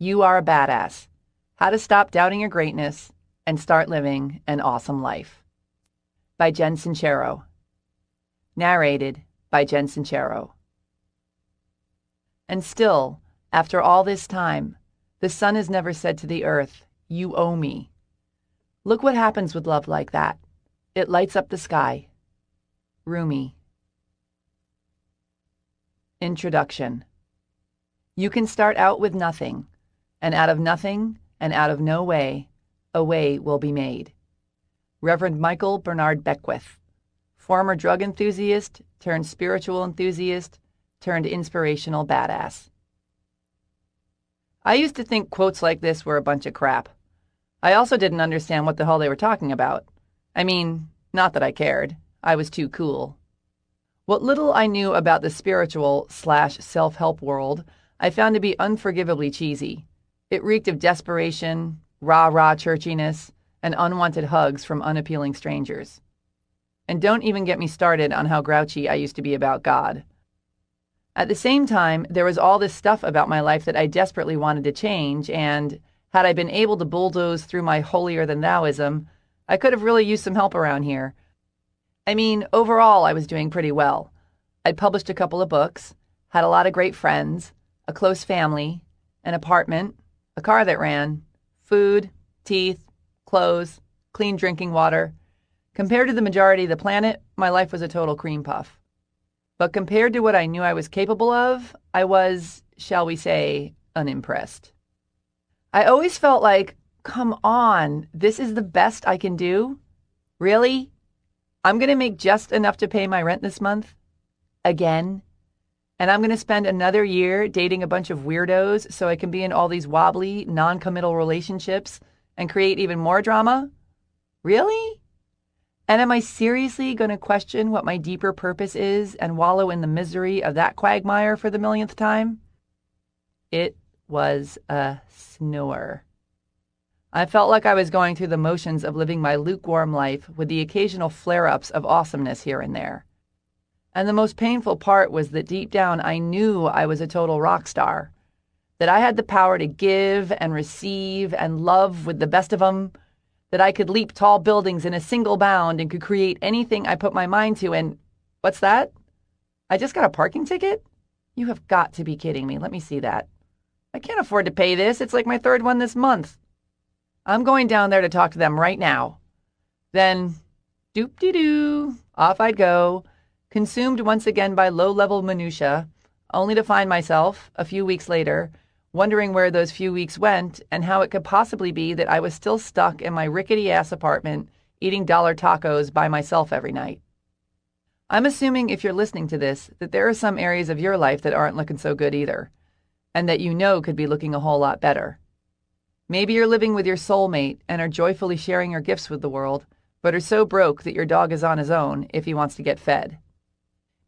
You Are a Badass: How to Stop Doubting Your Greatness and Start Living an Awesome Life by Jen Sincero. Narrated by Jen Sincero. And still, after all this time, the sun has never said to the earth, "You owe me." Look what happens with love like that. It lights up the sky. Rumi. Introduction. You can start out with nothing, and out of nothing and out of no way, a way will be made. Reverend Michael Bernard Beckwith, former drug enthusiast turned spiritual enthusiast turned inspirational badass. I used to think quotes like this were a bunch of crap. I also didn't understand what the hell they were talking about. I mean, not that I cared. I was too cool. What little I knew about the spiritual/self-help world, I found to be unforgivably cheesy. It reeked of desperation, rah-rah churchiness, and unwanted hugs from unappealing strangers. And don't even get me started on how grouchy I used to be about God. At the same time, there was all this stuff about my life that I desperately wanted to change, and had I been able to bulldoze through my holier-than-thouism, I could have really used some help around here. I mean, overall, I was doing pretty well. I'd published a couple of books, had a lot of great friends, a close family, an apartment, a car that ran, food, teeth, clothes, clean drinking water. Compared to the majority of the planet, my life was a total cream puff. But compared to what I knew I was capable of, I was, shall we say, unimpressed. I always felt like, come on, this is the best I can do? Really? I'm going to make just enough to pay my rent this month? Again? And I'm going to spend another year dating a bunch of weirdos so I can be in all these wobbly, non-committal relationships and create even more drama? Really? And am I seriously going to question what my deeper purpose is and wallow in the misery of that quagmire for the millionth time? It was a snore. I felt like I was going through the motions of living my lukewarm life with the occasional flare-ups of awesomeness here and there. And the most painful part was that deep down I knew I was a total rock star, that I had the power to give and receive and love with the best of them, that I could leap tall buildings in a single bound and could create anything I put my mind to. And what's that? I just got a parking ticket? You have got to be kidding me. Let me see that. I can't afford to pay this. It's like my third one this month. I'm going down there to talk to them right now. Then, doop-de-doo, off I'd go, consumed once again by low-level minutia, only to find myself, a few weeks later, wondering where those few weeks went and how it could possibly be that I was still stuck in my rickety-ass apartment eating dollar tacos by myself every night. I'm assuming if you're listening to this that there are some areas of your life that aren't looking so good either, and that you know could be looking a whole lot better. Maybe you're living with your soulmate and are joyfully sharing your gifts with the world, but are so broke that your dog is on his own if he wants to get fed.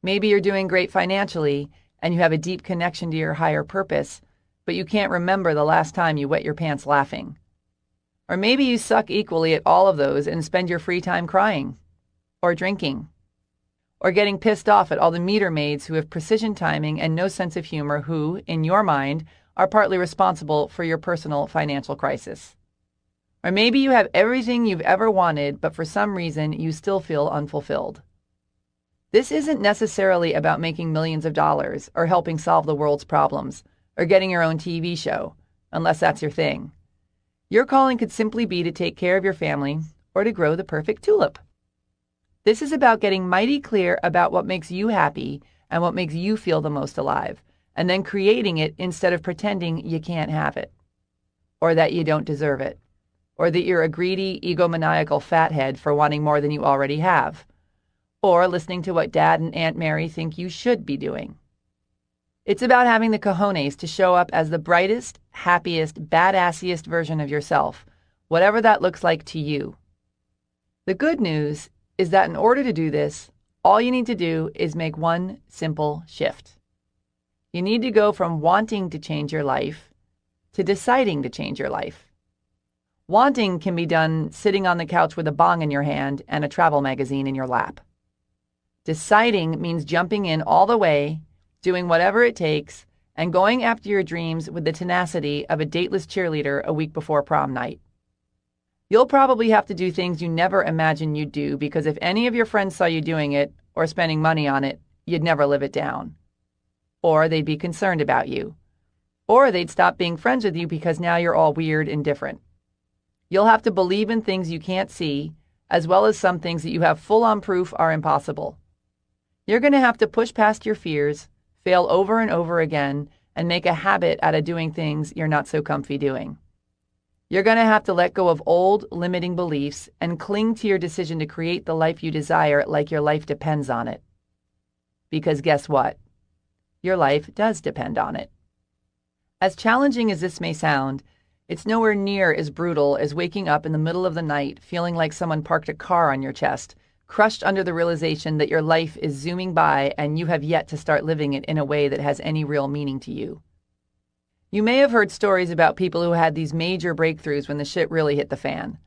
Maybe you're doing great financially and you have a deep connection to your higher purpose, but you can't remember the last time you wet your pants laughing. Or maybe you suck equally at all of those and spend your free time crying, or drinking, or getting pissed off at all the meter maids who have precision timing and no sense of humor who, in your mind, are partly responsible for your personal financial crisis. Or maybe you have everything you've ever wanted, but for some reason you still feel unfulfilled. This isn't necessarily about making millions of dollars or helping solve the world's problems or getting your own TV show, unless that's your thing. Your calling could simply be to take care of your family or to grow the perfect tulip. This is about getting mighty clear about what makes you happy and what makes you feel the most alive, and then creating it instead of pretending you can't have it, or that you don't deserve it, or that you're a greedy, egomaniacal fathead for wanting more than you already have, or listening to what Dad and Aunt Mary think you should be doing. It's about having the cojones to show up as the brightest, happiest, badassiest version of yourself, whatever that looks like to you. The good news is that in order to do this, all you need to do is make one simple shift. You need to go from wanting to change your life to deciding to change your life. Wanting can be done sitting on the couch with a bong in your hand and a travel magazine in your lap. Deciding means jumping in all the way, doing whatever it takes, and going after your dreams with the tenacity of a dateless cheerleader a week before prom night. You'll probably have to do things you never imagined you'd do because if any of your friends saw you doing it or spending money on it, you'd never live it down. Or they'd be concerned about you. Or they'd stop being friends with you because now you're all weird and different. You'll have to believe in things you can't see, as well as some things that you have full-on proof are impossible. You're going to have to push past your fears, fail over and over again, and make a habit out of doing things you're not so comfy doing. You're going to have to let go of old, limiting beliefs and cling to your decision to create the life you desire like your life depends on it. Because guess what? Your life does depend on it. As challenging as this may sound, it's nowhere near as brutal as waking up in the middle of the night feeling like someone parked a car on your chest, crushed under the realization that your life is zooming by and you have yet to start living it in a way that has any real meaning to you. You may have heard stories about people who had these major breakthroughs when the shit really hit the fan.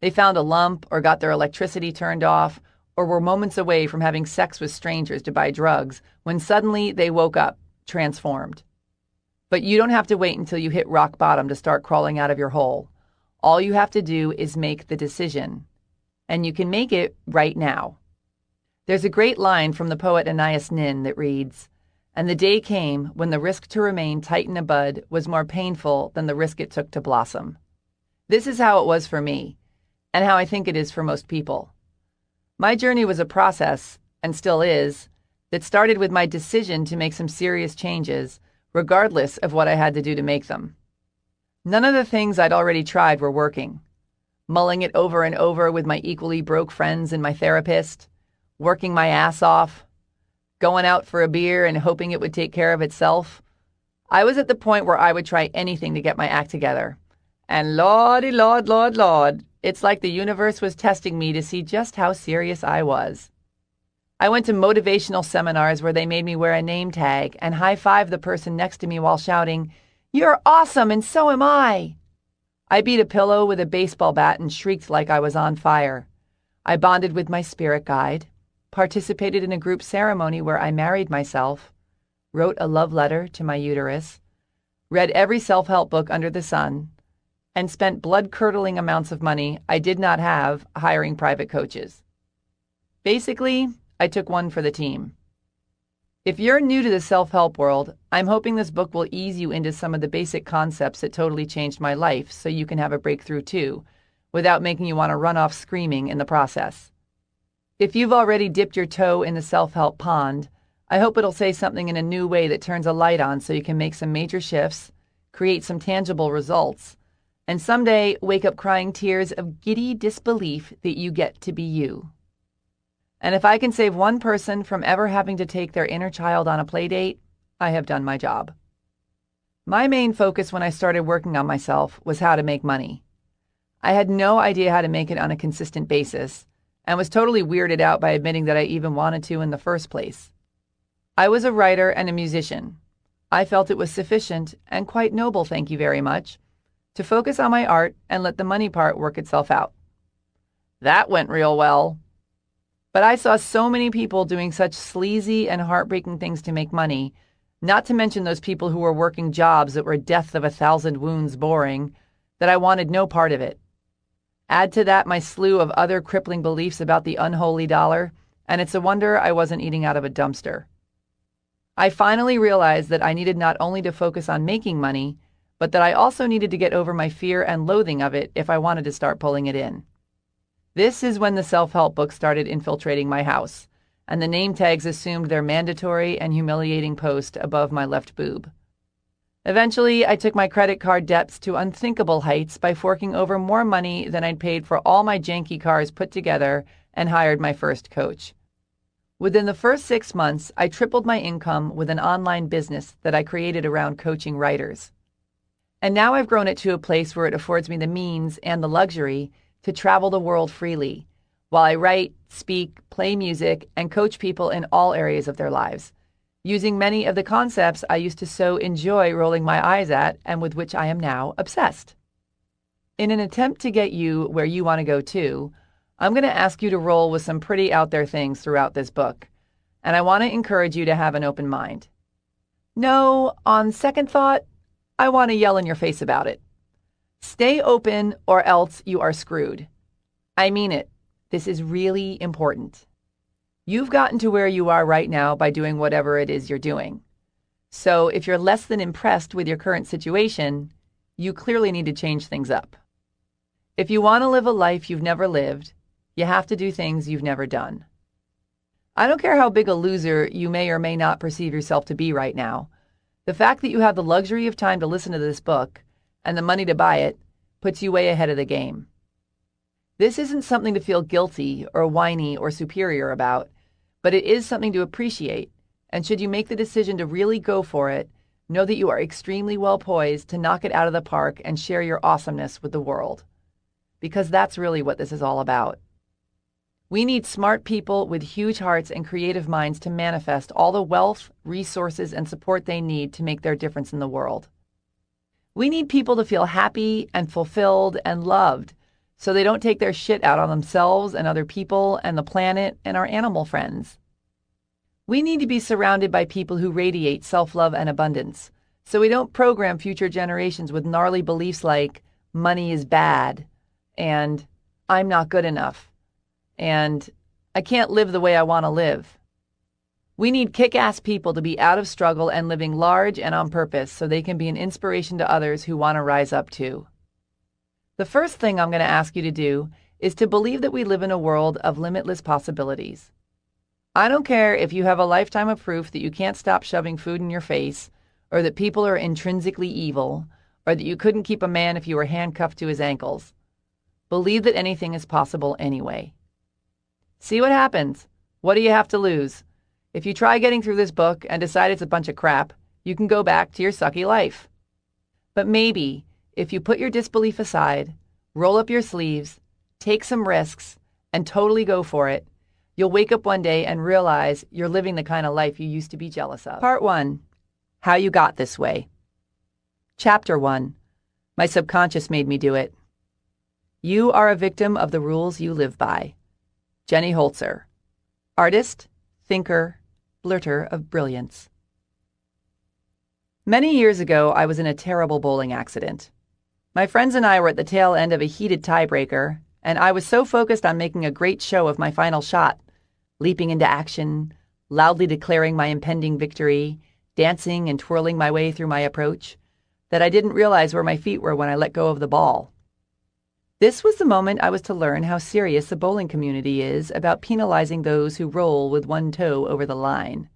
They found a lump or got their electricity turned off or were moments away from having sex with strangers to buy drugs when suddenly they woke up, transformed. But you don't have to wait until you hit rock bottom to start crawling out of your hole. All you have to do is make the decision. And you can make it right now. There's a great line from the poet Anais Nin that reads, "And the day came when the risk to remain tight in a bud was more painful than the risk it took to blossom." This is how it was for me, and how I think it is for most people. My journey was a process, and still is, that started with my decision to make some serious changes, regardless of what I had to do to make them. None of the things I'd already tried were working. Mulling it over and over with my equally broke friends and my therapist, working my ass off, going out for a beer and hoping it would take care of itself. I was at the point where I would try anything to get my act together. And lordy, Lord, it's like the universe was testing me to see just how serious I was. I went to motivational seminars where they made me wear a name tag and high-five the person next to me while shouting, "You're awesome and so am I!" I beat a pillow with a baseball bat and shrieked like I was on fire. I bonded with my spirit guide, participated in a group ceremony where I married myself, wrote a love letter to my uterus, read every self-help book under the sun, and spent blood-curdling amounts of money I did not have hiring private coaches. Basically, I took one for the team. If you're new to the self-help world, I'm hoping this book will ease you into some of the basic concepts that totally changed my life so you can have a breakthrough too, without making you want to run off screaming in the process. If you've already dipped your toe in the self-help pond, I hope it'll say something in a new way that turns a light on so you can make some major shifts, create some tangible results, and someday wake up crying tears of giddy disbelief that you get to be you. And if I can save one person from ever having to take their inner child on a play date, I have done my job. My main focus when I started working on myself was how to make money. I had no idea how to make it on a consistent basis, and was totally weirded out by admitting that I even wanted to in the first place. I was a writer and a musician. I felt it was sufficient, and quite noble, thank you very much, to focus on my art and let the money part work itself out. That went real well. But I saw so many people doing such sleazy and heartbreaking things to make money, not to mention those people who were working jobs that were death of 1,000 wounds boring, that I wanted no part of it. Add to that my slew of other crippling beliefs about the unholy dollar, and it's a wonder I wasn't eating out of a dumpster. I finally realized that I needed not only to focus on making money, but that I also needed to get over my fear and loathing of it if I wanted to start pulling it in. This is when the self-help book started infiltrating my house, and the name tags assumed their mandatory and humiliating post above my left boob. Eventually, I took my credit card debts to unthinkable heights by forking over more money than I'd paid for all my janky cars put together and hired my first coach. Within the first 6 months, I tripled my income with an online business that I created around coaching writers. And now I've grown it to a place where it affords me the means and the luxury to travel the world freely, while I write, speak, play music, and coach people in all areas of their lives, using many of the concepts I used to so enjoy rolling my eyes at and with which I am now obsessed. In an attempt to get you where you want to go too, I'm going to ask you to roll with some pretty out there things throughout this book, and I want to encourage you to have an open mind. No, on second thought, I want to yell in your face about it. Stay open or else you are screwed. I mean it. This is really important. You've gotten to where you are right now by doing whatever it is you're doing. So if you're less than impressed with your current situation, you clearly need to change things up. If you want to live a life you've never lived, you have to do things you've never done. I don't care how big a loser you may or may not perceive yourself to be right now. The fact that you have the luxury of time to listen to this book and the money to buy it puts you way ahead of the game. This isn't something to feel guilty or whiny or superior about, but it is something to appreciate. And should you make the decision to really go for it, know that you are extremely well poised to knock it out of the park and share your awesomeness with the world. Because that's really what this is all about. We need smart people with huge hearts and creative minds to manifest all the wealth, resources, and support they need to make their difference in the world. We need people to feel happy and fulfilled and loved, so they don't take their shit out on themselves and other people and the planet and our animal friends. We need to be surrounded by people who radiate self-love and abundance, so we don't program future generations with gnarly beliefs like money is bad, and I'm not good enough, and I can't live the way I want to live. We need kick-ass people to be out of struggle and living large and on purpose so they can be an inspiration to others who want to rise up too. The first thing I'm going to ask you to do is to believe that we live in a world of limitless possibilities. I don't care if you have a lifetime of proof that you can't stop shoving food in your face, or that people are intrinsically evil, or that you couldn't keep a man if you were handcuffed to his ankles. Believe that anything is possible anyway. See what happens. What do you have to lose? If you try getting through this book and decide it's a bunch of crap, you can go back to your sucky life. But maybe, if you put your disbelief aside, roll up your sleeves, take some risks, and totally go for it, you'll wake up one day and realize you're living the kind of life you used to be jealous of. Part 1. How you got this way. Chapter 1. My subconscious made me do it. You are a victim of the rules you live by. Jenny Holzer. Artist, thinker, blurter of brilliance. Many years ago, I was in a terrible bowling accident. My friends and I were at the tail end of a heated tiebreaker, and I was so focused on making a great show of my final shot, leaping into action, loudly declaring my impending victory, dancing and twirling my way through my approach, that I didn't realize where my feet were when I let go of the ball. This was the moment I was to learn how serious the bowling community is about penalizing those who roll with one toe over the line.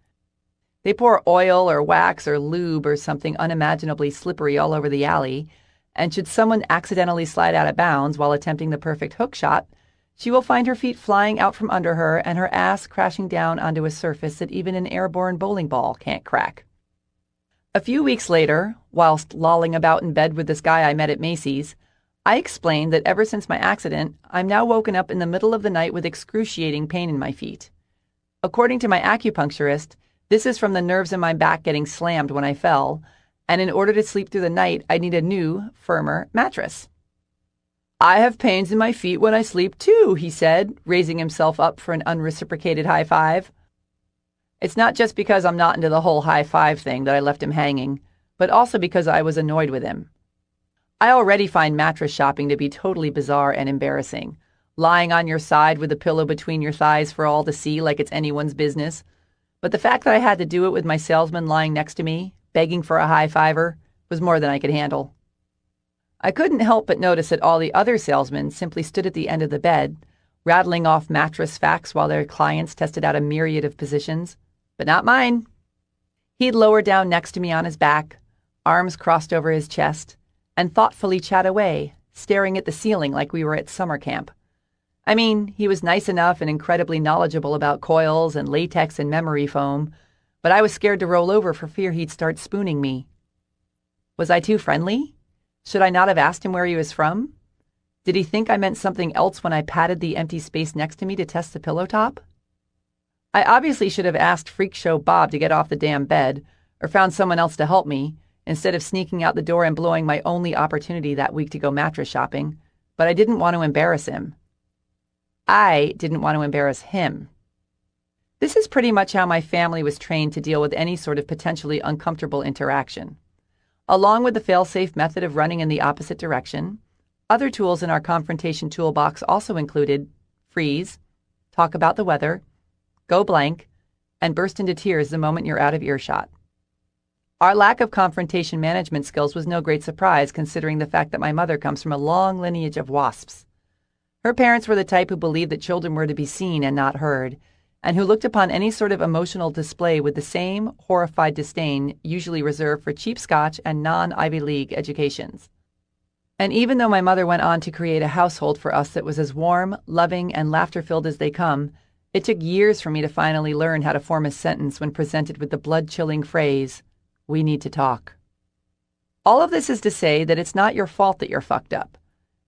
They pour oil or wax or lube or something unimaginably slippery all over the alley, and should someone accidentally slide out of bounds while attempting the perfect hook shot, she will find her feet flying out from under her and her ass crashing down onto a surface that even an airborne bowling ball can't crack. A few weeks later, whilst lolling about in bed with this guy I met at Macy's, I explained that ever since my accident, I'm now woken up in the middle of the night with excruciating pain in my feet. According to my acupuncturist, this is from the nerves in my back getting slammed when I fell, and in order to sleep through the night, I need a new, firmer mattress. I have pains in my feet when I sleep too, he said, raising himself up for an unreciprocated high five. It's not just because I'm not into the whole high five thing that I left him hanging, but also because I was annoyed with him. I already find mattress shopping to be totally bizarre and embarrassing, lying on your side with a pillow between your thighs for all to see like it's anyone's business. But the fact that I had to do it with my salesman lying next to me, begging for a high fiver, was more than I could handle. I couldn't help but notice that all the other salesmen simply stood at the end of the bed, rattling off mattress facts while their clients tested out a myriad of positions, but not mine. He'd lower down next to me on his back, arms crossed over his chest, and thoughtfully chat away, staring at the ceiling like we were at summer camp. I mean, he was nice enough and incredibly knowledgeable about coils and latex and memory foam, but I was scared to roll over for fear he'd start spooning me. Was I too friendly? Should I not have asked him where he was from? Did he think I meant something else when I patted the empty space next to me to test the pillow top? I obviously should have asked Freak Show Bob to get off the damn bed, or found someone else to help me, instead of sneaking out the door and blowing my only opportunity that week to go mattress shopping, but I didn't want to embarrass him. I didn't want to embarrass him. This is pretty much how my family was trained to deal with any sort of potentially uncomfortable interaction. Along with the fail-safe method of running in the opposite direction, other tools in our confrontation toolbox also included freeze, talk about the weather, go blank, and burst into tears the moment you're out of earshot. Our lack of confrontation management skills was no great surprise considering the fact that my mother comes from a long lineage of WASPs. Her parents were the type who believed that children were to be seen and not heard, and who looked upon any sort of emotional display with the same horrified disdain usually reserved for cheap Scotch and non-Ivy League educations. And even though my mother went on to create a household for us that was as warm, loving, and laughter-filled as they come, it took years for me to finally learn how to form a sentence when presented with the blood-chilling phrase, "We need to talk." All of this is to say that it's not your fault that you're fucked up.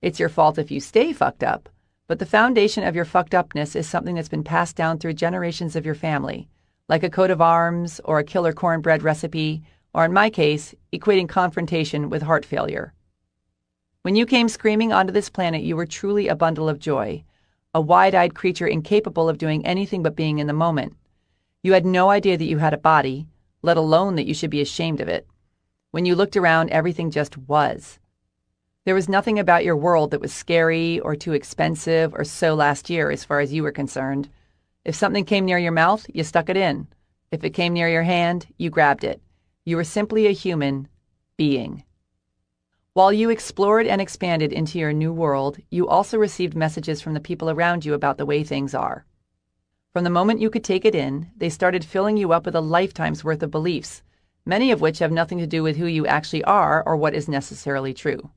It's your fault if you stay fucked up, but the foundation of your fucked upness is something that's been passed down through generations of your family, like a coat of arms or a killer cornbread recipe, or in my case, equating confrontation with heart failure. When you came screaming onto this planet, you were truly a bundle of joy, a wide-eyed creature incapable of doing anything but being in the moment. You had no idea that you had a body, let alone that you should be ashamed of it. When you looked around, everything just was. There was nothing about your world that was scary or too expensive or so last year as far as you were concerned. If something came near your mouth, you stuck it in. If it came near your hand, you grabbed it. You were simply a human being. While you explored and expanded into your new world, you also received messages from the people around you about the way things are. From the moment you could take it in, they started filling you up with a lifetime's worth of beliefs, many of which have nothing to do with who you actually are or what is necessarily true.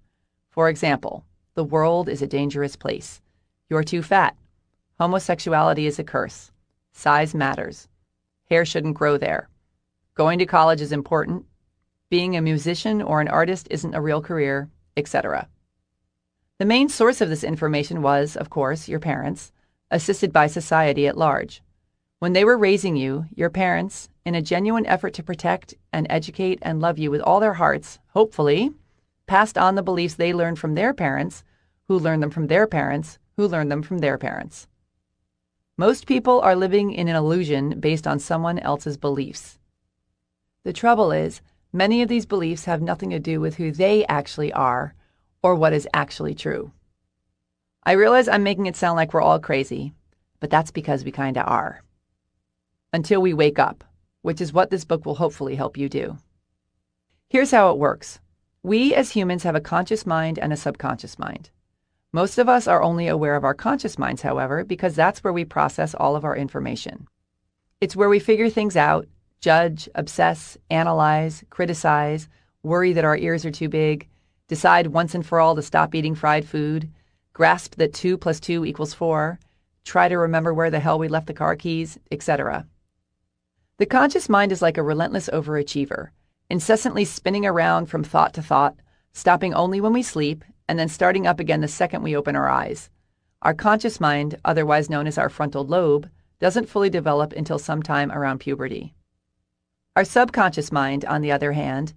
For example, the world is a dangerous place. You're too fat. Homosexuality is a curse. Size matters. Hair shouldn't grow there. Going to college is important. Being a musician or an artist isn't a real career, etc. The main source of this information was, of course, your parents, assisted by society at large. When they were raising you, your parents, in a genuine effort to protect and educate and love you with all their hearts, hopefully, passed on the beliefs they learned from their parents, who learned them from their parents, who learned them from their parents. Most people are living in an illusion based on someone else's beliefs. The trouble is, many of these beliefs have nothing to do with who they actually are or what is actually true. I realize I'm making it sound like we're all crazy, but that's because we kinda are. Until we wake up, which is what this book will hopefully help you do. Here's how it works. We as humans have a conscious mind and a subconscious mind. Most of us are only aware of our conscious minds, however, because that's where we process all of our information. It's where we figure things out, judge, obsess, analyze, criticize, worry that our ears are too big, decide once and for all to stop eating fried food, grasp that 2 + 2 = 4, try to remember where the hell we left the car keys, etc. The conscious mind is like a relentless overachiever, incessantly spinning around from thought to thought, stopping only when we sleep, and then starting up again the second we open our eyes. Our conscious mind, otherwise known as our frontal lobe, doesn't fully develop until sometime around puberty. Our subconscious mind, on the other hand,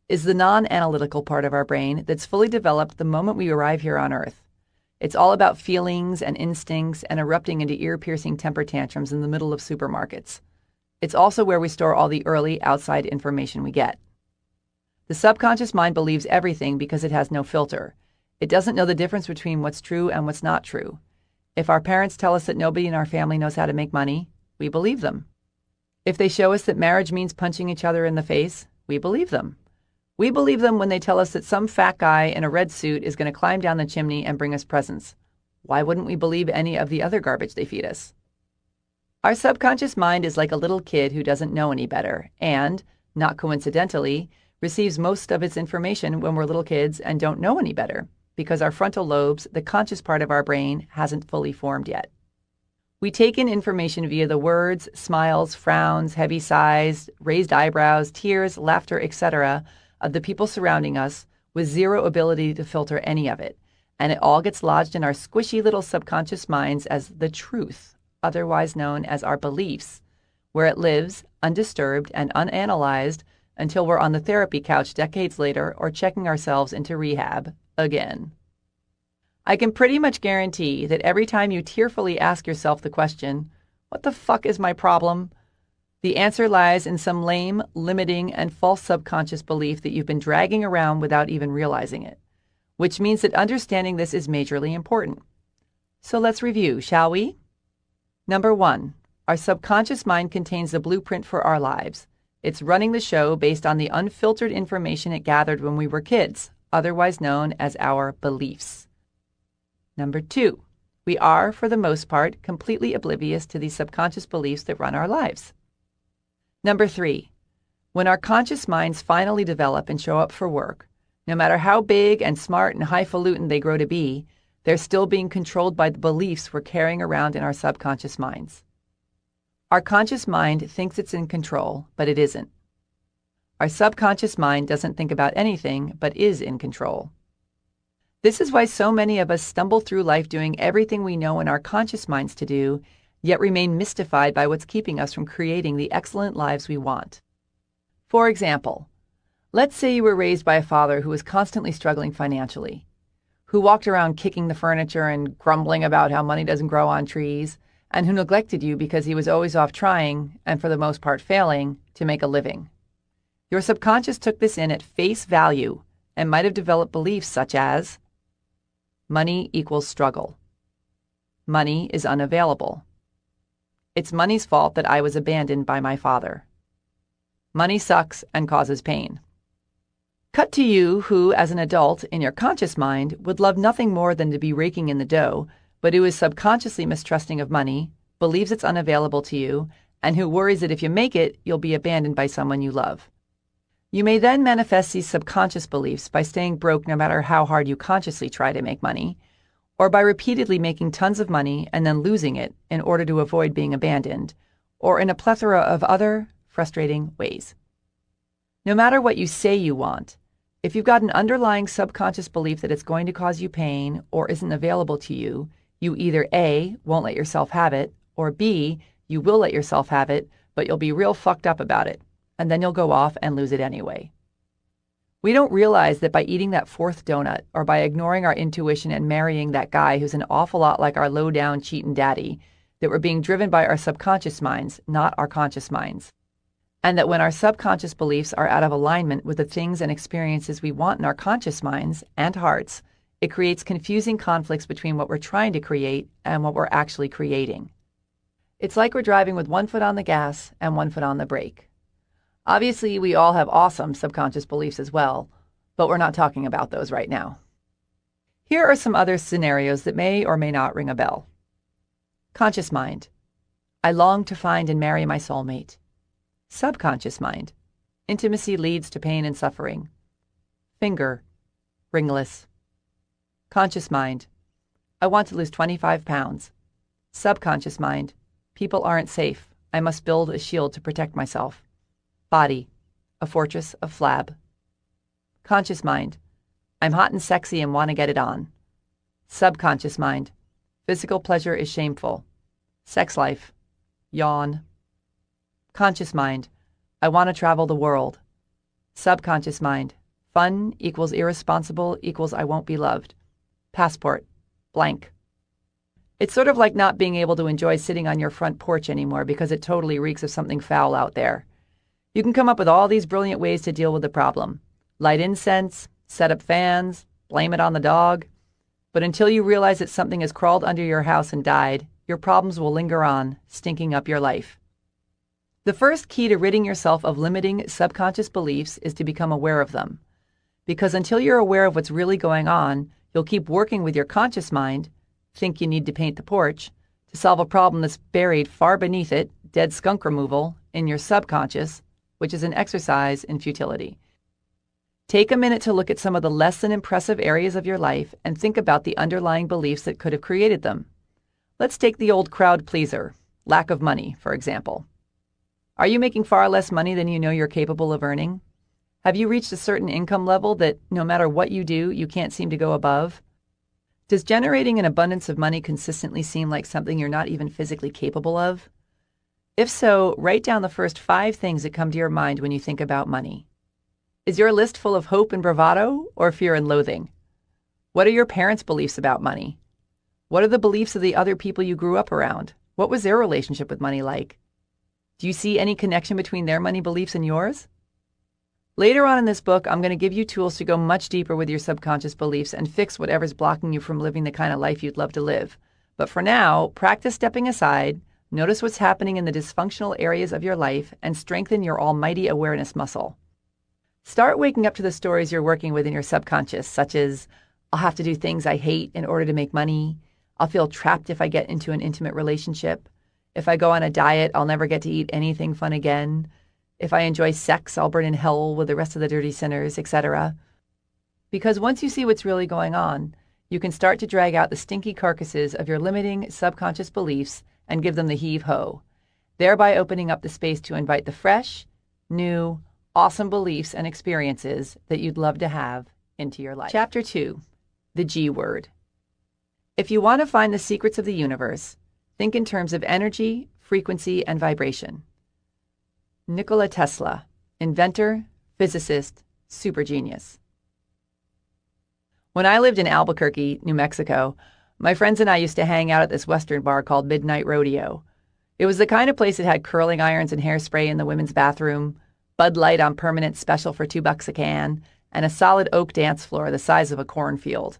is the non-analytical part of our brain that's fully developed the moment we arrive here on Earth. It's all about feelings and instincts and erupting into ear-piercing temper tantrums in the middle of supermarkets. It's also where we store all the early outside information we get. The subconscious mind believes everything because it has no filter. It doesn't know the difference between what's true and what's not true. If our parents tell us that nobody in our family knows how to make money, we believe them. If they show us that marriage means punching each other in the face, we believe them. We believe them when they tell us that some fat guy in a red suit is going to climb down the chimney and bring us presents. Why wouldn't we believe any of the other garbage they feed us? Our subconscious mind is like a little kid who doesn't know any better and, not coincidentally, receives most of its information when we're little kids and don't know any better, because our frontal lobes, the conscious part of our brain, hasn't fully formed yet. We take in information via the words, smiles, frowns, heavy sighs, raised eyebrows, tears, laughter, etc. of the people surrounding us with zero ability to filter any of it, and it all gets lodged in our squishy little subconscious minds as the truth, otherwise known as our beliefs, where it lives, undisturbed and unanalyzed, until we're on the therapy couch decades later or checking ourselves into rehab again. I can pretty much guarantee that every time you tearfully ask yourself the question, What the fuck is my problem? The answer lies in some lame, limiting, and false subconscious belief that you've been dragging around without even realizing it, which means that understanding this is majorly important. So let's review, shall we? Number 1, our subconscious mind contains the blueprint for our lives. It's running the show based on the unfiltered information it gathered when we were kids, otherwise known as our beliefs. Number 2, we are, for the most part, completely oblivious to these subconscious beliefs that run our lives. Number 3, when our conscious minds finally develop and show up for work, no matter how big and smart and highfalutin they grow to be, they're still being controlled by the beliefs we're carrying around in our subconscious minds. Our conscious mind thinks it's in control, but it isn't. Our subconscious mind doesn't think about anything, but is in control. This is why so many of us stumble through life doing everything we know in our conscious minds to do, yet remain mystified by what's keeping us from creating the excellent lives we want. For example, let's say you were raised by a father who was constantly struggling financially, who walked around kicking the furniture and grumbling about how money doesn't grow on trees, and who neglected you because he was always off trying, and for the most part failing, to make a living. Your subconscious took this in at face value and might have developed beliefs such as, money equals struggle. Money is unavailable. It's money's fault that I was abandoned by my father. Money sucks and causes pain. Cut to you who, as an adult, in your conscious mind, would love nothing more than to be raking in the dough, but who is subconsciously mistrusting of money, believes it's unavailable to you, and who worries that if you make it, you'll be abandoned by someone you love. You may then manifest these subconscious beliefs by staying broke no matter how hard you consciously try to make money, or by repeatedly making tons of money and then losing it in order to avoid being abandoned, or in a plethora of other frustrating ways. No matter what you say you want, if you've got an underlying subconscious belief that it's going to cause you pain or isn't available to you, you either A, won't let yourself have it, or B, you will let yourself have it, but you'll be real fucked up about it, and then you'll go off and lose it anyway. We don't realize that by eating that fourth donut, or by ignoring our intuition and marrying that guy who's an awful lot like our low-down cheatin' daddy, that we're being driven by our subconscious minds, not our conscious minds. And that when our subconscious beliefs are out of alignment with the things and experiences we want in our conscious minds and hearts, it creates confusing conflicts between what we're trying to create and what we're actually creating. It's like we're driving with one foot on the gas and one foot on the brake. Obviously, we all have awesome subconscious beliefs as well, but we're not talking about those right now. Here are some other scenarios that may or may not ring a bell. Conscious mind. I long to find and marry my soulmate. Subconscious mind. Intimacy leads to pain and suffering. Finger. Ringless. Conscious mind. I want to lose 25 pounds. Subconscious mind. People aren't safe. I must build a shield to protect myself. Body. A fortress of flab. Conscious mind. I'm hot and sexy and want to get it on. Subconscious mind. Physical pleasure is shameful. Sex life. Yawn. Conscious mind. I want to travel the world. Subconscious mind. Fun equals irresponsible equals I won't be loved. Passport. Blank. It's sort of like not being able to enjoy sitting on your front porch anymore because it totally reeks of something foul out there. You can come up with all these brilliant ways to deal with the problem. Light incense, set up fans, blame it on the dog. But until you realize that something has crawled under your house and died, your problems will linger on, stinking up your life. The first key to ridding yourself of limiting subconscious beliefs is to become aware of them. Because until you're aware of what's really going on, you'll keep working with your conscious mind, think you need to paint the porch, to solve a problem that's buried far beneath it, dead skunk removal, in your subconscious, which is an exercise in futility. Take a minute to look at some of the less than impressive areas of your life and think about the underlying beliefs that could have created them. Let's take the old crowd pleaser, lack of money, for example. Are you making far less money than you know you're capable of earning? Have you reached a certain income level that, no matter what you do, you can't seem to go above? Does generating an abundance of money consistently seem like something you're not even physically capable of? If so, write down the first 5 things that come to your mind when you think about money. Is your list full of hope and bravado, or fear and loathing? What are your parents' beliefs about money? What are the beliefs of the other people you grew up around? What was their relationship with money like? Do you see any connection between their money beliefs and yours? Later on in this book, I'm going to give you tools to go much deeper with your subconscious beliefs and fix whatever's blocking you from living the kind of life you'd love to live. But for now, practice stepping aside, notice what's happening in the dysfunctional areas of your life, and strengthen your almighty awareness muscle. Start waking up to the stories you're working with in your subconscious, such as, I'll have to do things I hate in order to make money. I'll feel trapped if I get into an intimate relationship. If I go on a diet, I'll never get to eat anything fun again. If I enjoy sex, I'll burn in hell with the rest of the dirty sinners, etc. Because once you see what's really going on, you can start to drag out the stinky carcasses of your limiting subconscious beliefs and give them the heave-ho, thereby opening up the space to invite the fresh, new, awesome beliefs and experiences that you'd love to have into your life. Chapter 2, the G word. If you want to find the secrets of the universe, think in terms of energy, frequency, and vibration. Nikola Tesla, inventor, physicist, super genius. When I lived in Albuquerque, New Mexico, my friends and I used to hang out at this Western bar called Midnight Rodeo. It was the kind of place that had curling irons and hairspray in the women's bathroom, Bud Light on permanent special for $2 a can, and a solid oak dance floor the size of a cornfield.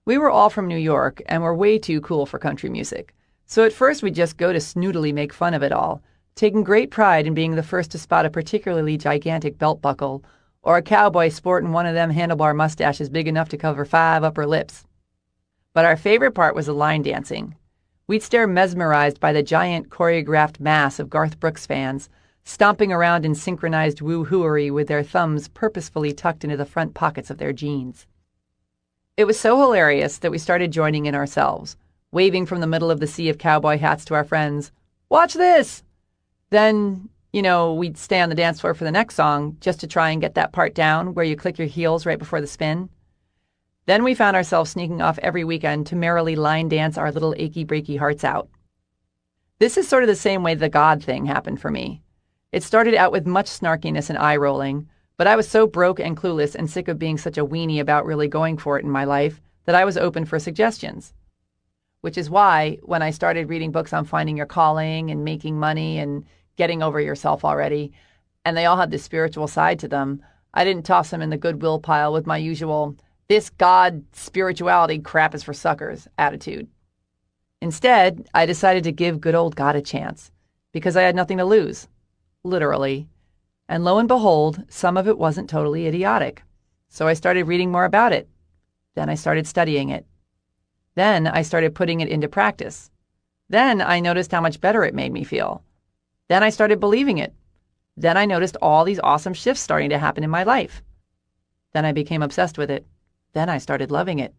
We were all from New York and were way too cool for country music. So at first we'd just go to snootily make fun of it all, taking great pride in being the first to spot a particularly gigantic belt buckle or a cowboy sporting one of them handlebar mustaches big enough to cover 5 upper lips. But our favorite part was the line dancing. We'd stare mesmerized by the giant choreographed mass of Garth Brooks fans, stomping around in synchronized woo-hooery with their thumbs purposefully tucked into the front pockets of their jeans. It was so hilarious that we started joining in ourselves, waving from the middle of the sea of cowboy hats to our friends, "Watch this!" Then, we'd stay on the dance floor for the next song just to try and get that part down where you click your heels right before the spin. Then we found ourselves sneaking off every weekend to merrily line dance our little achy breaky hearts out. This is sort of the same way the God thing happened for me. It started out with much snarkiness and eye-rolling, but I was so broke and clueless and sick of being such a weenie about really going for it in my life that I was open for suggestions. Which is why, when I started reading books on finding your calling and making money and getting over yourself already, and they all had this spiritual side to them, I didn't toss them in the goodwill pile with my usual, this God spirituality crap is for suckers attitude. Instead, I decided to give good old God a chance, because I had nothing to lose. Literally. And lo and behold, some of it wasn't totally idiotic. So I started reading more about it. Then I started studying it. Then I started putting it into practice. Then I noticed how much better it made me feel. Then I started believing it. Then I noticed all these awesome shifts starting to happen in my life. Then I became obsessed with it. Then I started loving it.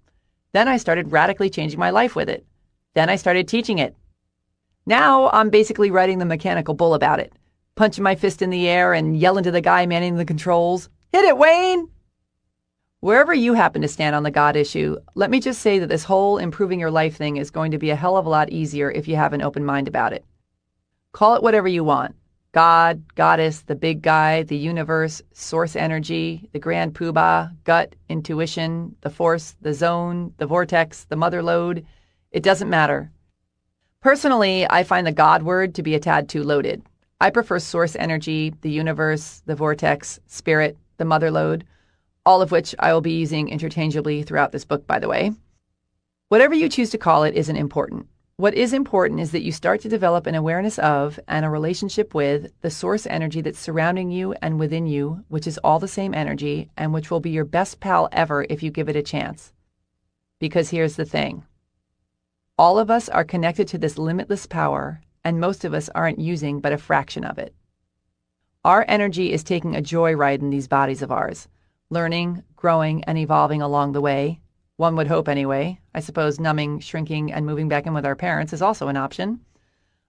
Then I started radically changing my life with it. Then I started teaching it. Now I'm basically writing the mechanical bull about it, punching my fist in the air and yelling to the guy manning the controls, "Hit it, Wayne!" Wherever you happen to stand on the God issue, let me just say that this whole improving your life thing is going to be a hell of a lot easier if you have an open mind about it. Call it whatever you want. God, Goddess, the big guy, the universe, source energy, the grand poobah, gut, intuition, the force, the zone, the vortex, the mother lode. It doesn't matter. Personally, I find the God word to be a tad too loaded. I prefer source energy, the universe, the vortex, spirit, the mother lode, all of which I will be using interchangeably throughout this book, by the way. Whatever you choose to call it isn't important. What is important is that you start to develop an awareness of and a relationship with the source energy that's surrounding you and within you, which is all the same energy and which will be your best pal ever if you give it a chance. Because here's the thing. All of us are connected to this limitless power, and most of us aren't using but a fraction of it. Our energy is taking a joyride in these bodies of ours, learning, growing, and evolving along the way. One would hope anyway. I suppose numbing, shrinking, and moving back in with our parents is also an option.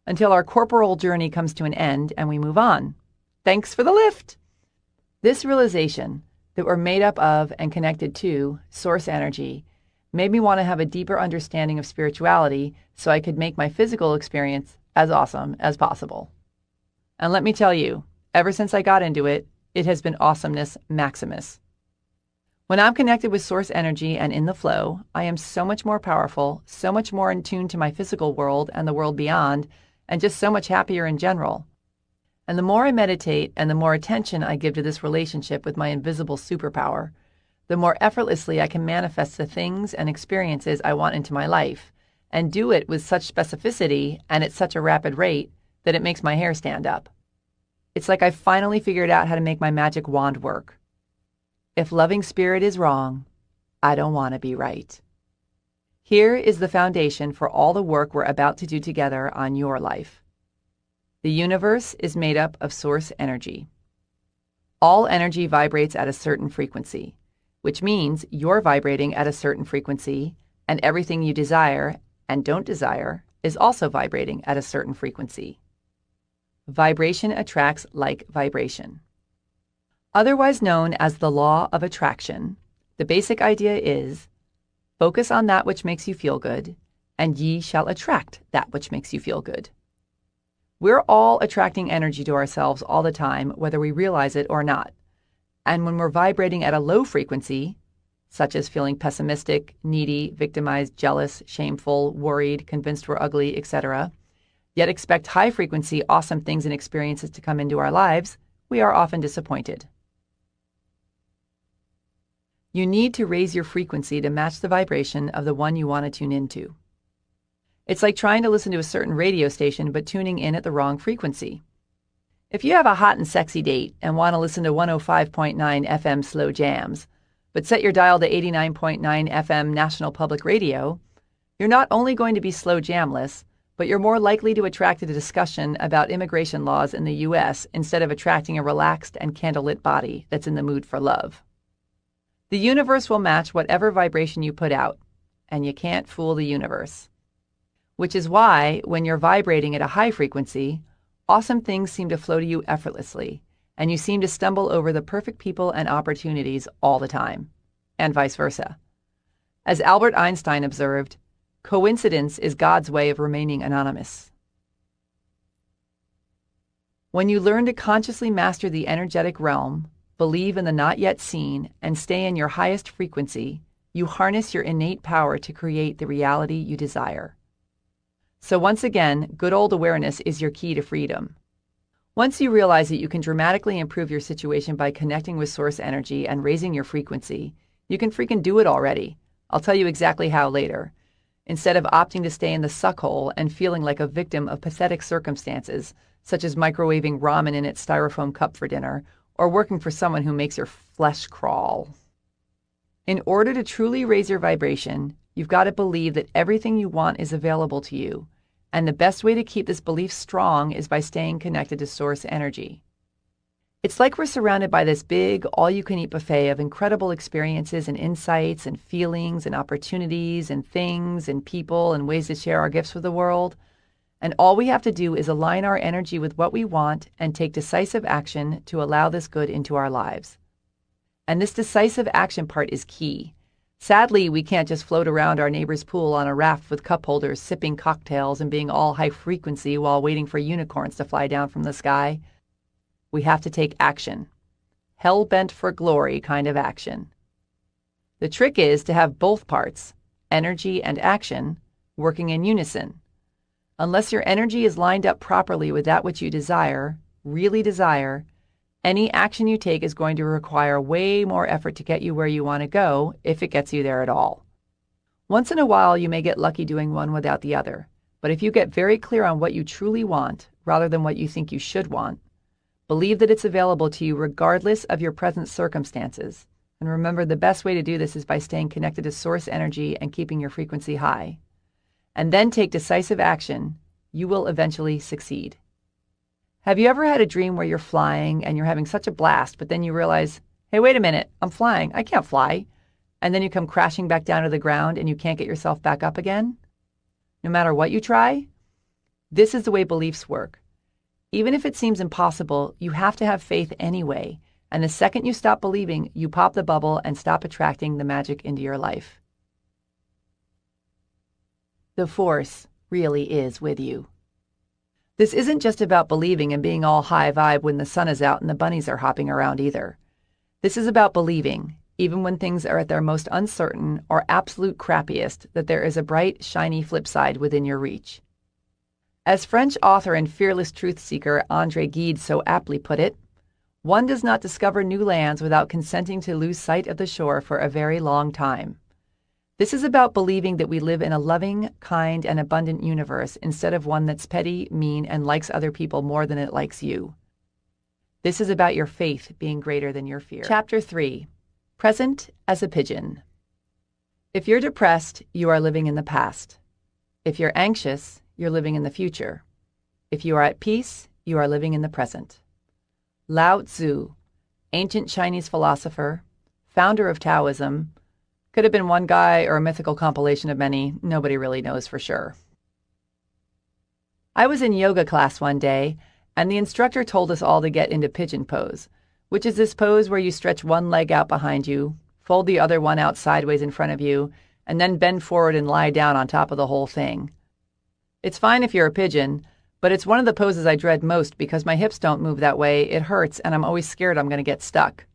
Until our corporal journey comes to an end and we move on. Thanks for the lift! This realization that we're made up of and connected to source energy made me want to have a deeper understanding of spirituality so I could make my physical experience as awesome as possible. And let me tell you, ever since I got into it, it has been awesomeness maximus. When I'm connected with source energy and in the flow, I am so much more powerful, so much more in tune to my physical world and the world beyond, and just so much happier in general. And the more I meditate and the more attention I give to this relationship with my invisible superpower, the more effortlessly I can manifest the things and experiences I want into my life, and do it with such specificity and at such a rapid rate that it makes my hair stand up. It's like I've finally figured out how to make my magic wand work. If loving spirit is wrong, I don't want to be right. Here is the foundation for all the work we're about to do together on your life. The universe is made up of source energy. All energy vibrates at a certain frequency, which means you're vibrating at a certain frequency, and everything you desire and don't desire is also vibrating at a certain frequency. Vibration attracts like vibration. Otherwise known as the law of attraction, the basic idea is, focus on that which makes you feel good, and ye shall attract that which makes you feel good. We're all attracting energy to ourselves all the time, whether we realize it or not. And when we're vibrating at a low frequency, such as feeling pessimistic, needy, victimized, jealous, shameful, worried, convinced we're ugly, etc., yet expect high-frequency, awesome things and experiences to come into our lives, we are often disappointed. You need to raise your frequency to match the vibration of the one you want to tune into. It's like trying to listen to a certain radio station but tuning in at the wrong frequency. If you have a hot and sexy date and want to listen to 105.9 FM slow jams, but set your dial to 89.9 FM National Public Radio, you're not only going to be slow jamless, but you're more likely to attract a discussion about immigration laws in the U.S. instead of attracting a relaxed and candlelit body that's in the mood for love. The universe will match whatever vibration you put out, and you can't fool the universe. Which is why, when you're vibrating at a high frequency, awesome things seem to flow to you effortlessly, and you seem to stumble over the perfect people and opportunities all the time, and vice versa. As Albert Einstein observed, coincidence is God's way of remaining anonymous. When you learn to consciously master the energetic realm, believe in the not yet seen, and stay in your highest frequency, you harness your innate power to create the reality you desire. So once again, good old awareness is your key to freedom. Once you realize that you can dramatically improve your situation by connecting with source energy and raising your frequency, you can freaking do it already. I'll tell you exactly how later. Instead of opting to stay in the suck hole and feeling like a victim of pathetic circumstances, such as microwaving ramen in its styrofoam cup for dinner, or working for someone who makes your flesh crawl. In order to truly raise your vibration, you've got to believe that everything you want is available to you, and the best way to keep this belief strong is by staying connected to source energy. It's like we're surrounded by this big, all-you-can-eat buffet of incredible experiences and insights and feelings and opportunities and things and people and ways to share our gifts with the world. And all we have to do is align our energy with what we want and take decisive action to allow this good into our lives. And this decisive action part is key. Sadly, we can't just float around our neighbor's pool on a raft with cup holders, sipping cocktails and being all high frequency while waiting for unicorns to fly down from the sky. We have to take action. Hell-bent for glory kind of action. The trick is to have both parts, energy and action, working in unison. Unless your energy is lined up properly with that which you desire, really desire, any action you take is going to require way more effort to get you where you want to go, if it gets you there at all. Once in a while, you may get lucky doing one without the other, but if you get very clear on what you truly want, rather than what you think you should want, believe that it's available to you regardless of your present circumstances. And remember, the best way to do this is by staying connected to source energy and keeping your frequency high. And then take decisive action, you will eventually succeed. Have you ever had a dream where you're flying and you're having such a blast, but then you realize, hey, wait a minute, I'm flying, I can't fly. And then you come crashing back down to the ground and you can't get yourself back up again? No matter what you try, this is the way beliefs work. Even if it seems impossible, you have to have faith anyway. And the second you stop believing, you pop the bubble and stop attracting the magic into your life. The force really is with you. This isn't just about believing and being all high vibe when the sun is out and the bunnies are hopping around either. This is about believing, even when things are at their most uncertain or absolute crappiest, that there is a bright, shiny flip side within your reach. As French author and fearless truth seeker André Gide so aptly put it, one does not discover new lands without consenting to lose sight of the shore for a very long time. This is about believing that we live in a loving, kind, and abundant universe instead of one that's petty, mean, and likes other people more than it likes you. This is about your faith being greater than your fear. Chapter 3. Present as a Pigeon. If you're depressed, you are living in the past. If you're anxious, you're living in the future. If you are at peace, you are living in the present. Lao Tzu, ancient Chinese philosopher, founder of Taoism, could have been one guy or a mythical compilation of many. Nobody really knows for sure. I was in yoga class one day, and the instructor told us all to get into pigeon pose, which is this pose where you stretch one leg out behind you, fold the other one out sideways in front of you, and then bend forward and lie down on top of the whole thing. It's fine if you're a pigeon, but it's one of the poses I dread most because my hips don't move that way, it hurts, and I'm always scared I'm going to get stuck.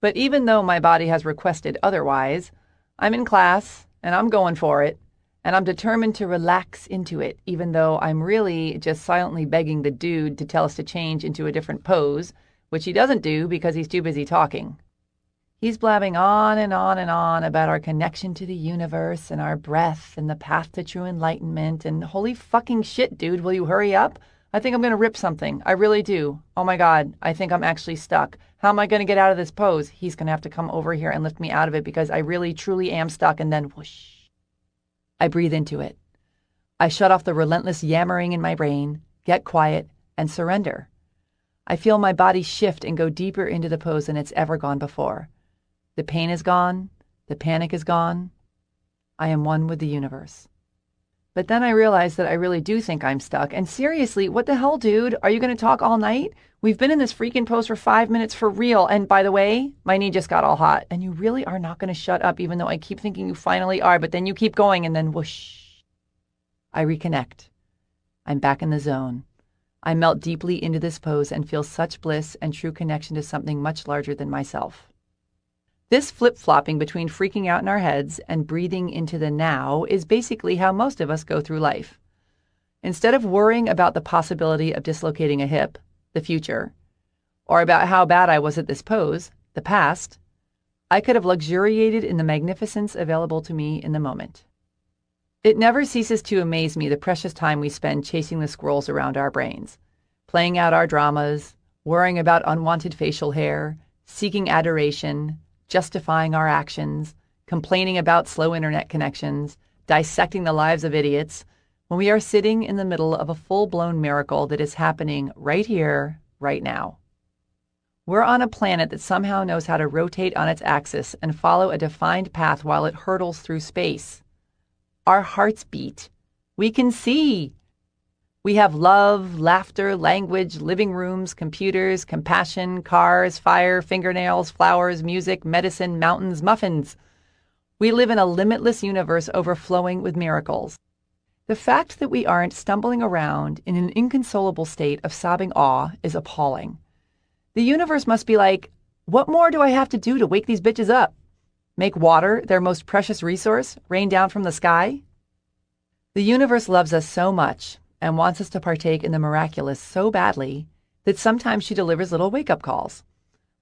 But even though my body has requested otherwise, I'm in class, and I'm going for it, and I'm determined to relax into it, even though I'm really just silently begging the dude to tell us to change into a different pose, which he doesn't do because he's too busy talking. He's blabbing on and on and on about our connection to the universe and our breath and the path to true enlightenment, and holy fucking shit, dude, will you hurry up? I think I'm going to rip something. I really do. Oh my God, I think I'm actually stuck. How am I going to get out of this pose? He's going to have to come over here and lift me out of it because I really, truly am stuck, and then whoosh. I breathe into it. I shut off the relentless yammering in my brain, get quiet, and surrender. I feel my body shift and go deeper into the pose than it's ever gone before. The pain is gone. The panic is gone. I am one with the universe. But then I realize that I really do think I'm stuck. And seriously, what the hell, dude? Are you going to talk all night? We've been in this freaking pose for 5 minutes for real. And by the way, my knee just got all hot. And you really are not going to shut up, even though I keep thinking you finally are. But then you keep going, and then whoosh. I reconnect. I'm back in the zone. I melt deeply into this pose and feel such bliss and true connection to something much larger than myself. This flip-flopping between freaking out in our heads and breathing into the now is basically how most of us go through life. Instead of worrying about the possibility of dislocating a hip, the future, or about how bad I was at this pose, the past, I could have luxuriated in the magnificence available to me in the moment. It never ceases to amaze me the precious time we spend chasing the squirrels around our brains, playing out our dramas, worrying about unwanted facial hair, seeking adoration, justifying our actions, complaining about slow internet connections, dissecting the lives of idiots, when we are sitting in the middle of a full-blown miracle that is happening right here, right now. We're on a planet that somehow knows how to rotate on its axis and follow a defined path while it hurtles through space. Our hearts beat. We can see. We have love, laughter, language, living rooms, computers, compassion, cars, fire, fingernails, flowers, music, medicine, mountains, muffins. We live in a limitless universe overflowing with miracles. The fact that we aren't stumbling around in an inconsolable state of sobbing awe is appalling. The universe must be like, what more do I have to do to wake these bitches up? Make water, their most precious resource, rain down from the sky? The universe loves us so much and wants us to partake in the miraculous so badly that sometimes she delivers little wake-up calls.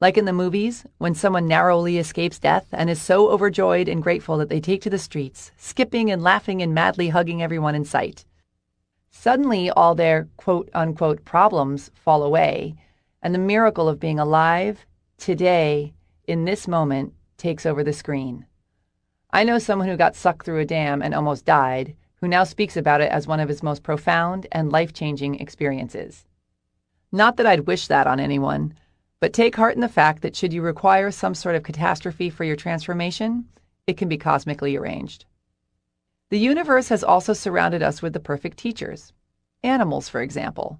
Like in the movies, when someone narrowly escapes death and is so overjoyed and grateful that they take to the streets, skipping and laughing and madly hugging everyone in sight. Suddenly, all their quote-unquote problems fall away, and the miracle of being alive, today, in this moment, takes over the screen. I know someone who got sucked through a dam and almost died, who now speaks about it as one of his most profound and life-changing experiences. Not that I'd wish that on anyone, but take heart in the fact that should you require some sort of catastrophe for your transformation, it can be cosmically arranged. The universe has also surrounded us with the perfect teachers. Animals, for example.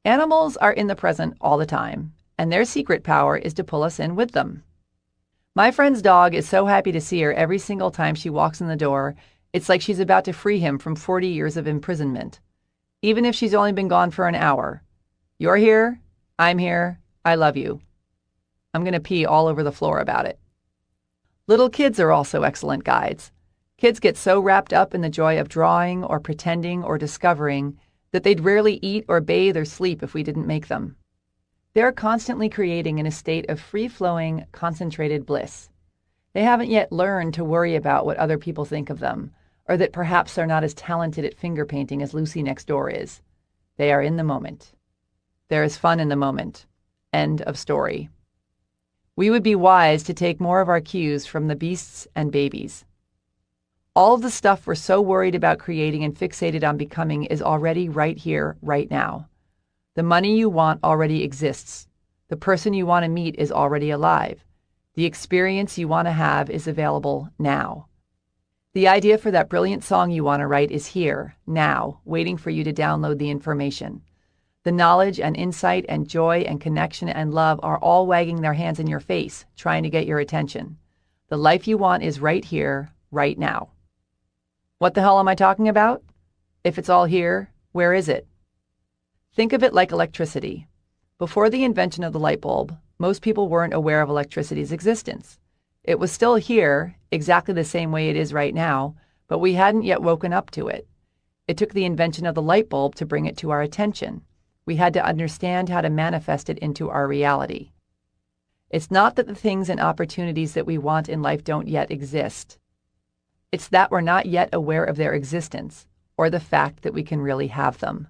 Animals are in the present all the time, and their secret power is to pull us in with them. My friend's dog is so happy to see her every single time she walks in the door. It's like she's about to free him from 40 years of imprisonment, even if she's only been gone for an hour. You're here. I'm here. I love you. I'm going to pee all over the floor about it. Little kids are also excellent guides. Kids get so wrapped up in the joy of drawing or pretending or discovering that they'd rarely eat or bathe or sleep if we didn't make them. They're constantly creating in a state of free-flowing, concentrated bliss. They haven't yet learned to worry about what other people think of them, or that perhaps they're not as talented at finger painting as Lucy next door is. They are in the moment. There is fun in the moment. End of story. We would be wise to take more of our cues from the beasts and babies. All of the stuff we're so worried about creating and fixated on becoming is already right here, right now. The money you want already exists. The person you want to meet is already alive. The experience you want to have is available now. The idea for that brilliant song you want to write is here, now, waiting for you to download the information. The knowledge and insight and joy and connection and love are all wagging their hands in your face, trying to get your attention. The life you want is right here, right now. What the hell am I talking about? If it's all here, where is it? Think of it like electricity. Before the invention of the light bulb, most people weren't aware of electricity's existence. It was still here, exactly the same way it is right now, but we hadn't yet woken up to it. It took the invention of the light bulb to bring it to our attention. We had to understand how to manifest it into our reality. It's not that the things and opportunities that we want in life don't yet exist. It's that we're not yet aware of their existence, or the fact that we can really have them.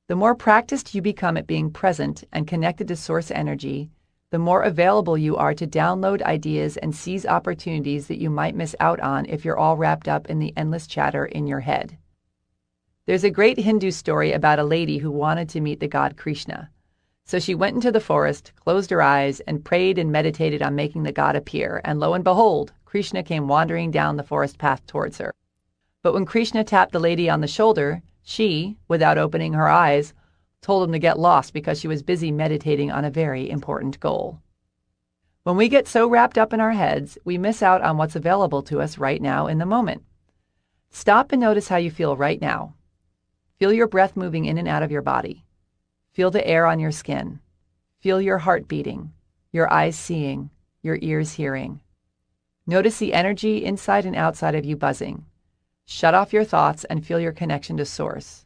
The more practiced you become at being present and connected to source energy, the more available you are to download ideas and seize opportunities that you might miss out on if you're all wrapped up in the endless chatter in your head. There's a great Hindu story about a lady who wanted to meet the god Krishna. So she went into the forest, closed her eyes, and prayed and meditated on making the god appear, and lo and behold, Krishna came wandering down the forest path towards her. But when Krishna tapped the lady on the shoulder, she, without opening her eyes, told him to get lost because she was busy meditating on a very important goal. When we get so wrapped up in our heads, we miss out on what's available to us right now in the moment. Stop and notice how you feel right now. Feel your breath moving in and out of your body. Feel the air on your skin. Feel your heart beating, your eyes seeing, your ears hearing. Notice the energy inside and outside of you buzzing. Shut off your thoughts and feel your connection to source.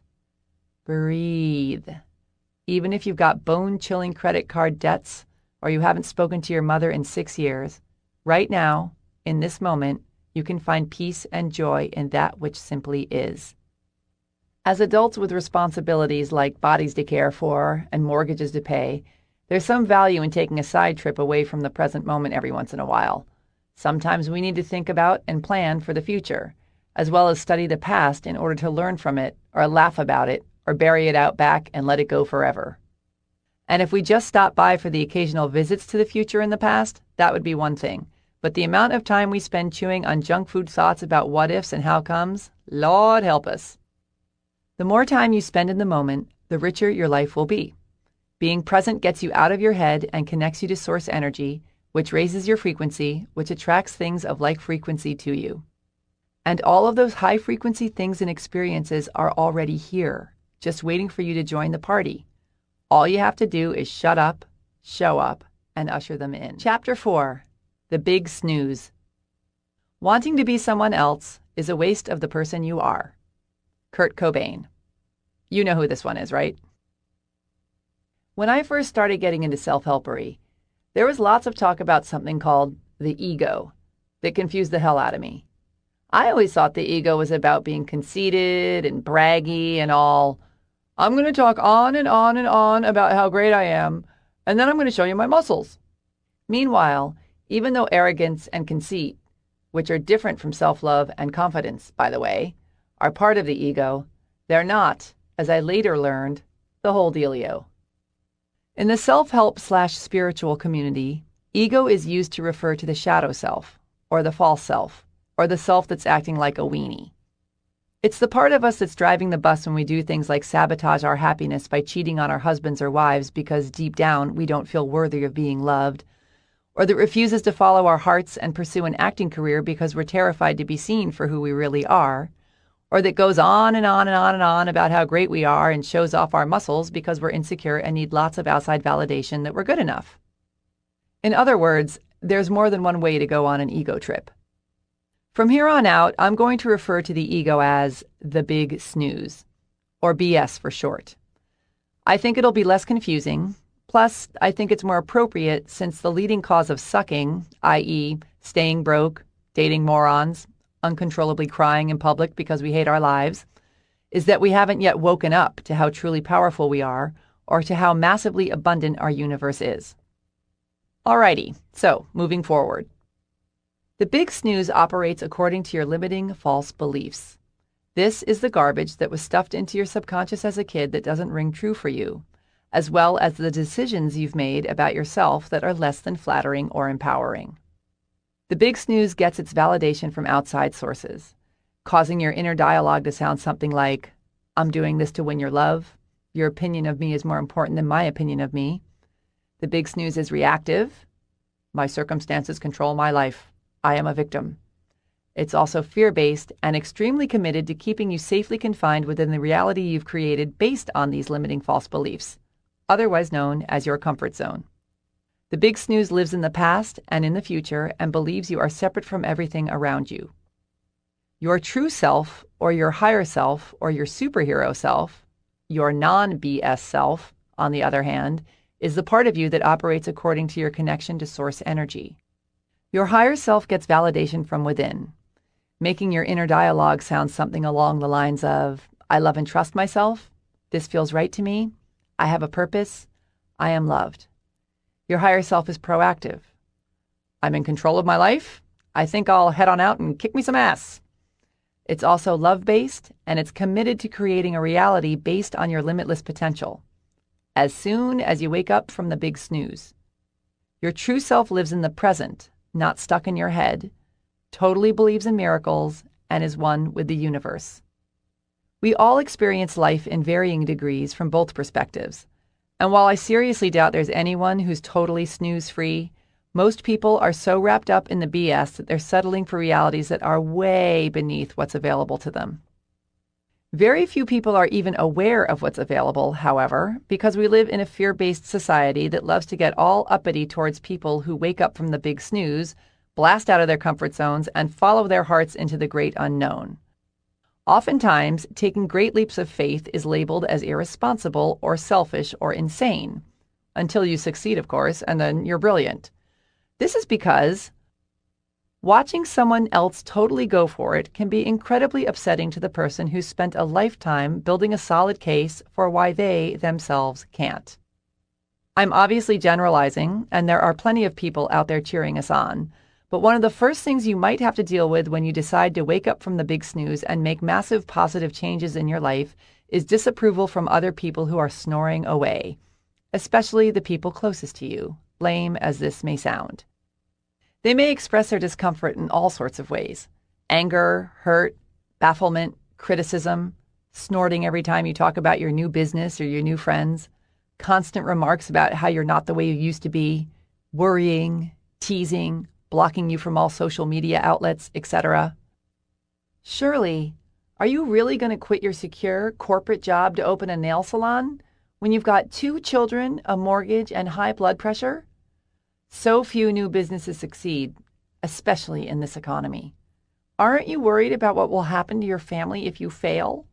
Breathe. Even if you've got bone-chilling credit card debts or you haven't spoken to your mother in 6 years, right now, in this moment, you can find peace and joy in that which simply is. As adults with responsibilities like bodies to care for and mortgages to pay, there's some value in taking a side trip away from the present moment every once in a while. Sometimes we need to think about and plan for the future, as well as study the past in order to learn from it or laugh about it or bury it out back and let it go forever. And if we just stop by for the occasional visits to the future and the past, that would be one thing. But the amount of time we spend chewing on junk food thoughts about what ifs and how comes, Lord help us. The more time you spend in the moment, the richer your life will be. Being present gets you out of your head and connects you to source energy, which raises your frequency, which attracts things of like frequency to you. And all of those high-frequency things and experiences are already here, just waiting for you to join the party. All you have to do is shut up, show up, and usher them in. Chapter 4. The Big Snooze. Wanting to be someone else is a waste of the person you are. Kurt Cobain. You know who this one is, right? When I first started getting into self-helpery, there was lots of talk about something called the ego that confused the hell out of me. I always thought the ego was about being conceited and braggy and all. I'm going to talk on and on and on about how great I am, and then I'm going to show you my muscles. Meanwhile, even though arrogance and conceit, which are different from self-love and confidence, by the way, are part of the ego, they're not, as I later learned, the whole dealio. In the self-help/spiritual community, ego is used to refer to the shadow self, or the false self, or the self that's acting like a weenie. It's the part of us that's driving the bus when we do things like sabotage our happiness by cheating on our husbands or wives because deep down we don't feel worthy of being loved, or that refuses to follow our hearts and pursue an acting career because we're terrified to be seen for who we really are, or that goes on and on and on and on about how great we are and shows off our muscles because we're insecure and need lots of outside validation that we're good enough. In other words, there's more than one way to go on an ego trip. From here on out, I'm going to refer to the ego as the big snooze, or BS for short. I think it'll be less confusing. Plus, I think it's more appropriate since the leading cause of sucking, i.e., staying broke, dating morons, uncontrollably crying in public because we hate our lives, is that we haven't yet woken up to how truly powerful we are or to how massively abundant our universe is. Alrighty, so moving forward. The big snooze operates according to your limiting false beliefs. This is the garbage that was stuffed into your subconscious as a kid that doesn't ring true for you, as well as the decisions you've made about yourself that are less than flattering or empowering. The big snooze gets its validation from outside sources, causing your inner dialogue to sound something like, I'm doing this to win your love. Your opinion of me is more important than my opinion of me. The big snooze is reactive. My circumstances control my life. I am a victim. It's also fear-based and extremely committed to keeping you safely confined within the reality you've created based on these limiting false beliefs, otherwise known as your comfort zone. The big snooze lives in the past and in the future and believes you are separate from everything around you. Your true self, or your higher self, or your superhero self, your non-BS self, on the other hand, is the part of you that operates according to your connection to source energy. Your higher self gets validation from within, making your inner dialogue sound something along the lines of, I love and trust myself. This feels right to me. I have a purpose. I am loved. Your higher self is proactive. I'm in control of my life. I think I'll head on out and kick me some ass. It's also love-based, and it's committed to creating a reality based on your limitless potential, as soon as you wake up from the big snooze. Your true self lives in the present, not stuck in your head, totally believes in miracles, and is one with the universe. We all experience life in varying degrees from both perspectives. And while I seriously doubt there's anyone who's totally snooze-free, most people are so wrapped up in the BS that they're settling for realities that are way beneath what's available to them. Very few people are even aware of what's available, however, because we live in a fear-based society that loves to get all uppity towards people who wake up from the big snooze, blast out of their comfort zones, and follow their hearts into the great unknown. Oftentimes, taking great leaps of faith is labeled as irresponsible or selfish or insane. Until you succeed, of course, and then you're brilliant. This is because watching someone else totally go for it can be incredibly upsetting to the person who's spent a lifetime building a solid case for why they themselves can't. I'm obviously generalizing, and there are plenty of people out there cheering us on, but one of the first things you might have to deal with when you decide to wake up from the big snooze and make massive positive changes in your life is disapproval from other people who are snoring away, especially the people closest to you, lame as this may sound. They may express their discomfort in all sorts of ways: anger, hurt, bafflement, criticism, snorting every time you talk about your new business or your new friends, constant remarks about how you're not the way you used to be, worrying, teasing, blocking you from all social media outlets, etc. Surely, are you really going to quit your secure corporate job to open a nail salon when you've got 2 children, a mortgage, and high blood pressure? So few new businesses succeed, especially in this economy. Aren't you worried about what will happen to your family if you fail?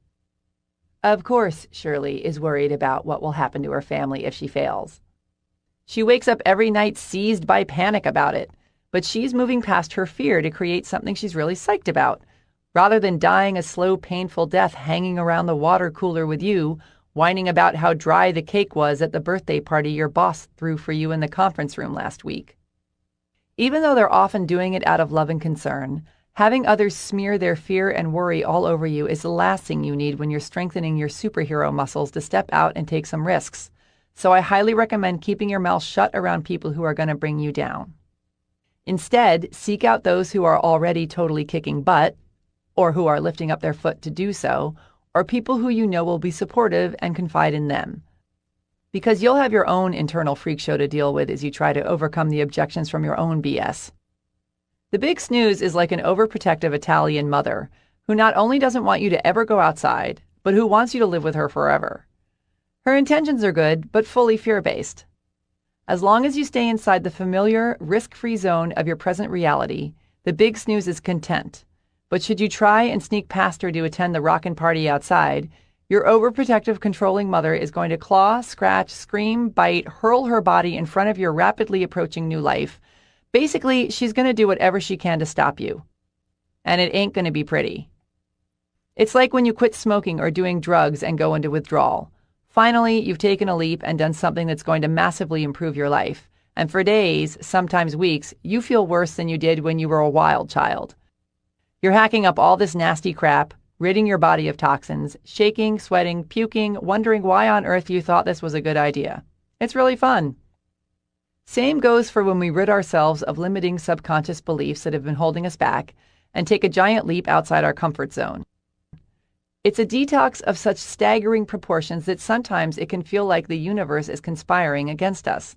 Of course, Shirley is worried about what will happen to her family if she fails. She wakes up every night seized by panic about it, but she's moving past her fear to create something she's really psyched about, rather than dying a slow, painful death hanging around the water cooler with you, whining about how dry the cake was at the birthday party your boss threw for you in the conference room last week. Even though they're often doing it out of love and concern, having others smear their fear and worry all over you is the last thing you need when you're strengthening your superhero muscles to step out and take some risks. So I highly recommend keeping your mouth shut around people who are going to bring you down. Instead, seek out those who are already totally kicking butt, or who are lifting up their foot to do so, or people who you know will be supportive and confide in them. Because you'll have your own internal freak show to deal with as you try to overcome the objections from your own BS. The big snooze is like an overprotective Italian mother who not only doesn't want you to ever go outside, but who wants you to live with her forever. Her intentions are good, but fully fear-based. As long as you stay inside the familiar, risk-free zone of your present reality, the big snooze is content. But should you try and sneak past her to attend the rockin' party outside, your overprotective, controlling mother is going to claw, scratch, scream, bite, hurl her body in front of your rapidly approaching new life. Basically, she's going to do whatever she can to stop you. And it ain't going to be pretty. It's like when you quit smoking or doing drugs and go into withdrawal. Finally, you've taken a leap and done something that's going to massively improve your life. And for days, sometimes weeks, you feel worse than you did when you were a wild child. You're hacking up all this nasty crap, ridding your body of toxins, shaking, sweating, puking, wondering why on earth you thought this was a good idea. It's really fun. Same goes for when we rid ourselves of limiting subconscious beliefs that have been holding us back and take a giant leap outside our comfort zone. It's a detox of such staggering proportions that sometimes it can feel like the universe is conspiring against us.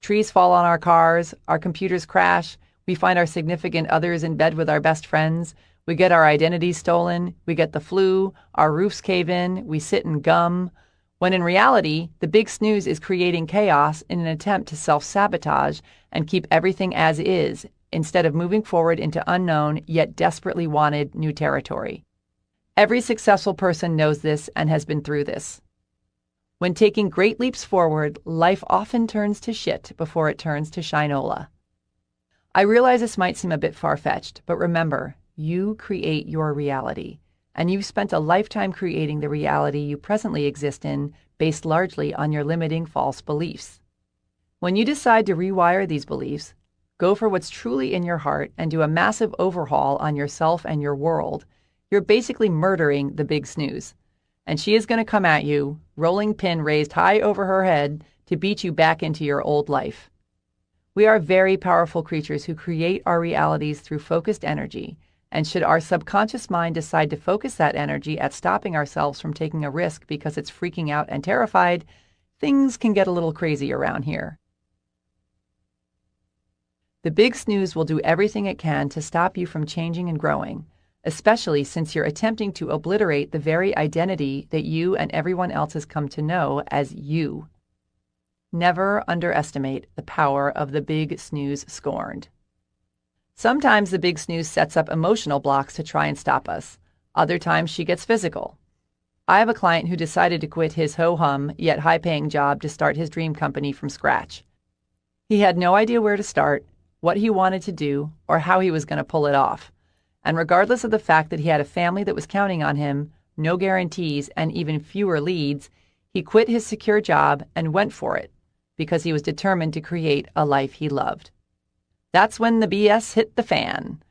Trees fall on our cars, our computers crash, we find our significant others in bed with our best friends, we get our identities stolen, we get the flu, our roofs cave in, we sit and gum. When in reality, the big snooze is creating chaos in an attempt to self-sabotage and keep everything as is, instead of moving forward into unknown yet desperately wanted new territory. Every successful person knows this and has been through this. When taking great leaps forward, life often turns to shit before it turns to shinola. I realize this might seem a bit far-fetched, but remember, you create your reality, and you've spent a lifetime creating the reality you presently exist in based largely on your limiting false beliefs. When you decide to rewire these beliefs, go for what's truly in your heart and do a massive overhaul on yourself and your world, you're basically murdering the big snooze. And she is going to come at you, rolling pin raised high over her head, to beat you back into your old life. We are very powerful creatures who create our realities through focused energy, and should our subconscious mind decide to focus that energy at stopping ourselves from taking a risk because it's freaking out and terrified, things can get a little crazy around here. The big snooze will do everything it can to stop you from changing and growing, especially since you're attempting to obliterate the very identity that you and everyone else has come to know as you. Never underestimate the power of the big snooze scorned. Sometimes the big snooze sets up emotional blocks to try and stop us. Other times she gets physical. I have a client who decided to quit his ho-hum yet high-paying job to start his dream company from scratch. He had no idea where to start, what he wanted to do, or how he was going to pull it off. And regardless of the fact that he had a family that was counting on him, no guarantees, and even fewer leads, he quit his secure job and went for it because he was determined to create a life he loved. That's when the BS hit the fan.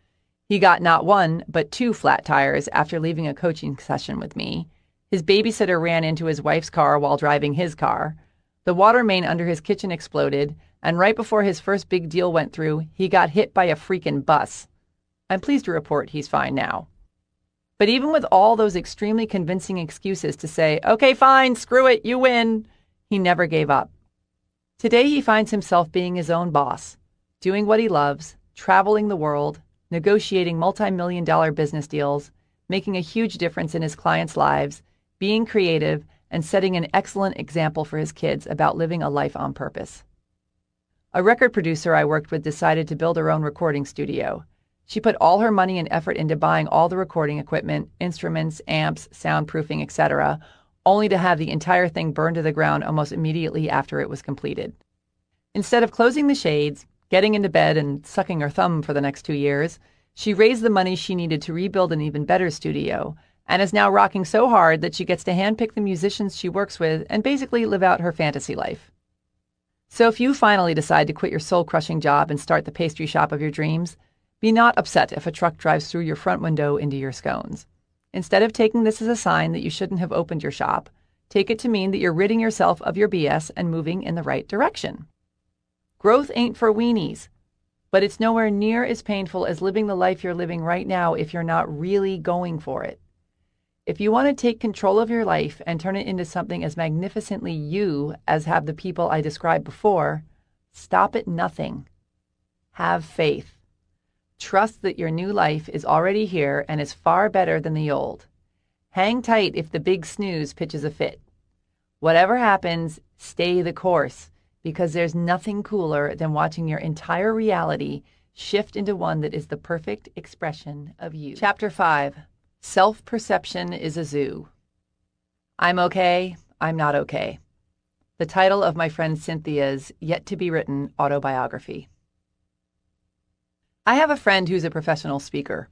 He got not one, but 2 flat tires after leaving a coaching session with me. His babysitter ran into his wife's car while driving his car. The water main under his kitchen exploded, and right before his first big deal went through, he got hit by a freaking bus. I'm pleased to report he's fine now. But even with all those extremely convincing excuses to say, okay, fine, screw it, you win, he never gave up. Today he finds himself being his own boss, doing what he loves, traveling the world, negotiating multi-million-dollar business deals, making a huge difference in his clients' lives, being creative, and setting an excellent example for his kids about living a life on purpose. A record producer I worked with decided to build her own recording studio. She put all her money and effort into buying all the recording equipment, instruments, amps, soundproofing, etc., only to have the entire thing burned to the ground almost immediately after it was completed. Instead of closing the shades, getting into bed, and sucking her thumb for the next 2 years, she raised the money she needed to rebuild an even better studio, and is now rocking so hard that she gets to handpick the musicians she works with and basically live out her fantasy life. So if you finally decide to quit your soul-crushing job and start the pastry shop of your dreams, be not upset if a truck drives through your front window into your scones. Instead of taking this as a sign that you shouldn't have opened your shop, take it to mean that you're ridding yourself of your BS and moving in the right direction. Growth ain't for weenies, but it's nowhere near as painful as living the life you're living right now if you're not really going for it. If you want to take control of your life and turn it into something as magnificently you as have the people I described before, stop at nothing. Have faith. Trust that your new life is already here and is far better than the old. Hang tight if the big snooze pitches a fit. Whatever happens, stay the course, because there's nothing cooler than watching your entire reality shift into one that is the perfect expression of you. Chapter 5. Self-Perception is a Zoo. I'm okay, I'm not okay. The title of my friend Cynthia's yet-to-be-written autobiography. I have a friend who's a professional speaker.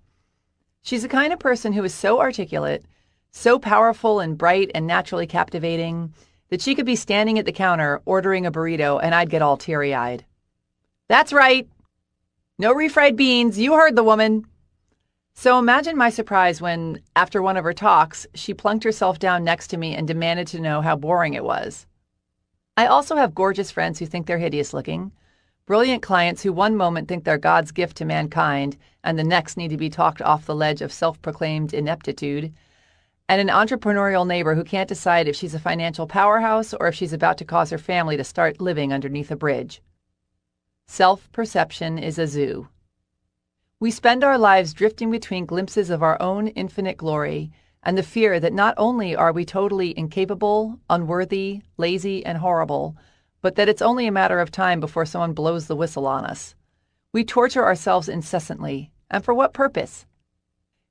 She's the kind of person who is so articulate, so powerful and bright and naturally captivating that she could be standing at the counter ordering a burrito and I'd get all teary-eyed. That's right. No refried beans. You heard the woman. So imagine my surprise when, after one of her talks, she plunked herself down next to me and demanded to know how boring it was. I also have gorgeous friends who think they're hideous looking, brilliant clients who one moment think they're God's gift to mankind and the next need to be talked off the ledge of self-proclaimed ineptitude, and an entrepreneurial neighbor who can't decide if she's a financial powerhouse or if she's about to cause her family to start living underneath a bridge. Self-perception is a zoo. We spend our lives drifting between glimpses of our own infinite glory and the fear that not only are we totally incapable, unworthy, lazy, and horrible, but that it's only a matter of time before someone blows the whistle on us. We torture ourselves incessantly, and for what purpose?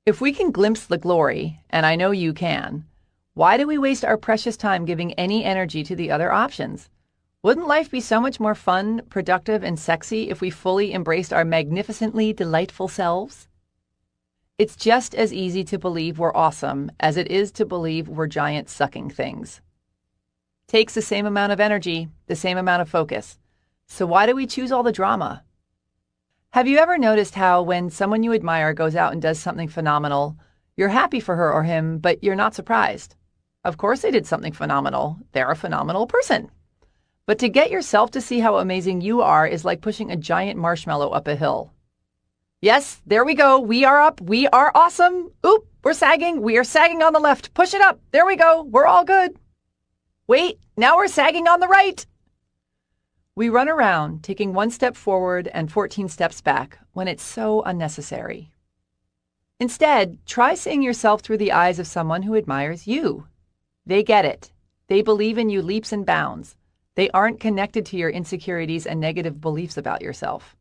If we can glimpse the glory, and I know you can, why do we waste our precious time giving any energy to the other options? Wouldn't life be so much more fun, productive, and sexy if we fully embraced our magnificently delightful selves? It's just as easy to believe we're awesome as it is to believe we're giant sucking things. Takes the same amount of energy, the same amount of focus. So why do we choose all the drama? Have you ever noticed how when someone you admire goes out and does something phenomenal, you're happy for her or him, but you're not surprised? Of course they did something phenomenal. They're a phenomenal person. But to get yourself to see how amazing you are is like pushing a giant marshmallow up a hill. Yes, there we go. We are up. We are awesome. Oop, we're sagging. We are sagging on the left. Push it up. There we go. We're all good. Wait, now we're sagging on the right. We run around, taking one step forward and 14 steps back when it's so unnecessary. Instead, try seeing yourself through the eyes of someone who admires you. They get it. They believe in you leaps and bounds. They aren't connected to your insecurities and negative beliefs about yourself.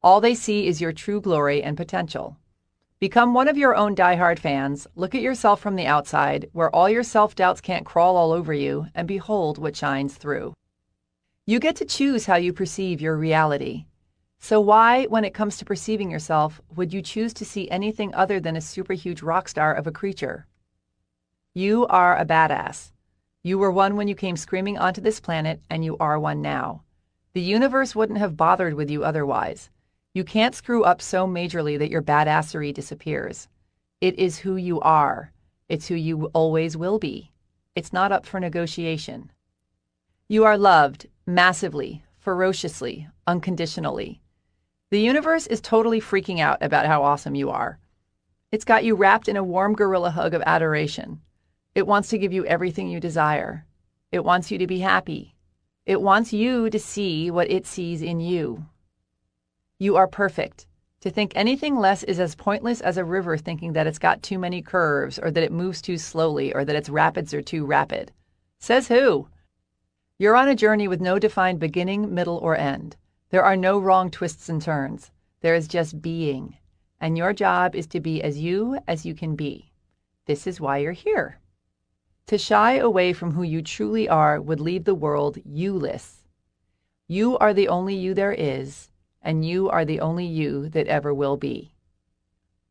All they see is your true glory and potential. Become one of your own diehard fans, look at yourself from the outside, where all your self-doubts can't crawl all over you, and behold what shines through. You get to choose how you perceive your reality. So why, when it comes to perceiving yourself, would you choose to see anything other than a superhuge rock star of a creature? You are a badass. You were one when you came screaming onto this planet, and you are one now. The universe wouldn't have bothered with you otherwise. You can't screw up so majorly that your badassery disappears. It is who you are. It's who you always will be. It's not up for negotiation. You are loved, massively, ferociously, unconditionally. The universe is totally freaking out about how awesome you are. It's got you wrapped in a warm gorilla hug of adoration. It wants to give you everything you desire. It wants you to be happy. It wants you to see what it sees in you. You are perfect. To think anything less is as pointless as a river thinking that it's got too many curves or that it moves too slowly or that its rapids are too rapid. Says who? You're on a journey with no defined beginning, middle, or end. There are no wrong twists and turns. There is just being. And your job is to be as you can be. This is why you're here. To shy away from who you truly are would leave the world you-less. You are the only you there is, and you are the only you that ever will be.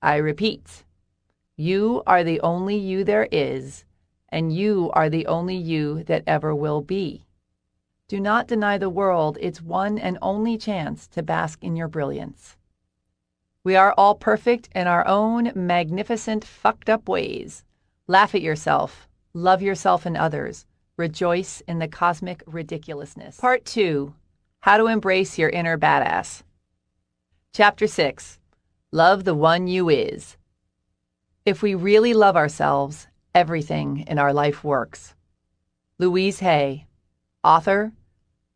I repeat, you are the only you there is, and you are the only you that ever will be. Do not deny the world its one and only chance to bask in your brilliance. We are all perfect in our own magnificent, fucked up ways. Laugh at yourself, love yourself and others, rejoice in the cosmic ridiculousness. Part 2. How to embrace your inner badass. Chapter 6. Love the one you is. If we really love ourselves, everything in our life works. Louise Hay, author,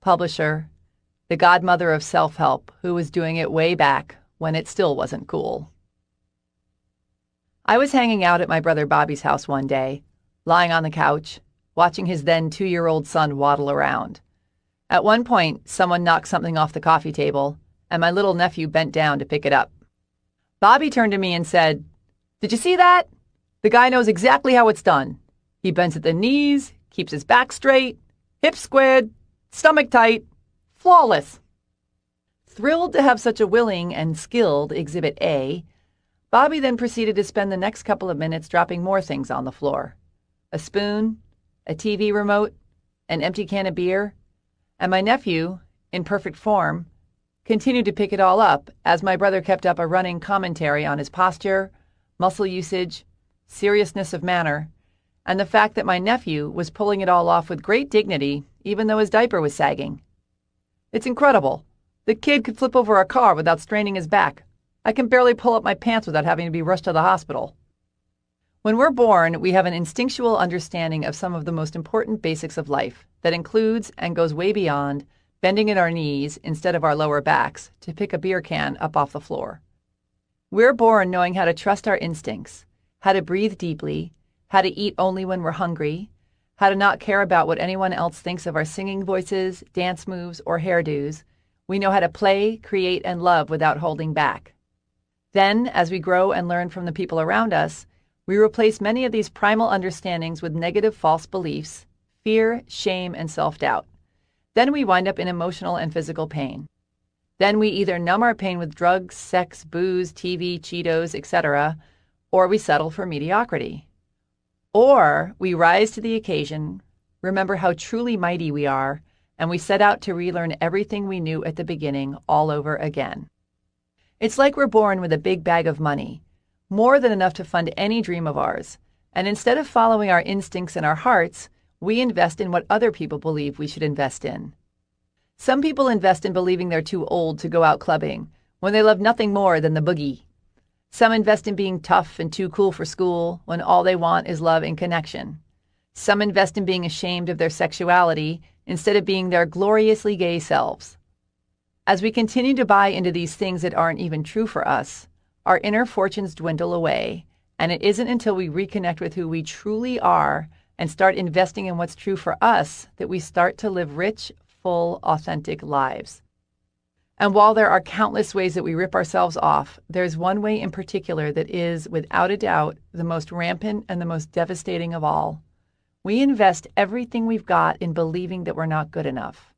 publisher, the godmother of self-help who was doing it way back when it still wasn't cool. I was hanging out at my brother Bobby's house one day, lying on the couch, watching his then 2-year-old son waddle around. At one point, someone knocked something off the coffee table, and my little nephew bent down to pick it up. Bobby turned to me and said, "Did you see that? The guy knows exactly how it's done. He bends at the knees, keeps his back straight, hips squared, stomach tight, flawless." Thrilled to have such a willing and skilled Exhibit A, Bobby then proceeded to spend the next couple of minutes dropping more things on the floor. A spoon, a TV remote, an empty can of beer, and my nephew, in perfect form, continued to pick it all up as my brother kept up a running commentary on his posture, muscle usage, seriousness of manner, and the fact that my nephew was pulling it all off with great dignity even though his diaper was sagging. "It's incredible. The kid could flip over a car without straining his back. I can barely pull up my pants without having to be rushed to the hospital." When we're born, we have an instinctual understanding of some of the most important basics of life that includes and goes way beyond bending at our knees instead of our lower backs to pick a beer can up off the floor. We're born knowing how to trust our instincts, how to breathe deeply, how to eat only when we're hungry, how to not care about what anyone else thinks of our singing voices, dance moves, or hairdos. We know how to play, create, and love without holding back. Then, as we grow and learn from the people around us, we replace many of these primal understandings with negative false beliefs, fear, shame, and self-doubt. Then we wind up in emotional and physical pain. Then we either numb our pain with drugs, sex, booze, TV, Cheetos, etc., or we settle for mediocrity. Or we rise to the occasion, remember how truly mighty we are, and we set out to relearn everything we knew at the beginning all over again. It's like we're born with a big bag of money, more than enough to fund any dream of ours, and instead of following our instincts and our hearts, we invest in what other people believe we should invest in. Some people invest in believing they're too old to go out clubbing, when they love nothing more than the boogie. Some invest in being tough and too cool for school, when all they want is love and connection. Some invest in being ashamed of their sexuality, instead of being their gloriously gay selves. As we continue to buy into these things that aren't even true for us, our inner fortunes dwindle away, and it isn't until we reconnect with who we truly are and start investing in what's true for us that we start to live rich, full, authentic lives. And while there are countless ways that we rip ourselves off, there's one way in particular that is, without a doubt, the most rampant and the most devastating of all. We invest everything we've got in believing that we're not good enough.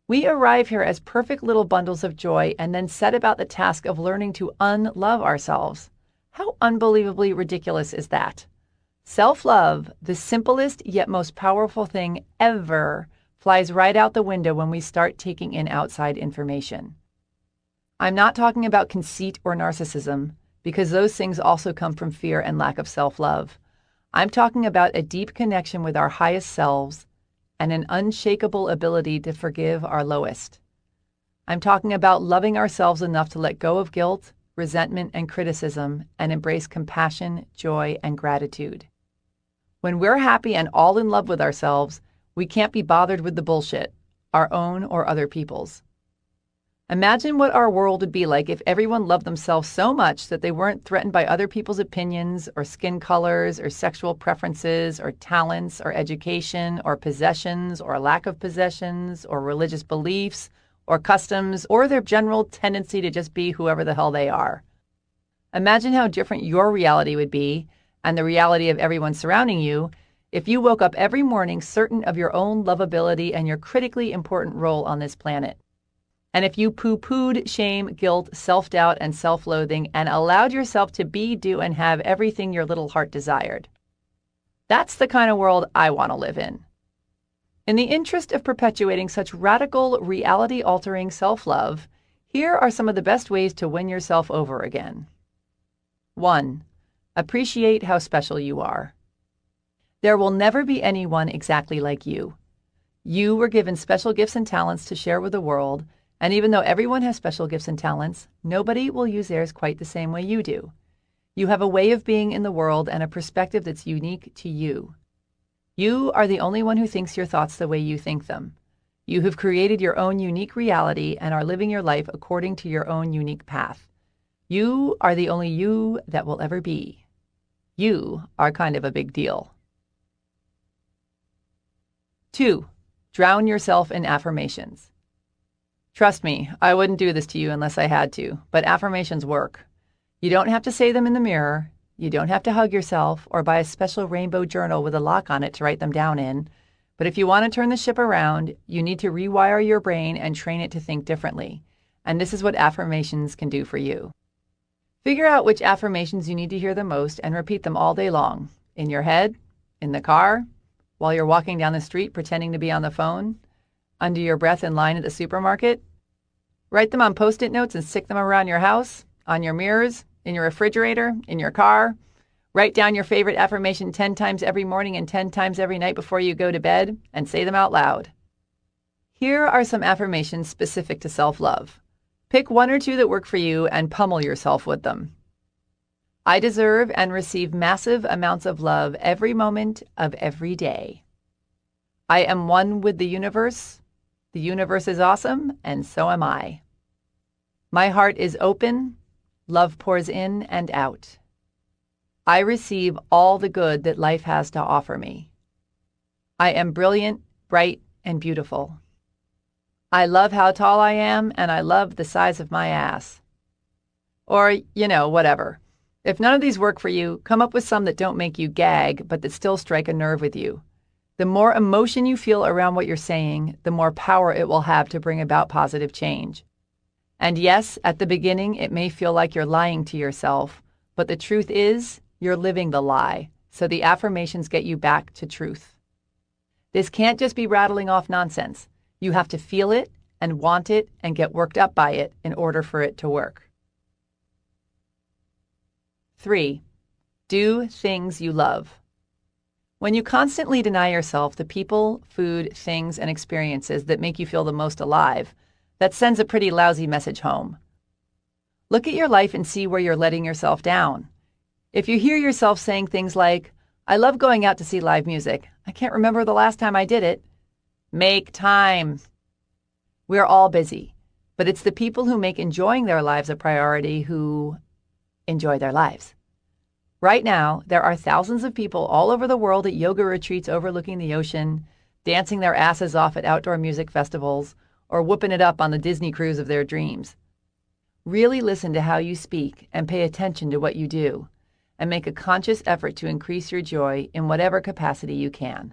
We arrive here as perfect little bundles of joy and then set about the task of learning to unlove ourselves. How unbelievably ridiculous is that? Self-love, the simplest yet most powerful thing ever, flies right out the window when we start taking in outside information. I'm not talking about conceit or narcissism, because those things also come from fear and lack of self-love. I'm talking about a deep connection with our highest selves and an unshakable ability to forgive our lowest. I'm talking about loving ourselves enough to let go of guilt, resentment, and criticism and embrace compassion, joy, and gratitude. When we're happy and all in love with ourselves, we can't be bothered with the bullshit, our own or other people's. Imagine what our world would be like if everyone loved themselves so much that they weren't threatened by other people's opinions or skin colors or sexual preferences or talents or education or possessions or lack of possessions or religious beliefs or customs or their general tendency to just be whoever the hell they are. Imagine how different your reality would be, and the reality of everyone surrounding you, if you woke up every morning certain of your own lovability and your critically important role on this planet. And if you poo-pooed shame, guilt, self-doubt, and self-loathing and allowed yourself to be, do, and have everything your little heart desired. That's the kind of world I want to live in. In the interest of perpetuating such radical, reality-altering self-love, here are some of the best ways to win yourself over again. 1. Appreciate how special you are. There will never be anyone exactly like you. You were given special gifts and talents to share with the world, and even though everyone has special gifts and talents, nobody will use theirs quite the same way you do. You have a way of being in the world and a perspective that's unique to you. You are the only one who thinks your thoughts the way you think them. You have created your own unique reality and are living your life according to your own unique path. You are the only you that will ever be. You are kind of a big deal. 2. Drown yourself in affirmations. Trust me, I wouldn't do this to you unless I had to, but affirmations work. You don't have to say them in the mirror. You don't have to hug yourself or buy a special rainbow journal with a lock on it to write them down in. But if you want to turn the ship around, you need to rewire your brain and train it to think differently. And this is what affirmations can do for you. Figure out which affirmations you need to hear the most and repeat them all day long. In your head, in the car, while you're walking down the street pretending to be on the phone, under your breath in line at the supermarket. Write them on Post-it notes and stick them around your house, on your mirrors, in your refrigerator, in your car. Write down your favorite affirmation 10 times every morning and 10 times every night before you go to bed, and say them out loud. Here are some affirmations specific to self-love. Pick one or two that work for you and pummel yourself with them. I deserve and receive massive amounts of love every moment of every day. I am one with the universe. The universe is awesome, and so am I. My heart is open. Love pours in and out. I receive all the good that life has to offer me. I am brilliant, bright, and beautiful. I love how tall I am, and I love the size of my ass. Or, whatever. If none of these work for you, come up with some that don't make you gag, but that still strike a nerve with you. The more emotion you feel around what you're saying, the more power it will have to bring about positive change. And yes, at the beginning, it may feel like you're lying to yourself, but the truth is, you're living the lie, so the affirmations get you back to truth. This can't just be rattling off nonsense. You have to feel it and want it and get worked up by it in order for it to work. 3. Do things you love. When you constantly deny yourself the people, food, things, and experiences that make you feel the most alive, that sends a pretty lousy message home. Look at your life and see where you're letting yourself down. If you hear yourself saying things like, I love going out to see live music. I can't remember the last time I did it. Make time. We're all busy, but it's the people who make enjoying their lives a priority who enjoy their lives. Right now, there are thousands of people all over the world at yoga retreats overlooking the ocean, dancing their asses off at outdoor music festivals, or whooping it up on the Disney cruise of their dreams. Really listen to how you speak and pay attention to what you do, and make a conscious effort to increase your joy in whatever capacity you can.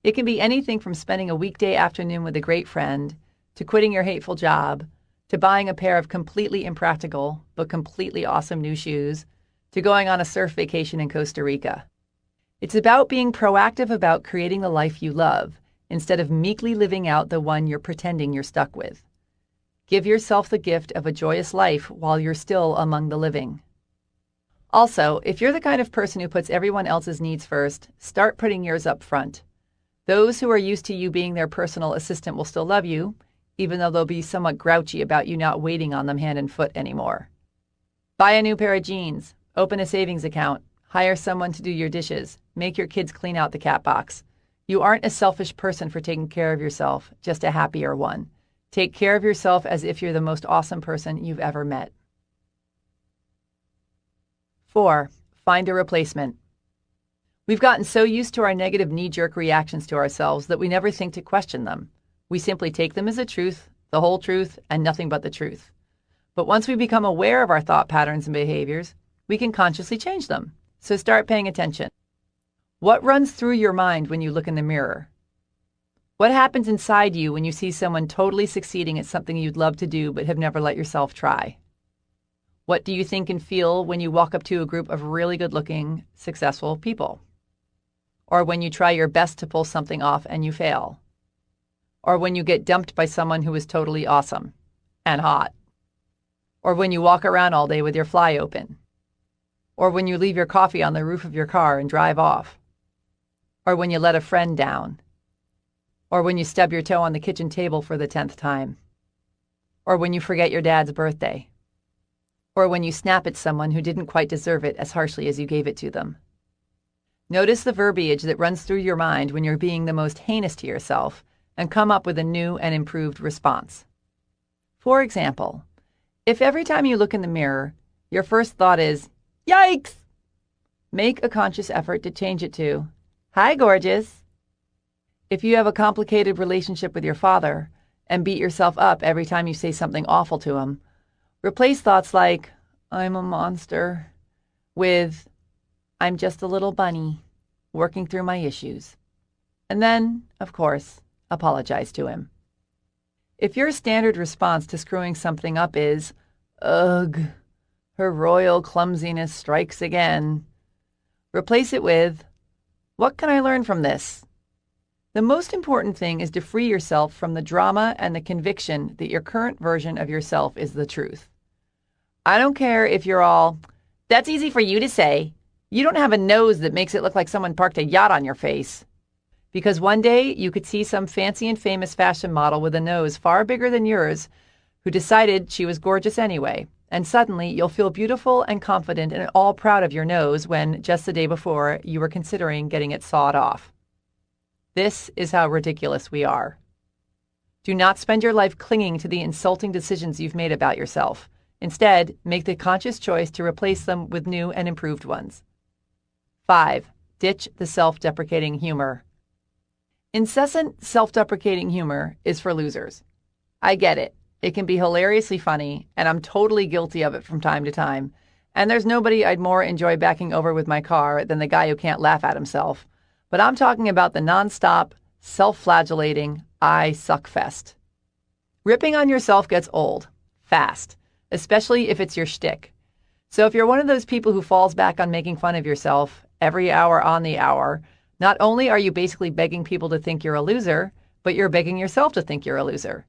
It can be anything from spending a weekday afternoon with a great friend, to quitting your hateful job, to buying a pair of completely impractical but completely awesome new shoes, to going on a surf vacation in Costa Rica. It's about being proactive about creating the life you love, instead of meekly living out the one you're pretending you're stuck with. Give yourself the gift of a joyous life while you're still among the living. Also, if you're the kind of person who puts everyone else's needs first, start putting yours up front. Those who are used to you being their personal assistant will still love you, even though they'll be somewhat grouchy about you not waiting on them hand and foot anymore. Buy a new pair of jeans, open a savings account, hire someone to do your dishes, make your kids clean out the cat box. You aren't a selfish person for taking care of yourself, just a happier one. Take care of yourself as if you're the most awesome person you've ever met. 4. Find a replacement. We've gotten so used to our negative knee-jerk reactions to ourselves that we never think to question them. We simply take them as a truth, the whole truth, and nothing but the truth. But once we become aware of our thought patterns and behaviors, we can consciously change them. So start paying attention. What runs through your mind when you look in the mirror? What happens inside you when you see someone totally succeeding at something you'd love to do but have never let yourself try? What do you think and feel when you walk up to a group of really good-looking, successful people? Or when you try your best to pull something off and you fail? Or when you get dumped by someone who is totally awesome and hot? Or when you walk around all day with your fly open? Or when you leave your coffee on the roof of your car and drive off? Or when you let a friend down? Or when you stub your toe on the kitchen table for the 10th time? Or when you forget your dad's birthday? Or when you snap at someone who didn't quite deserve it as harshly as you gave it to them? Notice the verbiage that runs through your mind when you're being the most heinous to yourself, and come up with a new and improved response. For example, if every time you look in the mirror, your first thought is, "Yikes!" make a conscious effort to change it to, "Hi, gorgeous." If you have a complicated relationship with your father and beat yourself up every time you say something awful to him, replace thoughts like, I'm a monster, with, I'm just a little bunny working through my issues. And then, of course, apologize to him. If your standard response to screwing something up is, ugh, her royal clumsiness strikes again, replace it with, what can I learn from this? The most important thing is to free yourself from the drama and the conviction that your current version of yourself is the truth. I don't care if you're all, that's easy for you to say. You don't have a nose that makes it look like someone parked a yacht on your face. Because one day you could see some fancy and famous fashion model with a nose far bigger than yours who decided she was gorgeous anyway. And suddenly you'll feel beautiful and confident and all proud of your nose when just the day before you were considering getting it sawed off. This is how ridiculous we are. Do not spend your life clinging to the insulting decisions you've made about yourself. Instead, make the conscious choice to replace them with new and improved ones. 5. Ditch the self-deprecating humor. Incessant self-deprecating humor is for losers. I get it. It can be hilariously funny, and I'm totally guilty of it from time to time. And there's nobody I'd more enjoy backing over with my car than the guy who can't laugh at himself. But I'm talking about the nonstop, self-flagellating, I suck fest. Ripping on yourself gets old, fast, especially if it's your shtick. So if you're one of those people who falls back on making fun of yourself every hour on the hour, not only are you basically begging people to think you're a loser, but you're begging yourself to think you're a loser.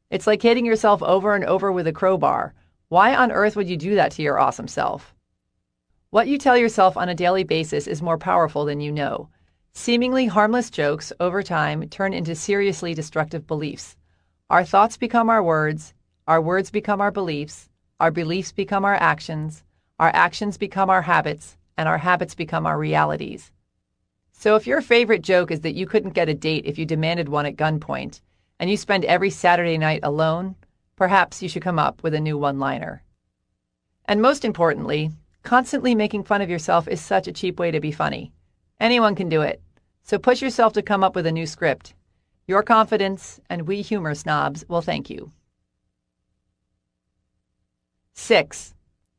It's like hitting yourself over and over with a crowbar. Why on earth would you do that to your awesome self? What you tell yourself on a daily basis is more powerful than you know. Seemingly harmless jokes over time turn into seriously destructive beliefs. Our thoughts become our words become our beliefs become our actions become our habits, and our habits become our realities. So if your favorite joke is that you couldn't get a date if you demanded one at gunpoint, and you spend every Saturday night alone, perhaps you should come up with a new one-liner. And most importantly, constantly making fun of yourself is such a cheap way to be funny. Anyone can do it. So push yourself to come up with a new script. Your confidence and we humor snobs will thank you. 6.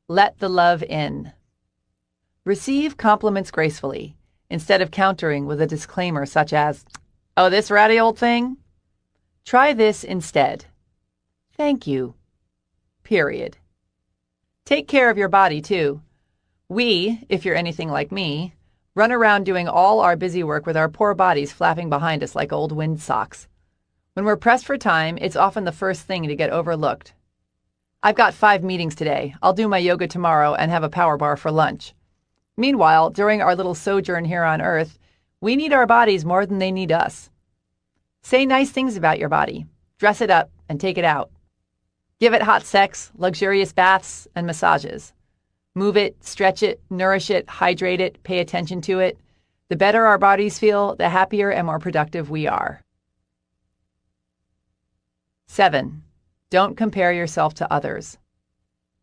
Let the love in. Receive compliments gracefully, instead of countering with a disclaimer such as, oh, this ratty old thing? Try this instead. Thank you. Period. Take care of your body, too. We, if you're anything like me, run around doing all our busy work with our poor bodies flapping behind us like old wind socks. When we're pressed for time, it's often the first thing to get overlooked. I've got 5 meetings today. I'll do my yoga tomorrow and have a power bar for lunch. Meanwhile, during our little sojourn here on Earth, we need our bodies more than they need us. Say nice things about your body. Dress it up and take it out. Give it hot sex, luxurious baths, and massages. Move it, stretch it, nourish it, hydrate it, pay attention to it. The better our bodies feel, the happier and more productive we are. 7. Don't compare yourself to others.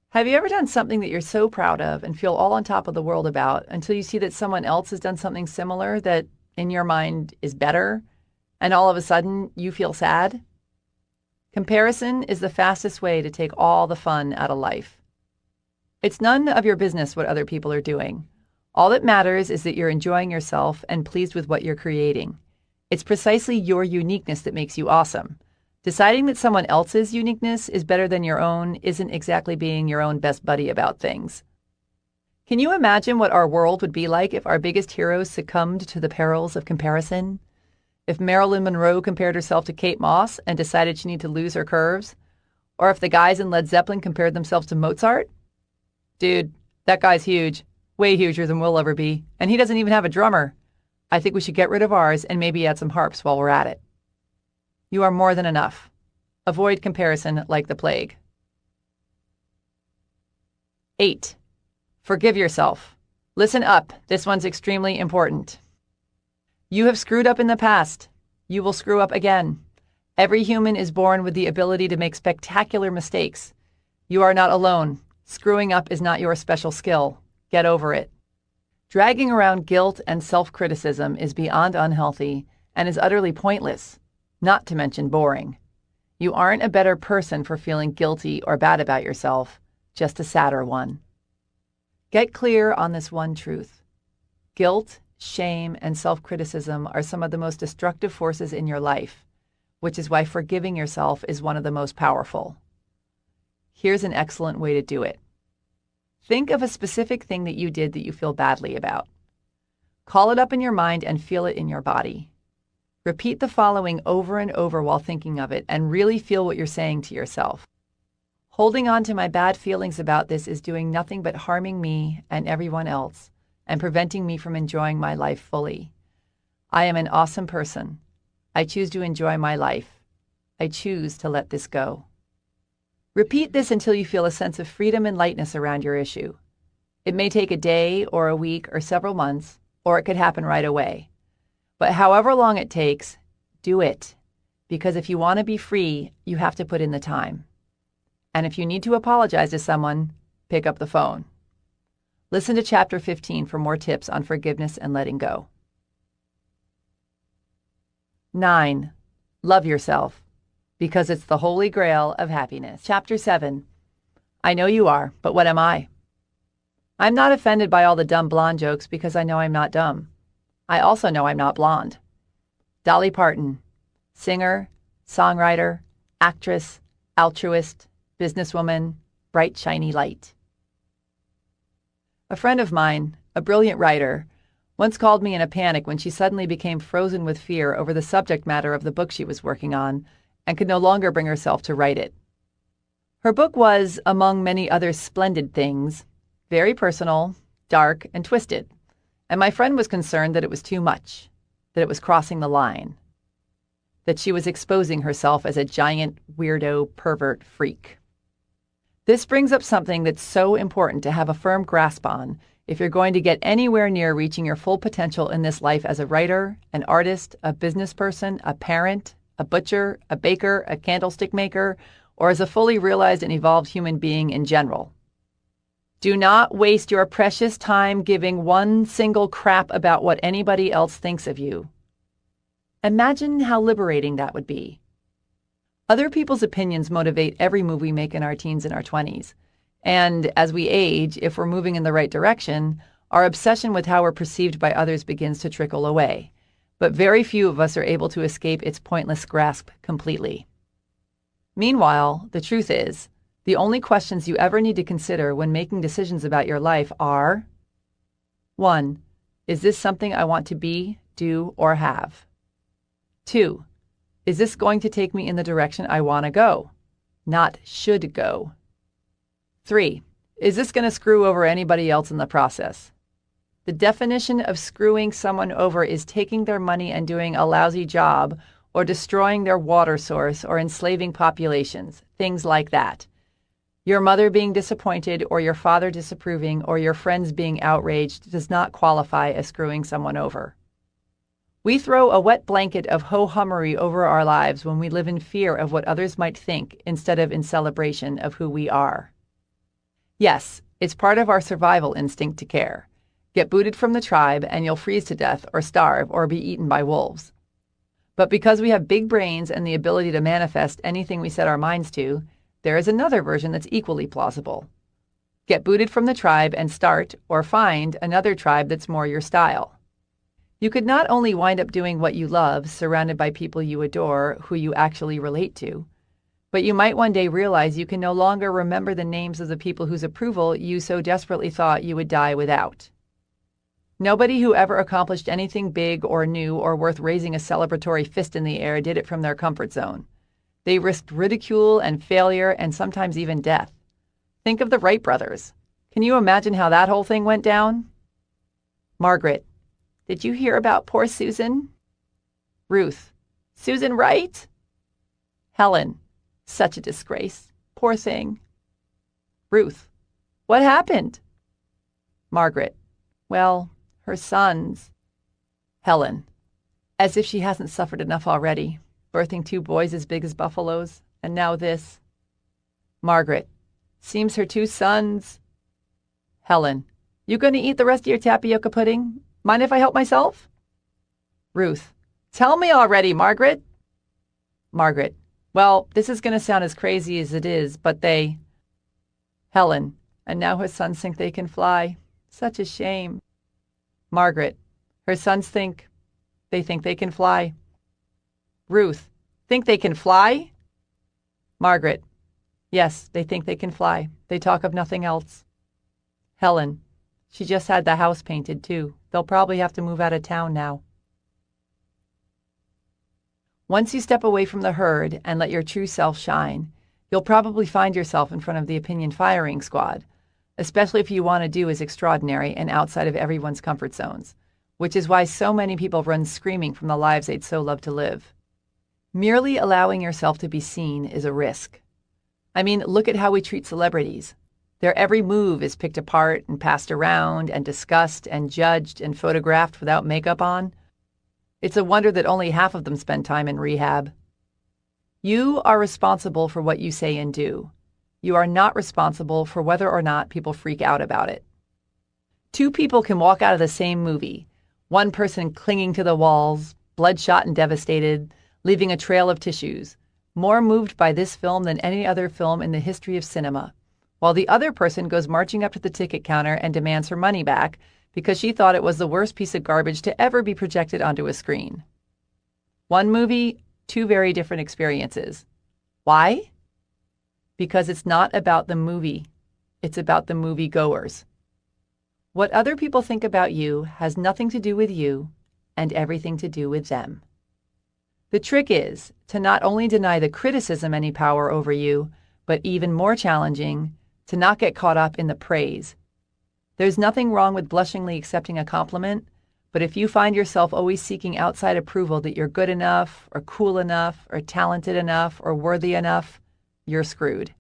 Have you ever done something that you're so proud of and feel all on top of the world about until you see that someone else has done something similar that, in your mind, is better, and all of a sudden you feel sad? Comparison is the fastest way to take all the fun out of life. It's none of your business what other people are doing. All that matters is that you're enjoying yourself and pleased with what you're creating. It's precisely your uniqueness that makes you awesome. Deciding that someone else's uniqueness is better than your own isn't exactly being your own best buddy about things. Can you imagine what our world would be like if our biggest heroes succumbed to the perils of comparison? If Marilyn Monroe compared herself to Kate Moss and decided she needed to lose her curves? Or if the guys in Led Zeppelin compared themselves to Mozart? Dude, that guy's huge. Way huger than we'll ever be. And he doesn't even have a drummer. I think we should get rid of ours and maybe add some harps while we're at it. You are more than enough. Avoid comparison like the plague. 8. Forgive yourself. Listen up. This one's extremely important. You have screwed up in the past. You will screw up again. Every human is born with the ability to make spectacular mistakes. You are not alone. Screwing up is not your special skill. Get over it. Dragging around guilt and self-criticism is beyond unhealthy and is utterly pointless, not to mention boring. You aren't a better person for feeling guilty or bad about yourself, just a sadder one. Get clear on this one truth. Guilt, shame, and self-criticism are some of the most destructive forces in your life, which is why forgiving yourself is one of the most powerful. Here's an excellent way to do it. Think of a specific thing that you did that you feel badly about. Call it up in your mind and feel it in your body. Repeat the following over and over while thinking of it and really feel what you're saying to yourself. Holding on to my bad feelings about this is doing nothing but harming me and everyone else and preventing me from enjoying my life fully. I am an awesome person. I choose to enjoy my life. I choose to let this go. Repeat this until you feel a sense of freedom and lightness around your issue. It may take a day or a week or several months, or it could happen right away. But however long it takes, do it. Because if you want to be free, you have to put in the time. And if you need to apologize to someone, pick up the phone. Listen to Chapter 15 for more tips on forgiveness and letting go. 9. Love yourself, because it's the holy grail of happiness. Chapter 7. I know you are, but what am I? I'm not offended by all the dumb blonde jokes because I know I'm not dumb. I also know I'm not blonde. Dolly Parton, singer, songwriter, actress, altruist, businesswoman, bright, shiny light. A friend of mine, a brilliant writer, once called me in a panic when she suddenly became frozen with fear over the subject matter of the book she was working on and could no longer bring herself to write it. Her book was, among many other splendid things, very personal, dark, and twisted, and my friend was concerned that it was too much, that it was crossing the line, that she was exposing herself as a giant, weirdo, pervert freak. This brings up something that's so important to have a firm grasp on if you're going to get anywhere near reaching your full potential in this life as a writer, an artist, a business person, a parent, a butcher, a baker, a candlestick maker, or as a fully realized and evolved human being in general. Do not waste your precious time giving one single crap about what anybody else thinks of you. Imagine how liberating that would be. Other people's opinions motivate every move we make in our teens and our 20s. And as we age, if we're moving in the right direction, our obsession with how we're perceived by others begins to trickle away. But very few of us are able to escape its pointless grasp completely. Meanwhile, the truth is, the only questions you ever need to consider when making decisions about your life are: 1. Is this something I want to be, do, or have? 2. Is this going to take me in the direction I want to go, not should go? 3. Is this going to screw over anybody else in the process? The definition of screwing someone over is taking their money and doing a lousy job, or destroying their water source, or enslaving populations, things like that. Your mother being disappointed, or your father disapproving, or your friends being outraged does not qualify as screwing someone over. We throw a wet blanket of ho-hummery over our lives when we live in fear of what others might think instead of in celebration of who we are. Yes, it's part of our survival instinct to care. Get booted from the tribe and you'll freeze to death or starve or be eaten by wolves. But because we have big brains and the ability to manifest anything we set our minds to, there is another version that's equally plausible. Get booted from the tribe and start or find another tribe that's more your style. You could not only wind up doing what you love, surrounded by people you adore, who you actually relate to, but you might one day realize you can no longer remember the names of the people whose approval you so desperately thought you would die without. Nobody who ever accomplished anything big or new or worth raising a celebratory fist in the air did it from their comfort zone. They risked ridicule and failure and sometimes even death. Think of the Wright brothers. Can you imagine how that whole thing went down? Margaret: did you hear about poor Susan? Ruth: Susan Wright? Helen: such a disgrace. Poor thing. Ruth: what happened? Margaret: well, her sons. Helen: as if she hasn't suffered enough already, birthing 2 boys as big as buffaloes, and now this. Margaret: seems her 2 sons. Helen: you going to eat the rest of your tapioca pudding? Mind if I help myself? Ruth: Tell me already, Margaret. Margaret. Well, this is going to sound as crazy as it is, but they... Helen. And now her sons think they can fly. Such a shame. Margaret. Her sons think they can fly. Ruth. Think they can fly? Margaret. Yes, they think they can fly. They talk of nothing else. Helen. She just had the house painted, too. They'll probably have to move out of town now. Once you step away from the herd and let your true self shine, you'll probably find yourself in front of the opinion firing squad, especially if you want to do is extraordinary and outside of everyone's comfort zones, which is why so many people run screaming from the lives they'd so love to live. Merely allowing yourself to be seen is a risk. I mean, look at how we treat celebrities. Their every move is picked apart and passed around and discussed and judged and photographed without makeup on. It's a wonder that only half of them spend time in rehab. You are responsible for what you say and do. You are not responsible for whether or not people freak out about it. Two people can walk out of the same movie, one person clinging to the walls, bloodshot and devastated, leaving a trail of tissues, more moved by this film than any other film in the history of cinema, while the other person goes marching up to the ticket counter and demands her money back because she thought it was the worst piece of garbage to ever be projected onto a screen. One movie, two very different experiences. Why? Because it's not about the movie. It's about the moviegoers. What other people think about you has nothing to do with you and everything to do with them. The trick is to not only deny the criticism any power over you, but even more challenging, to not get caught up in the praise. There's nothing wrong with blushingly accepting a compliment, but if you find yourself always seeking outside approval that you're good enough, or cool enough, or talented enough, or worthy enough, you're screwed.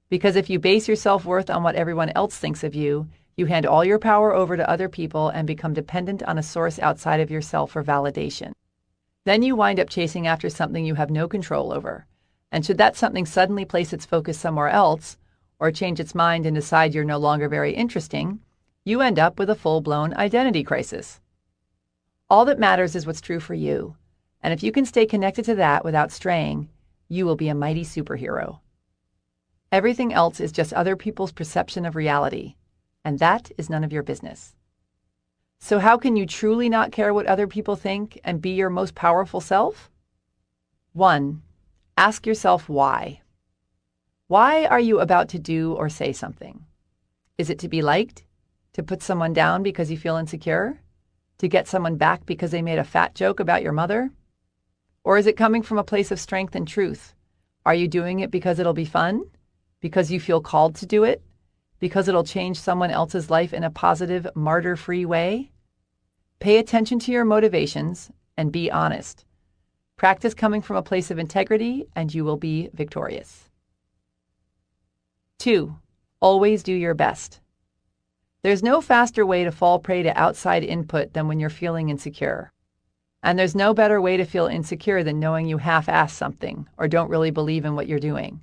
Because if you base your self-worth on what everyone else thinks of you, you hand all your power over to other people and become dependent on a source outside of yourself for validation. Then you wind up chasing after something you have no control over. And should that something suddenly place its focus somewhere else, or change its mind and decide you're no longer very interesting, you end up with a full-blown identity crisis. All that matters is what's true for you, and if you can stay connected to that without straying, you will be a mighty superhero. Everything else is just other people's perception of reality, and that is none of your business. So how can you truly not care what other people think and be your most powerful self? 1. Ask yourself why. Why are you about to do or say something? Is it to be liked? To put someone down because you feel insecure? To get someone back because they made a fat joke about your mother? Or is it coming from a place of strength and truth? Are you doing it because it'll be fun? Because you feel called to do it? Because it'll change someone else's life in a positive, martyr-free way? Pay attention to your motivations and be honest. Practice coming from a place of integrity and you will be victorious. 2. Always do your best. There's no faster way to fall prey to outside input than when you're feeling insecure. And there's no better way to feel insecure than knowing you half-ass something or don't really believe in what you're doing.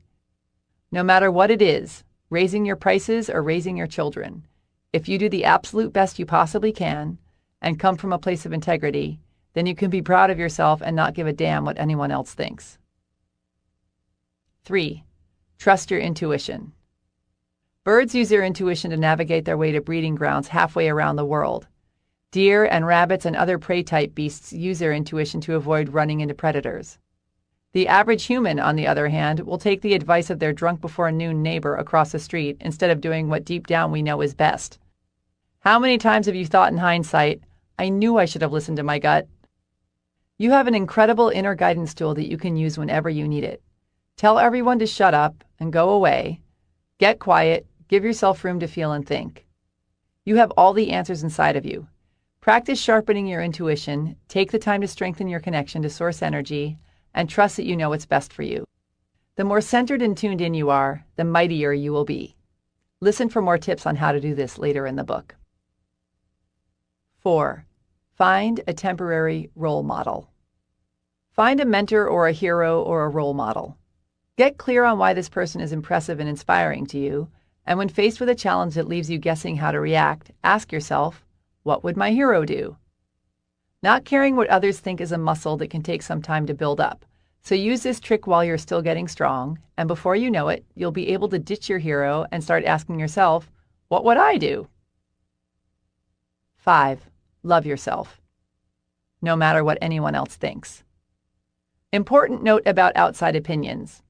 No matter what it is, raising your prices or raising your children, if you do the absolute best you possibly can and come from a place of integrity, then you can be proud of yourself and not give a damn what anyone else thinks. 3. Trust your intuition. Birds use their intuition to navigate their way to breeding grounds halfway around the world. Deer and rabbits and other prey-type beasts use their intuition to avoid running into predators. The average human, on the other hand, will take the advice of their drunk-before-noon neighbor across the street instead of doing what deep down we know is best. How many times have you thought in hindsight, I knew I should have listened to my gut? You have an incredible inner guidance tool that you can use whenever you need it. Tell everyone to shut up and go away. Get quiet. Give yourself room to feel and think. You have all the answers inside of you. Practice sharpening your intuition, take the time to strengthen your connection to source energy, and trust that you know what's best for you. The more centered and tuned in you are, the mightier you will be. Listen for more tips on how to do this later in the book. 4. Find a temporary role model. Find a mentor or a hero or a role model. Get clear on why this person is impressive and inspiring to you, and when faced with a challenge that leaves you guessing how to react, ask yourself, what would my hero do? Not caring what others think is a muscle that can take some time to build up. So use this trick while you're still getting strong, and before you know it, you'll be able to ditch your hero and start asking yourself, what would I do? 5. Love yourself, no matter what anyone else thinks. Important note about outside opinions.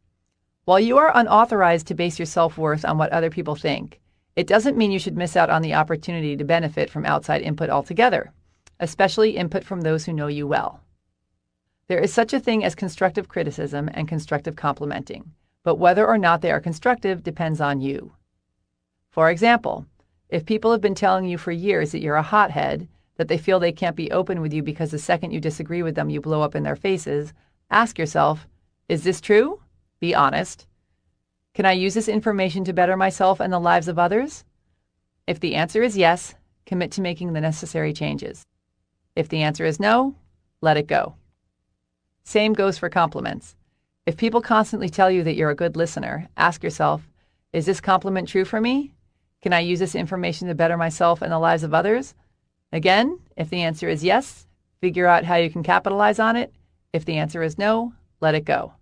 While you are unauthorized to base your self-worth on what other people think, it doesn't mean you should miss out on the opportunity to benefit from outside input altogether, especially input from those who know you well. There is such a thing as constructive criticism and constructive complimenting, but whether or not they are constructive depends on you. For example, if people have been telling you for years that you're a hothead, that they feel they can't be open with you because the second you disagree with them, you blow up in their faces, ask yourself, is this true? Be honest. Can I use this information to better myself and the lives of others? If the answer is yes, commit to making the necessary changes. If the answer is no, let it go. Same goes for compliments. If people constantly tell you that you're a good listener, ask yourself, is this compliment true for me? Can I use this information to better myself and the lives of others? Again, if the answer is yes, figure out how you can capitalize on it. If the answer is no, let it go.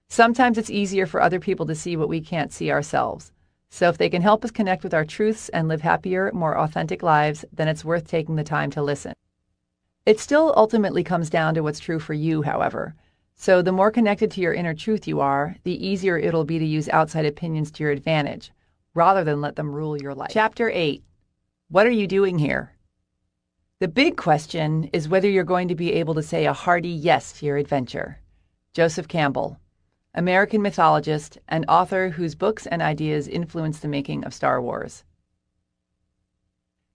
Sometimes it's easier for other people to see what we can't see ourselves. So if they can help us connect with our truths and live happier, more authentic lives, then it's worth taking the time to listen. It still ultimately comes down to what's true for you, however. So the more connected to your inner truth you are, the easier it'll be to use outside opinions to your advantage, rather than let them rule your life. Chapter 8. What are you doing here? The big question is whether you're going to be able to say a hearty yes to your adventure. Joseph Campbell, American mythologist and author whose books and ideas influenced the making of Star Wars.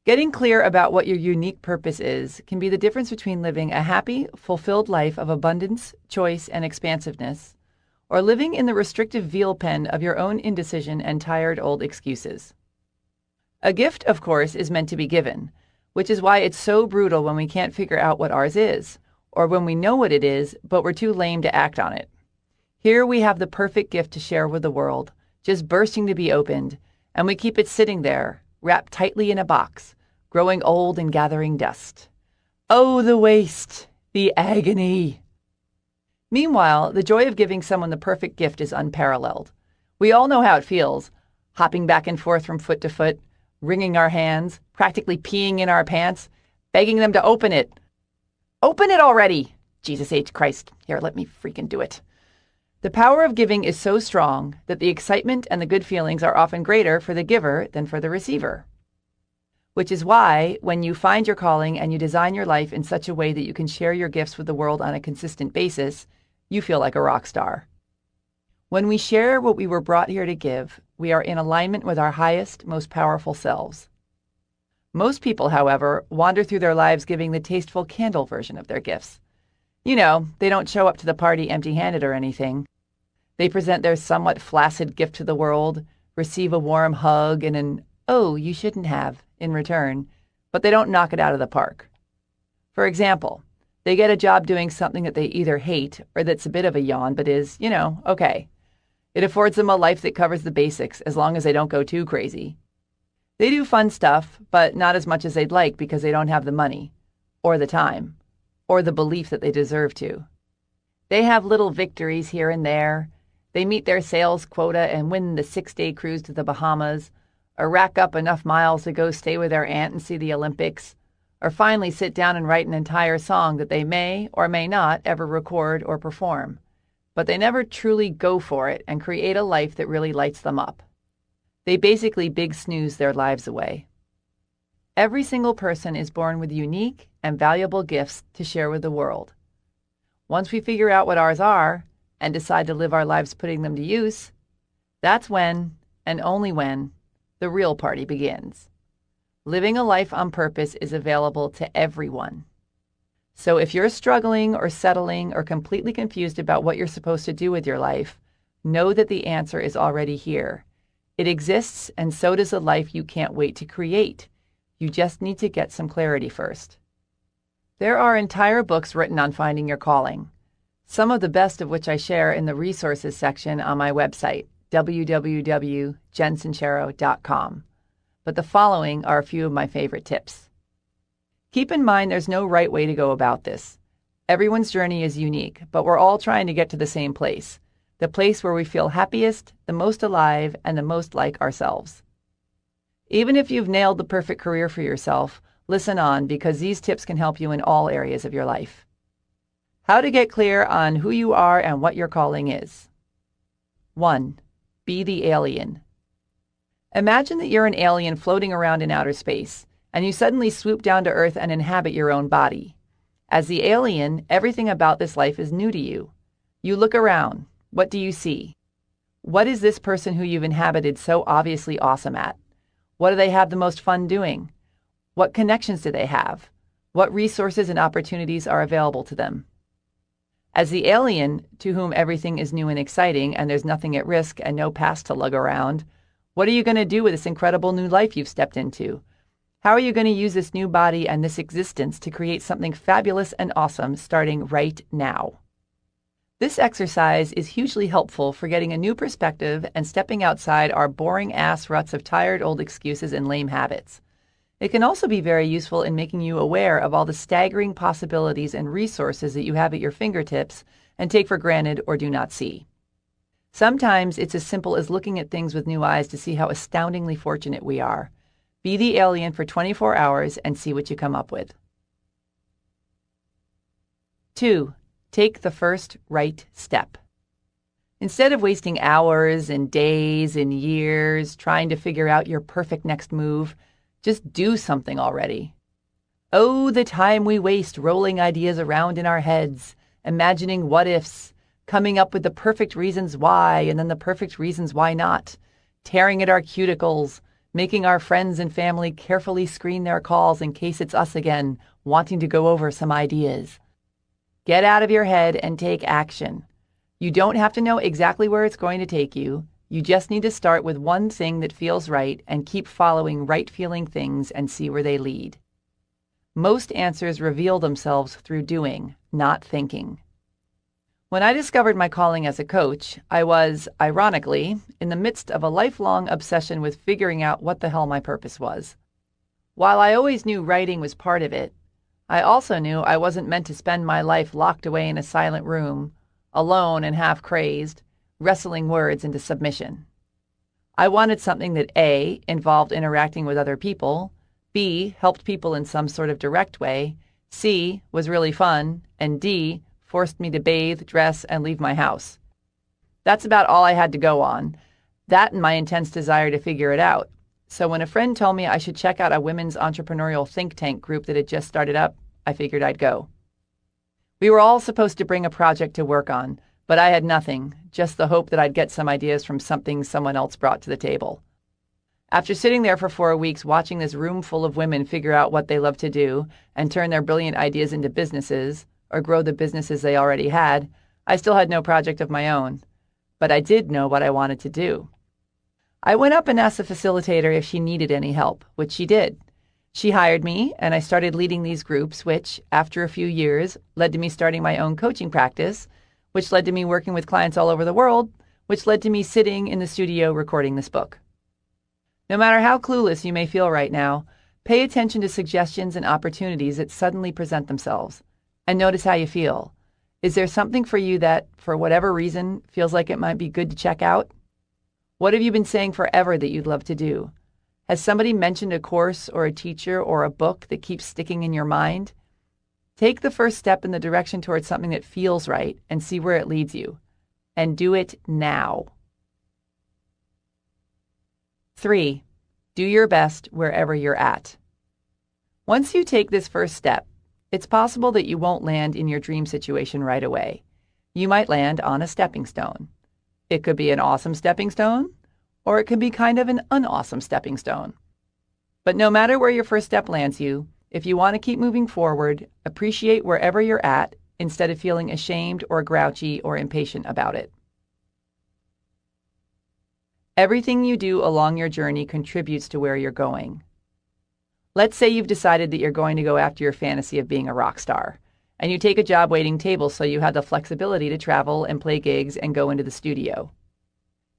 Getting clear about what your unique purpose is can be the difference between living a happy, fulfilled life of abundance, choice, and expansiveness, or living in the restrictive veal pen of your own indecision and tired old excuses. A gift, of course, is meant to be given, which is why it's so brutal when we can't figure out what ours is, or when we know what it is, but we're too lame to act on it. Here we have the perfect gift to share with the world, just bursting to be opened, and we keep it sitting there, wrapped tightly in a box, growing old and gathering dust. Oh, the waste, the agony. Meanwhile, the joy of giving someone the perfect gift is unparalleled. We all know how it feels, hopping back and forth from foot to foot, wringing our hands, practically peeing in our pants, begging them to open it. Open it already! Jesus H. Christ. Here, let me freaking do it. The power of giving is so strong that the excitement and the good feelings are often greater for the giver than for the receiver. Which is why, when you find your calling and you design your life in such a way that you can share your gifts with the world on a consistent basis, you feel like a rock star. When we share what we were brought here to give, we are in alignment with our highest, most powerful selves. Most people, however, wander through their lives giving the tasteful candle version of their gifts. You know, they don't show up to the party empty-handed or anything. They present their somewhat flaccid gift to the world, receive a warm hug and an, "Oh, you shouldn't have," in return, but they don't knock it out of the park. For example, they get a job doing something that they either hate or that's a bit of a yawn but is, okay. It affords them a life that covers the basics as long as they don't go too crazy. They do fun stuff, but not as much as they'd like because they don't have the money, or the time, or the belief that they deserve to. They have little victories here and there. They meet their sales quota and win the 6-day cruise to the Bahamas, or rack up enough miles to go stay with their aunt and see the Olympics, or finally sit down and write an entire song that they may or may not ever record or perform. But they never truly go for it and create a life that really lights them up. They basically big snooze their lives away. Every single person is born with unique and valuable gifts to share with the world. Once we figure out what ours are and decide to live our lives putting them to use, that's when, and only when, the real party begins. Living a life on purpose is available to everyone. So if you're struggling or settling or completely confused about what you're supposed to do with your life, know that the answer is already here. It exists, and so does the life you can't wait to create. You just need to get some clarity first. There are entire books written on finding your calling, some of the best of which I share in the resources section on my website, www.jensincero.com. But the following are a few of my favorite tips. Keep in mind there's no right way to go about this. Everyone's journey is unique, but we're all trying to get to the same place, the place where we feel happiest, the most alive, and the most like ourselves. Even if you've nailed the perfect career for yourself, listen on because these tips can help you in all areas of your life. How to get clear on who you are and what your calling is. 1. Be the alien. Imagine that you're an alien floating around in outer space, and you suddenly swoop down to Earth and inhabit your own body. As the alien, everything about this life is new to you. You look around. What do you see? What is this person who you've inhabited so obviously awesome at? What do they have the most fun doing? What connections do they have? What resources and opportunities are available to them? As the alien, to whom everything is new and exciting and there's nothing at risk and no past to lug around, what are you going to do with this incredible new life you've stepped into? How are you going to use this new body and this existence to create something fabulous and awesome starting right now? This exercise is hugely helpful for getting a new perspective and stepping outside our boring-ass ruts of tired old excuses and lame habits. It can also be very useful in making you aware of all the staggering possibilities and resources that you have at your fingertips and take for granted or do not see. Sometimes it's as simple as looking at things with new eyes to see how astoundingly fortunate we are. Be the alien for 24 hours and see what you come up with. 2. Take the first right step. Instead of wasting hours and days and years trying to figure out your perfect next move, just do something already. Oh, the time we waste rolling ideas around in our heads, imagining what-ifs, coming up with the perfect reasons why and then the perfect reasons why not, tearing at our cuticles, making our friends and family carefully screen their calls in case it's us again, wanting to go over some ideas. Get out of your head and take action. You don't have to know exactly where it's going to take you. You just need to start with one thing that feels right and keep following right-feeling things and see where they lead. Most answers reveal themselves through doing, not thinking. When I discovered my calling as a coach, I was, ironically, in the midst of a lifelong obsession with figuring out what the hell my purpose was. While I always knew writing was part of it, I also knew I wasn't meant to spend my life locked away in a silent room, alone and half-crazed, wrestling words into submission. I wanted something that A, involved interacting with other people, B, helped people in some sort of direct way, C, was really fun, and D, forced me to bathe, dress, and leave my house. That's about all I had to go on, that and my intense desire to figure it out. So when a friend told me I should check out a women's entrepreneurial think tank group that had just started up, I figured I'd go. We were all supposed to bring a project to work on, but I had nothing, just the hope that I'd get some ideas from something someone else brought to the table. After sitting there for 4 weeks watching this room full of women figure out what they love to do and turn their brilliant ideas into businesses, or grow the businesses they already had, I still had no project of my own. But I did know what I wanted to do. I went up and asked the facilitator if she needed any help, which she did. She hired me, and I started leading these groups, which, after a few years, led to me starting my own coaching practice, which led to me working with clients all over the world, which led to me sitting in the studio recording this book. No matter how clueless you may feel right now, pay attention to suggestions and opportunities that suddenly present themselves, and notice how you feel. Is there something for you that, for whatever reason, feels like it might be good to check out? What have you been saying forever that you'd love to do? Has somebody mentioned a course or a teacher or a book that keeps sticking in your mind? Take the first step in the direction towards something that feels right and see where it leads you. And do it now. 3. Do your best wherever you're at. Once you take this first step, it's possible that you won't land in your dream situation right away. You might land on a stepping stone. It could be an awesome stepping stone, or it could be kind of an unawesome stepping stone. But no matter where your first step lands you, if you want to keep moving forward, appreciate wherever you're at instead of feeling ashamed or grouchy or impatient about it. Everything you do along your journey contributes to where you're going. Let's say you've decided that you're going to go after your fantasy of being a rock star, and you take a job waiting tables so you have the flexibility to travel and play gigs and go into the studio.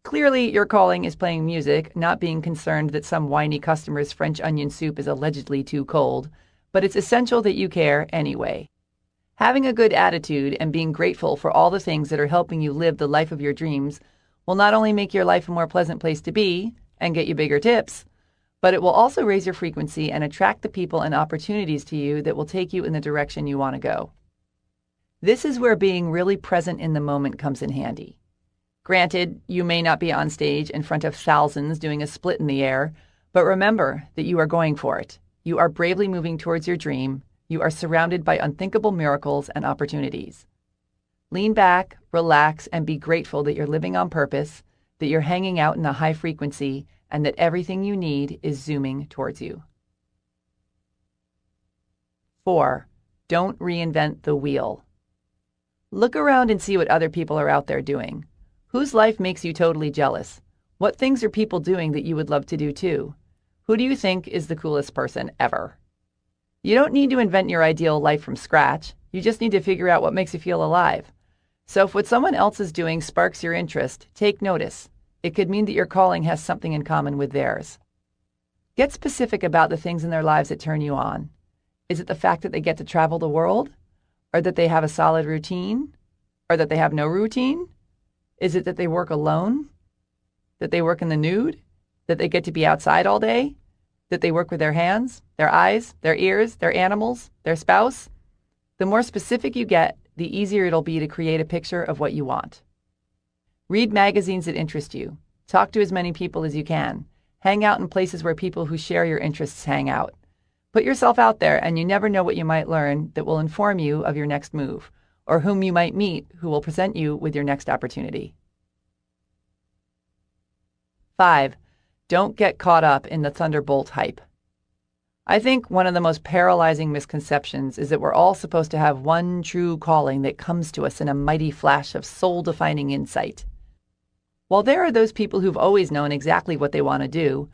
Clearly, your calling is playing music, not being concerned that some whiny customer's French onion soup is allegedly too cold, but it's essential that you care anyway. Having a good attitude and being grateful for all the things that are helping you live the life of your dreams will not only make your life a more pleasant place to be and get you bigger tips, but it will also raise your frequency and attract the people and opportunities to you that will take you in the direction you want to go. This is where being really present in the moment comes in handy. Granted, you may not be on stage in front of thousands doing a split in the air, but remember that you are going for it. You are bravely moving towards your dream. You are surrounded by unthinkable miracles and opportunities. Lean back, relax, and be grateful that you're living on purpose, that you're hanging out in a high frequency, and that everything you need is zooming towards you. 4. Don't reinvent the wheel. Look around and see what other people are out there doing. Whose life makes you totally jealous? What things are people doing that you would love to do too? Who do you think is the coolest person ever? You don't need to invent your ideal life from scratch. You just need to figure out what makes you feel alive. So if what someone else is doing sparks your interest, take notice. It could mean that your calling has something in common with theirs. Get specific about the things in their lives that turn you on. Is it the fact that they get to travel the world? Or that they have a solid routine? Or that they have no routine? Is it that they work alone? That they work in the nude? That they get to be outside all day? That they work with their hands, their eyes, their ears, their animals, their spouse? The more specific you get, the easier it'll be to create a picture of what you want. Read magazines that interest you. Talk to as many people as you can. Hang out in places where people who share your interests hang out. Put yourself out there, and you never know what you might learn that will inform you of your next move, or whom you might meet who will present you with your next opportunity. 5. Don't get caught up in the thunderbolt hype. I think one of the most paralyzing misconceptions is that we're all supposed to have one true calling that comes to us in a mighty flash of soul-defining insight. While there are those people who've always known exactly what they want to do,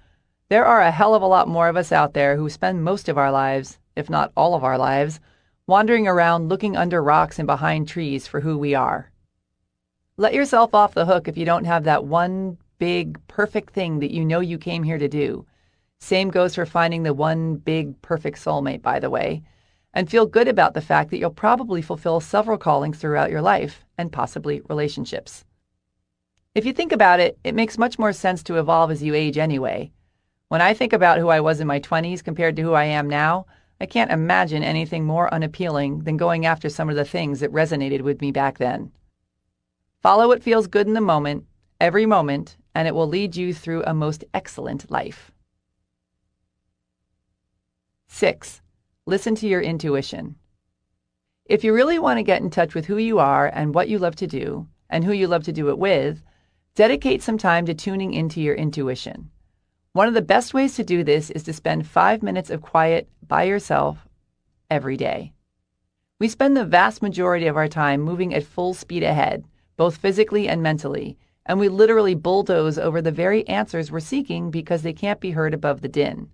there are a hell of a lot more of us out there who spend most of our lives, if not all of our lives, wandering around looking under rocks and behind trees for who we are. Let yourself off the hook if you don't have that one big, perfect thing that you know you came here to do. Same goes for finding the one big, perfect soulmate, by the way, and feel good about the fact that you'll probably fulfill several callings throughout your life, and possibly relationships. If you think about it, it makes much more sense to evolve as you age anyway. When I think about who I was in my 20s compared to who I am now, I can't imagine anything more unappealing than going after some of the things that resonated with me back then. Follow what feels good in the moment, every moment, and it will lead you through a most excellent life. 6. Listen to your intuition. If you really want to get in touch with who you are and what you love to do, and who you love to do it with, dedicate some time to tuning into your intuition. One of the best ways to do this is to spend 5 minutes of quiet by yourself every day. We spend the vast majority of our time moving at full speed ahead, both physically and mentally, and we literally bulldoze over the very answers we're seeking because they can't be heard above the din.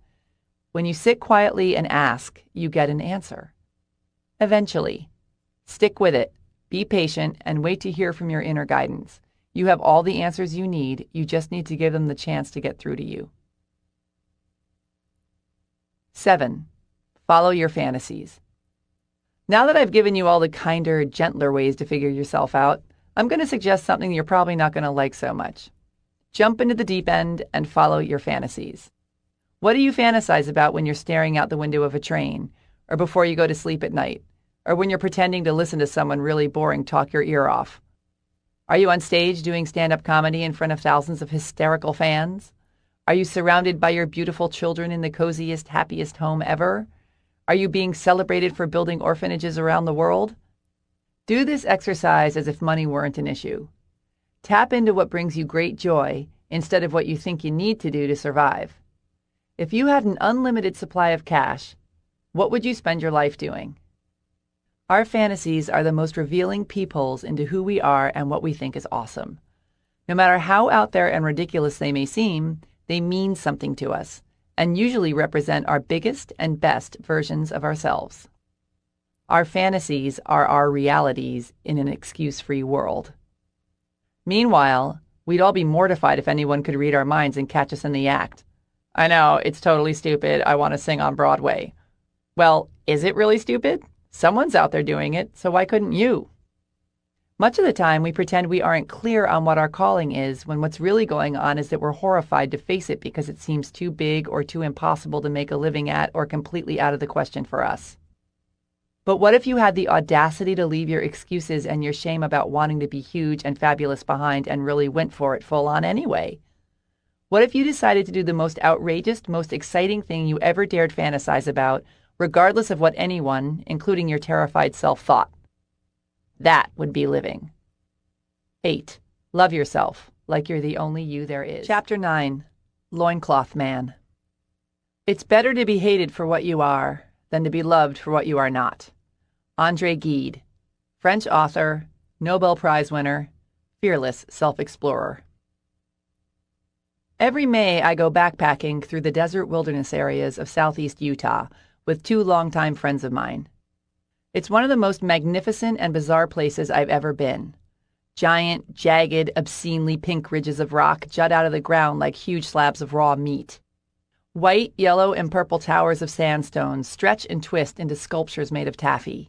When you sit quietly and ask, you get an answer. Eventually. Stick with it, be patient, and wait to hear from your inner guidance. You have all the answers you need, you just need to give them the chance to get through to you. 7. Follow your fantasies. Now that I've given you all the kinder, gentler ways to figure yourself out, I'm going to suggest something you're probably not going to like so much. Jump into the deep end and follow your fantasies. What do you fantasize about when you're staring out the window of a train, or before you go to sleep at night, or when you're pretending to listen to someone really boring talk your ear off? Are you on stage doing stand-up comedy in front of thousands of hysterical fans? Are you surrounded by your beautiful children in the coziest, happiest home ever? Are you being celebrated for building orphanages around the world? Do this exercise as if money weren't an issue. Tap into what brings you great joy instead of what you think you need to do to survive. If you had an unlimited supply of cash, what would you spend your life doing? Our fantasies are the most revealing peepholes into who we are and what we think is awesome. No matter how out there and ridiculous they may seem, they mean something to us and usually represent our biggest and best versions of ourselves. Our fantasies are our realities in an excuse-free world. Meanwhile, we'd all be mortified if anyone could read our minds and catch us in the act. I know, it's totally stupid. I want to sing on Broadway. Well, is it really stupid? Someone's out there doing it, so why couldn't you? Much of the time, we pretend we aren't clear on what our calling is when what's really going on is that we're horrified to face it because it seems too big or too impossible to make a living at or completely out of the question for us. But what if you had the audacity to leave your excuses and your shame about wanting to be huge and fabulous behind and really went for it full on anyway? What if you decided to do the most outrageous, most exciting thing you ever dared fantasize about, regardless of what anyone, including your terrified self, thought? That would be living. 8. Love yourself like you're the only you there is. Chapter 9. Loincloth Man. It's better to be hated for what you are than to be loved for what you are not. André Gide, French author, Nobel Prize winner, fearless self-explorer. Every May, I go backpacking through the desert wilderness areas of southeast Utah with 2 longtime friends of mine. It's one of the most magnificent and bizarre places I've ever been. Giant, jagged, obscenely pink ridges of rock jut out of the ground like huge slabs of raw meat. White, yellow, and purple towers of sandstone stretch and twist into sculptures made of taffy.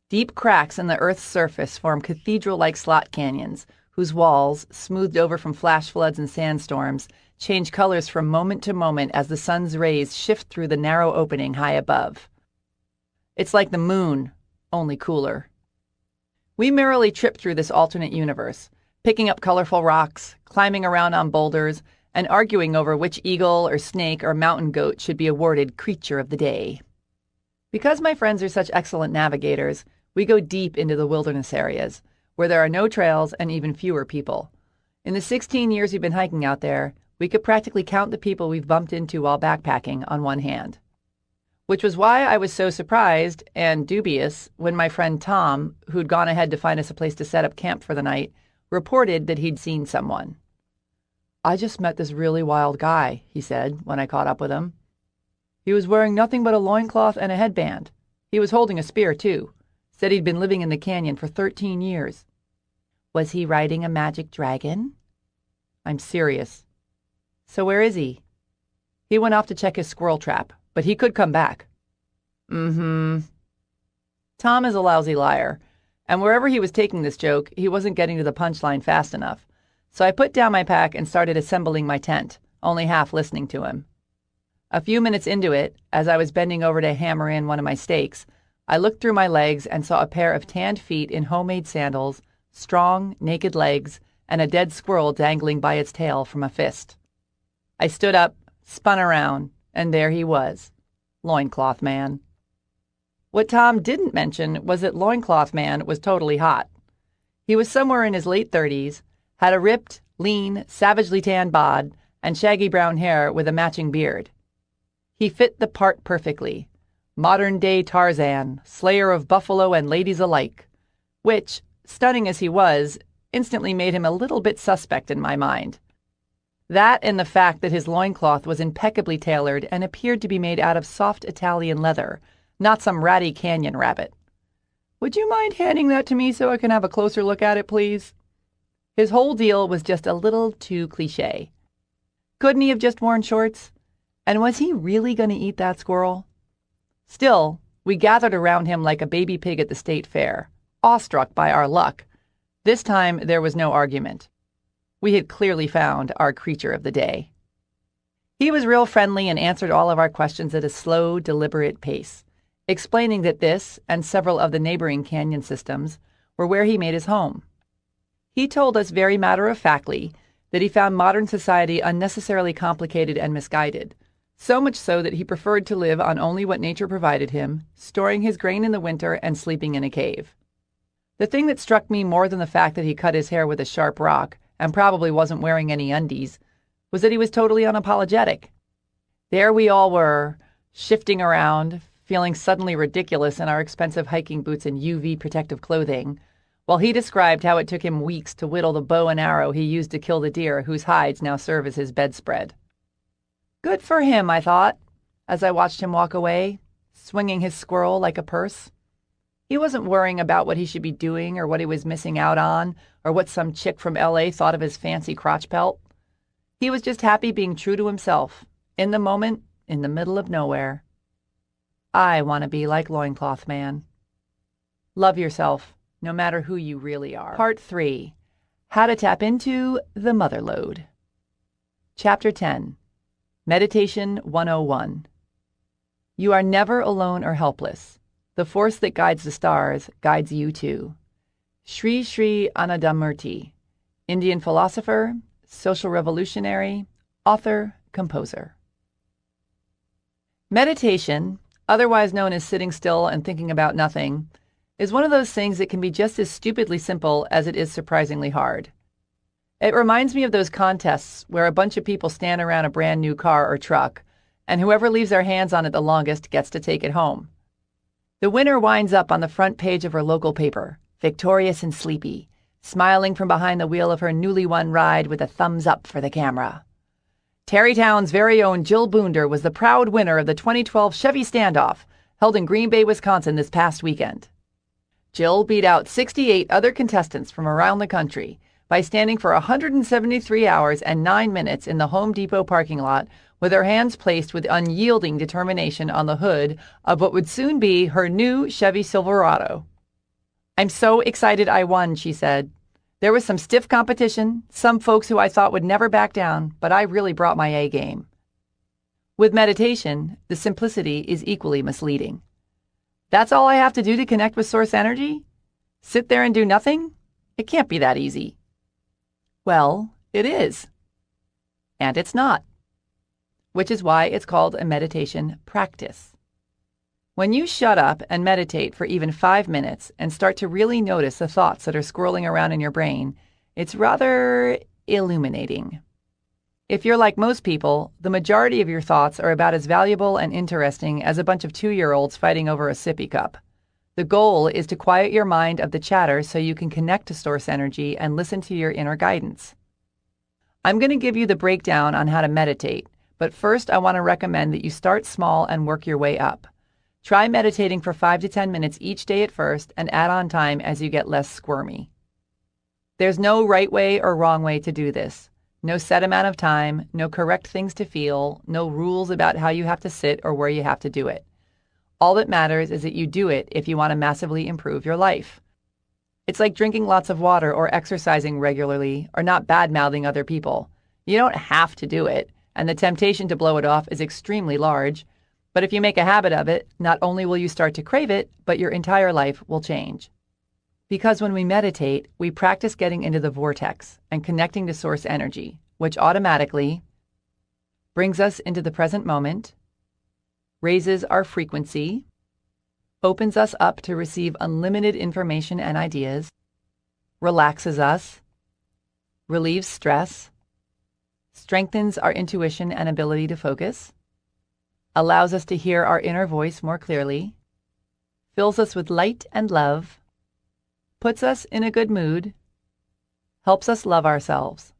Deep cracks in the earth's surface form cathedral-like slot canyons, whose walls, smoothed over from flash floods and sandstorms, change colors from moment to moment as the sun's rays shift through the narrow opening high above. It's like the moon, only cooler. We merrily trip through this alternate universe, picking up colorful rocks, climbing around on boulders, and arguing over which eagle or snake or mountain goat should be awarded Creature of the Day. Because my friends are such excellent navigators, we go deep into the wilderness areas, where there are no trails and even fewer people. In the 16 years we've been hiking out there, we could practically count the people we've bumped into while backpacking on one hand. Which was why I was so surprised and dubious when my friend Tom, who'd gone ahead to find us a place to set up camp for the night, reported that he'd seen someone. "I just met this really wild guy," he said when I caught up with him. "He was wearing nothing but a loincloth and a headband. He was holding a spear, too. Said he'd been living in the canyon for 13 years. Was he riding a magic dragon?" "I'm serious." "So where is he?" "He went off to check his squirrel trap, but he could come back." Tom is a lousy liar, and wherever he was taking this joke, he wasn't getting to the punchline fast enough. So I put down my pack and started assembling my tent, only half listening to him. A few minutes into it, as I was bending over to hammer in one of my stakes, I looked through my legs and saw a pair of tanned feet in homemade sandals, strong, naked legs, and a dead squirrel dangling by its tail from a fist. I stood up, spun around, and there he was, Loincloth Man. What Tom didn't mention was that Loincloth Man was totally hot. He was somewhere in his late 30s, had a ripped, lean, savagely tanned bod, and shaggy brown hair with a matching beard. He fit the part perfectly. Modern-day Tarzan, slayer of buffalo and ladies alike, which, stunning as he was, instantly made him a little bit suspect in my mind. That and the fact that his loincloth was impeccably tailored and appeared to be made out of soft Italian leather, not some ratty canyon rabbit. "Would you mind handing that to me so I can have a closer look at it, please?" His whole deal was just a little too cliché. Couldn't he have just worn shorts? And was he really going to eat that squirrel? Still, we gathered around him like a baby pig at the state fair, awestruck by our luck. This time there was no argument. We had clearly found our Creature of the Day. He was real friendly and answered all of our questions at a slow, deliberate pace, explaining that this and several of the neighboring canyon systems were where he made his home. He told us very matter-of-factly that he found modern society unnecessarily complicated and misguided, so much so that he preferred to live on only what nature provided him, storing his grain in the winter and sleeping in a cave. The thing that struck me more than the fact that he cut his hair with a sharp rock and probably wasn't wearing any undies was that he was totally unapologetic. There we all were, shifting around, feeling suddenly ridiculous in our expensive hiking boots and UV protective clothing, while he described how it took him weeks to whittle the bow and arrow he used to kill the deer whose hides now serve as his bedspread. Good for him, I thought, as I watched him walk away, swinging his squirrel like a purse. He wasn't worrying about what he should be doing or what he was missing out on or what some chick from LA thought of his fancy crotch pelt. He was just happy being true to himself, in the moment, in the middle of nowhere. I want to be like Loincloth Man. Love yourself, no matter who you really are. Part 3. How to tap into the mother lode. Chapter 10. Meditation 101. You are never alone or helpless. The force that guides the stars guides you too. Sri Sri Anandamurti, Indian philosopher, social revolutionary, author, composer. Meditation, otherwise known as sitting still and thinking about nothing, is one of those things that can be just as stupidly simple as it is surprisingly hard. It reminds me of those contests where a bunch of people stand around a brand new car or truck, and whoever leaves their hands on it the longest gets to take it home. The winner winds up on the front page of her local paper, victorious and sleepy, smiling from behind the wheel of her newly won ride with a thumbs up for the camera. Tarrytown's very own Jill Boonder was the proud winner of the 2012 Chevy Standoff, held in Green Bay, Wisconsin this past weekend. Jill beat out 68 other contestants from around the country by standing for 173 hours and 9 minutes in the Home Depot parking lot with her hands placed with unyielding determination on the hood of what would soon be her new Chevy Silverado. "I'm so excited I won," she said. "There was some stiff competition, some folks who I thought would never back down, but I really brought my A game." With meditation, the simplicity is equally misleading. That's all I have to do to connect with source energy? Sit there and do nothing? It can't be that easy. Well, it is. And it's not. Which is why it's called a meditation practice. When you shut up and meditate for even 5 minutes and start to really notice the thoughts that are swirling around in your brain, it's rather illuminating. If you're like most people, the majority of your thoughts are about as valuable and interesting as a bunch of 2-year-olds fighting over a sippy cup. The goal is to quiet your mind of the chatter so you can connect to source energy and listen to your inner guidance. I'm going to give you the breakdown on how to meditate, but first I want to recommend that you start small and work your way up. Try meditating for 5 to 10 minutes each day at first and add on time as you get less squirmy. There's no right way or wrong way to do this. No set amount of time, no correct things to feel, no rules about how you have to sit or where you have to do it. All that matters is that you do it if you want to massively improve your life. It's like drinking lots of water or exercising regularly or not bad-mouthing other people. You don't have to do it, and the temptation to blow it off is extremely large. But if you make a habit of it, not only will you start to crave it, but your entire life will change. Because when we meditate, we practice getting into the vortex and connecting to source energy, which automatically brings us into the present moment, raises our frequency, opens us up to receive unlimited information and ideas, relaxes us, relieves stress, strengthens our intuition and ability to focus, allows us to hear our inner voice more clearly, fills us with light and love, puts us in a good mood, helps us love ourselves.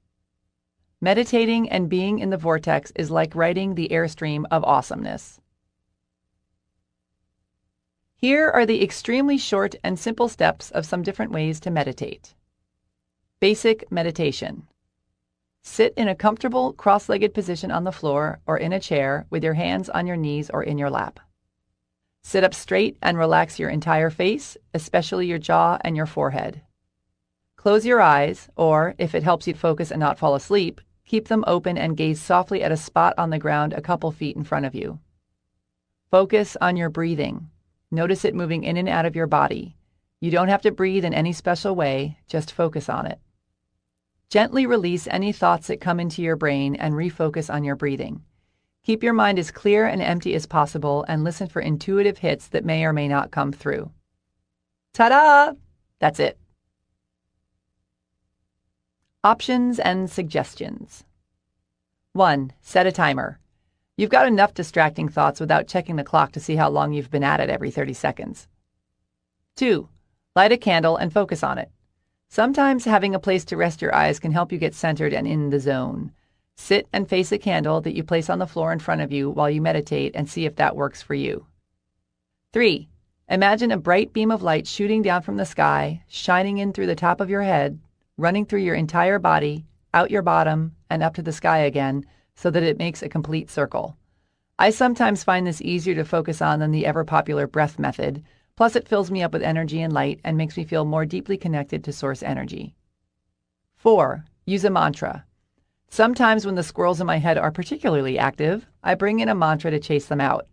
Meditating and being in the vortex is like riding the airstream of awesomeness. Here are the extremely short and simple steps of some different ways to meditate. Basic meditation. Sit in a comfortable cross-legged position on the floor or in a chair with your hands on your knees or in your lap. Sit up straight and relax your entire face, especially your jaw and your forehead. Close your eyes, or, if it helps you focus and not fall asleep, keep them open and gaze softly at a spot on the ground a couple feet in front of you. Focus on your breathing. Notice it moving in and out of your body. You don't have to breathe in any special way, just focus on it. Gently release any thoughts that come into your brain and refocus on your breathing. Keep your mind as clear and empty as possible and listen for intuitive hits that may or may not come through. Ta-da! That's it. Options and suggestions. 1. Set a timer. You've got enough distracting thoughts without checking the clock to see how long you've been at it every 30 seconds. 2. Light a candle and focus on it. Sometimes having a place to rest your eyes can help you get centered and in the zone. Sit and face a candle that you place on the floor in front of you while you meditate and see if that works for you. 3. Imagine a bright beam of light shooting down from the sky, shining in through the top of your head, running through your entire body, out your bottom, and up to the sky again, so that it makes a complete circle. I sometimes find this easier to focus on than the ever-popular breath method, plus it fills me up with energy and light and makes me feel more deeply connected to source energy. 4. Use a mantra. Sometimes when the squirrels in my head are particularly active, I bring in a mantra to chase them out.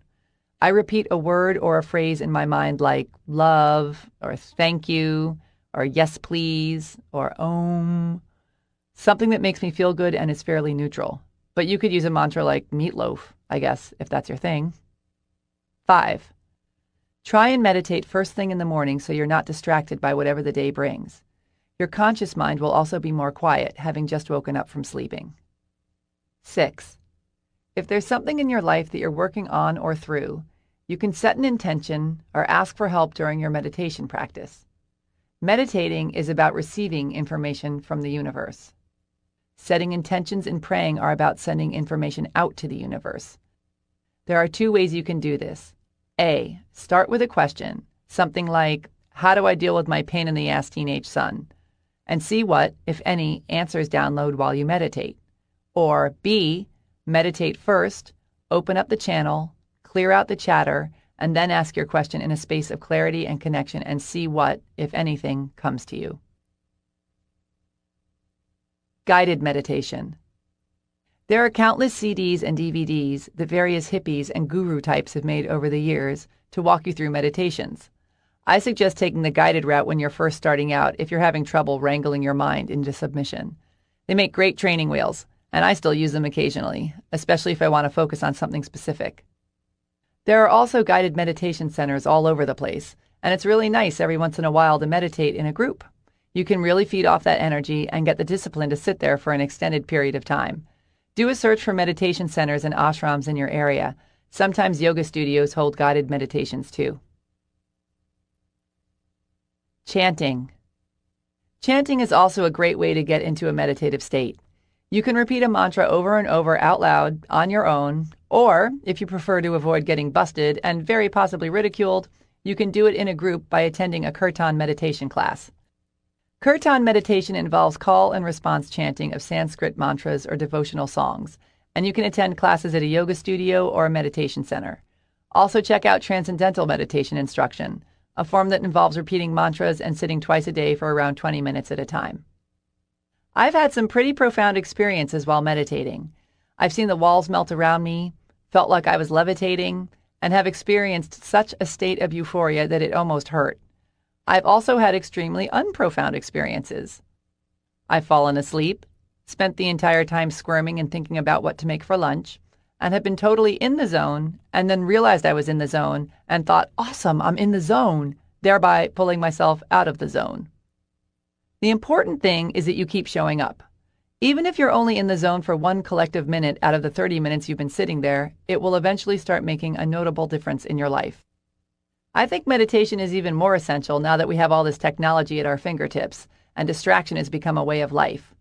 I repeat a word or a phrase in my mind like love, or thank you, or yes please, or om. Something that makes me feel good and is fairly neutral. But you could use a mantra like meatloaf, I guess, if that's your thing. 5. Try and meditate first thing in the morning so you're not distracted by whatever the day brings. Your conscious mind will also be more quiet, having just woken up from sleeping. 6. If there's something in your life that you're working on or through, you can set an intention or ask for help during your meditation practice. Meditating is about receiving information from the universe. Setting intentions and praying are about sending information out to the universe. There are 2 ways you can do this. A. Start with a question, something like, how do I deal with my pain in the ass teenage son? And see what, if any, answers download while you meditate. Or B. Meditate first, open up the channel, clear out the chatter, and then ask your question in a space of clarity and connection and see what, if anything, comes to you. Guided meditation. There are countless CDs and DVDs that various hippies and guru types have made over the years to walk you through meditations. I suggest taking the guided route when you're first starting out if you're having trouble wrangling your mind into submission. They make great training wheels, and I still use them occasionally, especially if I want to focus on something specific. There are also guided meditation centers all over the place, and it's really nice every once in a while to meditate in a group. You can really feed off that energy and get the discipline to sit there for an extended period of time. Do a search for meditation centers and ashrams in your area. Sometimes yoga studios hold guided meditations too. Chanting. Chanting is also a great way to get into a meditative state. You can repeat a mantra over and over out loud on your own, or, if you prefer to avoid getting busted and very possibly ridiculed, you can do it in a group by attending a kirtan meditation class. Kirtan meditation involves call and response chanting of Sanskrit mantras or devotional songs, and you can attend classes at a yoga studio or a meditation center. Also check out transcendental meditation instruction, a form that involves repeating mantras and sitting twice a day for around 20 minutes at a time. I've had some pretty profound experiences while meditating. I've seen the walls melt around me, felt like I was levitating, and have experienced such a state of euphoria that it almost hurt. I've also had extremely unprofound experiences. I've fallen asleep, spent the entire time squirming and thinking about what to make for lunch, and have been totally in the zone, and then realized I was in the zone and thought, awesome, I'm in the zone, thereby pulling myself out of the zone. The important thing is that you keep showing up. Even if you're only in the zone for one collective minute out of the 30 minutes you've been sitting there, it will eventually start making a notable difference in your life. I think meditation is even more essential now that we have all this technology at our fingertips, and distraction has become a way of life.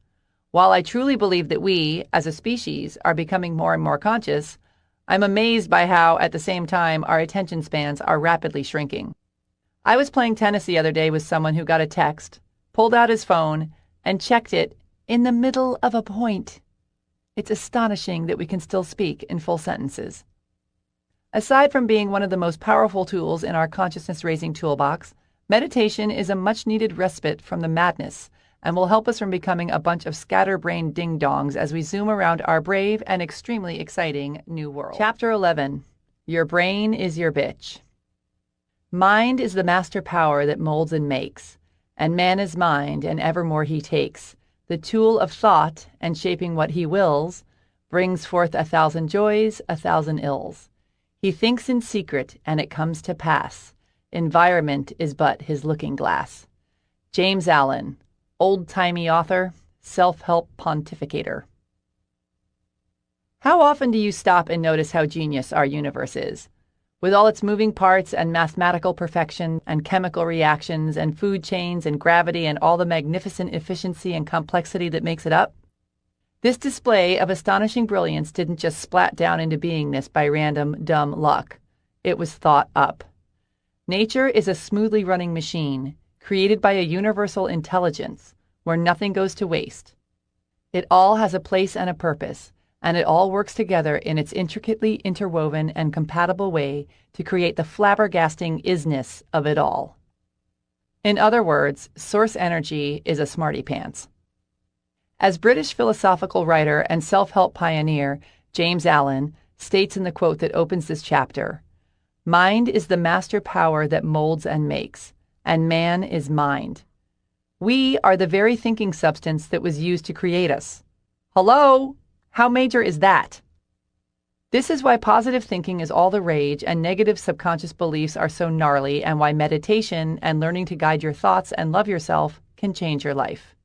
While I truly believe that we, as a species, are becoming more and more conscious, I'm amazed by how, at the same time, our attention spans are rapidly shrinking. I was playing tennis the other day with someone who got a text, pulled out his phone, and checked it in the middle of a point. It's astonishing that we can still speak in full sentences. Aside from being one of the most powerful tools in our consciousness-raising toolbox, meditation is a much-needed respite from the madness and will help us from becoming a bunch of scatterbrained ding-dongs as we zoom around our brave and extremely exciting new world. Chapter 11. Your brain is your bitch. Mind is the master power that molds and makes, and man is mind, and evermore he takes, the tool of thought, and shaping what he wills, brings forth 1,000 joys, 1,000 ills. He thinks in secret, and it comes to pass. Environment is but his looking glass. James Allen, old-timey author, self-help pontificator. How often do you stop and notice how genius our universe is? With all its moving parts and mathematical perfection and chemical reactions and food chains and gravity and all the magnificent efficiency and complexity that makes it up? This display of astonishing brilliance didn't just splat down into beingness by random, dumb luck. It was thought up. Nature is a smoothly running machine, created by a universal intelligence, where nothing goes to waste. It all has a place and a purpose, and it all works together in its intricately interwoven and compatible way to create the flabbergasting isness of it all. In other words, source energy is a smarty pants. As British philosophical writer and self-help pioneer James Allen states in the quote that opens this chapter, "Mind is the master power that molds and makes, and man is mind. We are the very thinking substance that was used to create us." Hello? How major is that? This is why positive thinking is all the rage and negative subconscious beliefs are so gnarly, and why meditation and learning to guide your thoughts and love yourself can change your life.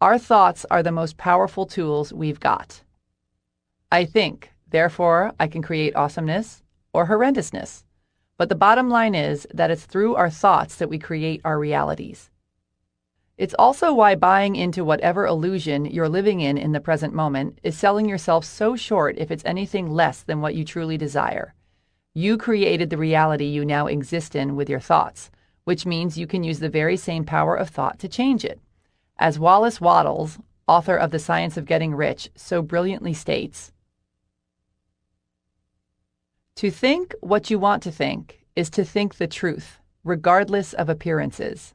Our thoughts are the most powerful tools we've got. I think, therefore I can create awesomeness or horrendousness. But the bottom line is that it's through our thoughts that we create our realities. It's also why buying into whatever illusion you're living in the present moment is selling yourself so short if it's anything less than what you truly desire. You created the reality you now exist in with your thoughts, which means you can use the very same power of thought to change it. As Wallace Wattles, author of The Science of Getting Rich, so brilliantly states, "To think what you want to think is to think the truth, regardless of appearances.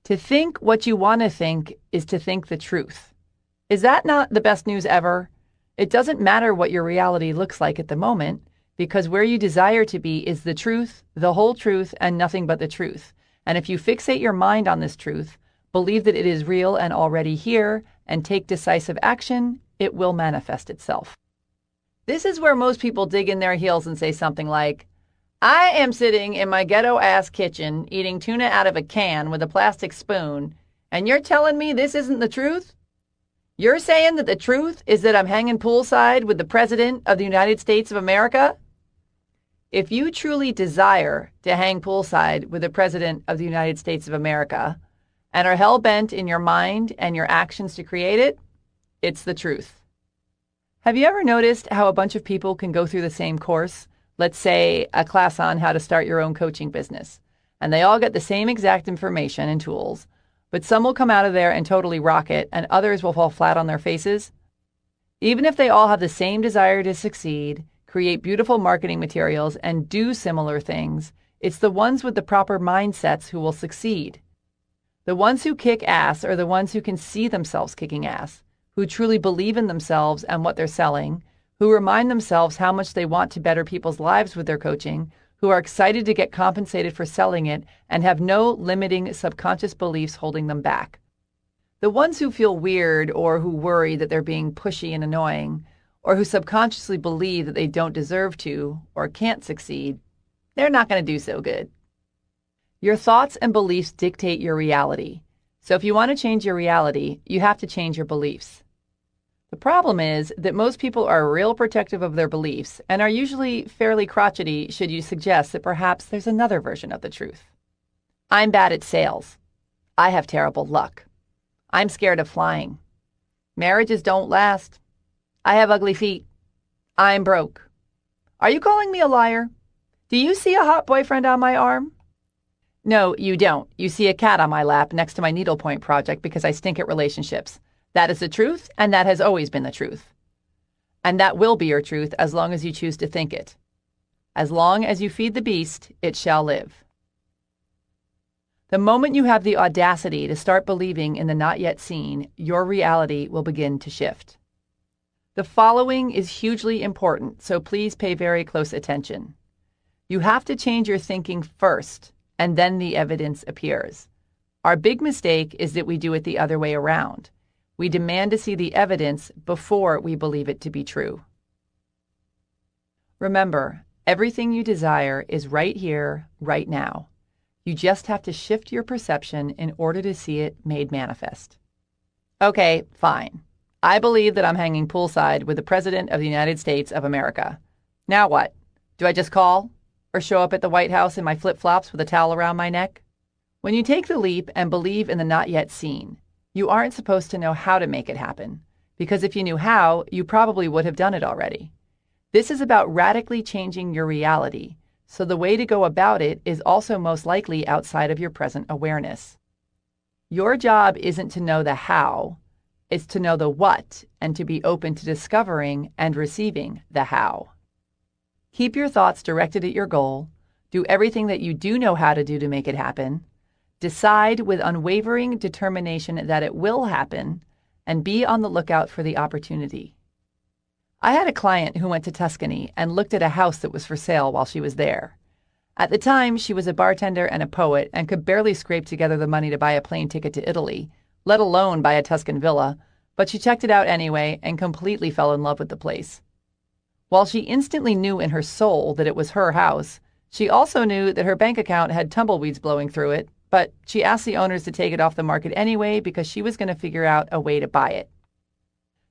To think what you want to think is to think the truth." Is that not the best news ever? It doesn't matter what your reality looks like at the moment, because where you desire to be is the truth, the whole truth, and nothing but the truth. And if you fixate your mind on this truth, believe that it is real and already here, and take decisive action, it will manifest itself. This is where most people dig in their heels and say something like, "I am sitting in my ghetto-ass kitchen eating tuna out of a can with a plastic spoon, and you're telling me this isn't the truth? You're saying that the truth is that I'm hanging poolside with the President of the United States of America?" If you truly desire to hang poolside with the President of the United States of America and are hell-bent in your mind and your actions to create it, it's the truth. Have you ever noticed how a bunch of people can go through the same course? Let's say a class on how to start your own coaching business, and they all get the same exact information and tools, but some will come out of there and totally rock it, and others will fall flat on their faces. Even if they all have the same desire to succeed, create beautiful marketing materials, and do similar things, it's the ones with the proper mindsets who will succeed. The ones who kick ass are the ones who can see themselves kicking ass, who truly believe in themselves and what they're selling, who remind themselves how much they want to better people's lives with their coaching, who are excited to get compensated for selling it, and have no limiting subconscious beliefs holding them back. The ones who feel weird or who worry that they're being pushy and annoying, or who subconsciously believe that they don't deserve to or can't succeed, they're not going to do so good. Your thoughts and beliefs dictate your reality. So if you want to change your reality, you have to change your beliefs. The problem is that most people are real protective of their beliefs and are usually fairly crotchety should you suggest that perhaps there's another version of the truth. I'm bad at sales. I have terrible luck. I'm scared of flying. Marriages don't last. I have ugly feet. I'm broke. Are you calling me a liar? Do you see a hot boyfriend on my arm? No, you don't. You see a cat on my lap next to my needlepoint project because I stink at relationships. That is the truth, and that has always been the truth. And that will be your truth as long as you choose to think it. As long as you feed the beast, it shall live. The moment you have the audacity to start believing in the not yet seen, your reality will begin to shift. The following is hugely important, so please pay very close attention. You have to change your thinking first, and then the evidence appears. Our big mistake is that we do it the other way around. We demand to see the evidence before we believe it to be true. Remember, everything you desire is right here, right now. You just have to shift your perception in order to see it made manifest. Okay, fine. I believe that I'm hanging poolside with the President of the United States of America. Now what? Do I just call? Or show up at the White House in my flip-flops with a towel around my neck? When you take the leap and believe in the not yet seen, you aren't supposed to know how to make it happen, because if you knew how, you probably would have done it already. This is about radically changing your reality, so the way to go about it is also most likely outside of your present awareness. Your job isn't to know the how, is to know the what and to be open to discovering and receiving the how. Keep your thoughts directed at your goal. Do everything that you do know how to do to make it happen. Decide with unwavering determination that it will happen, and be on the lookout for the opportunity. I had a client who went to Tuscany and looked at a house that was for sale while she was there. At the time, she was a bartender and a poet and could barely scrape together the money to buy a plane ticket to Italy, let alone buy a Tuscan villa, but she checked it out anyway and completely fell in love with the place. While she instantly knew in her soul that it was her house, she also knew that her bank account had tumbleweeds blowing through it, but she asked the owners to take it off the market anyway because she was going to figure out a way to buy it.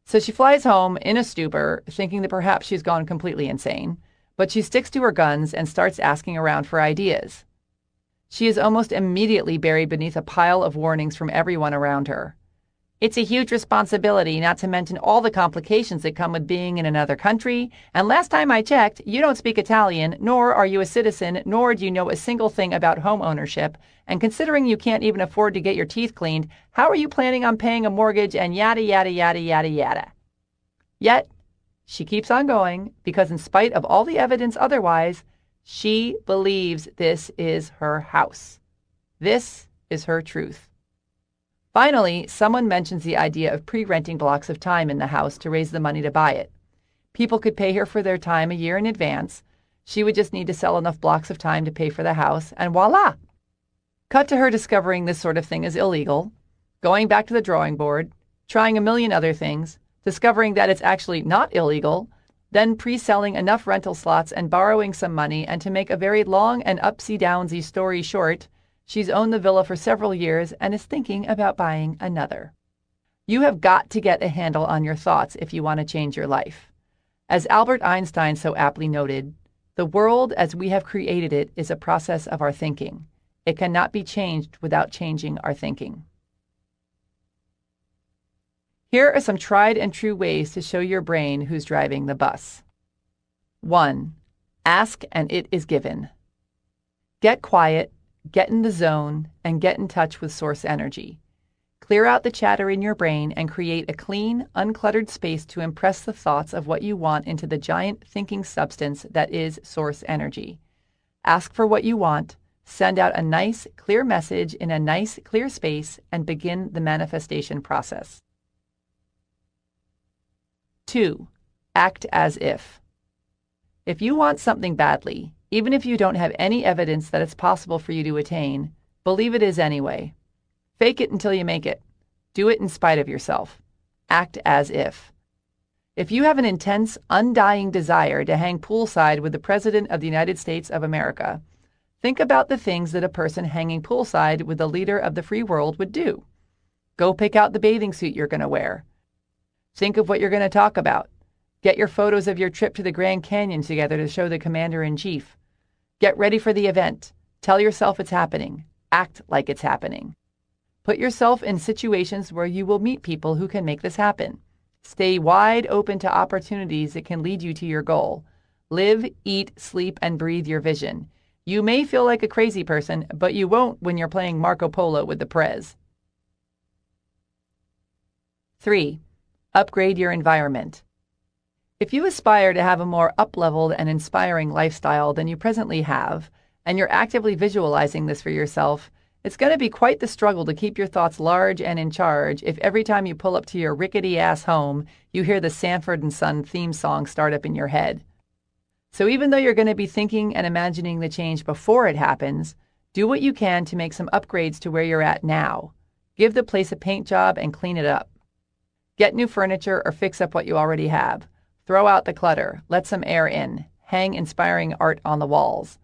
So she flies home in a stupor, thinking that perhaps she's gone completely insane, but she sticks to her guns and starts asking around for ideas. She is almost immediately buried beneath a pile of warnings from everyone around her. It's a huge responsibility, not to mention all the complications that come with being in another country, and last time I checked, you don't speak Italian, nor are you a citizen, nor do you know a single thing about home ownership, and considering you can't even afford to get your teeth cleaned, how are you planning on paying a mortgage, and yada, yada, yada, yada, yada. Yet, she keeps on going because in spite of all the evidence otherwise, she believes this is her house. This is her truth. Finally, someone mentions the idea of pre-renting blocks of time in the house to raise the money to buy it. People could pay her for their time a year in advance. She would just need to sell enough blocks of time to pay for the house, and voila! Cut to her discovering this sort of thing is illegal, going back to the drawing board, trying a million other things, discovering that it's actually not illegal, then pre-selling enough rental slots and borrowing some money, and to make a very long and upsy-downsy story short, she's owned the villa for several years and is thinking about buying another. You have got to get a handle on your thoughts if you want to change your life. As Albert Einstein so aptly noted, the world as we have created it is a process of our thinking. It cannot be changed without changing our thinking. Here are some tried and true ways to show your brain who's driving the bus. 1. Ask and it is given. Get quiet, get in the zone, and get in touch with source energy. Clear out the chatter in your brain and create a clean, uncluttered space to impress the thoughts of what you want into the giant thinking substance that is source energy. Ask for what you want, send out a nice, clear message in a nice, clear space, and begin the manifestation process. 2. Act as if. If you want something badly, even if you don't have any evidence that it's possible for you to attain, believe it is anyway. Fake it until you make it. Do it in spite of yourself. Act as if. If you have an intense, undying desire to hang poolside with the President of the United States of America, think about the things that a person hanging poolside with the leader of the free world would do. Go pick out the bathing suit you're going to wear. Think of what you're going to talk about. Get your photos of your trip to the Grand Canyon together to show the Commander-in-Chief. Get ready for the event. Tell yourself it's happening. Act like it's happening. Put yourself in situations where you will meet people who can make this happen. Stay wide open to opportunities that can lead you to your goal. Live, eat, sleep, and breathe your vision. You may feel like a crazy person, but you won't when you're playing Marco Polo with the Prez. 3. Upgrade your environment. If you aspire to have a more up-leveled and inspiring lifestyle than you presently have, and you're actively visualizing this for yourself, it's going to be quite the struggle to keep your thoughts large and in charge if every time you pull up to your rickety-ass home, you hear the Sanford & Son theme song start up in your head. So even though you're going to be thinking and imagining the change before it happens, do what you can to make some upgrades to where you're at now. Give the place a paint job and clean it up. Get new furniture or fix up what you already have. Throw out the clutter. Let some air in. Hang inspiring art on the walls.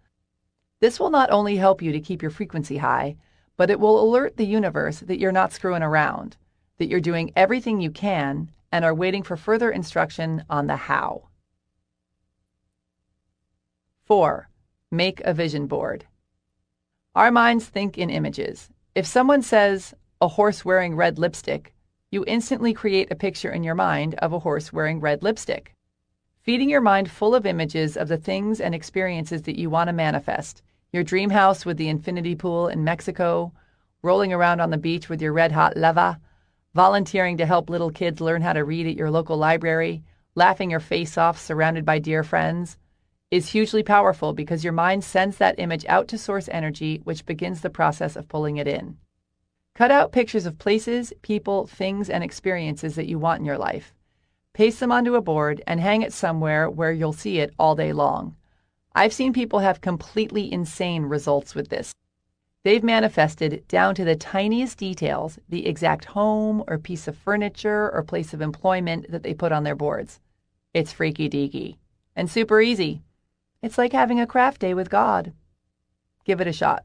This will not only help you to keep your frequency high, but it will alert the universe that you're not screwing around, that you're doing everything you can and are waiting for further instruction on the how. 4. Make a vision board. Our minds think in images. If someone says, a horse wearing red lipstick, you instantly create a picture in your mind of a horse wearing red lipstick. Feeding your mind full of images of the things and experiences that you want to manifest. Your dream house with the infinity pool in Mexico, rolling around on the beach with your red-hot lava, volunteering to help little kids learn how to read at your local library, laughing your face off surrounded by dear friends, is hugely powerful because your mind sends that image out to source energy, which begins the process of pulling it in. Cut out pictures of places, people, things, and experiences that you want in your life. Paste them onto a board and hang it somewhere where you'll see it all day long. I've seen people have completely insane results with this. They've manifested down to the tiniest details the exact home or piece of furniture or place of employment that they put on their boards. It's freaky deaky and super easy. It's like having a craft day with God. Give it a shot.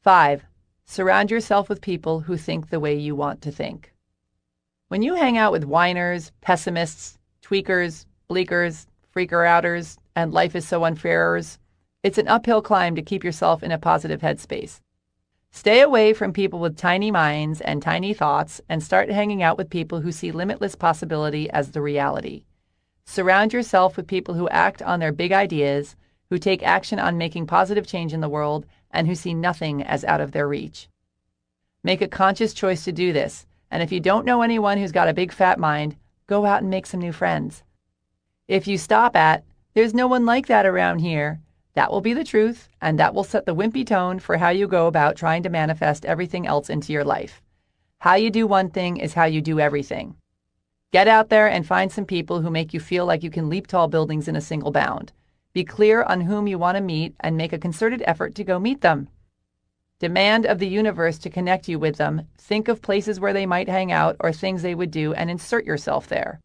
5. Surround yourself with people who think the way you want to think. When you hang out with whiners, pessimists, tweakers, bleakers, freaker-outers, and life is so unfairers, it's an uphill climb to keep yourself in a positive headspace. Stay away from people with tiny minds and tiny thoughts and start hanging out with people who see limitless possibility as the reality. Surround yourself with people who act on their big ideas, who take action on making positive change in the world, and who see nothing as out of their reach. Make a conscious choice to do this, and if you don't know anyone who's got a big fat mind, go out and make some new friends. If you stop at, "There's no one like that around here," that will be the truth, and that will set the wimpy tone for how you go about trying to manifest everything else into your life. How you do one thing is how you do everything. Get out there and find some people who make you feel like you can leap tall buildings in a single bound. Be clear on whom you want to meet and make a concerted effort to go meet them. Demand of the universe to connect you with them. Think of places where they might hang out or things they would do and insert yourself there.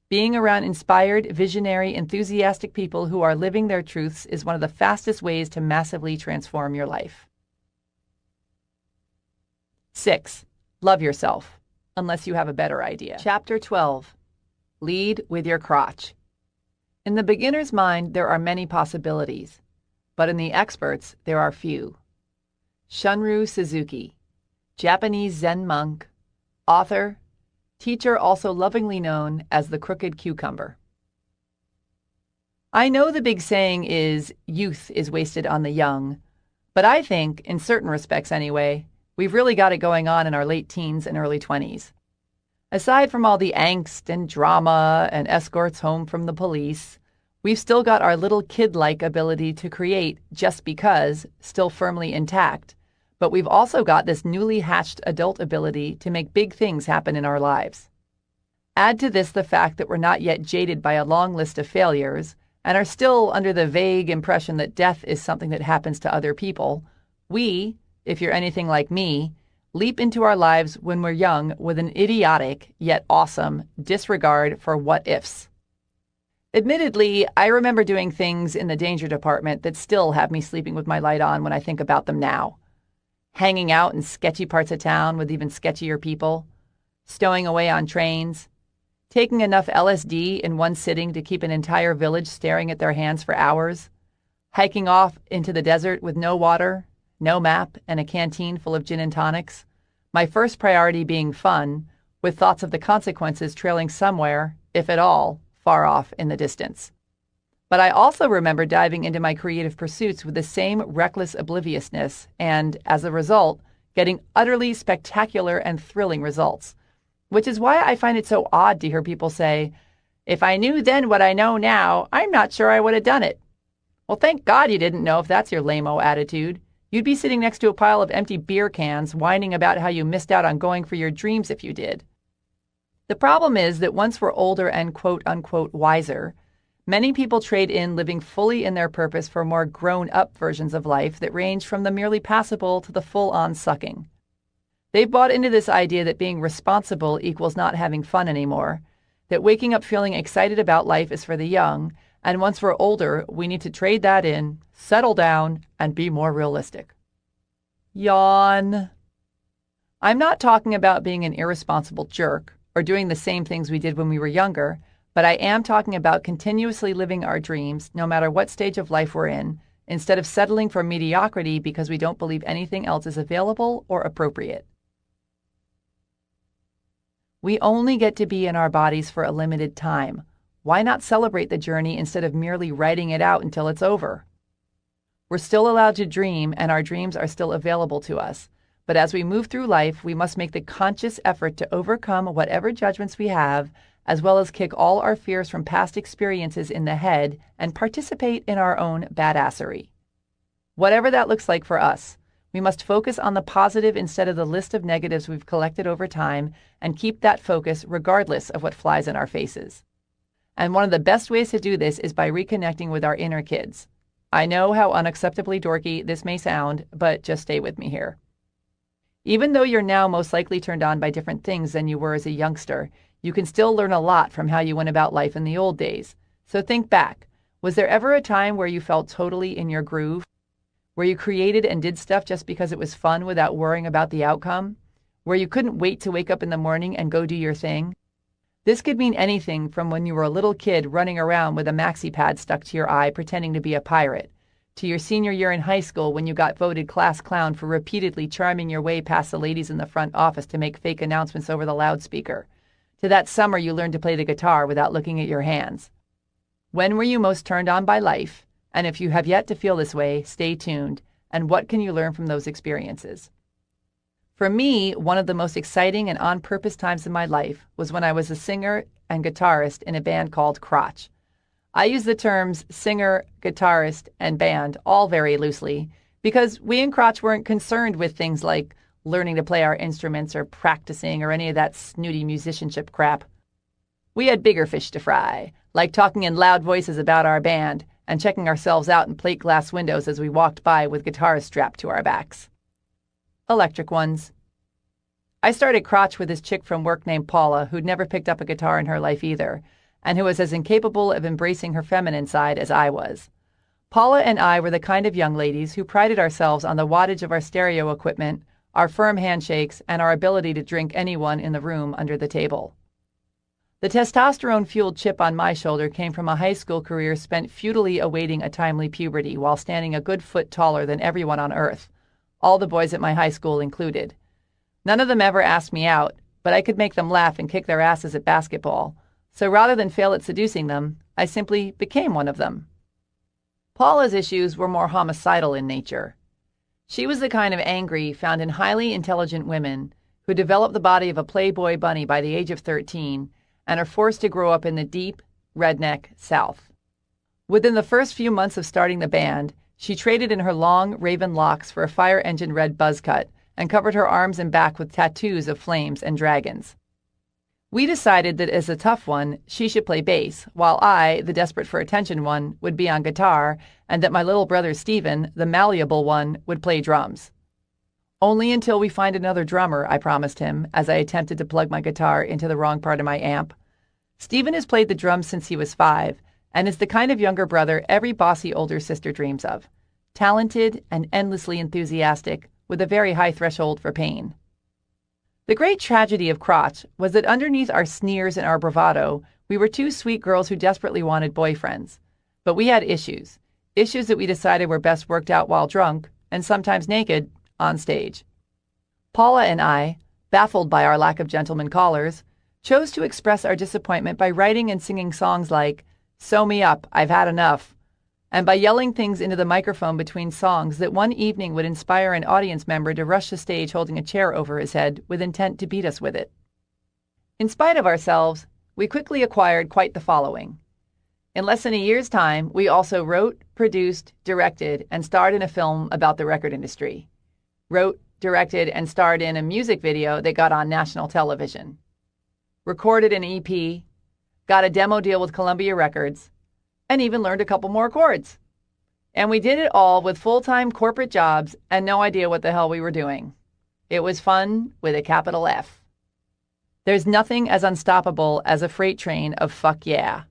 Being around inspired, visionary, enthusiastic people who are living their truths is one of the fastest ways to massively transform your life. 6. Love yourself, unless you have a better idea. Chapter 12. Lead with your crotch. In the beginner's mind, there are many possibilities, but in the expert's, there are few. Shunryu Suzuki, Japanese Zen monk, author, teacher also lovingly known as the crooked cucumber. I know the big saying is, youth is wasted on the young, but I think, in certain respects anyway, we've really got it going on in our late teens and early 20s. Aside from all the angst and drama and escorts home from the police, we've still got our little kid-like ability to create just because still firmly intact, but we've also got this newly hatched adult ability to make big things happen in our lives. Add to this the fact that we're not yet jaded by a long list of failures and are still under the vague impression that death is something that happens to other people. We, if you're anything like me, leap into our lives when we're young with an idiotic, yet awesome, disregard for what-ifs. Admittedly, I remember doing things in the danger department that still have me sleeping with my light on when I think about them now. Hanging out in sketchy parts of town with even sketchier people, stowing away on trains, taking enough LSD in one sitting to keep an entire village staring at their hands for hours, hiking off into the desert with no water, no map, and a canteen full of gin and tonics, my first priority being fun, with thoughts of the consequences trailing somewhere, if at all, far off in the distance. But I also remember diving into my creative pursuits with the same reckless obliviousness and, as a result, getting utterly spectacular and thrilling results. Which is why I find it so odd to hear people say, "If I knew then what I know now, I'm not sure I would have done it." Well, thank God you didn't know if that's your lame-o attitude. You'd be sitting next to a pile of empty beer cans whining about how you missed out on going for your dreams if you did. The problem is that once we're older and quote-unquote wiser, many people trade in living fully in their purpose for more grown-up versions of life that range from the merely passable to the full-on sucking. They've bought into this idea that being responsible equals not having fun anymore, that waking up feeling excited about life is for the young, and once we're older, we need to trade that in, settle down, and be more realistic. Yawn. I'm not talking about being an irresponsible jerk or doing the same things we did when we were younger, but I am talking about continuously living our dreams, no matter what stage of life we're in, instead of settling for mediocrity because we don't believe anything else is available or appropriate. We only get to be in our bodies for a limited time. Why not celebrate the journey instead of merely writing it out until it's over? We're still allowed to dream, and our dreams are still available to us, but as we move through life, we must make the conscious effort to overcome whatever judgments we have, as well as kick all our fears from past experiences in the head and participate in our own badassery. Whatever that looks like for us, we must focus on the positive instead of the list of negatives we've collected over time and keep that focus regardless of what flies in our faces. And one of the best ways to do this is by reconnecting with our inner kids. I know how unacceptably dorky this may sound, but just stay with me here. Even though you're now most likely turned on by different things than you were as a youngster, you can still learn a lot from how you went about life in the old days. So think back. Was there ever a time where you felt totally in your groove? Where you created and did stuff just because it was fun without worrying about the outcome? Where you couldn't wait to wake up in the morning and go do your thing? This could mean anything from when you were a little kid running around with a maxi pad stuck to your eye pretending to be a pirate, to your senior year in high school when you got voted class clown for repeatedly charming your way past the ladies in the front office to make fake announcements over the loudspeaker, to that summer you learned to play the guitar without looking at your hands. When were you most turned on by life? And if you have yet to feel this way, stay tuned. And what can you learn from those experiences? For me, one of the most exciting and on-purpose times in my life was when I was a singer and guitarist in a band called Crotch. I use the terms singer, guitarist, and band all very loosely because we in Crotch weren't concerned with things like learning to play our instruments or practicing or any of that snooty musicianship crap. We had bigger fish to fry, like talking in loud voices about our band and checking ourselves out in plate glass windows as we walked by with guitars strapped to our backs. Electric ones. I started Crotch with this chick from work named Paula, who'd never picked up a guitar in her life either, and who was as incapable of embracing her feminine side as I was. Paula and I were the kind of young ladies who prided ourselves on the wattage of our stereo equipment, our firm handshakes, and our ability to drink anyone in the room under the table. The testosterone-fueled chip on my shoulder came from a high school career spent futilely awaiting a timely puberty while standing a good foot taller than everyone on earth, all the boys at my high school included. None of them ever asked me out, but I could make them laugh and kick their asses at basketball. So rather than fail at seducing them, I simply became one of them. Paula's issues were more homicidal in nature. She was the kind of angry found in highly intelligent women who develop the body of a Playboy bunny by the age of 13 and are forced to grow up in the deep, redneck South. Within the first few months of starting the band, she traded in her long, raven locks for a fire engine red buzz cut and covered her arms and back with tattoos of flames and dragons. We decided that as a tough one, she should play bass, while I, the desperate for attention one, would be on guitar, and that my little brother Stephen, the malleable one, would play drums. Only until we find another drummer, I promised him, as I attempted to plug my guitar into the wrong part of my amp. Stephen has played the drums since he was 5, and is the kind of younger brother every bossy older sister dreams of. Talented and endlessly enthusiastic, with a very high threshold for pain. The great tragedy of Crotch was that underneath our sneers and our bravado, we were two sweet girls who desperately wanted boyfriends. But we had issues that we decided were best worked out while drunk, and sometimes naked, on stage. Paula and I, baffled by our lack of gentleman callers, chose to express our disappointment by writing and singing songs like, "Sew Me Up, I've Had Enough," and by yelling things into the microphone between songs that one evening would inspire an audience member to rush the stage holding a chair over his head with intent to beat us with it. In spite of ourselves, we quickly acquired quite the following. In less than a year's time, we also wrote, produced, directed, and starred in a film about the record industry. Wrote, directed, and starred in a music video that got on national television. Recorded an EP, got a demo deal with Columbia Records, and even learned a couple more chords. And we did it all with full-time corporate jobs and no idea what the hell we were doing. It was fun with a capital F. There's nothing as unstoppable as a freight train of fuck yeah.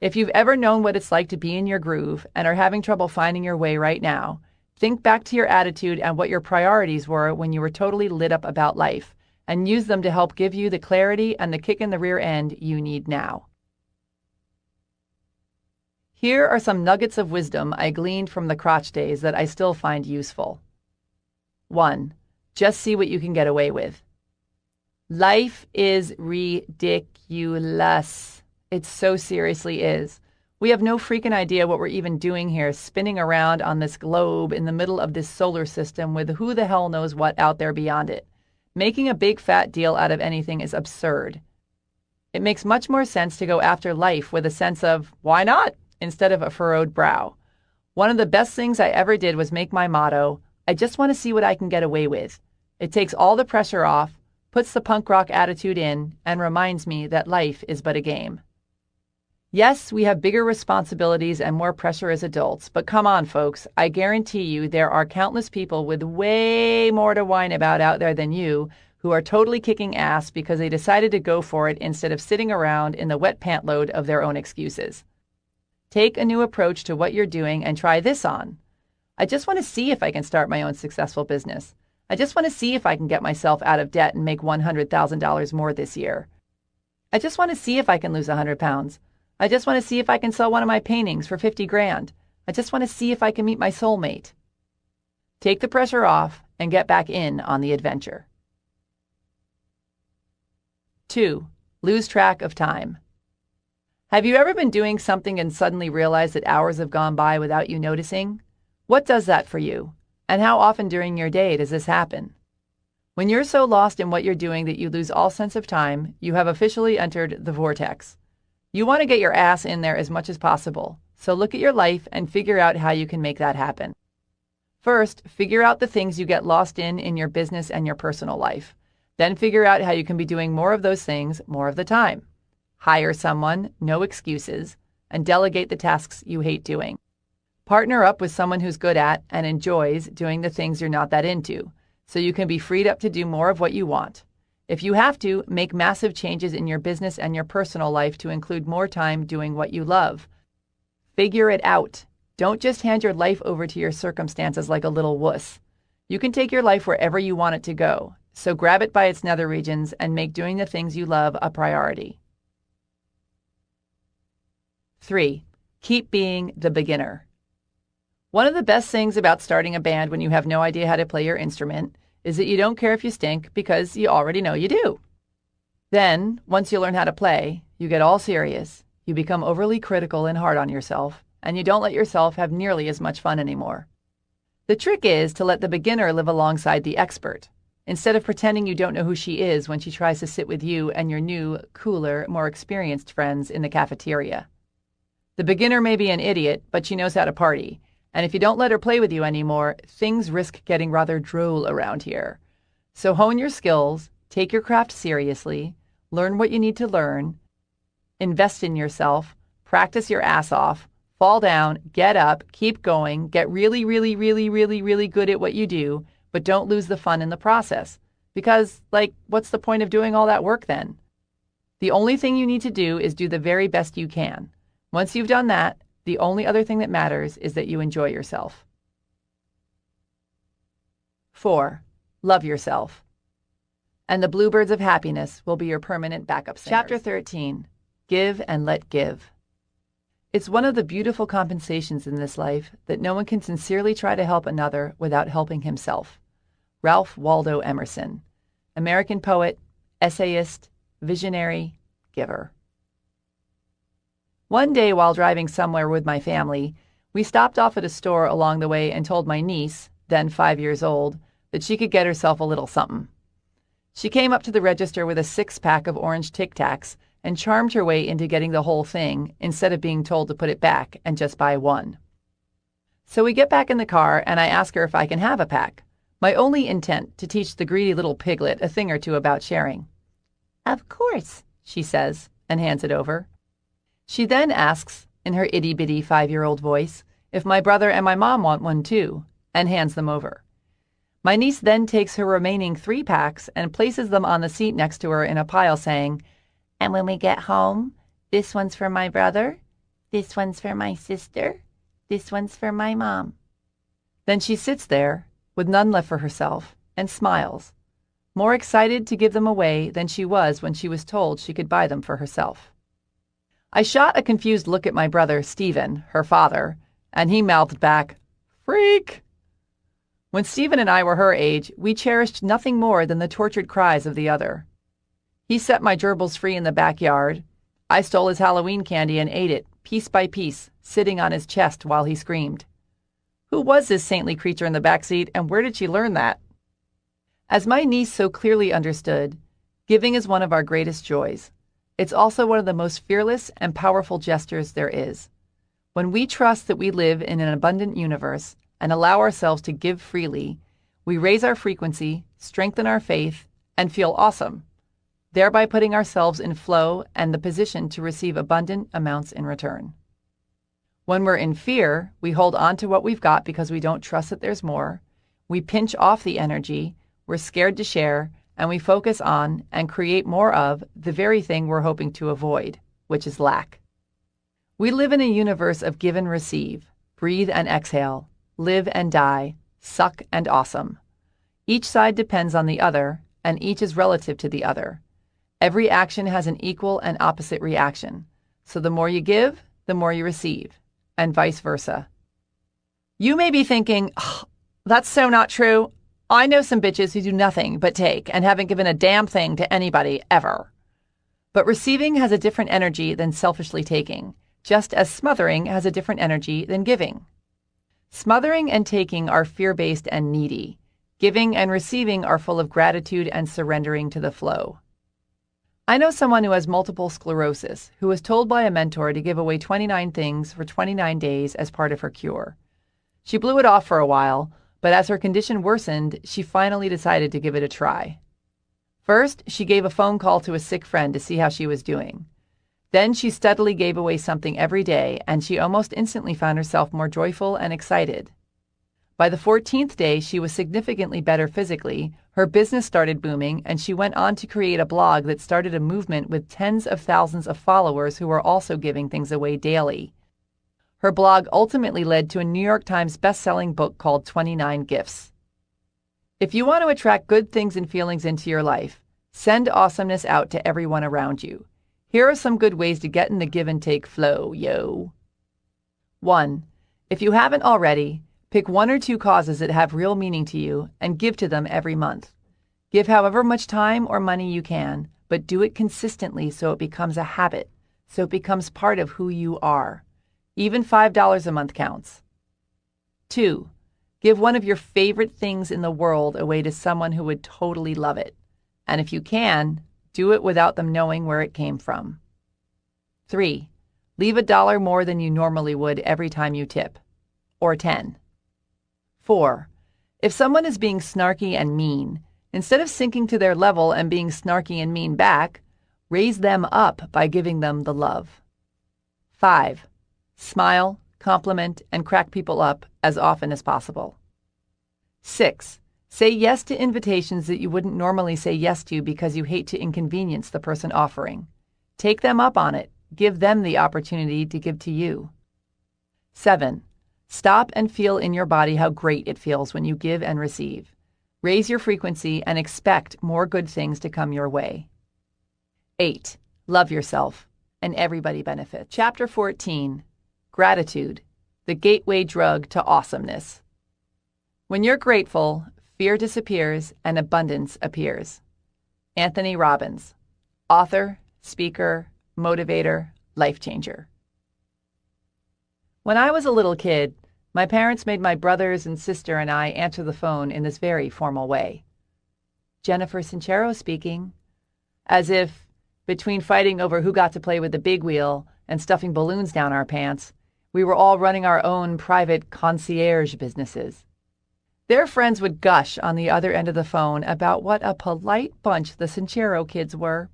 If you've ever known what it's like to be in your groove and are having trouble finding your way right now, think back to your attitude and what your priorities were when you were totally lit up about life, and use them to help give you the clarity and the kick in the rear end you need now. Here are some nuggets of wisdom I gleaned from the Crotch days that I still find useful. 1. Just see what you can get away with. Life is ridiculous. It so seriously is. We have no freaking idea what we're even doing here, spinning around on this globe in the middle of this solar system with who the hell knows what out there beyond it. Making a big fat deal out of anything is absurd. It makes much more sense to go after life with a sense of, why not, instead of a furrowed brow. One of the best things I ever did was make my motto, I just want to see what I can get away with. It takes all the pressure off, puts the punk rock attitude in, and reminds me that life is but a game. Yes, we have bigger responsibilities and more pressure as adults, but come on, folks. I guarantee you there are countless people with way more to whine about out there than you who are totally kicking ass because they decided to go for it instead of sitting around in the wet pant load of their own excuses. Take a new approach to what you're doing and try this on. I just want to see if I can start my own successful business. I just want to see if I can get myself out of debt and make $100,000 more this year. I just want to see if I can lose 100 pounds. I just want to see if I can sell one of my paintings for 50 grand. I just want to see if I can meet my soulmate. Take the pressure off and get back in on the adventure. 2. Lose track of time. Have you ever been doing something and suddenly realized that hours have gone by without you noticing? What does that for you? And how often during your day does this happen? When you're so lost in what you're doing that you lose all sense of time, you have officially entered the vortex. You want to get your ass in there as much as possible, so look at your life and figure out how you can make that happen. First, figure out the things you get lost in your business and your personal life. Then figure out how you can be doing more of those things more of the time. Hire someone, no excuses, and delegate the tasks you hate doing. Partner up with someone who's good at and enjoys doing the things you're not that into, so you can be freed up to do more of what you want. If you have to, make massive changes in your business and your personal life to include more time doing what you love. Figure it out. Don't just hand your life over to your circumstances like a little wuss. You can take your life wherever you want it to go, so grab it by its nether regions and make doing the things you love a priority. 3. Keep being the beginner. One of the best things about starting a band when you have no idea how to play your instrument is that you don't care if you stink because you already know you do. Then, once you learn how to play, you get all serious, you become overly critical and hard on yourself, and you don't let yourself have nearly as much fun anymore. The trick is to let the beginner live alongside the expert, instead of pretending you don't know who she is when she tries to sit with you and your new, cooler, more experienced friends in the cafeteria. The beginner may be an idiot, but she knows how to party. And if you don't let her play with you anymore, things risk getting rather droll around here. So hone your skills, take your craft seriously, learn what you need to learn, invest in yourself, practice your ass off, fall down, get up, keep going, get really, really, really, really, really good at what you do, but don't lose the fun in the process. Because, what's the point of doing all that work then? The only thing you need to do is do the very best you can. Once you've done that, the only other thing that matters is that you enjoy yourself. 4. Love yourself. And the bluebirds of happiness will be your permanent backup singers. Chapter 13. Give and let give. It's one of the beautiful compensations in this life that no one can sincerely try to help another without helping himself. Ralph Waldo Emerson. American poet, essayist, visionary, giver. One day while driving somewhere with my family, we stopped off at a store along the way and told my niece, then 5 years old, that she could get herself a little something. She came up to the register with a 6-pack of orange Tic Tacs and charmed her way into getting the whole thing instead of being told to put it back and just buy one. So we get back in the car and I ask her if I can have a pack, my only intent to teach the greedy little piglet a thing or two about sharing. "Of course," she says, and hands it over. She then asks, in her itty-bitty 5-year-old voice, if my brother and my mom want one too, and hands them over. My niece then takes her remaining 3 packs and places them on the seat next to her in a pile, saying, "And when we get home, this one's for my brother, this one's for my sister, this one's for my mom." Then she sits there, with none left for herself, and smiles, more excited to give them away than she was when she was told she could buy them for herself. I shot a confused look at my brother, Stephen, her father, and he mouthed back, "Freak!" When Stephen and I were her age, we cherished nothing more than the tortured cries of the other. He set my gerbils free in the backyard. I stole his Halloween candy and ate it, piece by piece, sitting on his chest while he screamed. Who was this saintly creature in the back seat, and where did she learn that? As my niece so clearly understood, giving is one of our greatest joys. It's also one of the most fearless and powerful gestures there is. When we trust that we live in an abundant universe and allow ourselves to give freely, we raise our frequency, strengthen our faith, and feel awesome, thereby putting ourselves in flow and the position to receive abundant amounts in return. When we're in fear, we hold on to what we've got because we don't trust that there's more. We pinch off the energy, we're scared to share, and we focus on and create more of the very thing we're hoping to avoid, which is lack. We live in a universe of give and receive, breathe and exhale, live and die, suck and awesome. Each side depends on the other, and each is relative to the other. Every action has an equal and opposite reaction, so the more you give, the more you receive, and vice versa. You may be thinking, oh, that's so not true. I know some bitches who do nothing but take and haven't given a damn thing to anybody ever. But receiving has a different energy than selfishly taking, just as smothering has a different energy than giving. Smothering and taking are fear-based and needy. Giving and receiving are full of gratitude and surrendering to the flow. I know someone who has multiple sclerosis who was told by a mentor to give away 29 things for 29 days as part of her cure. She blew it off for a while, but as her condition worsened, she finally decided to give it a try. First, she gave a phone call to a sick friend to see how she was doing. Then she steadily gave away something every day, and she almost instantly found herself more joyful and excited. By the 14th day, she was significantly better physically, her business started booming, and she went on to create a blog that started a movement with tens of thousands of followers who were also giving things away daily. Her blog ultimately led to a New York Times best-selling book called 29 Gifts. If you want to attract good things and feelings into your life, send awesomeness out to everyone around you. Here are some good ways to get in the give and take flow, yo. 1. If you haven't already, pick 1 or 2 causes that have real meaning to you and give to them every month. Give however much time or money you can, but do it consistently so it becomes a habit, so it becomes part of who you are. Even $5 a month counts. 2. Give one of your favorite things in the world away to someone who would totally love it. And if you can, do it without them knowing where it came from. 3. Leave $1 more than you normally would every time you tip. Or 10. 4. If someone is being snarky and mean, instead of sinking to their level and being snarky and mean back, raise them up by giving them the love. 5. Smile, compliment, and crack people up as often as possible. 6. Say yes to invitations that you wouldn't normally say yes to because you hate to inconvenience the person offering. Take them up on it. Give them the opportunity to give to you. 7. Stop and feel in your body how great it feels when you give and receive. Raise your frequency and expect more good things to come your way. 8. Love yourself, and everybody benefits. Chapter 14. Gratitude, the gateway drug to awesomeness. When you're grateful, fear disappears and abundance appears. Anthony Robbins, author, speaker, motivator, life changer. When I was a little kid, my parents made my brothers and sister and I answer the phone in this very formal way. Jennifer Sincero speaking. As if, between fighting over who got to play with the big wheel and stuffing balloons down our pants, we were all running our own private concierge businesses. Their friends would gush on the other end of the phone about what a polite bunch the Sincero kids were.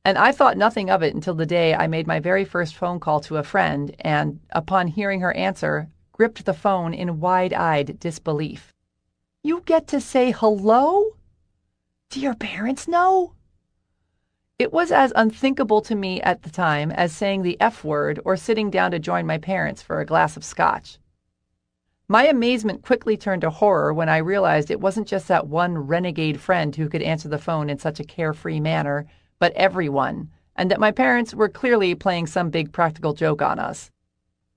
And I thought nothing of it until the day I made my very first phone call to a friend and, upon hearing her answer, gripped the phone in wide-eyed disbelief. You get to say hello? Do your parents know? It was as unthinkable to me at the time as saying the F word or sitting down to join my parents for a glass of scotch. My amazement quickly turned to horror when I realized it wasn't just that one renegade friend who could answer the phone in such a carefree manner, but everyone, and that my parents were clearly playing some big practical joke on us.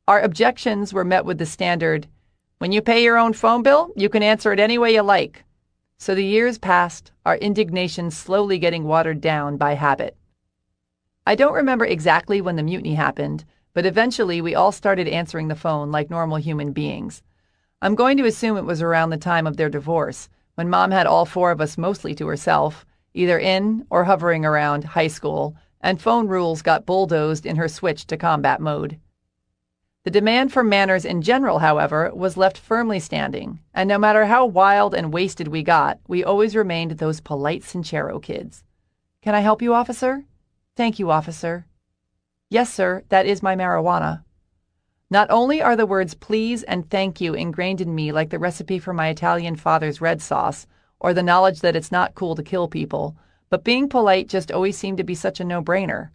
Our objections were met with the standard, "When you pay your own phone bill, you can answer it any way you like." So the years passed, our indignation slowly getting watered down by habit. I don't remember exactly when the mutiny happened, but eventually we all started answering the phone like normal human beings. I'm going to assume it was around the time of their divorce, when Mom had all four of us mostly to herself, either in or hovering around high school, and phone rules got bulldozed in her switch to combat mode. The demand for manners in general, however, was left firmly standing, and no matter how wild and wasted we got, we always remained those polite Sincero kids. "Can I help you, officer?" "Thank you, officer." "Yes, sir, that is my marijuana." Not only are the words please and thank you ingrained in me like the recipe for my Italian father's red sauce, or the knowledge that it's not cool to kill people, but being polite just always seemed to be such a no-brainer.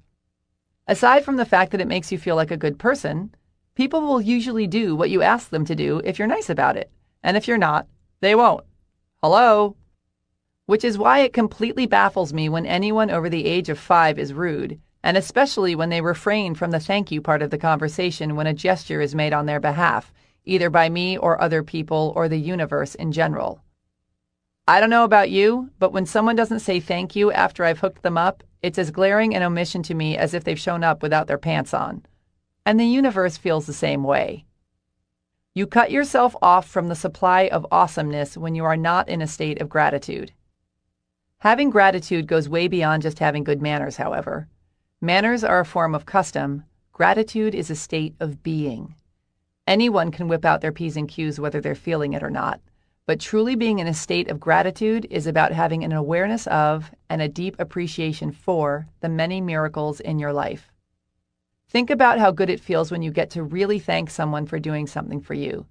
Aside from the fact that it makes you feel like a good person, people will usually do what you ask them to do if you're nice about it, and if you're not, they won't. Hello? Which is why it completely baffles me when anyone over the age of 5 is rude, and especially when they refrain from the thank you part of the conversation when a gesture is made on their behalf, either by me or other people or the universe in general. I don't know about you, but when someone doesn't say thank you after I've hooked them up, it's as glaring an omission to me as if they've shown up without their pants on. And the universe feels the same way. You cut yourself off from the supply of awesomeness when you are not in a state of gratitude. Having gratitude goes way beyond just having good manners, however. Manners are a form of custom. Gratitude is a state of being. Anyone can whip out their P's and Q's whether they're feeling it or not, but truly being in a state of gratitude is about having an awareness of and a deep appreciation for the many miracles in your life. Think about how good it feels when you get to really thank someone for doing something for you.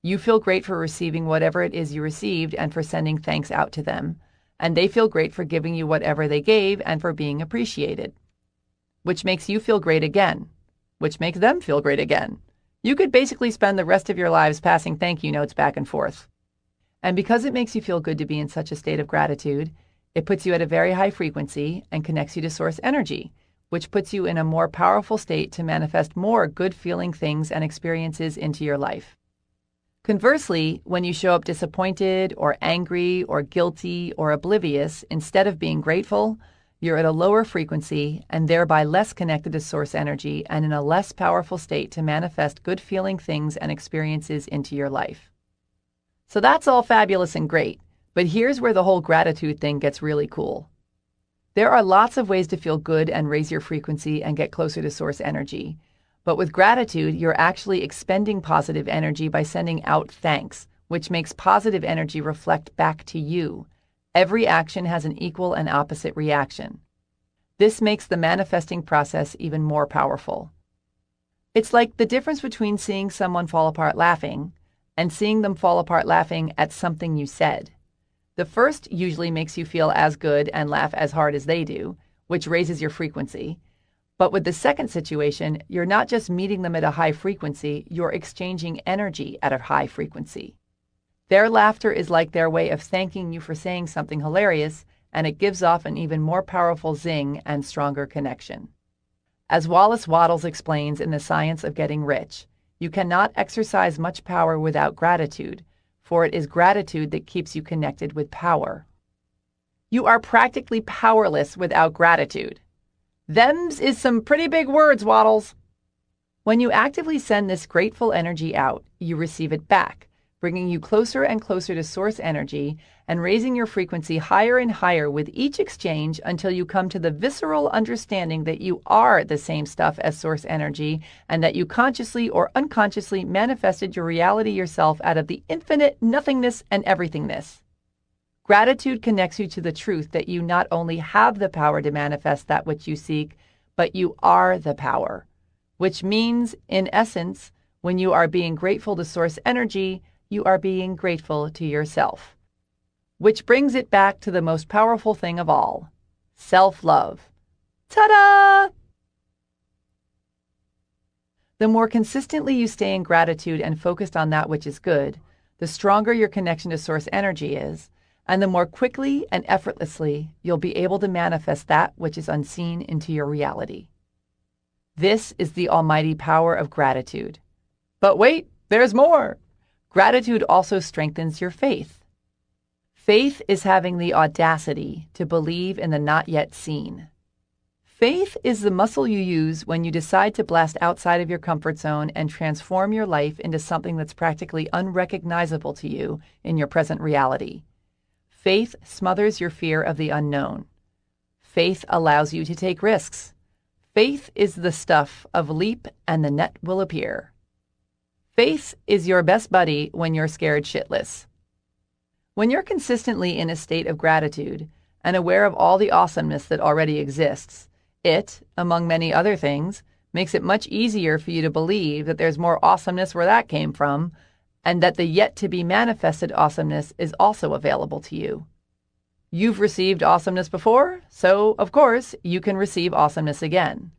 You feel great for receiving whatever it is you received and for sending thanks out to them, and they feel great for giving you whatever they gave and for being appreciated. Which makes you feel great again, which makes them feel great again. You could basically spend the rest of your lives passing thank you notes back and forth. And because it makes you feel good to be in such a state of gratitude, it puts you at a very high frequency and connects you to source energy, which puts you in a more powerful state to manifest more good-feeling things and experiences into your life. Conversely, when you show up disappointed or angry or guilty or oblivious instead of being grateful, you're at a lower frequency and thereby less connected to source energy and in a less powerful state to manifest good-feeling things and experiences into your life. So that's all fabulous and great, but here's where the whole gratitude thing gets really cool. There are lots of ways to feel good and raise your frequency and get closer to source energy. But with gratitude, you're actually expending positive energy by sending out thanks, which makes positive energy reflect back to you. Every action has an equal and opposite reaction. This makes the manifesting process even more powerful. It's like the difference between seeing someone fall apart laughing and seeing them fall apart laughing at something you said. The first usually makes you feel as good and laugh as hard as they do, which raises your frequency. But with the second situation, you're not just meeting them at a high frequency, you're exchanging energy at a high frequency. Their laughter is like their way of thanking you for saying something hilarious, and it gives off an even more powerful zing and stronger connection. As Wallace Wattles explains in The Science of Getting Rich, you cannot exercise much power without gratitude, for it is gratitude that keeps you connected with power. You are practically powerless without gratitude. Thems is some pretty big words, Wattles. When you actively send this grateful energy out, you receive it back, bringing you closer and closer to source energy and raising your frequency higher and higher with each exchange until you come to the visceral understanding that you are the same stuff as source energy and that you consciously or unconsciously manifested your reality yourself out of the infinite nothingness and everythingness. Gratitude connects you to the truth that you not only have the power to manifest that which you seek, but you are the power, which means, in essence, when you are being grateful to source energy, you are being grateful to yourself. Which brings it back to the most powerful thing of all, self-love. Ta-da! The more consistently you stay in gratitude and focused on that which is good, the stronger your connection to source energy is, and the more quickly and effortlessly you'll be able to manifest that which is unseen into your reality. This is the almighty power of gratitude. But wait, there's more! Gratitude also strengthens your faith. Faith is having the audacity to believe in the not yet seen. Faith is the muscle you use when you decide to blast outside of your comfort zone and transform your life into something that's practically unrecognizable to you in your present reality. Faith smothers your fear of the unknown. Faith allows you to take risks. Faith is the stuff of leap and the net will appear. Faith is your best buddy when you're scared shitless. When you're consistently in a state of gratitude and aware of all the awesomeness that already exists, it, among many other things, makes it much easier for you to believe that there's more awesomeness where that came from, and that the yet-to-be-manifested awesomeness is also available to you. You've received awesomeness before, so, of course, you can receive awesomeness again.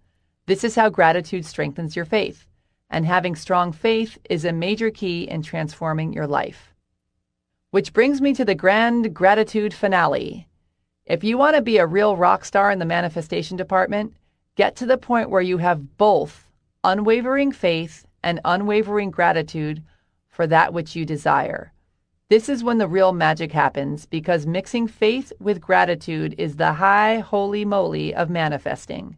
This is how gratitude strengthens your faith, and having strong faith is a major key in transforming your life. Which brings me to the grand gratitude finale. If you want to be a real rock star in the manifestation department, get to the point where you have both unwavering faith and unwavering gratitude for that which you desire. This is when the real magic happens, because mixing faith with gratitude is the high holy moly of manifesting.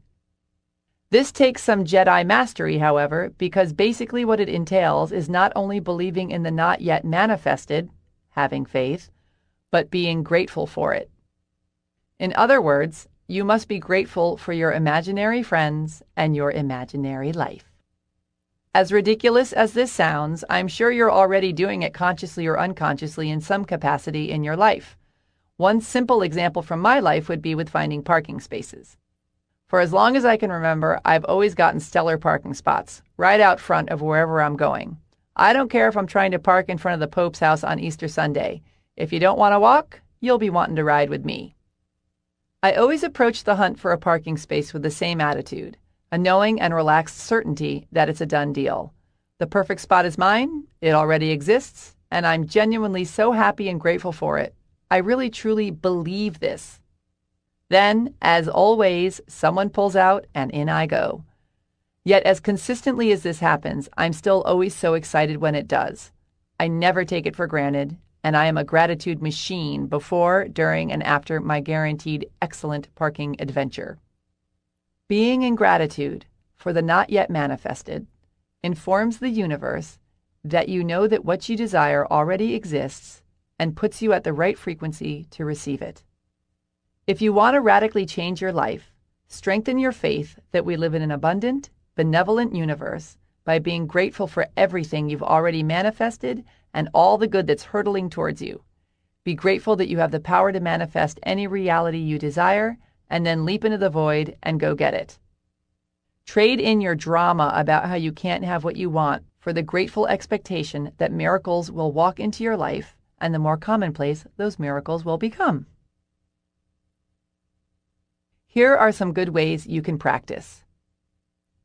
This takes some Jedi mastery, however, because basically what it entails is not only believing in the not yet manifested, having faith, but being grateful for it. In other words, you must be grateful for your imaginary friends and your imaginary life. As ridiculous as this sounds, I'm sure you're already doing it consciously or unconsciously in some capacity in your life. One simple example from my life would be with finding parking spaces. For as long as I can remember, I've always gotten stellar parking spots, right out front of wherever I'm going. I don't care if I'm trying to park in front of the Pope's house on Easter Sunday. If you don't want to walk, you'll be wanting to ride with me. I always approach the hunt for a parking space with the same attitude, a knowing and relaxed certainty that it's a done deal. The perfect spot is mine, it already exists, and I'm genuinely so happy and grateful for it. I really truly believe this. Then, as always, someone pulls out and in I go. Yet as consistently as this happens, I'm still always so excited when it does. I never take it for granted, and I am a gratitude machine before, during, and after my guaranteed excellent parking adventure. Being in gratitude for the not yet manifested informs the universe that you know that what you desire already exists and puts you at the right frequency to receive it. If you want to radically change your life, strengthen your faith that we live in an abundant, benevolent universe by being grateful for everything you've already manifested and all the good that's hurtling towards you. Be grateful that you have the power to manifest any reality you desire, and then leap into the void and go get it. Trade in your drama about how you can't have what you want for the grateful expectation that miracles will walk into your life, and the more commonplace those miracles will become. Here are some good ways you can practice.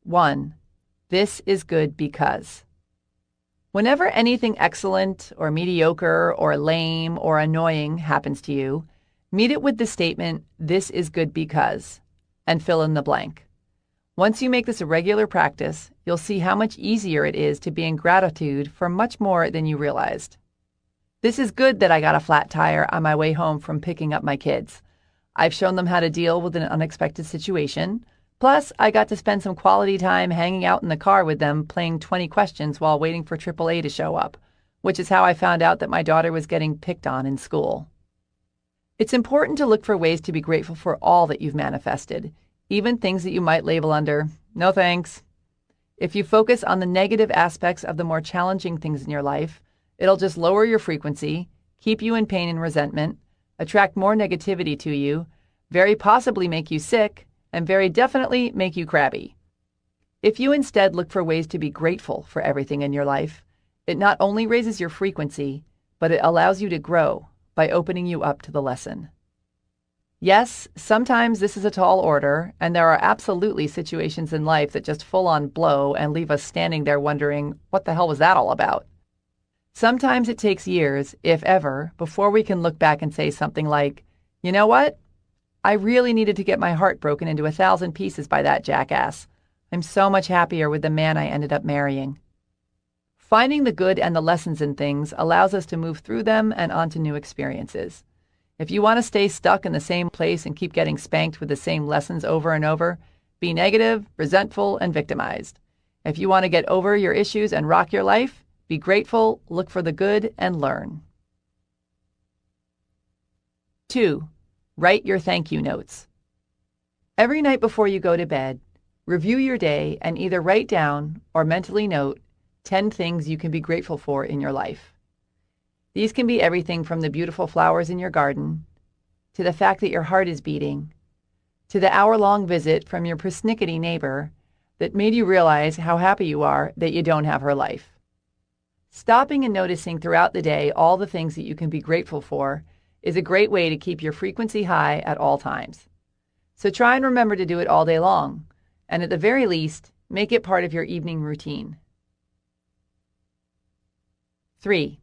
1. This is good because. Whenever anything excellent or mediocre or lame or annoying happens to you, meet it with the statement, "This is good because," and fill in the blank. Once you make this a regular practice, you'll see how much easier it is to be in gratitude for much more than you realized. This is good that I got a flat tire on my way home from picking up my kids. I've shown them how to deal with an unexpected situation. Plus, I got to spend some quality time hanging out in the car with them playing 20 questions while waiting for AAA to show up, which is how I found out that my daughter was getting picked on in school. It's important to look for ways to be grateful for all that you've manifested, even things that you might label under, "No thanks." If you focus on the negative aspects of the more challenging things in your life, it'll just lower your frequency, keep you in pain and resentment, attract more negativity to you, very possibly make you sick, and very definitely make you crabby. If you instead look for ways to be grateful for everything in your life, it not only raises your frequency, but it allows you to grow by opening you up to the lesson. Yes, sometimes this is a tall order, and there are absolutely situations in life that just full-on blow and leave us standing there wondering, what the hell was that all about? Sometimes it takes years, if ever, before we can look back and say something like, "You know what? I really needed to get my heart broken into 1,000 pieces by that jackass. I'm so much happier with the man I ended up marrying." Finding the good and the lessons in things allows us to move through them and onto new experiences. If you want to stay stuck in the same place and keep getting spanked with the same lessons over and over, be negative, resentful, and victimized. If you want to get over your issues and rock your life, be grateful, look for the good, and learn. 2. Write your thank you notes. Every night before you go to bed, review your day and either write down or mentally note 10 things you can be grateful for in your life. These can be everything from the beautiful flowers in your garden, to the fact that your heart is beating, to the hour-long visit from your persnickety neighbor that made you realize how happy you are that you don't have her life. Stopping and noticing throughout the day all the things that you can be grateful for is a great way to keep your frequency high at all times. So try and remember to do it all day long, and at the very least, make it part of your evening routine. 3.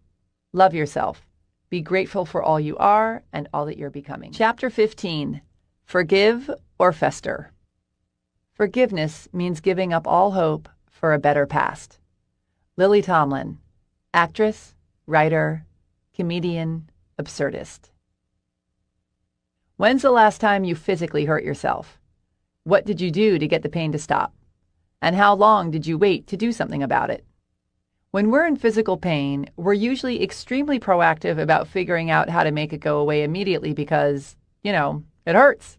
Love yourself. Be grateful for all you are and all that you're becoming. Chapter 15. Forgive or fester. Forgiveness means giving up all hope for a better past. Lily Tomlin, actress, writer, comedian, absurdist. When's the last time you physically hurt yourself? What did you do to get the pain to stop? And how long did you wait to do something about it? When we're in physical pain, we're usually extremely proactive about figuring out how to make it go away immediately because, it hurts.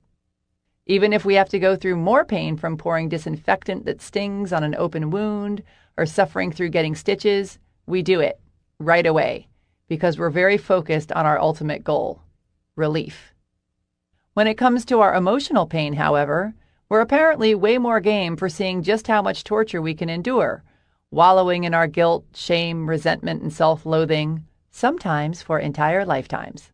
Even if we have to go through more pain from pouring disinfectant that stings on an open wound or suffering through getting stitches, we do it right away because we're very focused on our ultimate goal, relief. When it comes to our emotional pain, however, we're apparently way more game for seeing just how much torture we can endure, wallowing in our guilt, shame, resentment, and self-loathing, sometimes for entire lifetimes.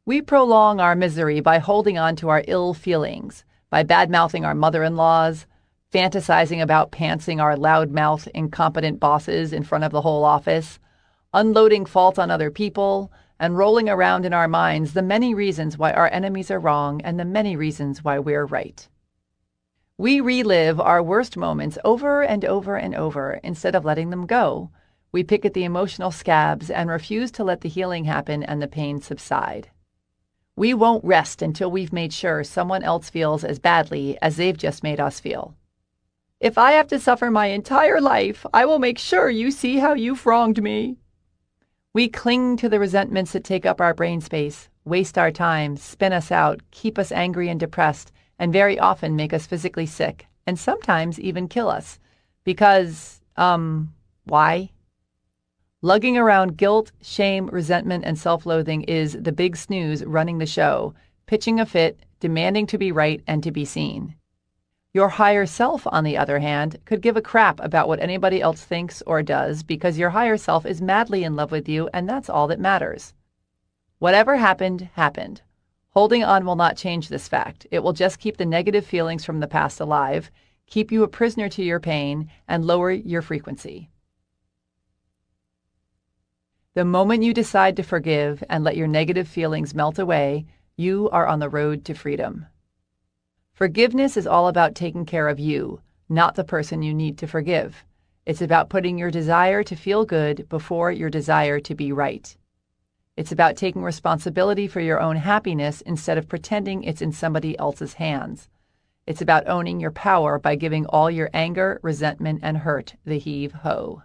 We prolong our misery by holding on to our ill feelings, by bad-mouthing our mother-in-laws, fantasizing about pantsing our loudmouth, incompetent bosses in front of the whole office, unloading fault on other people, and rolling around in our minds the many reasons why our enemies are wrong and the many reasons why we're right. We relive our worst moments over and over and over instead of letting them go. We pick at the emotional scabs and refuse to let the healing happen and the pain subside. We won't rest until we've made sure someone else feels as badly as they've just made us feel. If I have to suffer my entire life, I will make sure you see how you've wronged me. We cling to the resentments that take up our brain space, waste our time, spin us out, keep us angry and depressed, and very often make us physically sick, and sometimes even kill us. Because, why? Lugging around guilt, shame, resentment, and self-loathing is the big snooze running the show, pitching a fit, demanding to be right and to be seen. Your higher self, on the other hand, could give a crap about what anybody else thinks or does because your higher self is madly in love with you, and that's all that matters. Whatever happened, happened. Holding on will not change this fact. It will just keep the negative feelings from the past alive, keep you a prisoner to your pain, and lower your frequency. The moment you decide to forgive and let your negative feelings melt away, you are on the road to freedom. Forgiveness is all about taking care of you, not the person you need to forgive. It's about putting your desire to feel good before your desire to be right. It's about taking responsibility for your own happiness instead of pretending it's in somebody else's hands. It's about owning your power by giving all your anger, resentment, and hurt the heave-ho.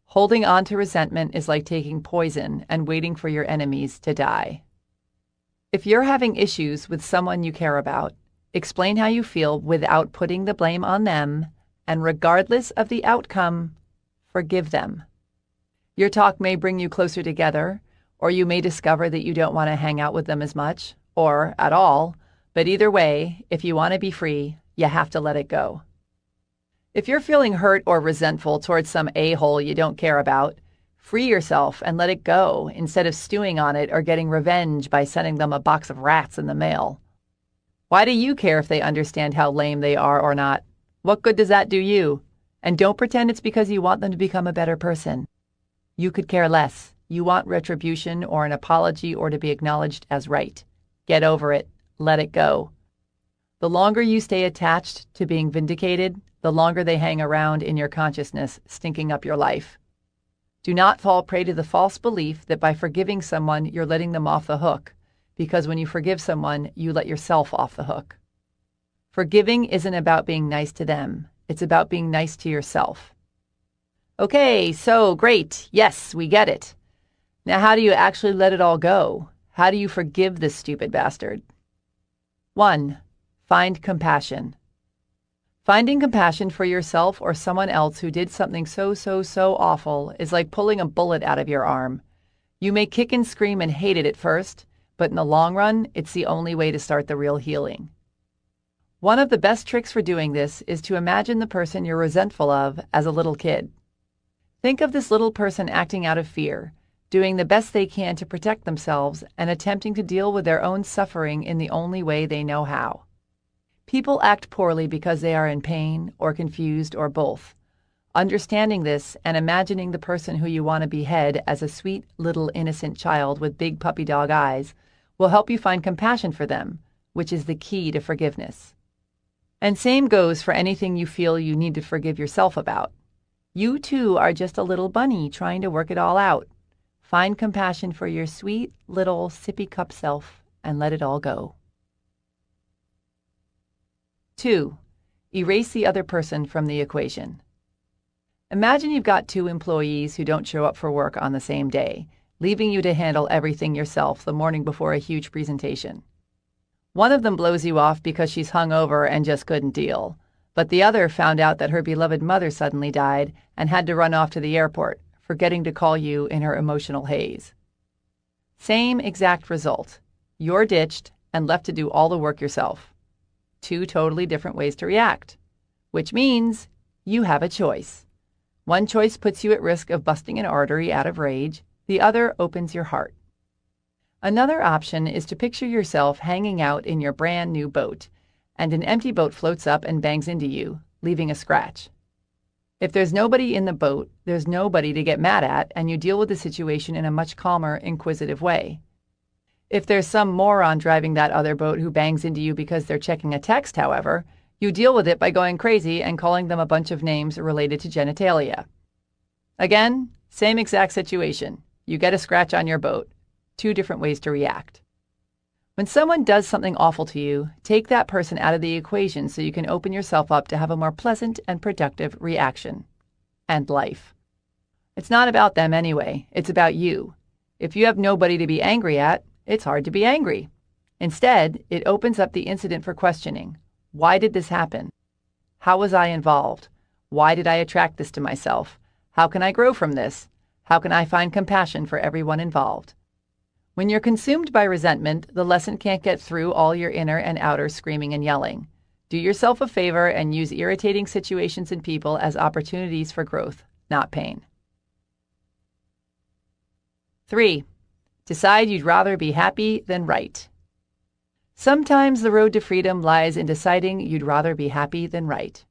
Holding on to resentment is like taking poison and waiting for your enemies to die. If you're having issues with someone you care about, explain how you feel without putting the blame on them, and regardless of the outcome, forgive them. Your talk may bring you closer together, or you may discover that you don't want to hang out with them as much, or at all, but either way, if you want to be free, you have to let it go. If you're feeling hurt or resentful towards some a-hole you don't care about, free yourself and let it go instead of stewing on it or getting revenge by sending them a box of rats in the mail. Why do you care if they understand how lame they are or not? What good does that do you? And don't pretend it's because you want them to become a better person. You could care less. You want retribution or an apology or to be acknowledged as right. Get over it. Let it go. The longer you stay attached to being vindicated, the longer they hang around in your consciousness, stinking up your life. Do not fall prey to the false belief that by forgiving someone, you're letting them off the hook, because when you forgive someone, you let yourself off the hook. Forgiving isn't about being nice to them. It's about being nice to yourself. Okay, so great. Yes, we get it. Now, how do you actually let it all go? How do you forgive this stupid bastard? 1. Find compassion. Finding compassion for yourself or someone else who did something so awful is like pulling a bullet out of your arm. You may kick and scream and hate it at first, but in the long run, it's the only way to start the real healing. One of the best tricks for doing this is to imagine the person you're resentful of as a little kid. Think of this little person acting out of fear, doing the best they can to protect themselves and attempting to deal with their own suffering in the only way they know how. People act poorly because they are in pain or confused or both. Understanding this and imagining the person who you want to behead as a sweet little innocent child with big puppy dog eyes will help you find compassion for them, which is the key to forgiveness. And same goes for anything you feel you need to forgive yourself about. You too are just a little bunny trying to work it all out. Find compassion for your sweet little sippy cup self and let it all go. 2. Erase the other person from the equation. Imagine you've got 2 employees who don't show up for work on the same day, leaving you to handle everything yourself the morning before a huge presentation. One of them blows you off because she's hungover and just couldn't deal, but the other found out that her beloved mother suddenly died and had to run off to the airport, forgetting to call you in her emotional haze. Same exact result. You're ditched and left to do all the work yourself. 2 totally different ways to react, which means you have a choice. One choice puts you at risk of busting an artery out of rage. The other opens your heart. Another option is to picture yourself hanging out in your brand new boat, and an empty boat floats up and bangs into you, leaving a scratch. If there's nobody in the boat, there's nobody to get mad at, and you deal with the situation in a much calmer, inquisitive way. If there's some moron driving that other boat who bangs into you because they're checking a text, however, you deal with it by going crazy and calling them a bunch of names related to genitalia. Again, same exact situation. You get a scratch on your boat. 2 different ways to react. When someone does something awful to you, take that person out of the equation so you can open yourself up to have a more pleasant and productive reaction. And life. It's not about them anyway. It's about you. If you have nobody to be angry at, it's hard to be angry. Instead, it opens up the incident for questioning. Why did this happen? How was I involved? Why did I attract this to myself? How can I grow from this? How can I find compassion for everyone involved? When you're consumed by resentment, the lesson can't get through all your inner and outer screaming and yelling. Do yourself a favor and use irritating situations and people as opportunities for growth, not pain. 3. Decide you'd rather be happy than right. Sometimes the road to freedom lies in deciding you'd rather be happy than right.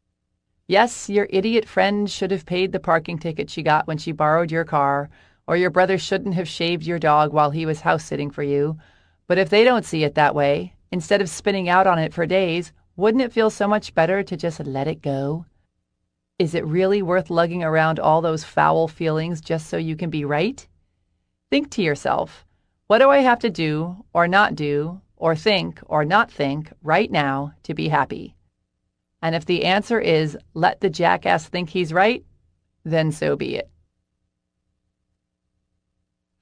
Yes, your idiot friend should have paid the parking ticket she got when she borrowed your car, or your brother shouldn't have shaved your dog while he was house-sitting for you. But if they don't see it that way, instead of spinning out on it for days, wouldn't it feel so much better to just let it go? Is it really worth lugging around all those foul feelings just so you can be right? Think to yourself, what do I have to do, or not do, or think, or not think right now to be happy? And if the answer is, let the jackass think he's right, then so be it.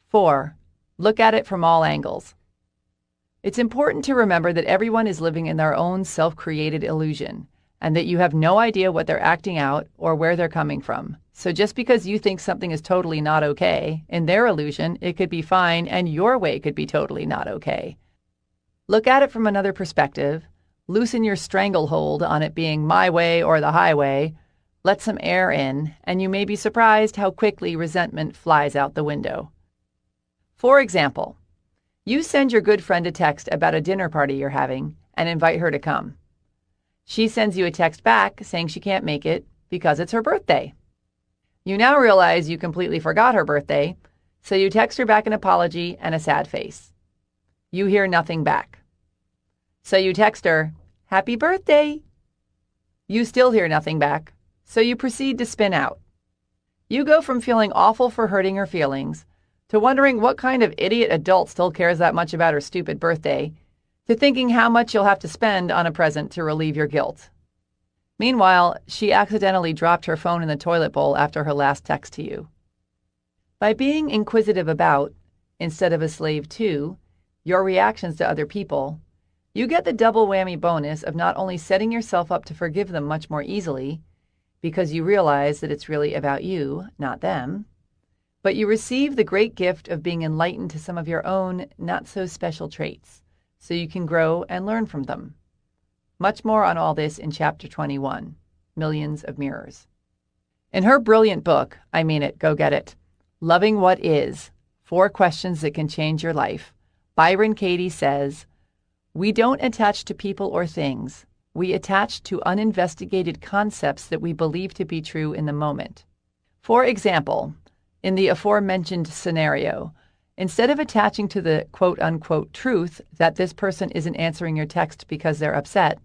4. Look at it from all angles. It's important to remember that everyone is living in their own self-created illusion, and that you have no idea what they're acting out or where they're coming from. So just because you think something is totally not okay, in their illusion, it could be fine, and your way could be totally not okay. Look at it from another perspective. Loosen your stranglehold on it being my way or the highway. Let some air in, and you may be surprised how quickly resentment flies out the window. For example, you send your good friend a text about a dinner party you're having and invite her to come. She sends you a text back saying she can't make it because it's her birthday. You now realize you completely forgot her birthday, so you text her back an apology and a sad face. You hear nothing back. So you text her, "Happy birthday!" You still hear nothing back, so you proceed to spin out. You go from feeling awful for hurting her feelings, to wondering what kind of idiot adult still cares that much about her stupid birthday, to thinking how much you'll have to spend on a present to relieve your guilt. Meanwhile, she accidentally dropped her phone in the toilet bowl after her last text to you. By being inquisitive about, instead of a slave to, your reactions to other people, you get the double whammy bonus of not only setting yourself up to forgive them much more easily, because you realize that it's really about you, not them, but you receive the great gift of being enlightened to some of your own not-so-special traits, so you can grow and learn from them. Much more on all this in Chapter 21, Millions of Mirrors. In her brilliant book, I mean it, go get it, Loving What Is, 4 Questions That Can Change Your Life, Byron Katie says, "We don't attach to people or things. We attach to uninvestigated concepts that we believe to be true in the moment. For example, in the aforementioned scenario, instead of attaching to the quote-unquote truth that this person isn't answering your text because they're upset,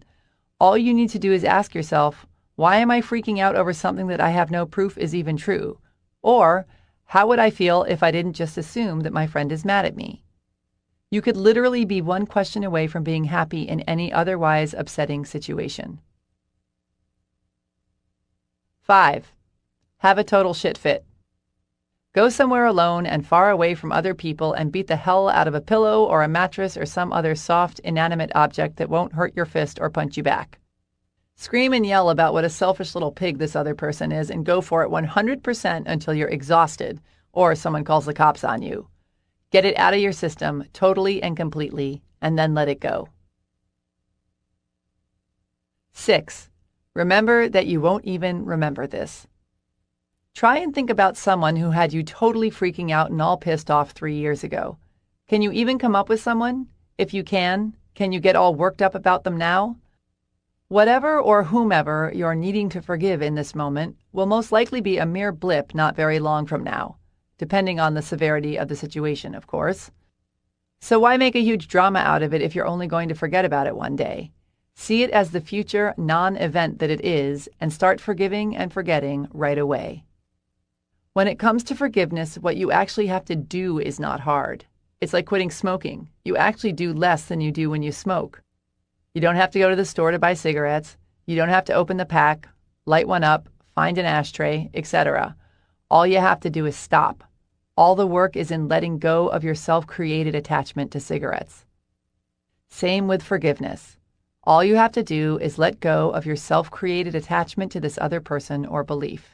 all you need to do is ask yourself, why am I freaking out over something that I have no proof is even true? Or, how would I feel if I didn't just assume that my friend is mad at me? You could literally be one question away from being happy in any otherwise upsetting situation. 5. Have a total shit fit. Go somewhere alone and far away from other people and beat the hell out of a pillow or a mattress or some other soft, inanimate object that won't hurt your fist or punch you back. Scream and yell about what a selfish little pig this other person is and go for it 100% until you're exhausted or someone calls the cops on you. Get it out of your system totally and completely, and then let it go. 6. Remember that you won't even remember this. Try and think about someone who had you totally freaking out and all pissed off 3 years ago. Can you even come up with someone? If you can you get all worked up about them now? Whatever or whomever you're needing to forgive in this moment will most likely be a mere blip not very long from now, depending on the severity of the situation, of course. So why make a huge drama out of it if you're only going to forget about it one day? See it as the future non-event that it is and start forgiving and forgetting right away. When it comes to forgiveness, what you actually have to do is not hard. It's like quitting smoking. You actually do less than you do when you smoke. You don't have to go to the store to buy cigarettes. You don't have to open the pack, light one up, find an ashtray, etc. All you have to do is stop. All the work is in letting go of your self-created attachment to cigarettes. Same with forgiveness. All you have to do is let go of your self-created attachment to this other person or belief.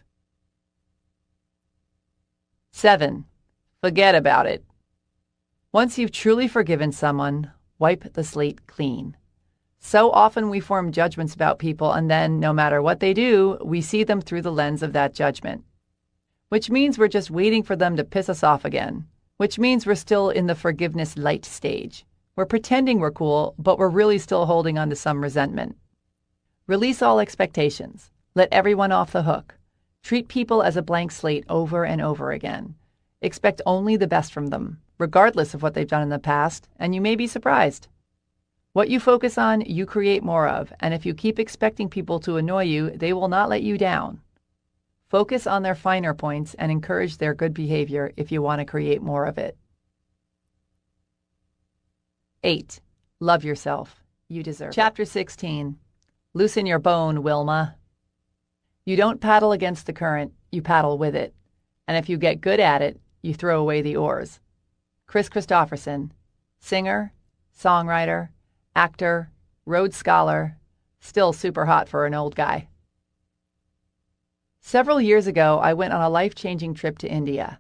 7. Forget about it. Once you've truly forgiven someone, wipe the slate clean. So often we form judgments about people and then, no matter what they do, we see them through the lens of that judgment. Which means we're just waiting for them to piss us off again. Which means we're still in the forgiveness light stage. We're pretending we're cool, but we're really still holding on to some resentment. Release all expectations. Let everyone off the hook. Treat people as a blank slate over and over again. Expect only the best from them, regardless of what they've done in the past, and you may be surprised. What you focus on, you create more of, and if you keep expecting people to annoy you, they will not let you down. Focus on their finer points and encourage their good behavior if you want to create more of it. 8. Love yourself. You deserve it. Chapter 16. Loosen your bone, Wilma. You don't paddle against the current, you paddle with it. And if you get good at it, you throw away the oars. Chris Christopherson, singer, songwriter, actor, Rhodes Scholar, still super hot for an old guy. Several years ago, I went on a life-changing trip to India.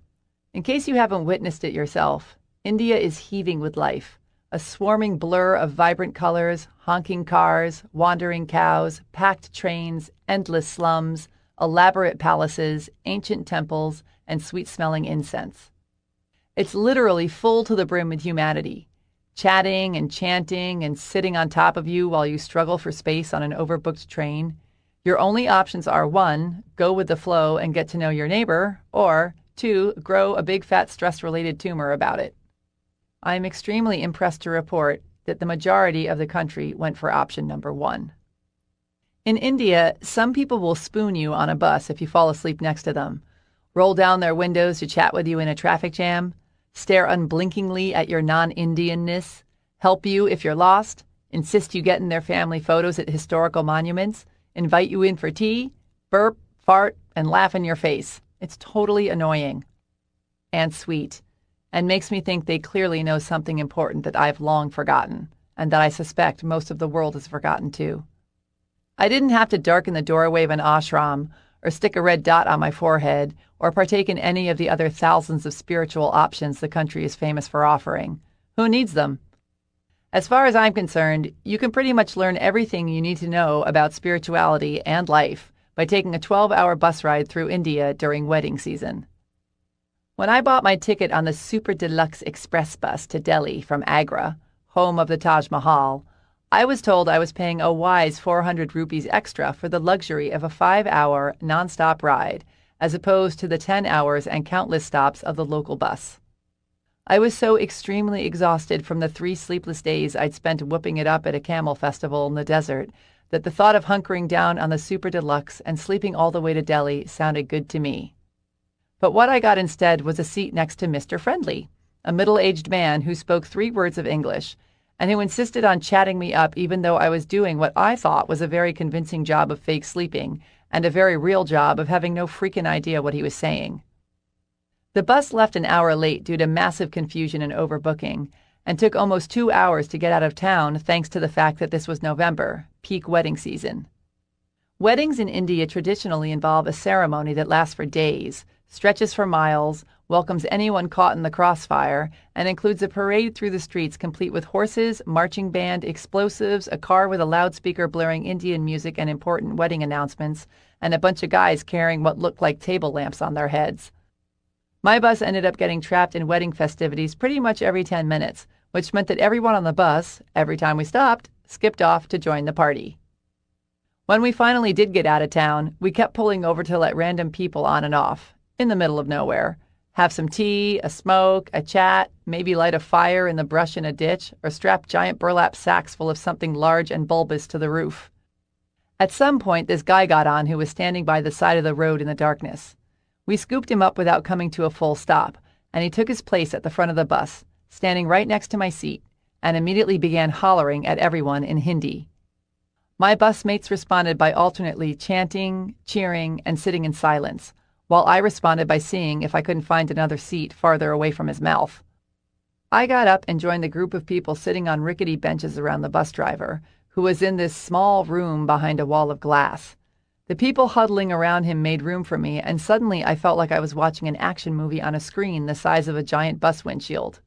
In case you haven't witnessed it yourself, India is heaving with life. A swarming blur of vibrant colors, honking cars, wandering cows, packed trains, endless slums, elaborate palaces, ancient temples, and sweet-smelling incense. It's literally full to the brim with humanity, chatting and chanting and sitting on top of you while you struggle for space on an overbooked train. Your only options are 1, go with the flow and get to know your neighbor, or 2, grow a big fat stress-related tumor about it. I am extremely impressed to report that the majority of the country went for option number 1. In India, some people will spoon you on a bus if you fall asleep next to them, roll down their windows to chat with you in a traffic jam, stare unblinkingly at your non-Indianness, help you if you're lost, insist you get in their family photos at historical monuments, invite you in for tea, burp, fart, and laugh in your face. It's totally annoying and sweet, and makes me think they clearly know something important that I've long forgotten, and that I suspect most of the world has forgotten too. I didn't have to darken the doorway of an ashram, or stick a red dot on my forehead, or partake in any of the other thousands of spiritual options the country is famous for offering. Who needs them? As far as I'm concerned, you can pretty much learn everything you need to know about spirituality and life by taking a 12-hour bus ride through India during wedding season. When I bought my ticket on the Super Deluxe Express bus to Delhi from Agra, home of the Taj Mahal, I was told I was paying a wise 400 rupees extra for the luxury of a 5-hour nonstop ride, as opposed to the 10 hours and countless stops of the local bus. I was so extremely exhausted from the 3 sleepless days I'd spent whooping it up at a camel festival in the desert that the thought of hunkering down on the Super Deluxe and sleeping all the way to Delhi sounded good to me. But what I got instead was a seat next to Mr. Friendly, a middle-aged man who spoke 3 words of English, and who insisted on chatting me up even though I was doing what I thought was a very convincing job of fake sleeping and a very real job of having no freaking idea what he was saying. The bus left an hour late due to massive confusion and overbooking, and took almost 2 hours to get out of town thanks to the fact that this was November, peak wedding season. Weddings in India traditionally involve a ceremony that lasts for days, stretches for miles, welcomes anyone caught in the crossfire, and includes a parade through the streets complete with horses, marching band, explosives, a car with a loudspeaker blaring Indian music and important wedding announcements, and a bunch of guys carrying what looked like table lamps on their heads. My bus ended up getting trapped in wedding festivities pretty much every 10 minutes, which meant that everyone on the bus, every time we stopped, skipped off to join the party. When we finally did get out of town, we kept pulling over to let random people on and off, in the middle of nowhere, have some tea, a smoke, a chat, maybe light a fire in the brush in a ditch, or strap giant burlap sacks full of something large and bulbous to the roof. At some point, this guy got on who was standing by the side of the road in the darkness. We scooped him up without coming to a full stop, and he took his place at the front of the bus, standing right next to my seat, and immediately began hollering at everyone in Hindi. My busmates responded by alternately chanting, cheering, and sitting in silence, while I responded by seeing if I couldn't find another seat farther away from his mouth. I got up and joined the group of people sitting on rickety benches around the bus driver, who was in this small room behind a wall of glass. The people huddling around him made room for me, and suddenly I felt like I was watching an action movie on a screen the size of a giant bus windshield.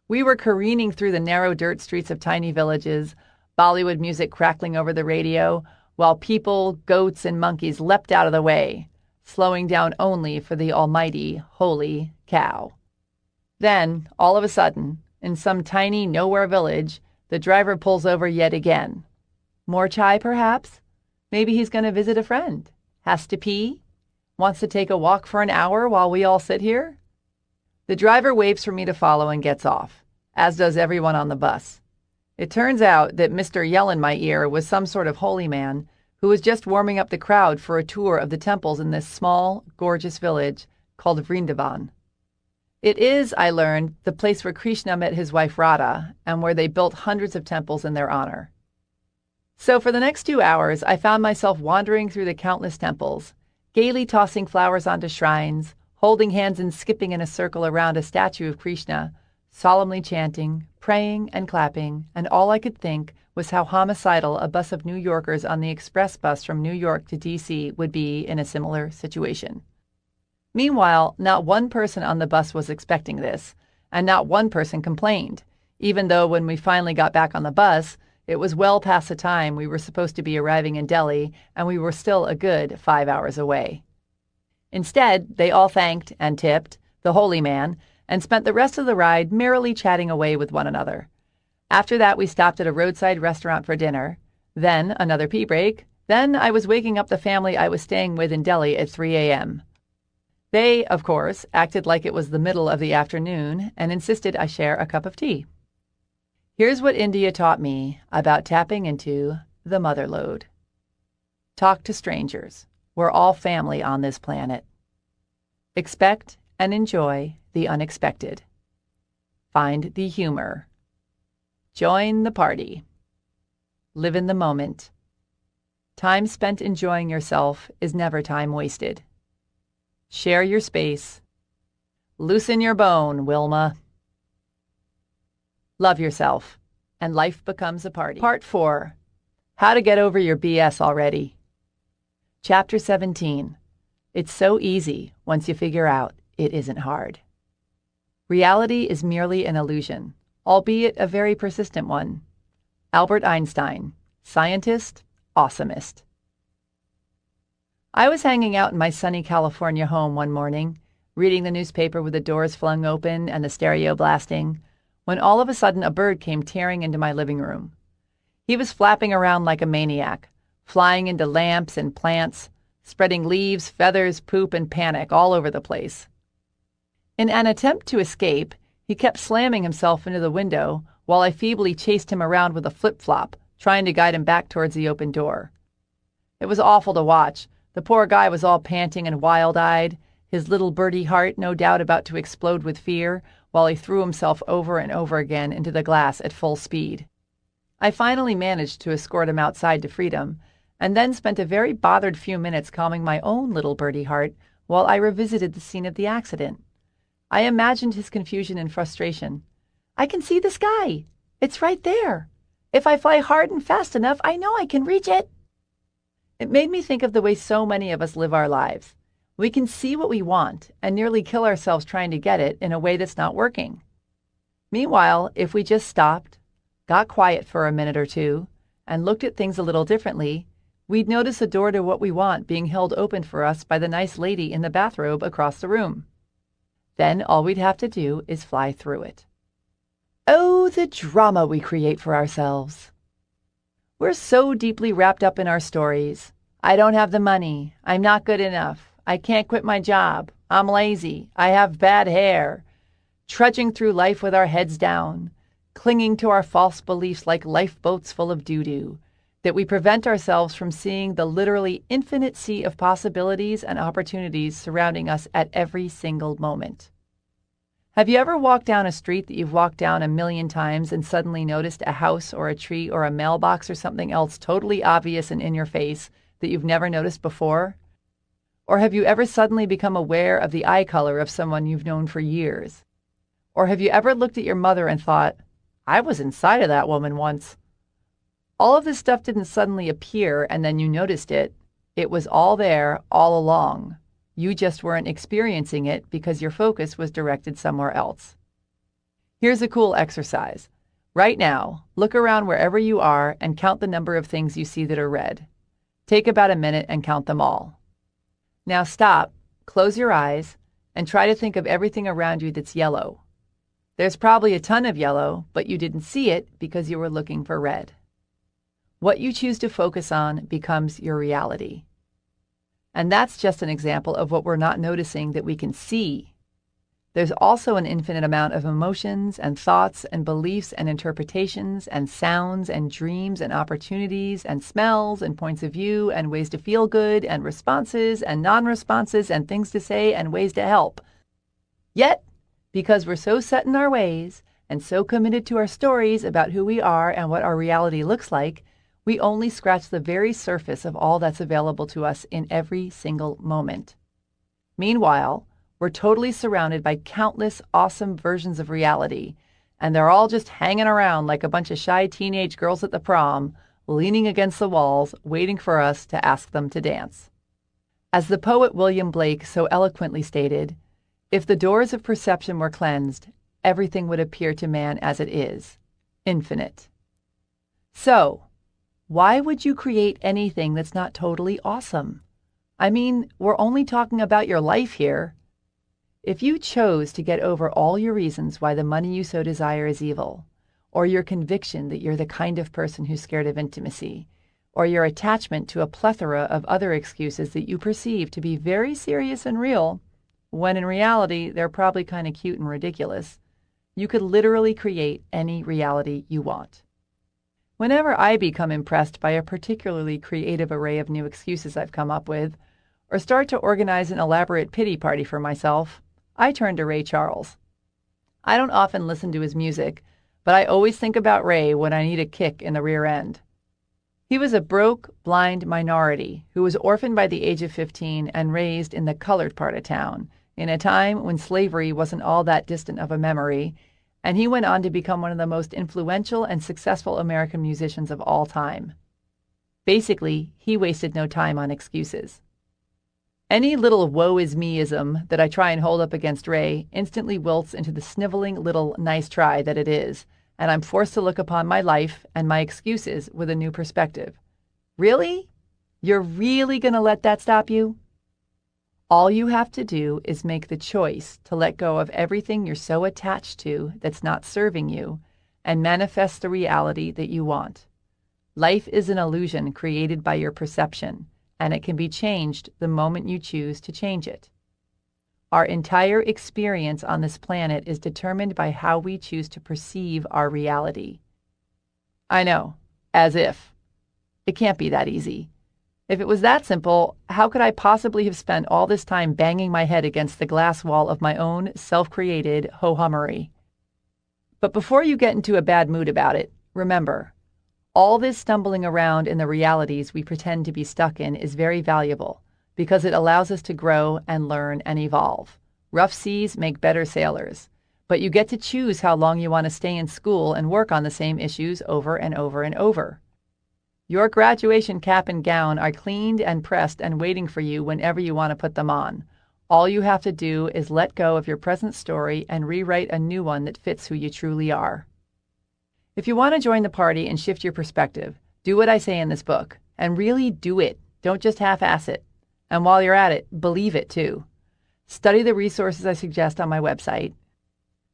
We were careening through the narrow dirt streets of tiny villages, Bollywood music crackling over the radio, while people, goats, and monkeys leapt out of the way, slowing down only for the almighty, holy cow. Then, all of a sudden, in some tiny nowhere village, the driver pulls over yet again. More chai, perhaps? Maybe he's going to visit a friend. Has to pee? Wants to take a walk for an hour while we all sit here? The driver waves for me to follow and gets off, as does everyone on the bus. It turns out that Mr. Yell in my ear was some sort of holy man who was just warming up the crowd for a tour of the temples in this small, gorgeous village called Vrindavan. It is, I learned, the place where Krishna met his wife Radha and where they built hundreds of temples in their honor. So for the next 2 hours, I found myself wandering through the countless temples, gaily tossing flowers onto shrines, holding hands and skipping in a circle around a statue of Krishna, solemnly chanting, praying, and clapping, and all I could think was how homicidal a bus of New Yorkers on the express bus from New York to D.C. would be in a similar situation. Meanwhile, not one person on the bus was expecting this, and not one person complained, even though when we finally got back on the bus, it was well past the time we were supposed to be arriving in Delhi, and we were still a good 5 hours away. Instead, they all thanked and tipped the holy man and spent the rest of the ride merrily chatting away with one another. After that, we stopped at a roadside restaurant for dinner, then another pee break, then I was waking up the family I was staying with in Delhi at 3 a.m. They, of course, acted like it was the middle of the afternoon and insisted I share a cup of tea. Here's what India taught me about tapping into the mother lode. Talk to strangers. We're all family on this planet. Expect and enjoy the unexpected. Find the humor. Join the party. Live in the moment. Time spent enjoying yourself is never time wasted. Share your space. Loosen your bone, Wilma. Love yourself, and life becomes a party. Part 4. How to get over your BS already. Chapter 17. It's so easy once you figure out it isn't hard. Reality is merely an illusion, albeit a very persistent one. Albert Einstein, scientist, awesomest. I was hanging out in my sunny California home one morning, reading the newspaper with the doors flung open and the stereo blasting, when all of a sudden a bird came tearing into my living room. He was flapping around like a maniac, flying into lamps and plants, spreading leaves, feathers, poop, and panic all over the place. In an attempt to escape, he kept slamming himself into the window while I feebly chased him around with a flip-flop, trying to guide him back towards the open door. It was awful to watch. The poor guy was all panting and wild-eyed, his little birdie heart no doubt about to explode with fear, while he threw himself over and over again into the glass at full speed. I finally managed to escort him outside to freedom, and then spent a very bothered few minutes calming my own little birdie heart while I revisited the scene of the accident. I imagined his confusion and frustration. I can see the sky. It's right there. If I fly hard and fast enough, I know I can reach it. It made me think of the way so many of us live our lives. We can see what we want and nearly kill ourselves trying to get it in a way that's not working. Meanwhile, if we just stopped, got quiet for a minute or two, and looked at things a little differently, we'd notice a door to what we want being held open for us by the nice lady in the bathrobe across the room. Then all we'd have to do is fly through it. Oh, the drama we create for ourselves. We're so deeply wrapped up in our stories. I don't have the money. I'm not good enough. I can't quit my job. I'm lazy. I have bad hair. Trudging through life with our heads down, clinging to our false beliefs like lifeboats full of doo-doo, that we prevent ourselves from seeing the literally infinite sea of possibilities and opportunities surrounding us at every single moment. Have you ever walked down a street that you've walked down a million times and suddenly noticed a house or a tree or a mailbox or something else totally obvious and in your face that you've never noticed before? Or have you ever suddenly become aware of the eye color of someone you've known for years? Or have you ever looked at your mother and thought, I was inside of that woman once? All of this stuff didn't suddenly appear and then you noticed it. It was all there all along. You just weren't experiencing it because your focus was directed somewhere else. Here's a cool exercise. Right now, look around wherever you are and count the number of things you see that are red. Take about a minute and count them all. Now stop, close your eyes, and try to think of everything around you that's yellow. There's probably a ton of yellow, but you didn't see it because you were looking for red. What you choose to focus on becomes your reality. And that's just an example of what we're not noticing that we can see. There's also an infinite amount of emotions and thoughts and beliefs and interpretations and sounds and dreams and opportunities and smells and points of view and ways to feel good and responses and non-responses and things to say and ways to help. Yet, because we're so set in our ways and so committed to our stories about who we are and what our reality looks like, we only scratch the very surface of all that's available to us in every single moment. Meanwhile, we're totally surrounded by countless awesome versions of reality, and they're all just hanging around like a bunch of shy teenage girls at the prom, leaning against the walls, waiting for us to ask them to dance. As the poet William Blake so eloquently stated, if the doors of perception were cleansed, everything would appear to man as it is, infinite. So, why would you create anything that's not totally awesome? I mean, we're only talking about your life here. If you chose to get over all your reasons why the money you so desire is evil, or your conviction that you're the kind of person who's scared of intimacy, or your attachment to a plethora of other excuses that you perceive to be very serious and real, when in reality they're probably kind of cute and ridiculous, you could literally create any reality you want. Whenever I become impressed by a particularly creative array of new excuses I've come up with, or start to organize an elaborate pity party for myself, I turn to Ray Charles. I don't often listen to his music, but I always think about Ray when I need a kick in the rear end. He was a broke, blind minority who was orphaned by the age of 15 and raised in the colored part of town, in a time when slavery wasn't all that distant of a memory, and he went on to become one of the most influential and successful American musicians of all time. Basically, he wasted no time on excuses. Any little woe-is-me-ism that I try and hold up against Ray instantly wilts into the sniveling little nice try that it is, and I'm forced to look upon my life and my excuses with a new perspective. Really? You're really going to let that stop you? All you have to do is make the choice to let go of everything you're so attached to that's not serving you and manifest the reality that you want. Life is an illusion created by your perception, and it can be changed the moment you choose to change it. Our entire experience on this planet is determined by how we choose to perceive our reality. I know, as if. It can't be that easy. If it was that simple, how could I possibly have spent all this time banging my head against the glass wall of my own self-created ho-hummery? But before you get into a bad mood about it, remember, all this stumbling around in the realities we pretend to be stuck in is very valuable because it allows us to grow and learn and evolve. Rough seas make better sailors, but you get to choose how long you want to stay in school and work on the same issues over and over and over. Your graduation cap and gown are cleaned and pressed and waiting for you whenever you want to put them on. All you have to do is let go of your present story and rewrite a new one that fits who you truly are. If you want to join the party and shift your perspective, do what I say in this book, and really do it. Don't just half-ass it. And while you're at it, believe it too. Study the resources I suggest on my website.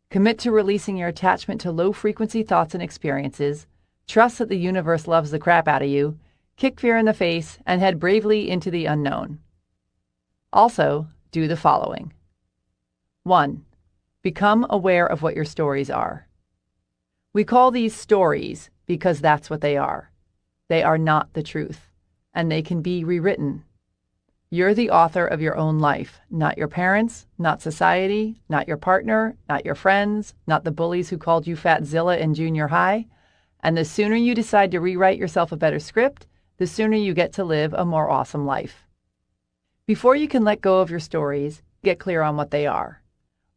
Commit to releasing your attachment to low-frequency thoughts and experiences. Trust that the universe loves the crap out of you. Kick fear in the face and head bravely into the unknown. Also, do the following. 1. Become aware of what your stories are. We call these stories because that's what they are. They are not the truth, and they can be rewritten. You're the author of your own life, not your parents, not society, not your partner, not your friends, not the bullies who called you Fatzilla in junior high. And the sooner you decide to rewrite yourself a better script, the sooner you get to live a more awesome life. Before you can let go of your stories, get clear on what they are.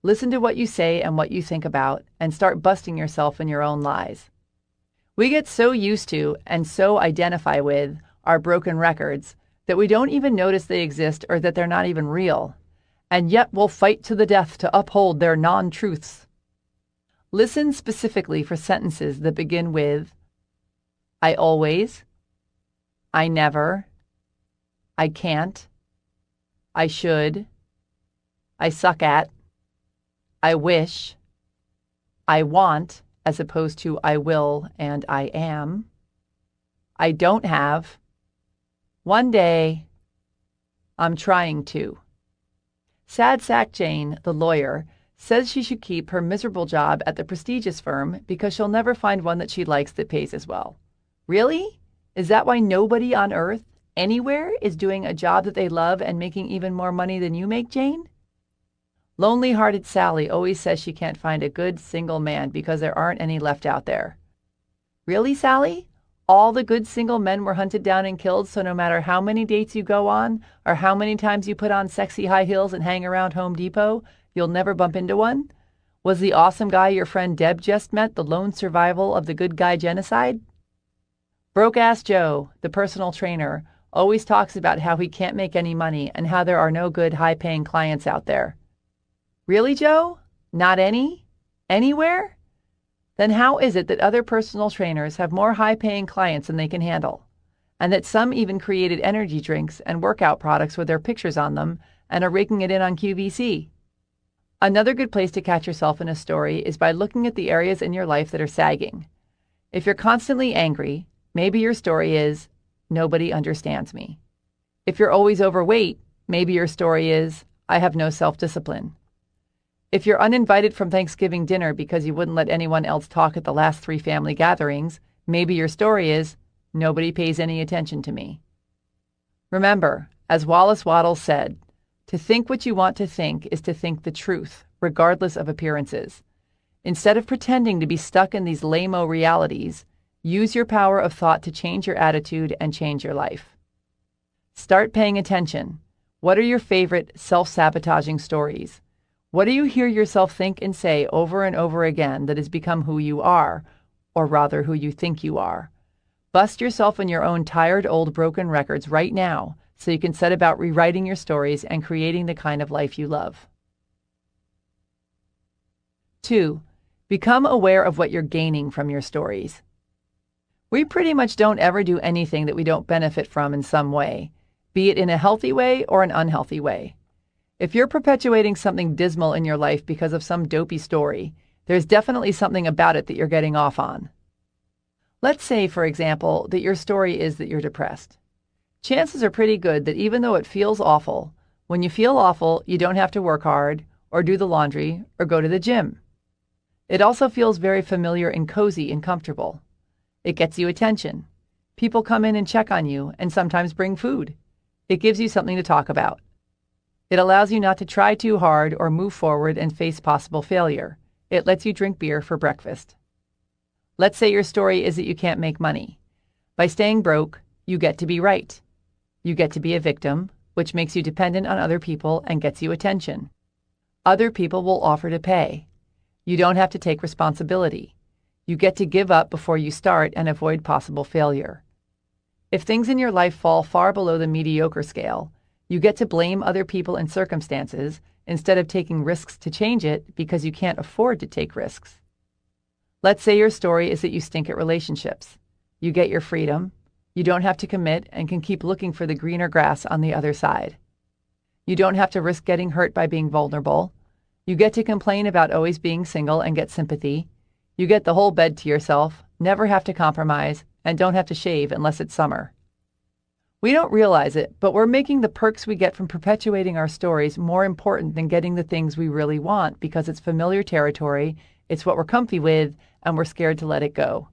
Listen to what you say and what you think about, and start busting yourself in your own lies. We get so used to and so identify with our broken records that we don't even notice they exist or that they're not even real, and yet we'll fight to the death to uphold their non-truths. Listen specifically for sentences that begin with, I always, I never, I can't, I should, I suck at, I wish, I want, as opposed to I will and I am, I don't have, one day, I'm trying to. Sad Sack Jane, the lawyer, says she should keep her miserable job at the prestigious firm because she'll never find one that she likes that pays as well. Really? Is that why nobody on earth, anywhere, is doing a job that they love and making even more money than you make, Jane? Lonely-hearted Sally always says she can't find a good single man because there aren't any left out there. Really, Sally? All the good single men were hunted down and killed, so no matter how many dates you go on, or how many times you put on sexy high heels and hang around Home Depot, you'll never bump into one? Was the awesome guy your friend Deb just met the lone survival of the good guy genocide? Broke-ass Joe, the personal trainer, always talks about how he can't make any money and how there are no good high-paying clients out there. Really, Joe? Not any? Anywhere? Then how is it that other personal trainers have more high-paying clients than they can handle, and that some even created energy drinks and workout products with their pictures on them and are raking it in on QVC? Another good place to catch yourself in a story is by looking at the areas in your life that are sagging. If you're constantly angry, maybe your story is, nobody understands me. If you're always overweight, maybe your story is, I have no self-discipline. If you're uninvited from Thanksgiving dinner because you wouldn't let anyone else talk at the last 3 family gatherings, maybe your story is, nobody pays any attention to me. Remember, As Wallace Wattles said, to think what you want to think is to think the truth, regardless of appearances. Instead of pretending to be stuck in these lame-o realities, use your power of thought to change your attitude and change your life. Start paying attention. What are your favorite self-sabotaging stories? What do you hear yourself think and say over and over again that has become who you are, or rather who you think you are? Bust yourself in your own tired, old, broken records right now so you can set about rewriting your stories and creating the kind of life you love. 2. Become aware of what you're gaining from your stories. We pretty much don't ever do anything that we don't benefit from in some way, be it in a healthy way or an unhealthy way. If you're perpetuating something dismal in your life because of some dopey story, there's definitely something about it that you're getting off on. Let's say, for example, that your story is that you're depressed. Chances are pretty good that even though it feels awful, when you feel awful, you don't have to work hard, or do the laundry, or go to the gym. It also feels very familiar and cozy and comfortable. It gets you attention. People come in and check on you, and sometimes bring food. It gives you something to talk about. It allows you not to try too hard or move forward and face possible failure. It lets you drink beer for breakfast. Let's say your story is that you can't make money. By staying broke, you get to be right. You get to be a victim, which makes you dependent on other people and gets you attention. Other people will offer to pay. You don't have to take responsibility. You get to give up before you start and avoid possible failure. If things in your life fall far below the mediocre scale, you get to blame other people and circumstances instead of taking risks to change it because you can't afford to take risks. Let's say your story is that you stink at relationships. You get your freedom. You don't have to commit and can keep looking for the greener grass on the other side. You don't have to risk getting hurt by being vulnerable. You get to complain about always being single and get sympathy. You get the whole bed to yourself, never have to compromise, and don't have to shave unless it's summer. We don't realize it, but we're making the perks we get from perpetuating our stories more important than getting the things we really want because it's familiar territory, it's what we're comfy with, and we're scared to let it go.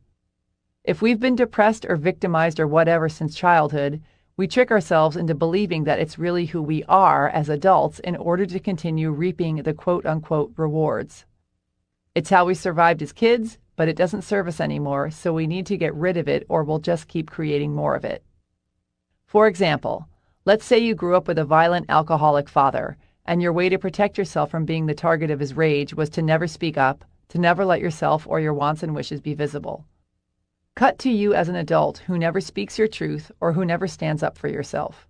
If we've been depressed or victimized or whatever since childhood, we trick ourselves into believing that it's really who we are as adults in order to continue reaping the quote-unquote rewards. It's how we survived as kids, but it doesn't serve us anymore, so we need to get rid of it or we'll just keep creating more of it. For example, let's say you grew up with a violent alcoholic father, and your way to protect yourself from being the target of his rage was to never speak up, to never let yourself or your wants and wishes be visible. Cut to you as an adult who never speaks your truth or who never stands up for yourself.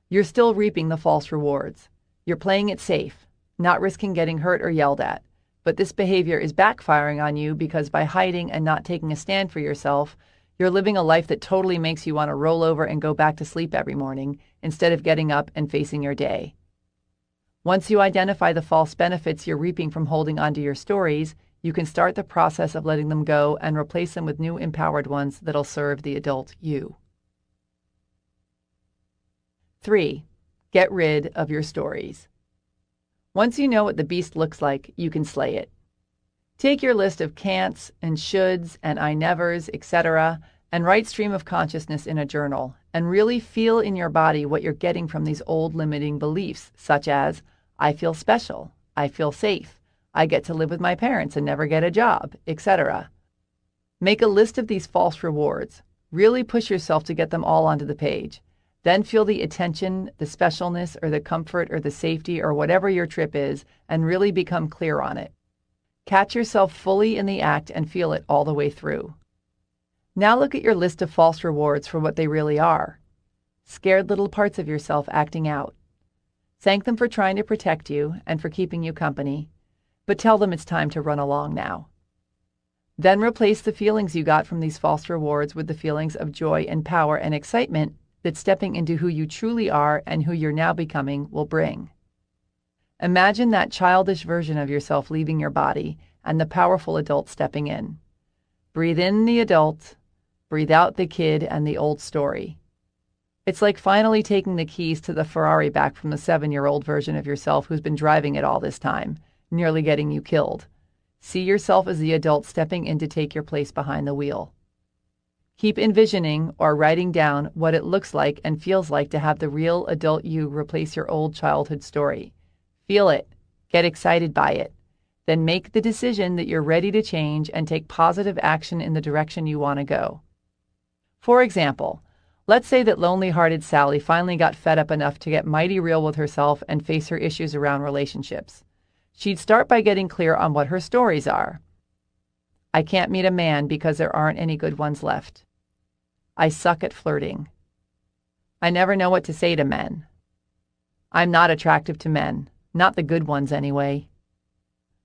You're still reaping the false rewards. You're playing it safe, not risking getting hurt or yelled at. But this behavior is backfiring on you because by hiding and not taking a stand for yourself, you're living a life that totally makes you want to roll over and go back to sleep every morning instead of getting up and facing your day. Once you identify the false benefits you're reaping from holding onto your stories, you can start the process of letting them go and replace them with new empowered ones that'll serve the adult you. 3. Get rid of your stories. Once you know what the beast looks like, you can slay it. Take your list of can'ts and shoulds and I nevers, etc., and write stream of consciousness in a journal, and really feel in your body what you're getting from these old limiting beliefs, such as, I feel special, I feel safe, I get to live with my parents and never get a job, etc. Make a list of these false rewards. Really push yourself to get them all onto the page. Then feel the attention, the specialness, or the comfort, or the safety, or whatever your trip is, and really become clear on it. Catch yourself fully in the act and feel it all the way through. Now look at your list of false rewards for what they really are. Scared little parts of yourself acting out. Thank them for trying to protect you and for keeping you company, but tell them it's time to run along now. Then replace the feelings you got from these false rewards with the feelings of joy and power and excitement that stepping into who you truly are and who you're now becoming will bring. Imagine that childish version of yourself leaving your body and the powerful adult stepping in. Breathe in the adult, breathe out the kid and the old story. It's like finally taking the keys to the Ferrari back from the 7-year-old version of yourself who's been driving it all this time, nearly getting you killed. See yourself as the adult stepping in to take your place behind the wheel. Keep envisioning or writing down what it looks like and feels like to have the real adult you replace your old childhood story. Feel it. Get excited by it. Then make the decision that you're ready to change and take positive action in the direction you want to go. For example, let's say that lonely-hearted Sally finally got fed up enough to get mighty real with herself and face her issues around relationships. She'd start by getting clear on what her stories are. I can't meet a man because there aren't any good ones left. I suck at flirting. I never know what to say to men. I'm not attractive to men, not the good ones anyway.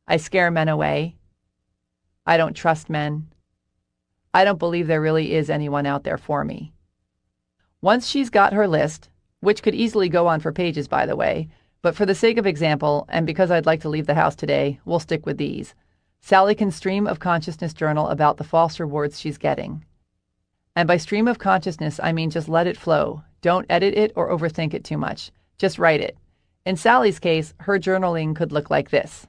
I scare men away. I don't trust men. I don't believe there really is anyone out there for me. Once she's got her list, which could easily go on for pages, by the way, but for the sake of example, and because I'd like to leave the house today, we'll stick with these. Sally can stream of consciousness journal about the false rewards she's getting. And by stream of consciousness, I mean just let it flow. Don't edit it or overthink it too much. Just write it. In Sally's case, her journaling could look like this.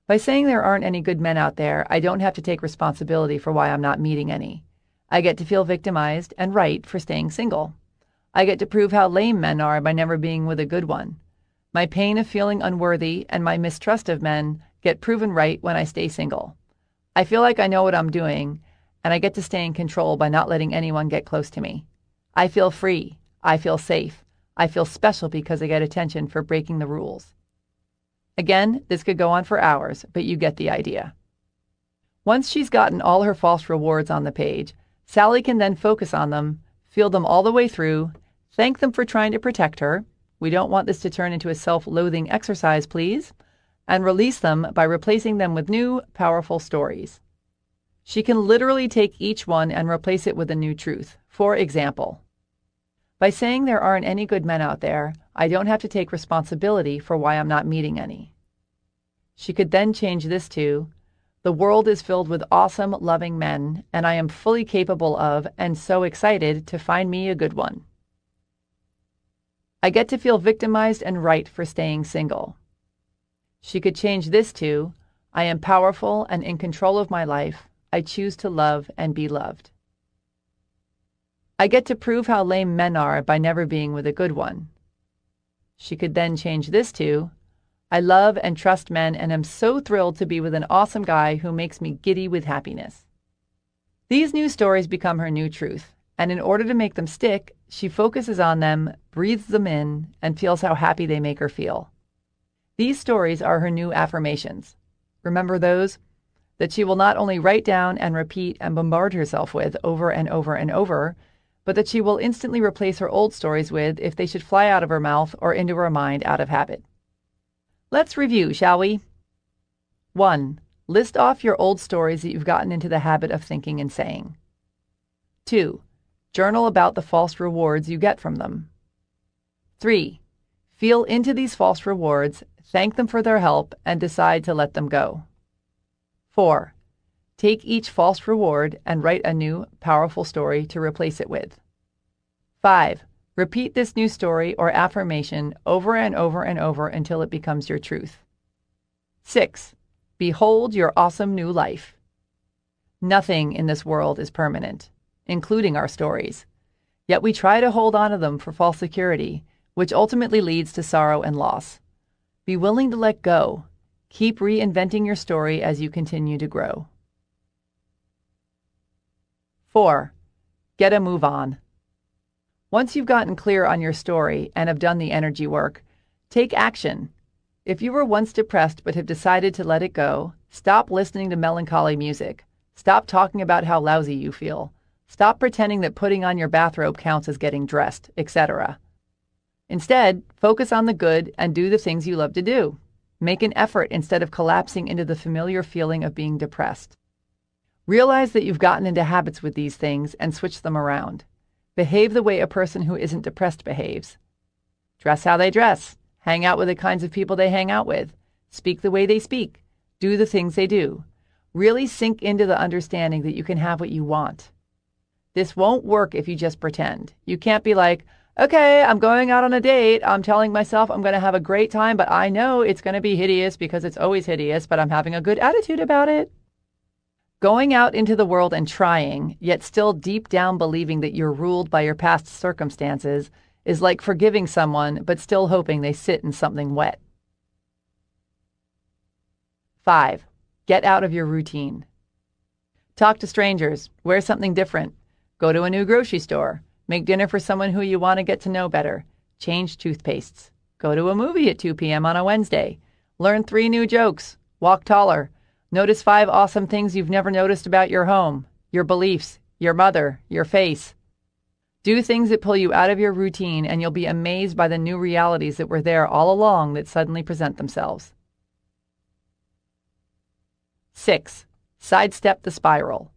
By saying there aren't any good men out there, I don't have to take responsibility for why I'm not meeting any. I get to feel victimized and right for staying single. I get to prove how lame men are by never being with a good one. My pain of feeling unworthy and my mistrust of men get proven right when I stay single. I feel like I know what I'm doing, and I get to stay in control by not letting anyone get close to me. I feel free. I feel safe. I feel special because I get attention for breaking the rules. Again, this could go on for hours, but you get the idea. Once she's gotten all her false rewards on the page, Sally can then focus on them, feel them all the way through, thank them for trying to protect her. We don't want this to turn into a self-loathing exercise, please. And release them by replacing them with new, powerful stories. She can literally take each one and replace it with a new truth. For example, by saying there aren't any good men out there, I don't have to take responsibility for why I'm not meeting any. She could then change this to, the world is filled with awesome, loving men, and I am fully capable of and so excited to find me a good one. I get to feel victimized and right for staying single. She could change this to, I am powerful and in control of my life. I choose to love and be loved. I get to prove how lame men are by never being with a good one. She could then change this to, I love and trust men and am so thrilled to be with an awesome guy who makes me giddy with happiness. These new stories become her new truth, and in order to make them stick, she focuses on them, breathes them in, and feels how happy they make her feel. These stories are her new affirmations. Remember those? That she will not only write down and repeat and bombard herself with over and over and over, but that she will instantly replace her old stories with if they should fly out of her mouth or into her mind out of habit. Let's review, shall we? 1. List off your old stories that you've gotten into the habit of thinking and saying. 2. Journal about the false rewards you get from them. 3. Feel into these false rewards, thank them for their help, and decide to let them go. 4. Take each false reward and write a new, powerful story to replace it with. 5. Repeat this new story or affirmation over and over and over until it becomes your truth. 6. Behold your awesome new life. Nothing in this world is permanent, including our stories. Yet we try to hold on to them for false security, which ultimately leads to sorrow and loss. Be willing to let go. Keep reinventing your story as you continue to grow. 4. Get a move on. Once you've gotten clear on your story and have done the energy work, take action. If you were once depressed but have decided to let it go, stop listening to melancholy music. Stop talking about how lousy you feel. Stop pretending that putting on your bathrobe counts as getting dressed, etc. Instead, focus on the good and do the things you love to do. Make an effort instead of collapsing into the familiar feeling of being depressed. Realize that you've gotten into habits with these things and switch them around. Behave the way a person who isn't depressed behaves. Dress how they dress. Hang out with the kinds of people they hang out with. Speak the way they speak. Do the things they do. Really sink into the understanding that you can have what you want. This won't work if you just pretend. You can't be like, okay, I'm going out on a date. I'm telling myself I'm going to have a great time, but I know it's going to be hideous because it's always hideous, but I'm having a good attitude about it. Going out into the world and trying, yet still deep down believing that you're ruled by your past circumstances, is like forgiving someone but still hoping they sit in something wet. 5. Get out of your routine. Talk to strangers. Wear something different. Go to a new grocery store. Make dinner for someone who you want to get to know better. Change toothpastes. Go to a movie at 2 p.m. on a Wednesday. Learn 3 new jokes. Walk taller. Notice 5 awesome things you've never noticed about your home, your beliefs, your mother, your face. Do things that pull you out of your routine, and you'll be amazed by the new realities that were there all along that suddenly present themselves. 6. Sidestep the spiral.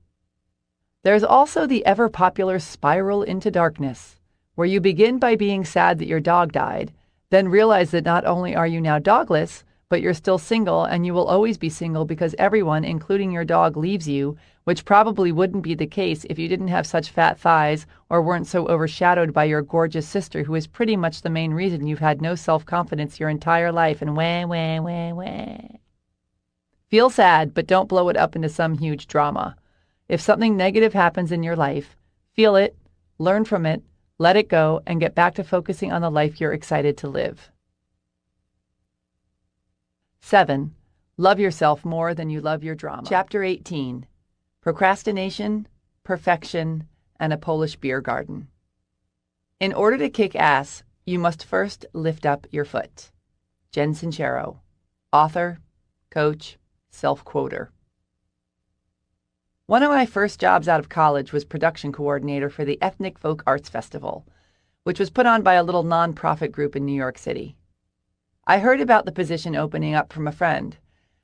There's also the ever-popular spiral into darkness, where you begin by being sad that your dog died, then realize that not only are you now dogless, but you're still single, and you will always be single because everyone, including your dog, leaves you, which probably wouldn't be the case if you didn't have such fat thighs or weren't so overshadowed by your gorgeous sister, who is pretty much the main reason you've had no self-confidence your entire life, and wah. Feel sad, but don't blow it up into some huge drama. If something negative happens in your life, feel it, learn from it, let it go, and get back to focusing on the life you're excited to live. 7. Love yourself more than you love your drama. Chapter 18. Procrastination, Perfection, and a Polish Beer Garden. In order to kick ass, you must first lift up your foot. Jen Sincero, author, coach, self-quoter. One of my first jobs out of college was production coordinator for the Ethnic Folk Arts Festival, which was put on by a little nonprofit group in New York City. I heard about the position opening up from a friend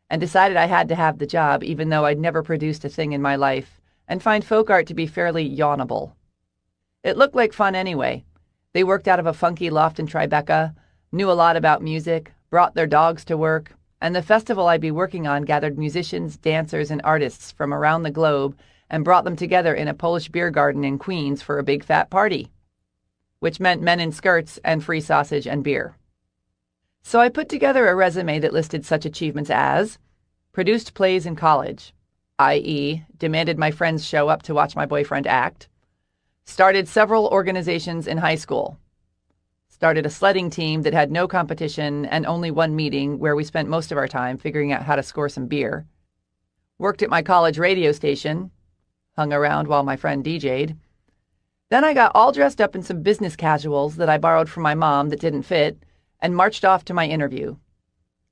and decided I had to have the job, even though I'd never produced a thing in my life, and find folk art to be fairly yawnable. It looked like fun anyway. They worked out of a funky loft in Tribeca, knew a lot about music, brought their dogs to work, and the festival I'd be working on gathered musicians, dancers, and artists from around the globe and brought them together in a Polish beer garden in Queens for a big fat party, which meant men in skirts and free sausage and beer. So I put together a resume that listed such achievements as produced plays in college, i.e., demanded my friends show up to watch my boyfriend act, started several organizations in high school, started a sledding team that had no competition and only one meeting where we spent most of our time figuring out how to score some beer, worked at my college radio station, hung around while my friend DJ'd. Then I got all dressed up in some business casuals that I borrowed from my mom that didn't fit, and marched off to my interview.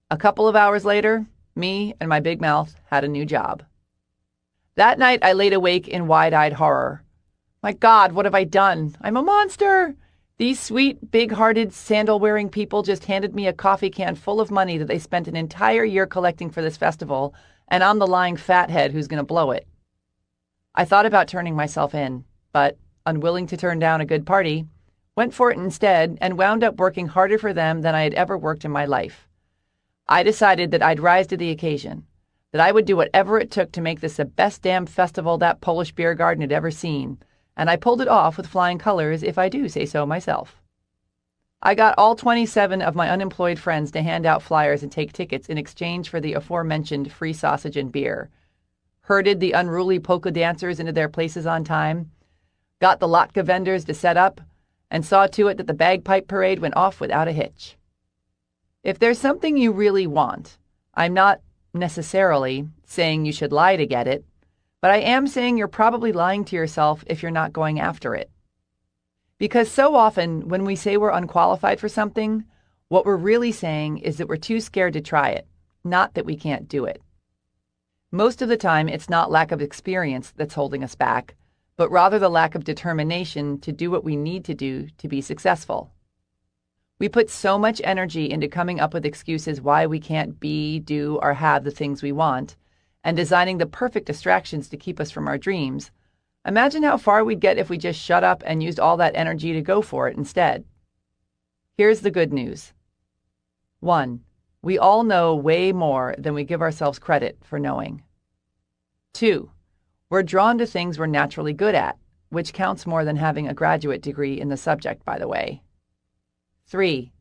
A couple of hours later, me and my big mouth had a new job. That night, I laid awake in wide-eyed horror. My God, what have I done? I'm a monster! These sweet, big-hearted, sandal-wearing people just handed me a coffee can full of money that they spent an entire year collecting for this festival, and I'm the lying fathead who's going to blow it. I thought about turning myself in, but, unwilling to turn down a good party, went for it instead and wound up working harder for them than I had ever worked in my life. I decided that I'd rise to the occasion, that I would do whatever it took to make this the best damn festival that Polish beer garden had ever seen, and I pulled it off with flying colors, if I do say so myself. I got all 27 of my unemployed friends to hand out flyers and take tickets in exchange for the aforementioned free sausage and beer, herded the unruly polka dancers into their places on time, got the latke vendors to set up, and saw to it that the bagpipe parade went off without a hitch. If there's something you really want, I'm not necessarily saying you should lie to get it, but I am saying you're probably lying to yourself if you're not going after it. Because so often when we say we're unqualified for something, what we're really saying is that we're too scared to try it, not that we can't do it. Most of the time, it's not lack of experience that's holding us back, but rather the lack of determination to do what we need to do to be successful. We put so much energy into coming up with excuses why we can't be, do, or have the things we want, and designing the perfect distractions to keep us from our dreams. Imagine how far we'd get if we just shut up and used all that energy to go for it instead. Here's the good news. 1. We all know way more than we give ourselves credit for knowing. 2. We're drawn to things we're naturally good at, which counts more than having a graduate degree in the subject, by the way. 3.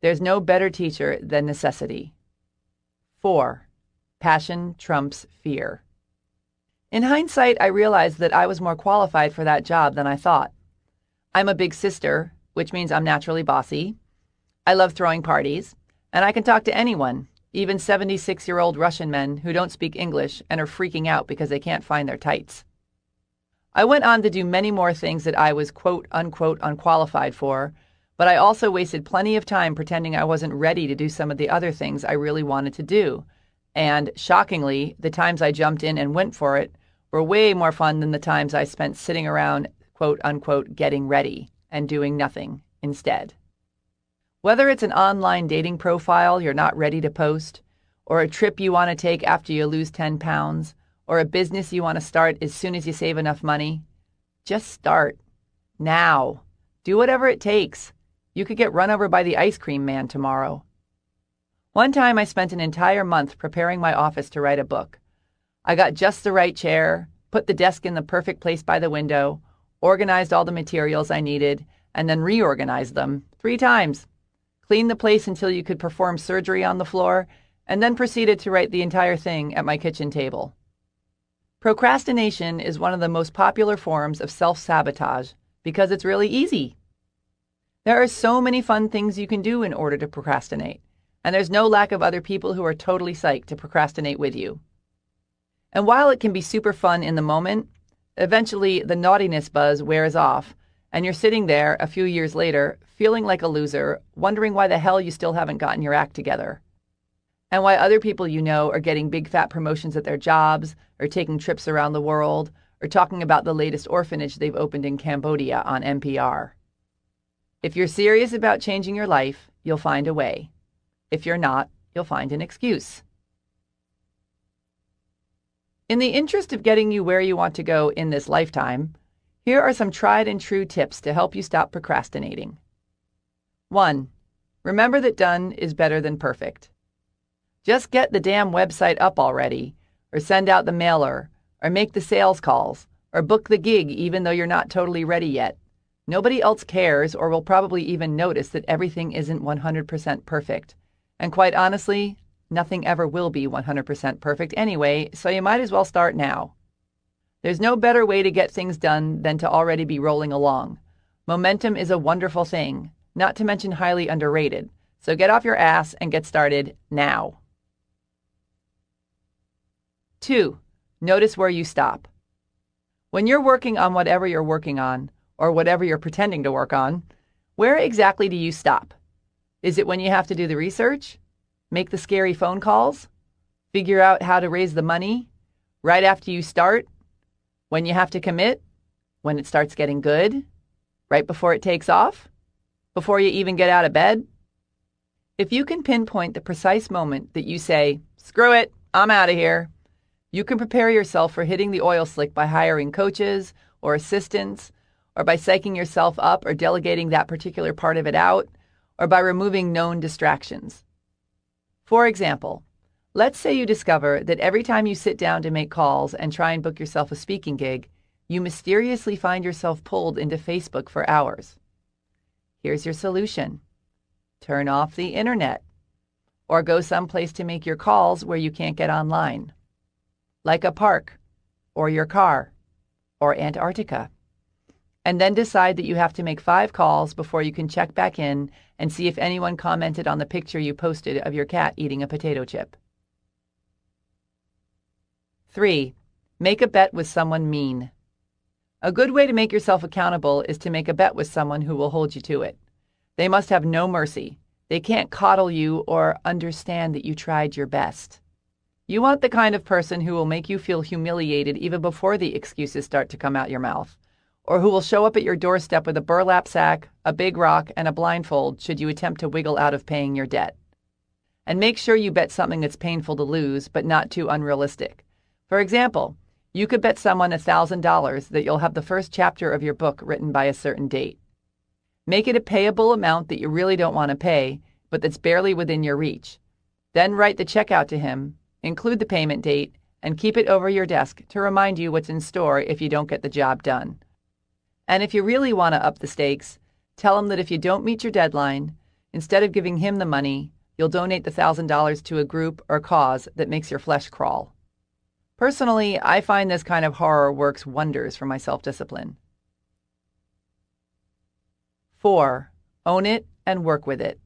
There's no better teacher than necessity. 4. Passion trumps fear. In hindsight, I realized that I was more qualified for that job than I thought. I'm a big sister, which means I'm naturally bossy. I love throwing parties, and I can talk to anyone, even 76-year-old Russian men who don't speak English and are freaking out because they can't find their tights. I went on to do many more things that I was quote-unquote unqualified for, but I also wasted plenty of time pretending I wasn't ready to do some of the other things I really wanted to do. And, shockingly, the times I jumped in and went for it were way more fun than the times I spent sitting around quote-unquote getting ready and doing nothing instead. Whether it's an online dating profile you're not ready to post, or a trip you want to take after you lose 10 pounds, or a business you want to start as soon as you save enough money, just start. Now. Do whatever it takes. You could get run over by the ice cream man tomorrow. One time I spent an entire month preparing my office to write a book. I got just the right chair, put the desk in the perfect place by the window, organized all the materials I needed, and then reorganized them 3 times. Cleaned the place until you could perform surgery on the floor, and then proceeded to write the entire thing at my kitchen table. Procrastination is one of the most popular forms of self-sabotage because it's really easy. There are so many fun things you can do in order to procrastinate, and there's no lack of other people who are totally psyched to procrastinate with you. And while it can be super fun in the moment, eventually the naughtiness buzz wears off, and you're sitting there a few years later feeling like a loser, wondering why the hell you still haven't gotten your act together. And why other people you know are getting big fat promotions at their jobs, or taking trips around the world, or talking about the latest orphanage they've opened in Cambodia on NPR. If you're serious about changing your life, you'll find a way. If you're not, you'll find an excuse. In the interest of getting you where you want to go in this lifetime, here are some tried and true tips to help you stop procrastinating. 1. Remember that done is better than perfect. Just get the damn website up already, or send out the mailer, or make the sales calls, or book the gig even though you're not totally ready yet. Nobody else cares or will probably even notice that everything isn't 100% perfect. And quite honestly, nothing ever will be 100% perfect anyway, so you might as well start now. There's no better way to get things done than to already be rolling along. Momentum is a wonderful thing, not to mention highly underrated, so get off your ass and get started now. 2. Notice where you stop. When you're working on whatever you're working on, or whatever you're pretending to work on, where exactly do you stop? Is it when you have to do the research? Make the scary phone calls? Figure out how to raise the money? Right after you start? When you have to commit? When it starts getting good? Right before it takes off? Before you even get out of bed? If you can pinpoint the precise moment that you say, "Screw it, I'm out of here," you can prepare yourself for hitting the oil slick by hiring coaches or assistants, or by psyching yourself up or delegating that particular part of it out, or by removing known distractions. For example, let's say you discover that every time you sit down to make calls and try and book yourself a speaking gig, you mysteriously find yourself pulled into Facebook for hours. Here's your solution. Turn off the internet, or go someplace to make your calls where you can't get online, like a park, or your car, or Antarctica. And then decide that you have to make 5 calls before you can check back in and see if anyone commented on the picture you posted of your cat eating a potato chip. 3. Make a bet with someone mean. A good way to make yourself accountable is to make a bet with someone who will hold you to it. They must have no mercy. They can't coddle you or understand that you tried your best. You want the kind of person who will make you feel humiliated even before the excuses start to come out your mouth, or who will show up at your doorstep with a burlap sack, a big rock, and a blindfold should you attempt to wiggle out of paying your debt. And make sure you bet something that's painful to lose, but not too unrealistic. For example, you could bet someone $1,000 that you'll have the first chapter of your book written by a certain date. Make it a payable amount that you really don't want to pay, but that's barely within your reach. Then write the check out to him, include the payment date, and keep it over your desk to remind you what's in store if you don't get the job done. And if you really want to up the stakes, tell him that if you don't meet your deadline, instead of giving him the money, you'll donate the $1,000 to a group or cause that makes your flesh crawl. Personally, I find this kind of horror works wonders for my self-discipline. 4. Own it and work with it.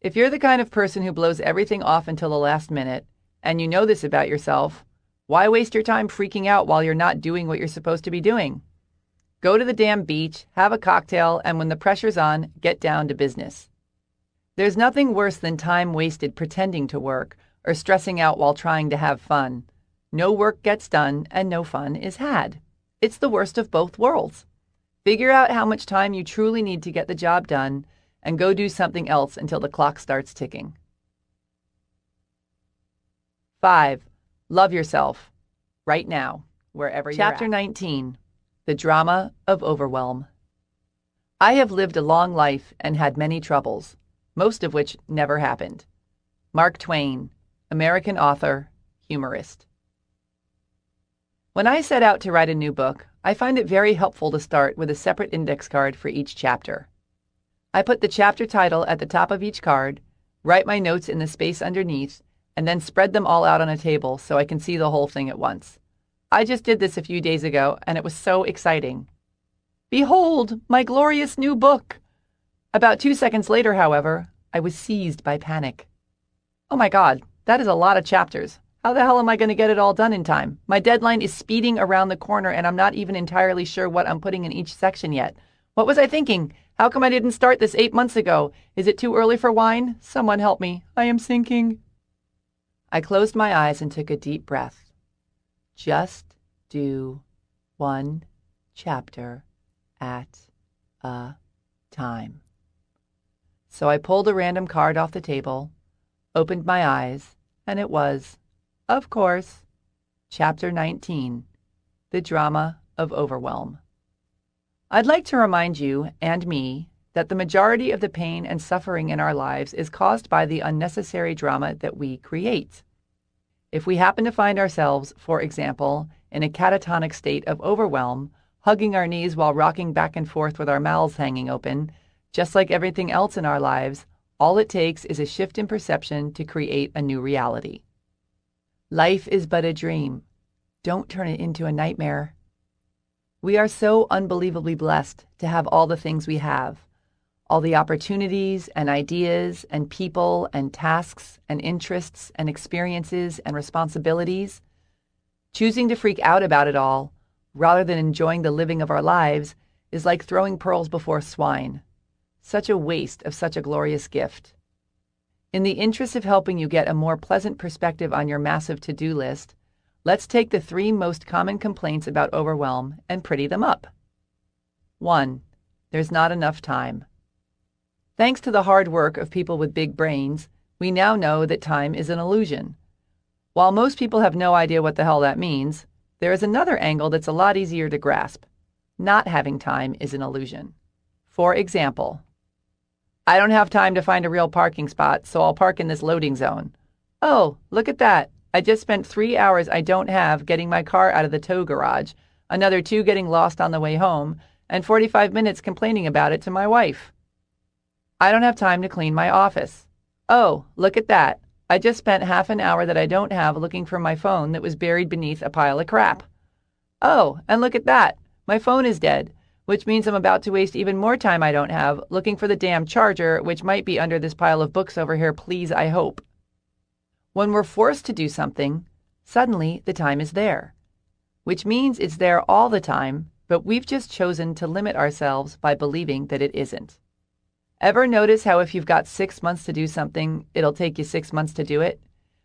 If you're the kind of person who blows everything off until the last minute, and you know this about yourself, why waste your time freaking out while you're not doing what you're supposed to be doing? Go to the damn beach, have a cocktail, and when the pressure's on, get down to business. There's nothing worse than time wasted pretending to work or stressing out while trying to have fun. No work gets done and no fun is had. It's the worst of both worlds. Figure out how much time you truly need to get the job done and go do something else until the clock starts ticking. 5. Love yourself. Right now, wherever you're at. Chapter 19. The Drama of Overwhelm. I have lived a long life and had many troubles, most of which never happened. Mark Twain, American author, humorist. When I set out to write a new book, I find it very helpful to start with a separate index card for each chapter. I put the chapter title at the top of each card, write my notes in the space underneath, and then spread them all out on a table so I can see the whole thing at once. I just did this a few days ago, and it was so exciting. Behold, my glorious new book! About 2 seconds later, however, I was seized by panic. Oh my God, that is a lot of chapters. How the hell am I going to get it all done in time? My deadline is speeding around the corner, and I'm not even entirely sure what I'm putting in each section yet. What was I thinking? How come I didn't start this 8 months ago? Is it too early for wine? Someone help me. I am sinking. I closed my eyes and took a deep breath. Just do one chapter at a time. So I pulled a random card off the table, opened my eyes, and it was, of course, Chapter 19, The Drama of Overwhelm. I'd like to remind you, and me, that the majority of the pain and suffering in our lives is caused by the unnecessary drama that we create. If we happen to find ourselves, for example, in a catatonic state of overwhelm, hugging our knees while rocking back and forth with our mouths hanging open, just like everything else in our lives, all it takes is a shift in perception to create a new reality. Life is but a dream. Don't turn it into a nightmare. We are so unbelievably blessed to have all the things we have, all the opportunities and ideas and people and tasks and interests and experiences and responsibilities. Choosing to freak out about it all, rather than enjoying the living of our lives, is like throwing pearls before swine. Such a waste of such a glorious gift. In the interest of helping you get a more pleasant perspective on your massive to-do list, let's take the 3 most common complaints about overwhelm and pretty them up. 1. There's not enough time. Thanks to the hard work of people with big brains, we now know that time is an illusion. While most people have no idea what the hell that means, there is another angle that's a lot easier to grasp. Not having time is an illusion. For example, I don't have time to find a real parking spot, so I'll park in this loading zone. Oh, look at that. I just spent 3 hours I don't have getting my car out of the tow garage, another 2 getting lost on the way home, and 45 minutes complaining about it to my wife. I don't have time to clean my office. Oh, look at that. I just spent half an hour that I don't have looking for my phone that was buried beneath a pile of crap. Oh, and look at that. My phone is dead, which means I'm about to waste even more time I don't have looking for the damn charger, which might be under this pile of books over here, please, I hope. When we're forced to do something, suddenly the time is there, which means it's there all the time, but we've just chosen to limit ourselves by believing that it isn't. Ever notice how if you've got 6 months to do something, it'll take you 6 months to do it,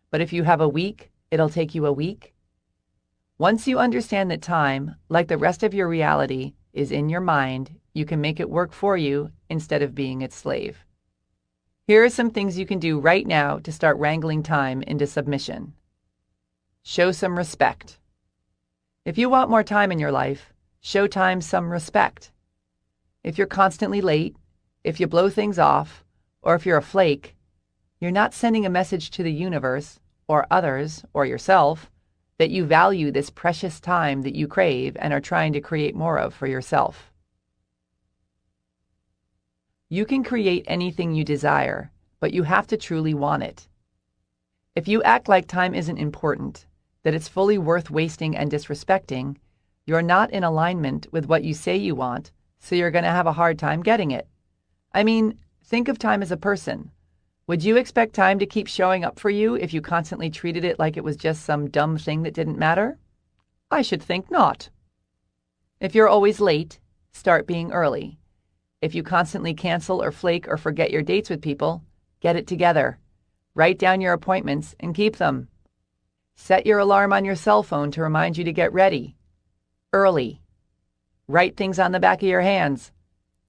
but if you have a week, it'll take you a week? Once you understand that time, like the rest of your reality, is in your mind, you can make it work for you instead of being its slave. Here are some things you can do right now to start wrangling time into submission. Show some respect. If you want more time in your life, show time some respect. If you're constantly late, if you blow things off, or if you're a flake, you're not sending a message to the universe, or others, or yourself, that you value this precious time that you crave and are trying to create more of for yourself. You can create anything you desire, but you have to truly want it. If you act like time isn't important, that it's fully worth wasting and disrespecting, you're not in alignment with what you say you want, so you're going to have a hard time getting it. I mean, think of time as a person. Would you expect time to keep showing up for you if you constantly treated it like it was just some dumb thing that didn't matter? I should think not. If you're always late, start being early. If you constantly cancel or flake or forget your dates with people, get it together. Write down your appointments and keep them. Set your alarm on your cell phone to remind you to get ready. Early. Write things on the back of your hands.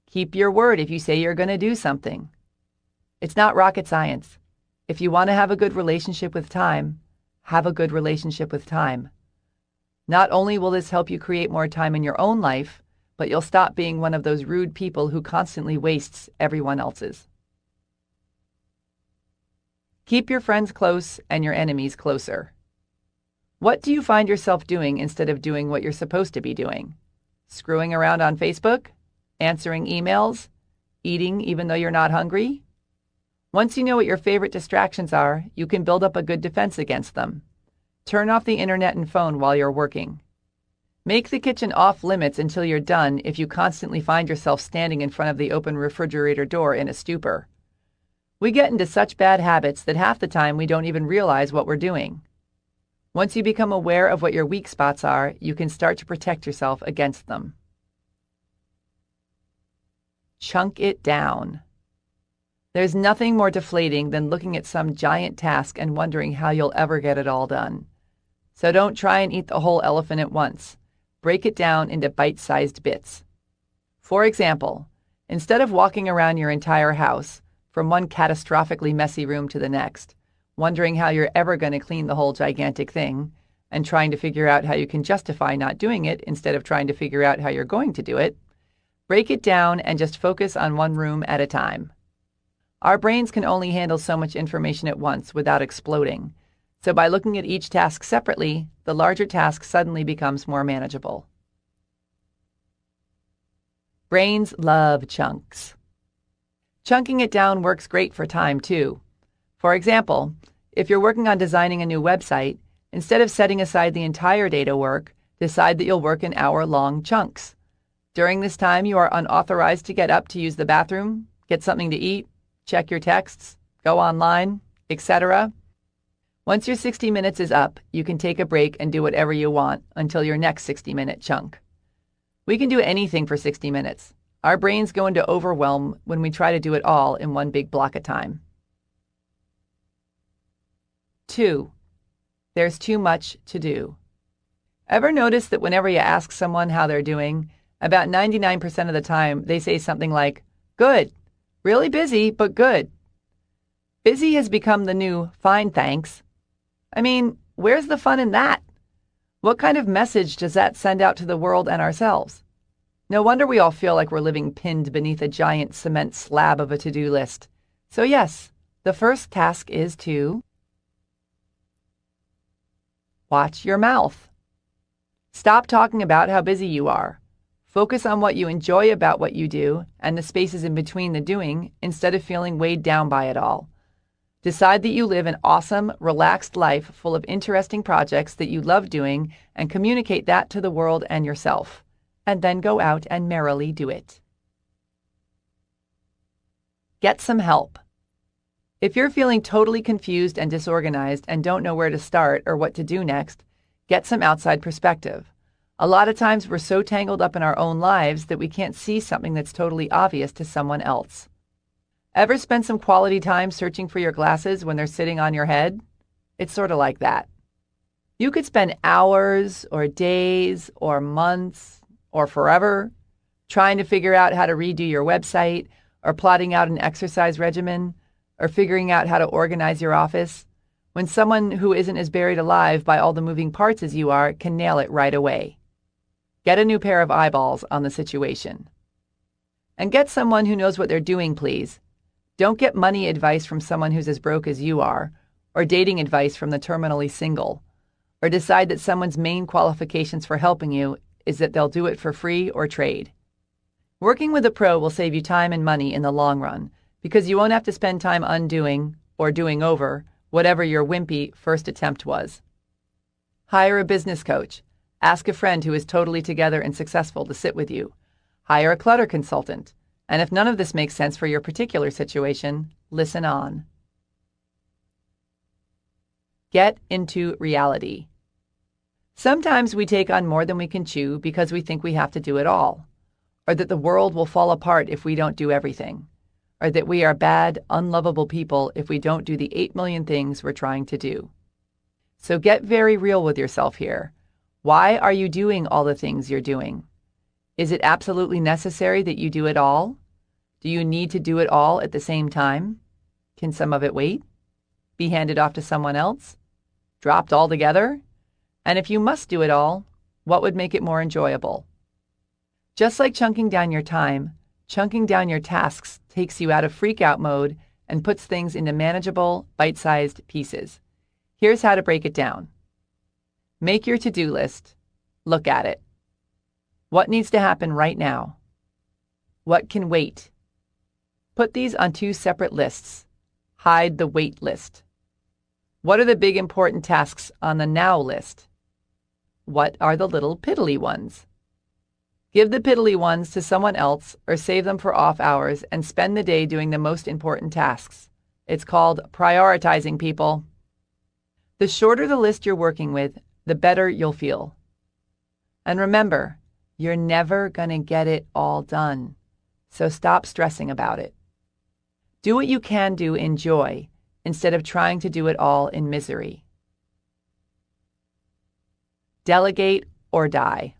Keep your word if you say you're going to do something. It's not rocket science. If you want to have a good relationship with time, have a good relationship with time. Not only will this help you create more time in your own life, but you'll stop being one of those rude people who constantly wastes everyone else's. Keep your friends close and your enemies closer. What do you find yourself doing instead of doing what you're supposed to be doing? Screwing around on Facebook? Answering emails? Eating even though you're not hungry? Once you know what your favorite distractions are, you can build up a good defense against them. Turn off the internet and phone while you're working. Make the kitchen off limits until you're done if you constantly find yourself standing in front of the open refrigerator door in a stupor. We get into such bad habits that half the time we don't even realize what we're doing. Once you become aware of what your weak spots are, you can start to protect yourself against them. Chunk it down. There's nothing more deflating than looking at some giant task and wondering how you'll ever get it all done. So don't try and eat the whole elephant at once. Break it down into bite-sized bits. For example, instead of walking around your entire house, from one catastrophically messy room to the next, wondering how you're ever going to clean the whole gigantic thing, and trying to figure out how you can justify not doing it instead of trying to figure out how you're going to do it, break it down and just focus on one room at a time. Our brains can only handle so much information at once without exploding, so by looking at each task separately, the larger task suddenly becomes more manageable. Brains love chunks. Chunking it down works great for time, too. For example, if you're working on designing a new website, instead of setting aside the entire day to work, decide that you'll work in hour-long chunks. During this time, you are unauthorized to get up to use the bathroom, get something to eat, check your texts, go online, etc. Once your 60 minutes is up, you can take a break and do whatever you want until your next 60-minute chunk. We can do anything for 60 minutes. Our brains go into overwhelm when we try to do it all in one big block of time. 2. There's too much to do. Ever notice that whenever you ask someone how they're doing, about 99% of the time they say something like, "Good. Really busy, but good." Busy has become the new "fine, thanks." I mean, where's the fun in that? What kind of message does that send out to the world and ourselves? No wonder we all feel like we're living pinned beneath a giant cement slab of a to-do list. So yes, the first task is to watch your mouth. Stop talking about how busy you are. Focus on what you enjoy about what you do and the spaces in between the doing instead of feeling weighed down by it all. Decide that you live an awesome, relaxed life full of interesting projects that you love doing and communicate that to the world and yourself. And then go out and merrily do it. Get some help. If you're feeling totally confused and disorganized and don't know where to start or what to do next, get some outside perspective. A lot of times we're so tangled up in our own lives that we can't see something that's totally obvious to someone else. Ever spend some quality time searching for your glasses when they're sitting on your head? It's sort of like that. You could spend hours or days or months or forever trying to figure out how to redo your website or plotting out an exercise regimen or figuring out how to organize your office, when someone who isn't as buried alive by all the moving parts as you are can nail it right away. Get a new pair of eyeballs on the situation. And get someone who knows what they're doing, please. Don't get money advice from someone who's as broke as you are, or dating advice from the terminally single, or decide that someone's main qualifications for helping you is that they'll do it for free or trade. Working with a pro will save you time and money in the long run, because you won't have to spend time undoing or doing over whatever your wimpy first attempt was. Hire a business coach. Ask a friend who is totally together and successful to sit with you. Hire a clutter consultant. And if none of this makes sense for your particular situation, listen on. Get into reality. Sometimes we take on more than we can chew because we think we have to do it all, or that the world will fall apart if we don't do everything, or that we are bad, unlovable people if we don't do the 8 million things we're trying to do. So get very real with yourself here. Why are you doing all the things you're doing? Is it absolutely necessary that you do it all? Do you need to do it all at the same time? Can some of it wait? Be handed off to someone else? Dropped altogether? And if you must do it all, what would make it more enjoyable? Just like chunking down your time, chunking down your tasks takes you out of freak-out mode and puts things into manageable, bite-sized pieces. Here's how to break it down. Make your to-do list. Look at it. What needs to happen right now? What can wait? Put these on 2 separate lists. Hide the wait list. What are the big important tasks on the now list? What are the little piddly ones? Give the piddly ones to someone else or save them for off hours and spend the day doing the most important tasks. It's called prioritizing, people. The shorter the list you're working with, the better you'll feel. And remember, you're never going to get it all done, so stop stressing about it. Do what you can do in joy instead of trying to do it all in misery. Delegate or die.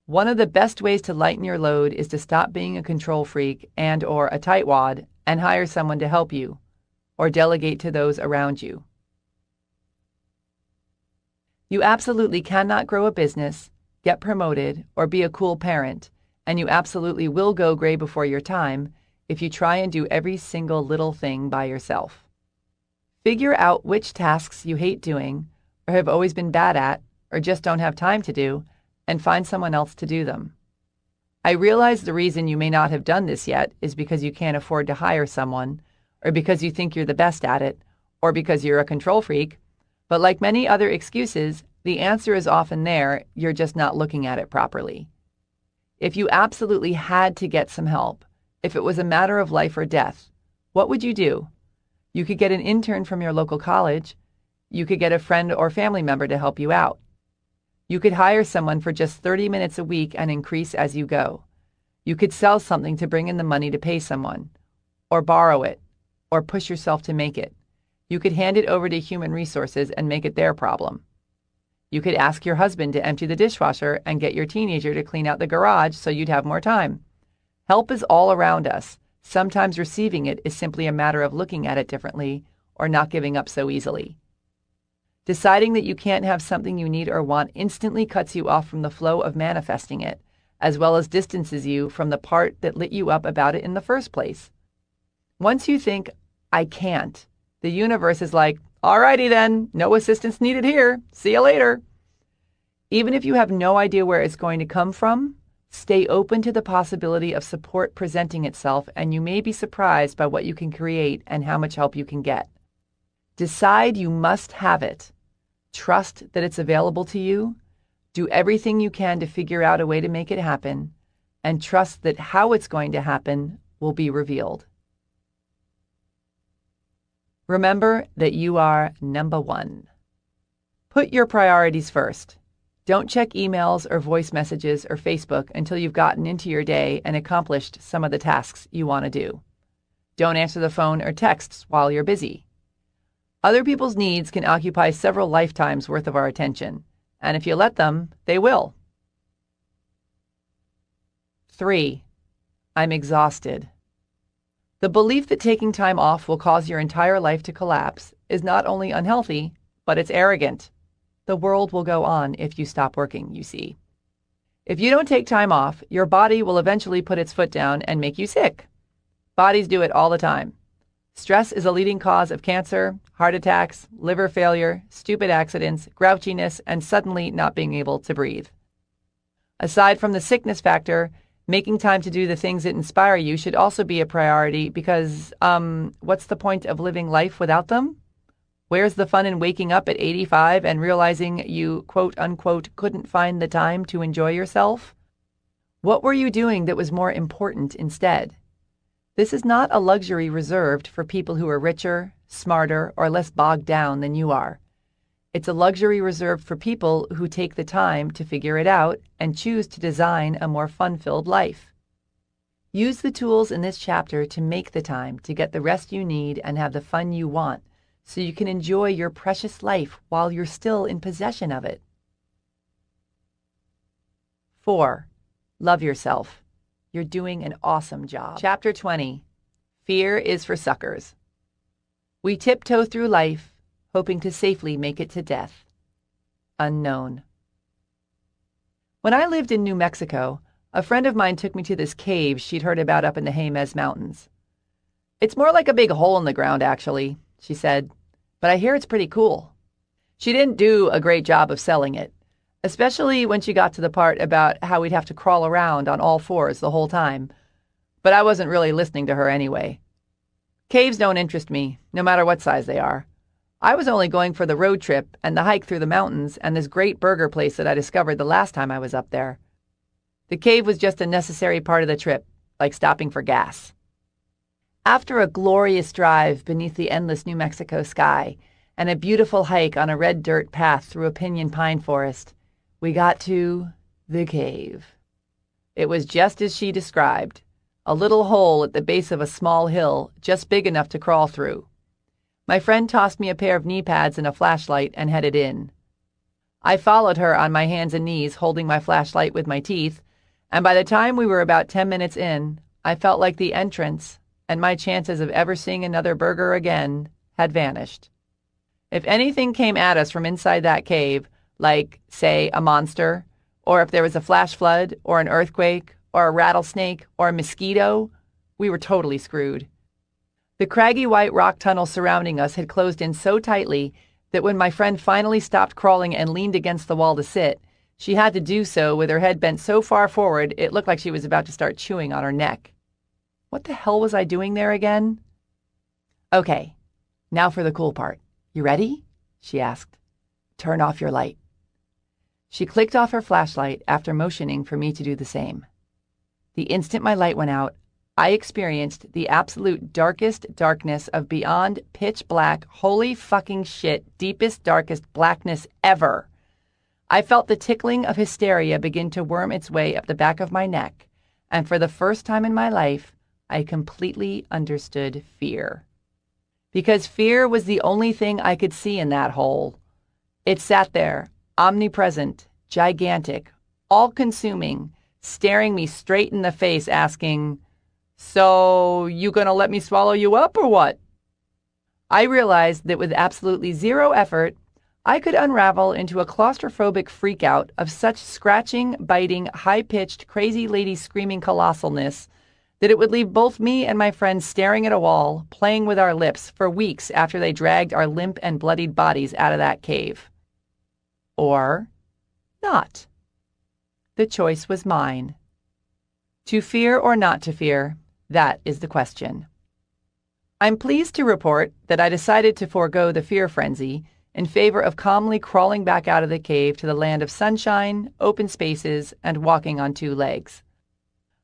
One of the best ways to lighten your load is to stop being a control freak and/or a tightwad and hire someone to help you, or delegate to those around you. You absolutely cannot grow a business, get promoted, or be a cool parent, and you absolutely will go gray before your time if you try and do every single little thing by yourself. Figure out which tasks you hate doing, or have always been bad at, or just don't have time to do, and find someone else to do them. I realize the reason you may not have done this yet is because you can't afford to hire someone, or because you think you're the best at it, or because you're a control freak, but like many other excuses, the answer is often there, you're just not looking at it properly. If you absolutely had to get some help, if it was a matter of life or death, what would you do? You could get an intern from your local college. You could get a friend or family member to help you out. You could hire someone for just 30 minutes a week and increase as you go. You could sell something to bring in the money to pay someone, or borrow it, or push yourself to make it. You could hand it over to human resources and make it their problem. You could ask your husband to empty the dishwasher and get your teenager to clean out the garage so you'd have more time. Help is all around us. Sometimes receiving it is simply a matter of looking at it differently or not giving up so easily. Deciding that you can't have something you need or want instantly cuts you off from the flow of manifesting it, as well as distances you from the part that lit you up about it in the first place. Once you think, I can't, the universe is like, alrighty then, no assistance needed here. See you later. Even if you have no idea where it's going to come from, stay open to the possibility of support presenting itself, and you may be surprised by what you can create and how much help you can get. Decide you must have it. Trust that it's available to you. Do everything you can to figure out a way to make it happen, and trust that how it's going to happen will be revealed. Remember that you are number one. Put your priorities first. Don't check emails or voice messages or Facebook until you've gotten into your day and accomplished some of the tasks you want to do. Don't answer the phone or texts while you're busy. Other people's needs can occupy several lifetimes worth of our attention, and if you let them, they will. 3. I'm exhausted. The belief that taking time off will cause your entire life to collapse is not only unhealthy, but it's arrogant. The world will go on if you stop working, you see. If you don't take time off, your body will eventually put its foot down and make you sick. Bodies do it all the time. Stress is a leading cause of cancer, heart attacks, liver failure, stupid accidents, grouchiness, and suddenly not being able to breathe. Aside from the sickness factor, making time to do the things that inspire you should also be a priority because, what's the point of living life without them? Where's the fun in waking up at 85 and realizing you, quote unquote, couldn't find the time to enjoy yourself? What were you doing that was more important instead? This is not a luxury reserved for people who are richer, smarter, or less bogged down than you are. It's a luxury reserved for people who take the time to figure it out and choose to design a more fun-filled life. Use the tools in this chapter to make the time to get the rest you need and have the fun you want, so you can enjoy your precious life while you're still in possession of it. 4. Love yourself. You're doing an awesome job. Chapter 20. Fear is for suckers. We tiptoe through life, hoping to safely make it to death. Unknown. When I lived in New Mexico, a friend of mine took me to this cave she'd heard about up in the Jemez Mountains. "It's more like a big hole in the ground, actually," she said, "but I hear it's pretty cool." She didn't do a great job of selling it, especially when she got to the part about how we'd have to crawl around on all fours the whole time, but I wasn't really listening to her anyway. Caves don't interest me, no matter what size they are. I was only going for the road trip and the hike through the mountains and this great burger place that I discovered the last time I was up there. The cave was just a necessary part of the trip, like stopping for gas. After a glorious drive beneath the endless New Mexico sky and a beautiful hike on a red dirt path through a pinyon pine forest, we got to the cave. It was just as she described, a little hole at the base of a small hill just big enough to crawl through. My friend tossed me a pair of knee pads and a flashlight and headed in. I followed her on my hands and knees, holding my flashlight with my teeth, and by the time we were about 10 minutes in, I felt like the entrance and my chances of ever seeing another burger again had vanished. If anything came at us from inside that cave, like, say, a monster, or if there was a flash flood, or an earthquake, or a rattlesnake, or a mosquito, we were totally screwed. The craggy white rock tunnel surrounding us had closed in so tightly that when my friend finally stopped crawling and leaned against the wall to sit, she had to do so with her head bent so far forward it looked like she was about to start chewing on her neck. What the hell was I doing there again? "Okay, now for the cool part. You ready?" she asked. "Turn off your light." She clicked off her flashlight after motioning for me to do the same. The instant my light went out, I experienced the absolute darkest darkness of beyond pitch black, holy fucking shit, deepest, darkest blackness ever. I felt the tickling of hysteria begin to worm its way up the back of my neck, and for the first time in my life, I completely understood fear. Because fear was the only thing I could see in that hole. It sat there, omnipresent, gigantic, all-consuming, staring me straight in the face, asking, "So, you gonna let me swallow you up or what?" I realized that with absolutely zero effort, I could unravel into a claustrophobic freakout of such scratching, biting, high-pitched, crazy lady screaming colossalness that it would leave both me and my friends staring at a wall, playing with our lips for weeks after they dragged our limp and bloodied bodies out of that cave. Or not. The choice was mine. To fear or not to fear, that is the question. I'm pleased to report that I decided to forego the fear frenzy in favor of calmly crawling back out of the cave to the land of sunshine, open spaces, and walking on two legs.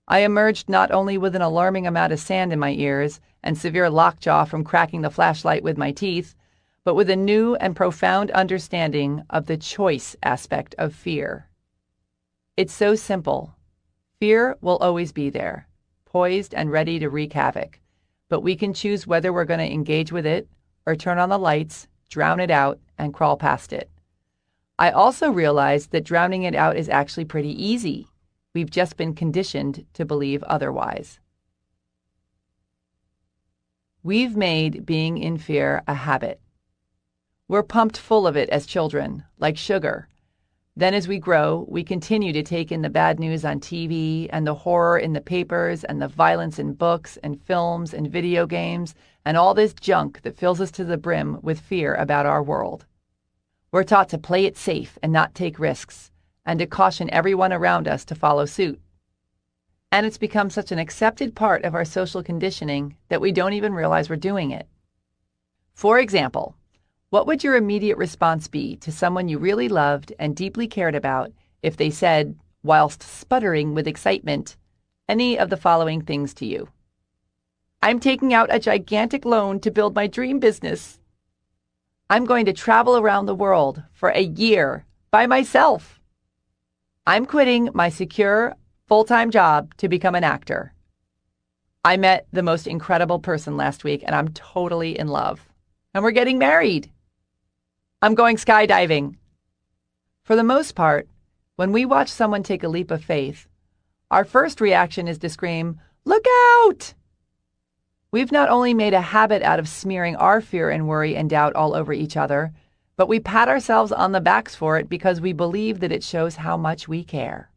I emerged not only with an alarming amount of sand in my ears and severe lockjaw from cracking the flashlight with my teeth, but with a new and profound understanding of the choice aspect of fear. It's so simple. Fear will always be there, poised and ready to wreak havoc, but we can choose whether we're going to engage with it or turn on the lights, drown it out, and crawl past it. I also realized that drowning it out is actually pretty easy. We've just been conditioned to believe otherwise. We've made being in fear a habit. We're pumped full of it as children, like sugar. Then as we grow, we continue to take in the bad news on TV and the horror in the papers and the violence in books and films and video games and all this junk that fills us to the brim with fear about our world. We're taught to play it safe and not take risks, and to caution everyone around us to follow suit. And it's become such an accepted part of our social conditioning that we don't even realize we're doing it. For example, What would your immediate response be to someone you really loved and deeply cared about if they said, whilst sputtering with excitement, any of the following things to you? I'm taking out a gigantic loan to build my dream business. I'm going to travel around the world for a year by myself. I'm quitting my secure, full-time job to become an actor. I met the most incredible person last week and I'm totally in love. And we're getting married. I'm going skydiving. For the most part, when we watch someone take a leap of faith, our first reaction is to scream, "Look out!" We've not only made a habit out of smearing our fear and worry and doubt all over each other, but we pat ourselves on the backs for it because we believe that it shows how much we care.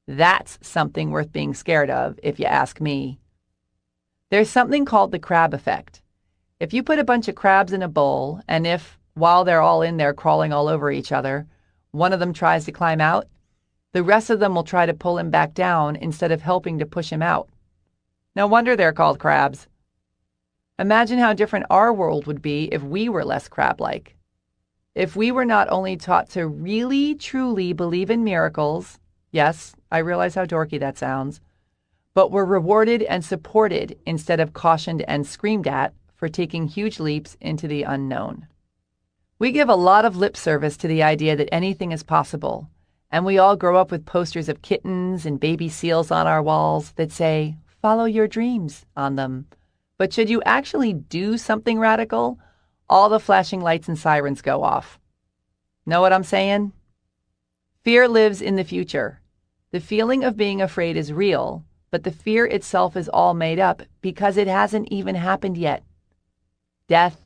That's something worth being scared of, if you ask me. There's something called the crab effect. If you put a bunch of crabs in a bowl, and if, while they're all in there crawling all over each other, one of them tries to climb out, the rest of them will try to pull him back down instead of helping to push him out. No wonder they're called crabs. Imagine how different our world would be if we were less crab-like. If we were not only taught to really, truly believe in miracles, yes, I realize how dorky that sounds, but were rewarded and supported instead of cautioned and screamed at for taking huge leaps into the unknown. We give a lot of lip service to the idea that anything is possible, and we all grow up with posters of kittens and baby seals on our walls that say, "Follow your dreams" on them. But should you actually do something radical, all the flashing lights and sirens go off. Know what I'm saying? Fear lives in the future. The feeling of being afraid is real, but the fear itself is all made up because it hasn't even happened yet. Death,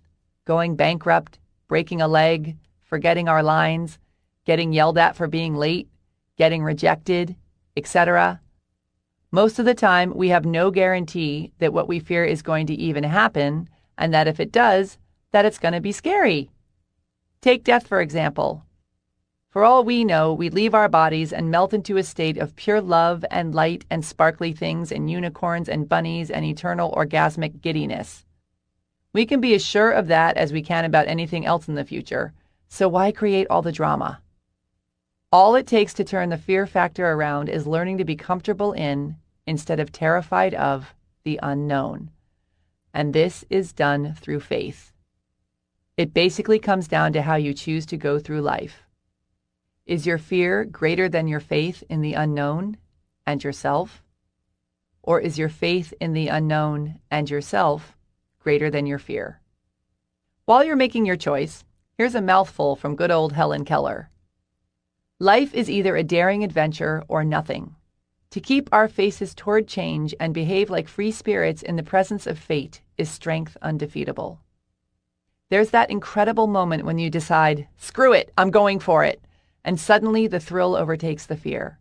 going bankrupt, breaking a leg, forgetting our lines, getting yelled at for being late, getting rejected, etc. Most of the time, we have no guarantee that what we fear is going to even happen, and that if it does, that it's going to be scary. Take death, for example. For all we know, we leave our bodies and melt into a state of pure love and light and sparkly things and unicorns and bunnies and eternal orgasmic giddiness. We can be as sure of that as we can about anything else in the future, so why create all the drama? All it takes to turn the fear factor around is learning to be comfortable in, instead of terrified of, the unknown. And this is done through faith. It basically comes down to how you choose to go through life. Is your fear greater than your faith in the unknown and yourself? Or is your faith in the unknown and yourself greater than your fear? While you're making your choice, here's a mouthful from good old Helen Keller. Life is either a daring adventure or nothing. To keep our faces toward change and behave like free spirits in the presence of fate is strength undefeatable. There's that incredible moment when you decide, screw it, I'm going for it, and suddenly the thrill overtakes the fear.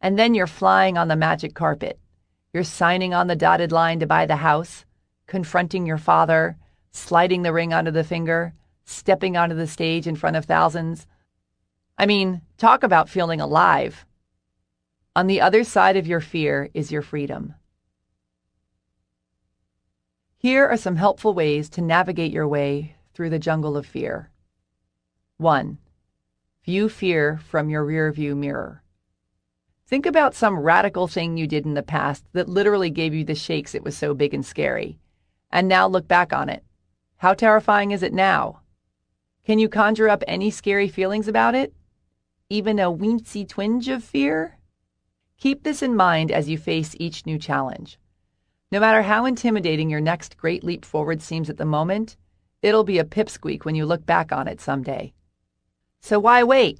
And then you're flying on the magic carpet. You're signing on the dotted line to buy the house, confronting your father, sliding the ring onto the finger, stepping onto the stage in front of thousands. I mean, talk about feeling alive. On the other side of your fear is your freedom. Here are some helpful ways to navigate your way through the jungle of fear. 1. View fear from your rearview mirror. Think about some radical thing you did in the past that literally gave you the shakes. It was so big and scary. And now look back on it. How terrifying is it now? Can you conjure up any scary feelings about it? Even a weensy twinge of fear? Keep this in mind as you face each new challenge. No matter how intimidating your next great leap forward seems at the moment, it'll be a pipsqueak when you look back on it someday. So why wait?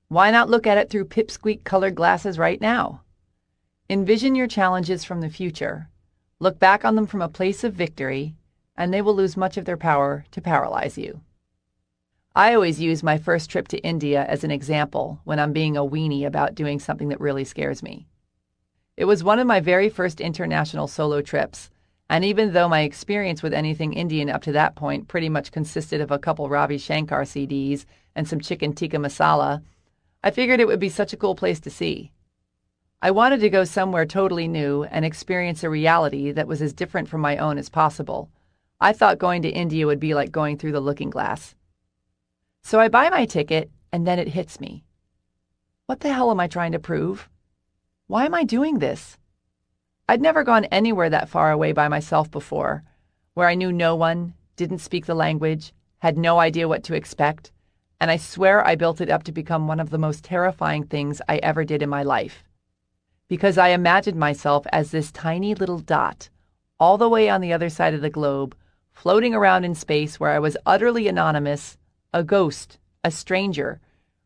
Why not look at it through pipsqueak-colored glasses right now? Envision your challenges from the future. Look back on them from a place of victory, and they will lose much of their power to paralyze you. I always use my first trip to India as an example when I'm being a weenie about doing something that really scares me. It was one of my very first international solo trips, and even though my experience with anything Indian up to that point pretty much consisted of a couple Ravi Shankar CDs and some chicken tikka masala, I figured it would be such a cool place to see. I wanted to go somewhere totally new and experience a reality that was as different from my own as possible, I thought going to India would be like going through the looking glass. So I buy my ticket, and then it hits me. What the hell am I trying to prove? Why am I doing this? I'd never gone anywhere that far away by myself before, where I knew no one, didn't speak the language, had no idea what to expect, and I swear I built it up to become one of the most terrifying things I ever did in my life. Because I imagined myself as this tiny little dot, all the way on the other side of the globe, floating around in space where I was utterly anonymous, a ghost, a stranger,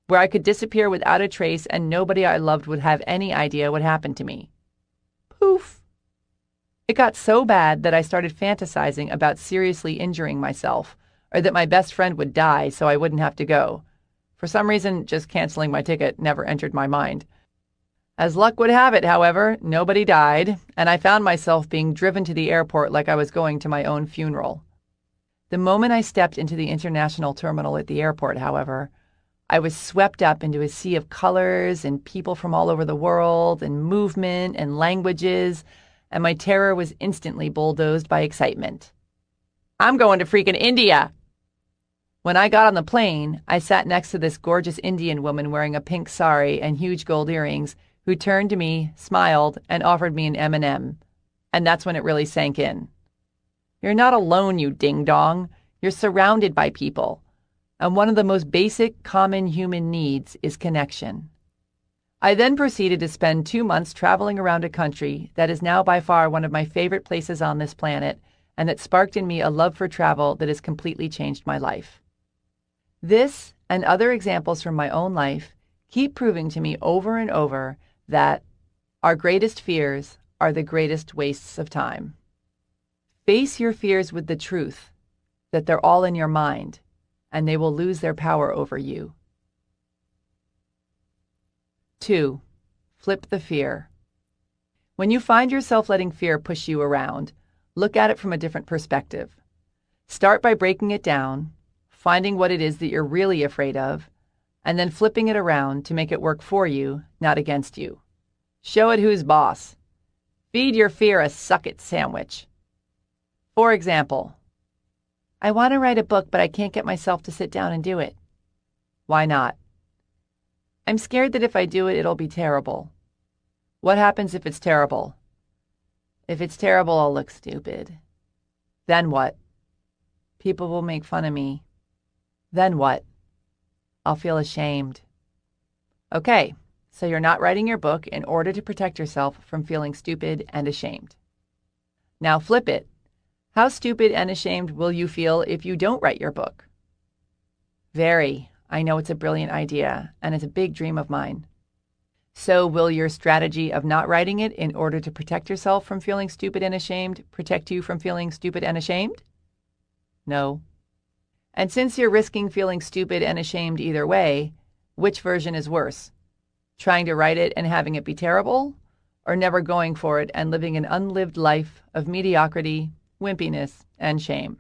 where I could disappear without a trace and nobody I loved would have any idea what happened to me. Poof! It got so bad that I started fantasizing about seriously injuring myself, or that my best friend would die so I wouldn't have to go. For some reason, just canceling my ticket never entered my mind. As luck would have it, however, nobody died, and I found myself being driven to the airport like I was going to my own funeral. The moment I stepped into the international terminal at the airport, however, I was swept up into a sea of colors and people from all over the world and movement and languages, and my terror was instantly bulldozed by excitement. I'm going to freaking India! When I got on the plane, I sat next to this gorgeous Indian woman wearing a pink sari and huge gold earrings who turned to me, smiled, and offered me an M&M. And that's when it really sank in. You're not alone, you ding-dong. You're surrounded by people. And one of the most basic, common human needs is connection. I then proceeded to spend 2 months traveling around a country that is now by far one of my favorite places on this planet, and that sparked in me a love for travel that has completely changed my life. This and other examples from my own life keep proving to me over and over that our greatest fears are the greatest wastes of time. Face your fears with the truth that they're all in your mind, and they will lose their power over you. 2. Flip the fear. When you find yourself letting fear push you around, look at it from a different perspective. Start by breaking it down, finding what it is that you're really afraid of, and then flipping it around to make it work for you, not against you. Show it who's boss. Feed your fear a suck-it sandwich. For example, I want to write a book, but I can't get myself to sit down and do it. Why not? I'm scared that if I do it, it'll be terrible. What happens if it's terrible? If it's terrible, I'll look stupid. Then what? People will make fun of me. Then what? I'll feel ashamed. Okay, so you're not writing your book in order to protect yourself from feeling stupid and ashamed. Now flip it. How stupid and ashamed will you feel if you don't write your book? Very. I know it's a brilliant idea, and it's a big dream of mine. So will your strategy of not writing it in order to protect yourself from feeling stupid and ashamed protect you from feeling stupid and ashamed? No. And since you're risking feeling stupid and ashamed either way, which version is worse? Trying to write it and having it be terrible, or never going for it and living an unlived life of mediocrity, wimpiness, and shame?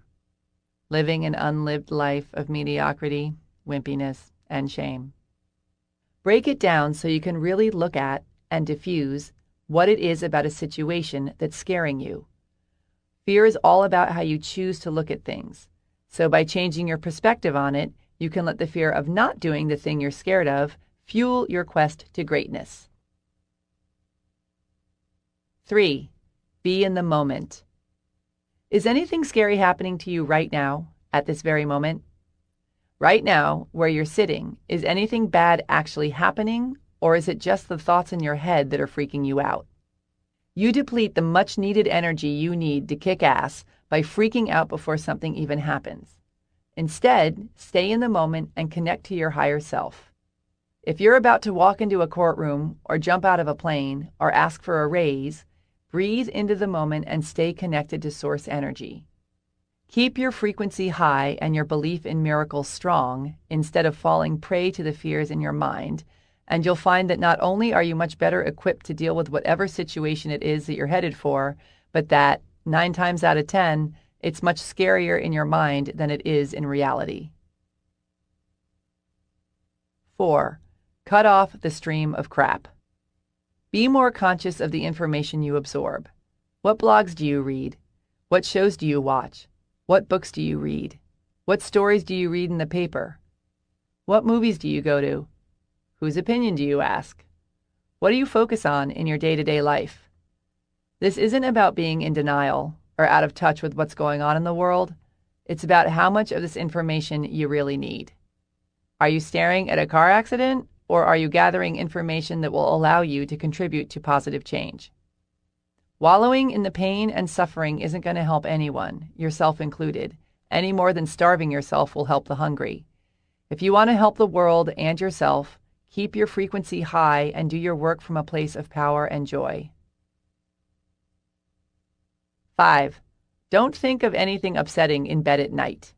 Living an unlived life of mediocrity, wimpiness, and shame. Break it down so you can really look at and diffuse what it is about a situation that's scaring you. Fear is all about how you choose to look at things. So by changing your perspective on it, you can let the fear of not doing the thing you're scared of fuel your quest to greatness. 3. Be in the moment. Is anything scary happening to you right now, at this very moment? Right now, where you're sitting, is anything bad actually happening, or is it just the thoughts in your head that are freaking you out? You deplete the much-needed energy you need to kick ass by freaking out before something even happens. Instead, stay in the moment and connect to your higher self. If you're about to walk into a courtroom or jump out of a plane or ask for a raise, breathe into the moment and stay connected to source energy. Keep your frequency high and your belief in miracles strong instead of falling prey to the fears in your mind, and you'll find that not only are you much better equipped to deal with whatever situation it is that you're headed for, but that, 9 times out of 10, it's much scarier in your mind than it is in reality. 4. Cut off the stream of crap. Be more conscious of the information you absorb. What blogs do you read? What shows do you watch? What books do you read? What stories do you read in the paper? What movies do you go to? Whose opinion do you ask? What do you focus on in your day-to-day life? This isn't about being in denial or out of touch with what's going on in the world. It's about how much of this information you really need. Are you staring at a car accident, or are you gathering information that will allow you to contribute to positive change? Wallowing in the pain and suffering isn't going to help anyone, yourself included, any more than starving yourself will help the hungry. If you want to help the world and yourself, keep your frequency high and do your work from a place of power and joy. 5. Don't think of anything upsetting in bed at night.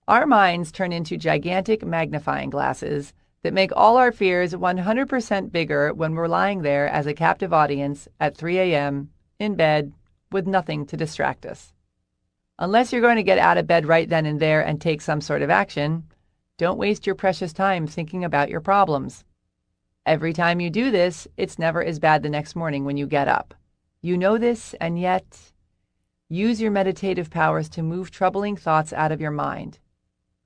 Our minds turn into gigantic magnifying glasses that make all our fears 100% bigger when we're lying there as a captive audience at 3 a.m. in bed with nothing to distract us. Unless you're going to get out of bed right then and there and take some sort of action, don't waste your precious time thinking about your problems. Every time you do this, it's never as bad the next morning when you get up. You know this, and yet, use your meditative powers to move troubling thoughts out of your mind.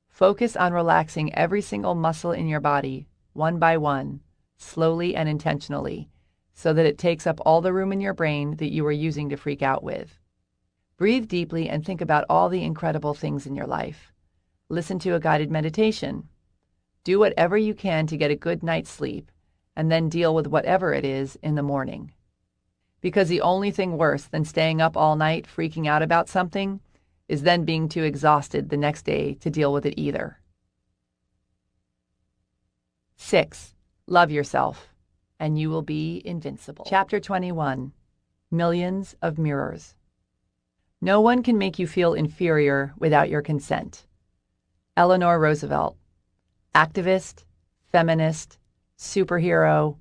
Focus on relaxing every single muscle in your body, one by one, slowly and intentionally, so that it takes up all the room in your brain that you are using to freak out with. Breathe deeply and think about all the incredible things in your life. Listen to a guided meditation. Do whatever you can to get a good night's sleep, and then deal with whatever it is in the morning. Because the only thing worse than staying up all night freaking out about something is then being too exhausted the next day to deal with it either. 6. Love yourself, and you will be invincible. Chapter 21. Millions of Mirrors. No one can make you feel inferior without your consent. Eleanor Roosevelt. Activist, feminist, superhero,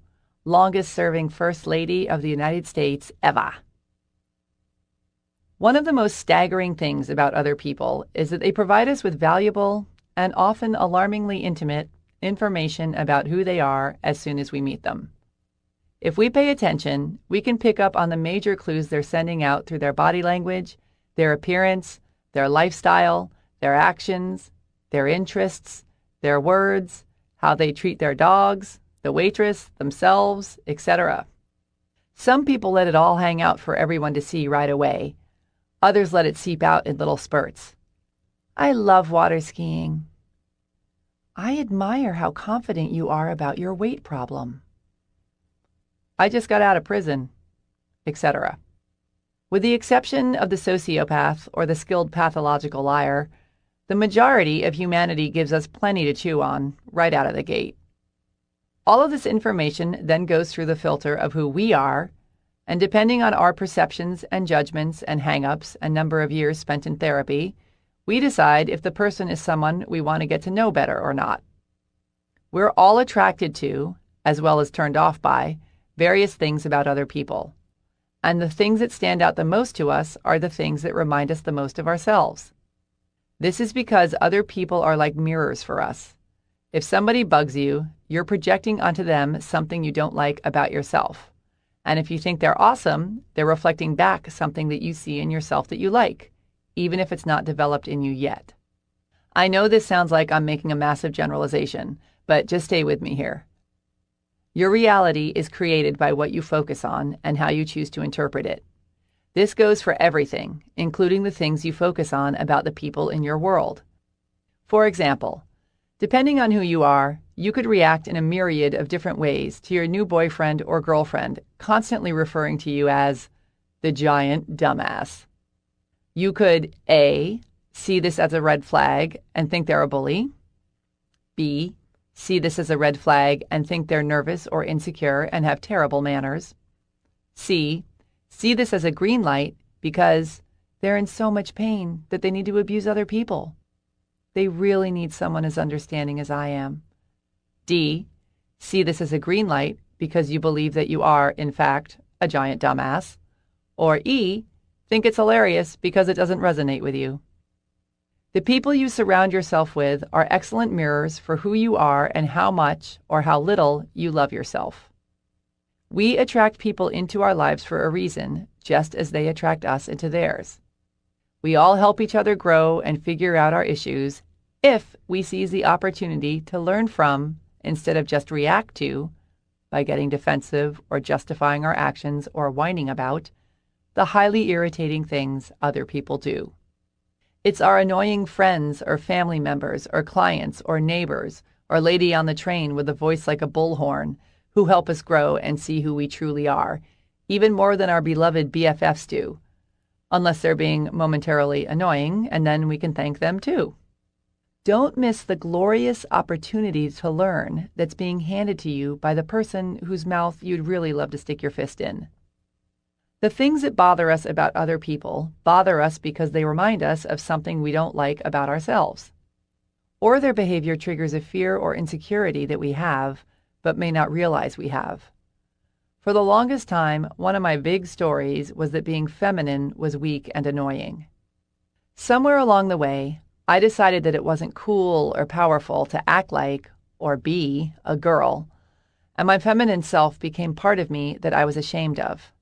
longest-serving First Lady of the United States ever. One of the most staggering things about other people is that they provide us with valuable and often alarmingly intimate information about who they are as soon as we meet them. If we pay attention, we can pick up on the major clues they're sending out through their body language, their appearance, their lifestyle, their actions, their interests, their words, how they treat their dogs, the waitress, themselves, etc. Some people let it all hang out for everyone to see right away. Others let it seep out in little spurts. I love water skiing. I admire how confident you are about your weight problem. I just got out of prison, etc. With the exception of the sociopath or the skilled pathological liar, the majority of humanity gives us plenty to chew on right out of the gate. All of this information then goes through the filter of who we are, and depending on our perceptions and judgments and hang-ups and number of years spent in therapy, we decide if the person is someone we want to get to know better or not. We're all attracted to, as well as turned off by, various things about other people. And the things that stand out the most to us are the things that remind us the most of ourselves. This is because other people are like mirrors for us. If somebody bugs you, you're projecting onto them something you don't like about yourself. And if you think they're awesome, they're reflecting back something that you see in yourself that you like, even if it's not developed in you yet. I know this sounds like I'm making a massive generalization, but just stay with me here. Your reality is created by what you focus on and how you choose to interpret it. This goes for everything, including the things you focus on about the people in your world. For example, depending on who you are, you could react in a myriad of different ways to your new boyfriend or girlfriend constantly referring to you as the giant dumbass. You could A, see this as a red flag and think they're a bully. B, see this as a red flag and think they're nervous or insecure and have terrible manners. C, see this as a green light because they're in so much pain that they need to abuse other people. They really need someone as understanding as I am. D, see this as a green light because you believe that you are, in fact, a giant dumbass. Or E, think it's hilarious because it doesn't resonate with you. The people you surround yourself with are excellent mirrors for who you are and how much or how little you love yourself. We attract people into our lives for a reason, just as they attract us into theirs. We all help each other grow and figure out our issues if we seize the opportunity to learn from instead of just react to, by getting defensive or justifying our actions or whining about, the highly irritating things other people do. It's our annoying friends or family members or clients or neighbors or lady on the train with a voice like a bullhorn who help us grow and see who we truly are, even more than our beloved BFFs do, unless they're being momentarily annoying, and then we can thank them too. Don't miss the glorious opportunity to learn that's being handed to you by the person whose mouth you'd really love to stick your fist in. The things that bother us about other people bother us because they remind us of something we don't like about ourselves. Or their behavior triggers a fear or insecurity that we have, but may not realize we have. For the longest time, one of my big stories was that being feminine was weak and annoying. Somewhere along the way, I decided that it wasn't cool or powerful to act like, or be, a girl, and my feminine self became part of me that I was ashamed of.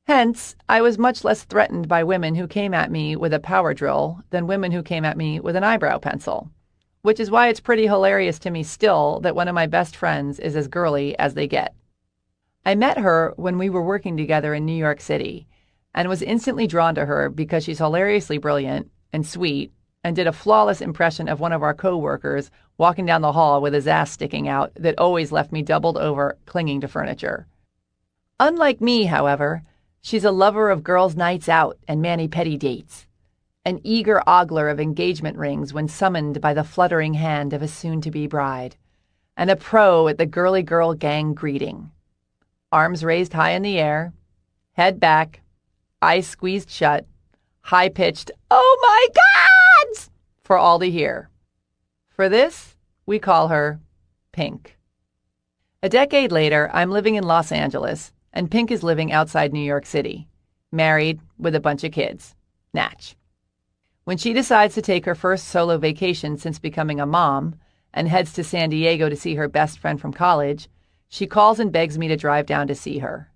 Hence, I was much less threatened by women who came at me with a power drill than women who came at me with an eyebrow pencil, which is why it's pretty hilarious to me still that one of my best friends is as girly as they get. I met her when we were working together in New York City and was instantly drawn to her because she's hilariously brilliant and sweet and did a flawless impression of one of our co-workers walking down the hall with his ass sticking out that always left me doubled over, clinging to furniture. Unlike me, however, she's a lover of girls' nights out and mani-pedi dates, an eager ogler of engagement rings when summoned by the fluttering hand of a soon-to-be bride, and a pro at the girly girl gang greeting. Arms raised high in the air, head back, eyes squeezed shut, high-pitched, "Oh my God!" for all to hear. For this, we call her Pink. A decade later, I'm living in Los Angeles, and Pink is living outside New York City, married with a bunch of kids. Natch. When she decides to take her first solo vacation since becoming a mom and heads to San Diego to see her best friend from college, she calls and begs me to drive down to see her.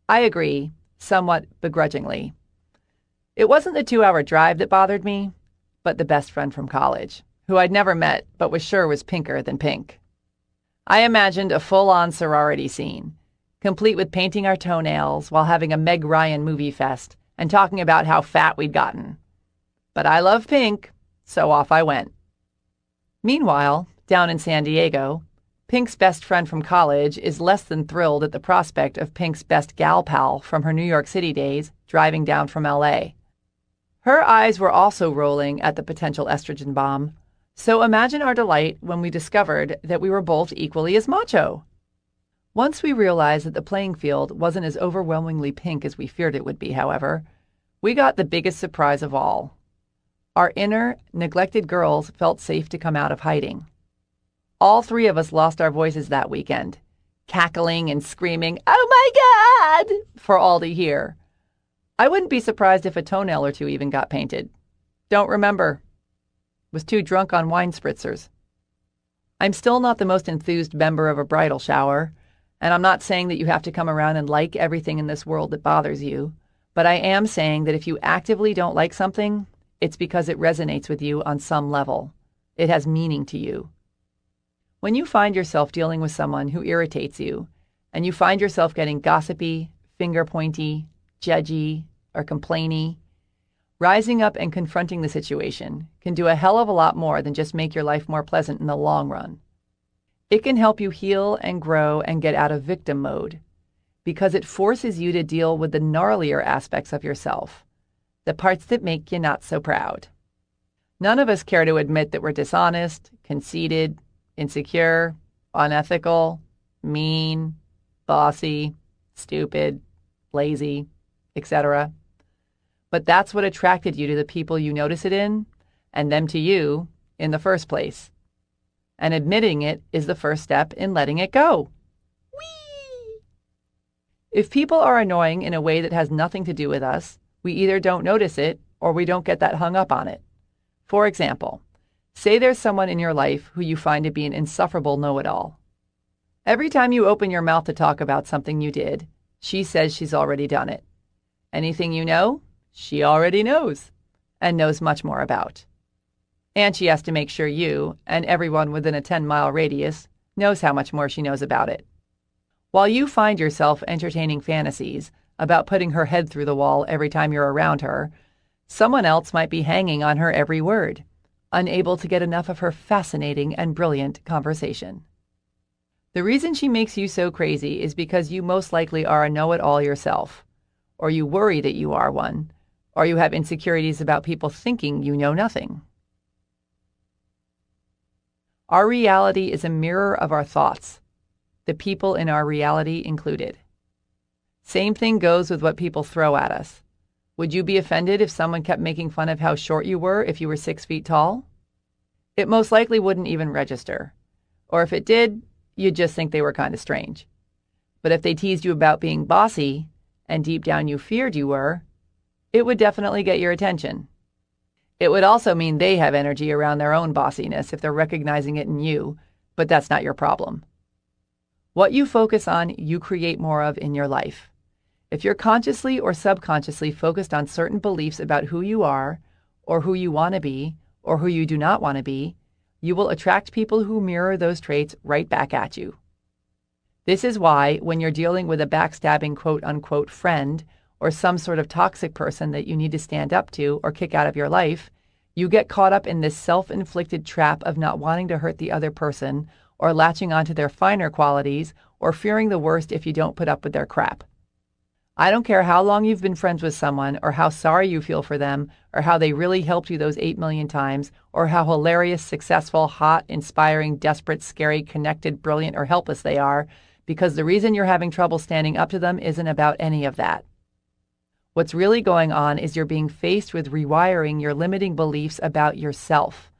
I agree, somewhat begrudgingly. It wasn't the 2-hour drive that bothered me, but the best friend from college, who I'd never met but was sure was pinker than Pink. I imagined a full-on sorority scene, complete with painting our toenails while having a Meg Ryan movie fest and talking about how fat we'd gotten. But I love Pink, so off I went. Meanwhile, down in San Diego, Pink's best friend from college is less than thrilled at the prospect of Pink's best gal pal from her New York City days driving down from LA. Her eyes were also rolling at the potential estrogen bomb, so imagine our delight when we discovered that we were both equally as macho. Once we realized that the playing field wasn't as overwhelmingly pink as we feared it would be, however, we got the biggest surprise of all. Our inner, neglected girls felt safe to come out of hiding. All three of us lost our voices that weekend, cackling and screaming, "Oh my God!" for all to hear. I wouldn't be surprised if a toenail or two even got painted. Don't remember. Was too drunk on wine spritzers. I'm still not the most enthused member of a bridal shower, and I'm not saying that you have to come around and like everything in this world that bothers you, but I am saying that if you actively don't like something, it's because it resonates with you on some level. It has meaning to you. When you find yourself dealing with someone who irritates you, and you find yourself getting gossipy, finger-pointy, judgy, or complainy, rising up and confronting the situation can do a hell of a lot more than just make your life more pleasant in the long run. It can help you heal and grow and get out of victim mode, because it forces you to deal with the gnarlier aspects of yourself, the parts that make you not so proud. None of us care to admit that we're dishonest, conceited, insecure, unethical, mean, bossy, stupid, lazy, etc. But that's what attracted you to the people you notice it in, and them to you, in the first place. And admitting it is the first step in letting it go. Whee! If people are annoying in a way that has nothing to do with us, we either don't notice it or we don't get that hung up on it. For example, say there's someone in your life who you find to be an insufferable know-it-all. Every time you open your mouth to talk about something you did, she says she's already done it. Anything you know, she already knows. and knows much more about. And she has to make sure you, and everyone within a 10-mile radius, knows how much more she knows about it. While you find yourself entertaining fantasies about putting her head through the wall every time you're around her, someone else might be hanging on her every word, unable to get enough of her fascinating and brilliant conversation. The reason she makes you so crazy is because you most likely are a know-it-all yourself, or you worry that you are one, or you have insecurities about people thinking you know nothing. Our reality is a mirror of our thoughts, the people in our reality included. Same thing goes with what people throw at us. Would you be offended if someone kept making fun of how short you were if you were 6 feet tall? It most likely wouldn't even register. Or if it did, you'd just think they were kind of strange. But if they teased you about being bossy, and deep down you feared you were, it would definitely get your attention. It would also mean they have energy around their own bossiness if they're recognizing it in you, but that's not your problem. What you focus on, you create more of in your life. If you're consciously or subconsciously focused on certain beliefs about who you are, or who you want to be, or who you do not want to be, you will attract people who mirror those traits right back at you. This is why, when you're dealing with a backstabbing quote-unquote friend, or some sort of toxic person that you need to stand up to or kick out of your life, you get caught up in this self-inflicted trap of not wanting to hurt the other person, or latching onto their finer qualities, or fearing the worst if you don't put up with their crap. I don't care how long you've been friends with someone, or how sorry you feel for them, or how they really helped you those 8 million times, or how hilarious, successful, hot, inspiring, desperate, scary, connected, brilliant, or helpless they are, because the reason you're having trouble standing up to them isn't about any of that. What's really going on is you're being faced with rewiring your limiting beliefs about yourself,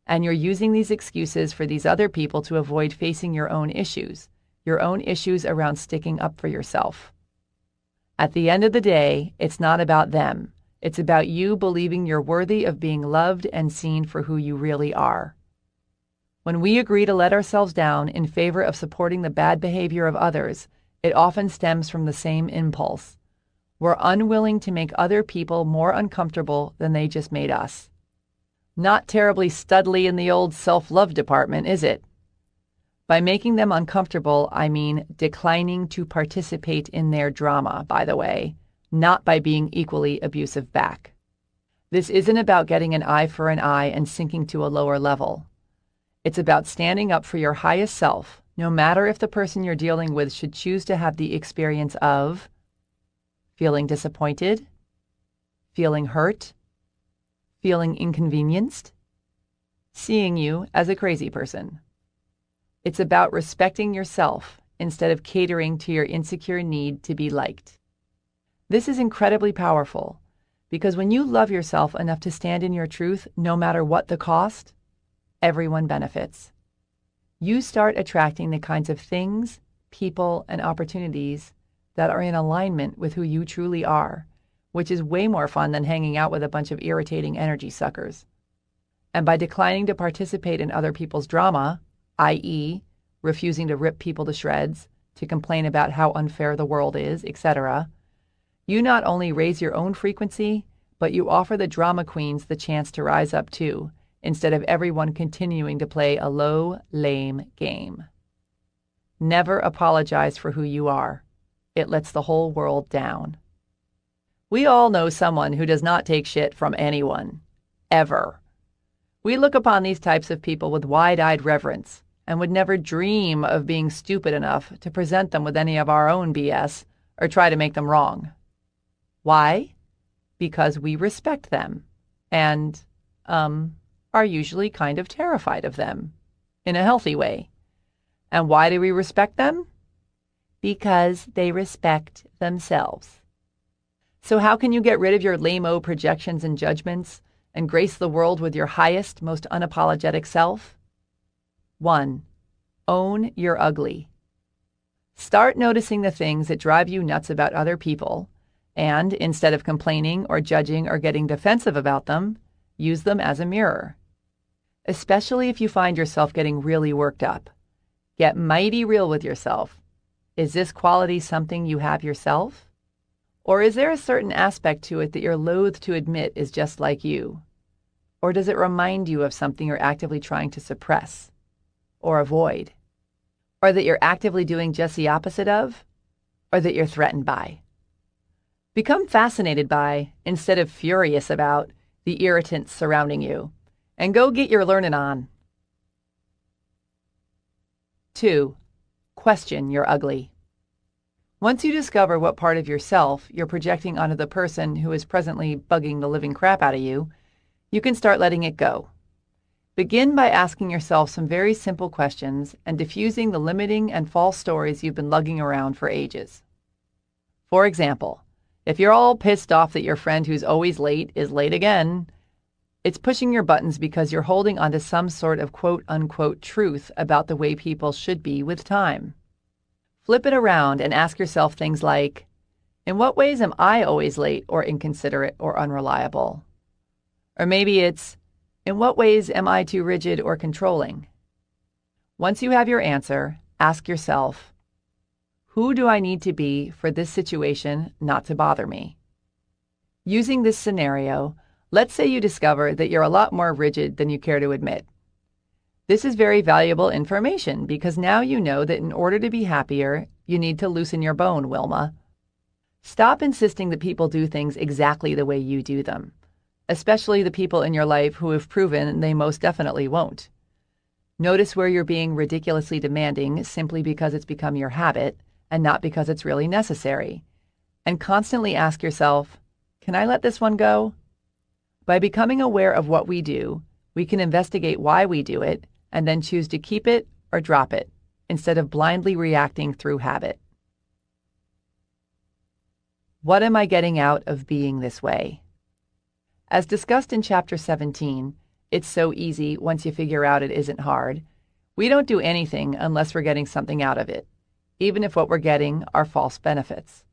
and you're using these excuses for these other people to avoid facing your own issues around sticking up for yourself. At the end of the day, it's not about them. It's about you believing you're worthy of being loved and seen for who you really are. When we agree to let ourselves down in favor of supporting the bad behavior of others, it often stems from the same impulse. We're unwilling to make other people more uncomfortable than they just made us. Not terribly studly in the old self-love department, is it? By making them uncomfortable, I mean declining to participate in their drama, by the way, not by being equally abusive back. This isn't about getting an eye for an eye and sinking to a lower level. It's about standing up for your highest self, no matter if the person you're dealing with should choose to have the experience of feeling disappointed, feeling hurt, feeling inconvenienced, seeing you as a crazy person. It's about respecting yourself instead of catering to your insecure need to be liked. This is incredibly powerful because when you love yourself enough to stand in your truth, no matter what the cost, everyone benefits. You start attracting the kinds of things, people, and opportunities that are in alignment with who you truly are, which is way more fun than hanging out with a bunch of irritating energy suckers. And by declining to participate in other people's drama, i.e., refusing to rip people to shreds, to complain about how unfair the world is, etc., you not only raise your own frequency, but you offer the drama queens the chance to rise up too, instead of everyone continuing to play a low, lame game. Never apologize for who you are. It lets the whole world down. We all know someone who does not take shit from anyone, ever. We look upon these types of people with wide-eyed reverence and would never dream of being stupid enough to present them with any of our own BS or try to make them wrong. Why? Because we respect them and, are usually kind of terrified of them, in a healthy way. And why do we respect them? Because they respect themselves. So how can you get rid of your lame-o projections and judgments and grace the world with your highest, most unapologetic self? 1. Own your ugly. Start noticing the things that drive you nuts about other people, and instead of complaining or judging or getting defensive about them, use them as a mirror. Especially if you find yourself getting really worked up. Get mighty real with yourself. Is this quality something you have yourself? Or is there a certain aspect to it that you're loath to admit is just like you? Or does it remind you of something you're actively trying to suppress or avoid? Or that you're actively doing just the opposite of? Or that you're threatened by? Become fascinated by, instead of furious about, the irritants surrounding you, and go get your learning on. 2. Question your ugly. Once you discover what part of yourself you're projecting onto the person who is presently bugging the living crap out of you, you can start letting it go. Begin by asking yourself some very simple questions and diffusing the limiting and false stories you've been lugging around for ages. For example, if you're all pissed off that your friend who's always late is late again, it's pushing your buttons because you're holding onto some sort of quote-unquote truth about the way people should be with time. Flip it around and ask yourself things like, in what ways am I always late or inconsiderate or unreliable? Or maybe it's, in what ways am I too rigid or controlling? Once you have your answer, ask yourself, who do I need to be for this situation not to bother me? Using this scenario, let's say you discover that you're a lot more rigid than you care to admit. This is very valuable information because now you know that in order to be happier, you need to loosen your bone, Wilma. Stop insisting that people do things exactly the way you do them, especially the people in your life who have proven they most definitely won't. Notice where you're being ridiculously demanding simply because it's become your habit and not because it's really necessary. And constantly ask yourself, can I let this one go? By becoming aware of what we do, we can investigate why we do it and then choose to keep it or drop it, instead of blindly reacting through habit. What am I getting out of being this way? As discussed in Chapter 17, it's so easy once you figure out it isn't hard. We don't do anything unless we're getting something out of it, even if what we're getting are false benefits.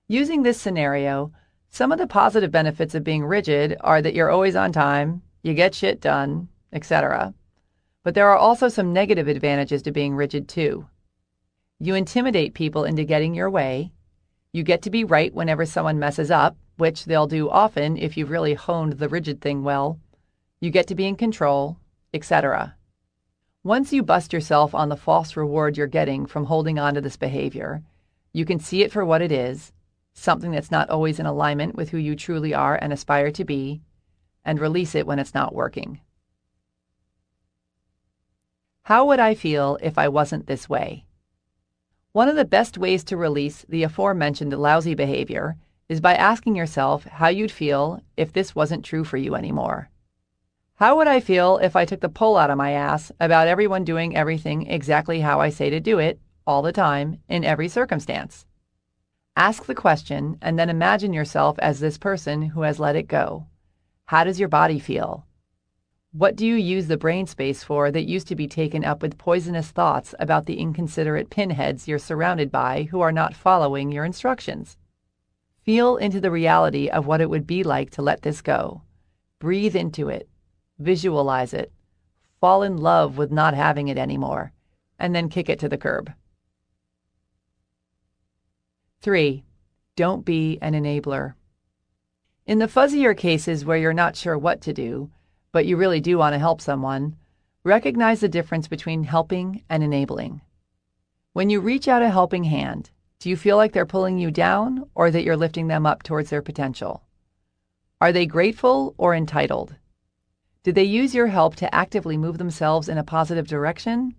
Using this scenario, some of the positive benefits of being rigid are that you're always on time, you get shit done, etc. But there are also some negative advantages to being rigid too. You intimidate people into getting your way. You get to be right whenever someone messes up, which they'll do often if you've really honed the rigid thing well. You get to be in control, etc. Once you bust yourself on the false reward you're getting from holding on to this behavior, you can see it for what it is, something that's not always in alignment with who you truly are and aspire to be, and release it when it's not working. How would I feel if I wasn't this way? One of the best ways to release the aforementioned lousy behavior is by asking yourself how you'd feel if this wasn't true for you anymore. How would I feel if I took the pull out of my ass about everyone doing everything exactly how I say to do it, all the time, in every circumstance? Ask the question and then imagine yourself as this person who has let it go. How does your body feel? What do you use the brain space for that used to be taken up with poisonous thoughts about the inconsiderate pinheads you're surrounded by who are not following your instructions? Feel into the reality of what it would be like to let this go. Breathe into it. Visualize it. Fall in love with not having it anymore, and then kick it to the curb. 3. Don't be an enabler. In the fuzzier cases where you're not sure what to do, but you really do want to help someone, recognize the difference between helping and enabling. When you reach out a helping hand, do you feel like they're pulling you down or that you're lifting them up towards their potential? Are they grateful or entitled? Do they use your help to actively move themselves in a positive direction?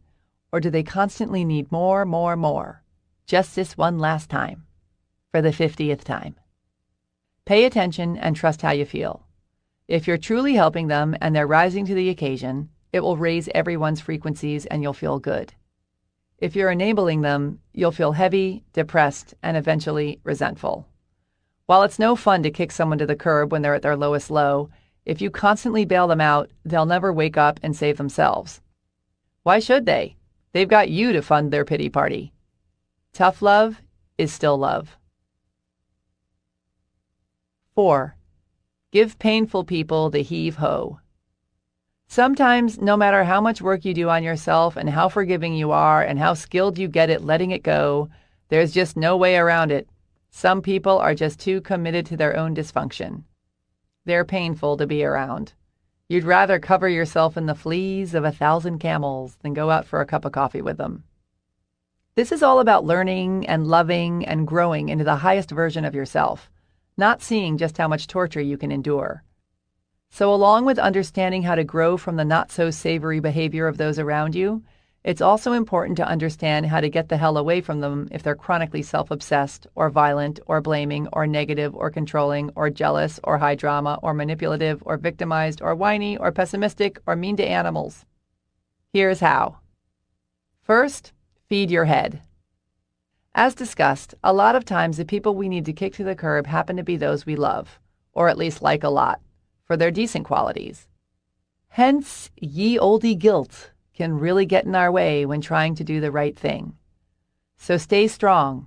Or do they constantly need more? Just this one last time. For the 50th time. Pay attention and trust how you feel. If you're truly helping them and they're rising to the occasion, it will raise everyone's frequencies and you'll feel good. If you're enabling them, you'll feel heavy, depressed, and eventually resentful. While it's no fun to kick someone to the curb when they're at their lowest low, if you constantly bail them out, they'll never wake up and save themselves. Why should they? They've got you to fund their pity party. Tough love is still love. 4. Give painful people the heave-ho. Sometimes, no matter how much work you do on yourself and how forgiving you are and how skilled you get at letting it go, there's just no way around it. Some people are just too committed to their own dysfunction. They're painful to be around. You'd rather cover yourself in the fleas of 1,000 camels than go out for a cup of coffee with them. This is all about learning and loving and growing into the highest version of yourself, not seeing just how much torture you can endure. So along with understanding how to grow from the not-so-savory behavior of those around you, it's also important to understand how to get the hell away from them if they're chronically self-obsessed or violent or blaming or negative or controlling or jealous or high drama or manipulative or victimized or whiny or pessimistic or mean to animals. Here's how. First, feed your head. As discussed, a lot of times the people we need to kick to the curb happen to be those we love, or at least like a lot, for their decent qualities. Hence, ye olde guilt can really get in our way when trying to do the right thing. So stay strong.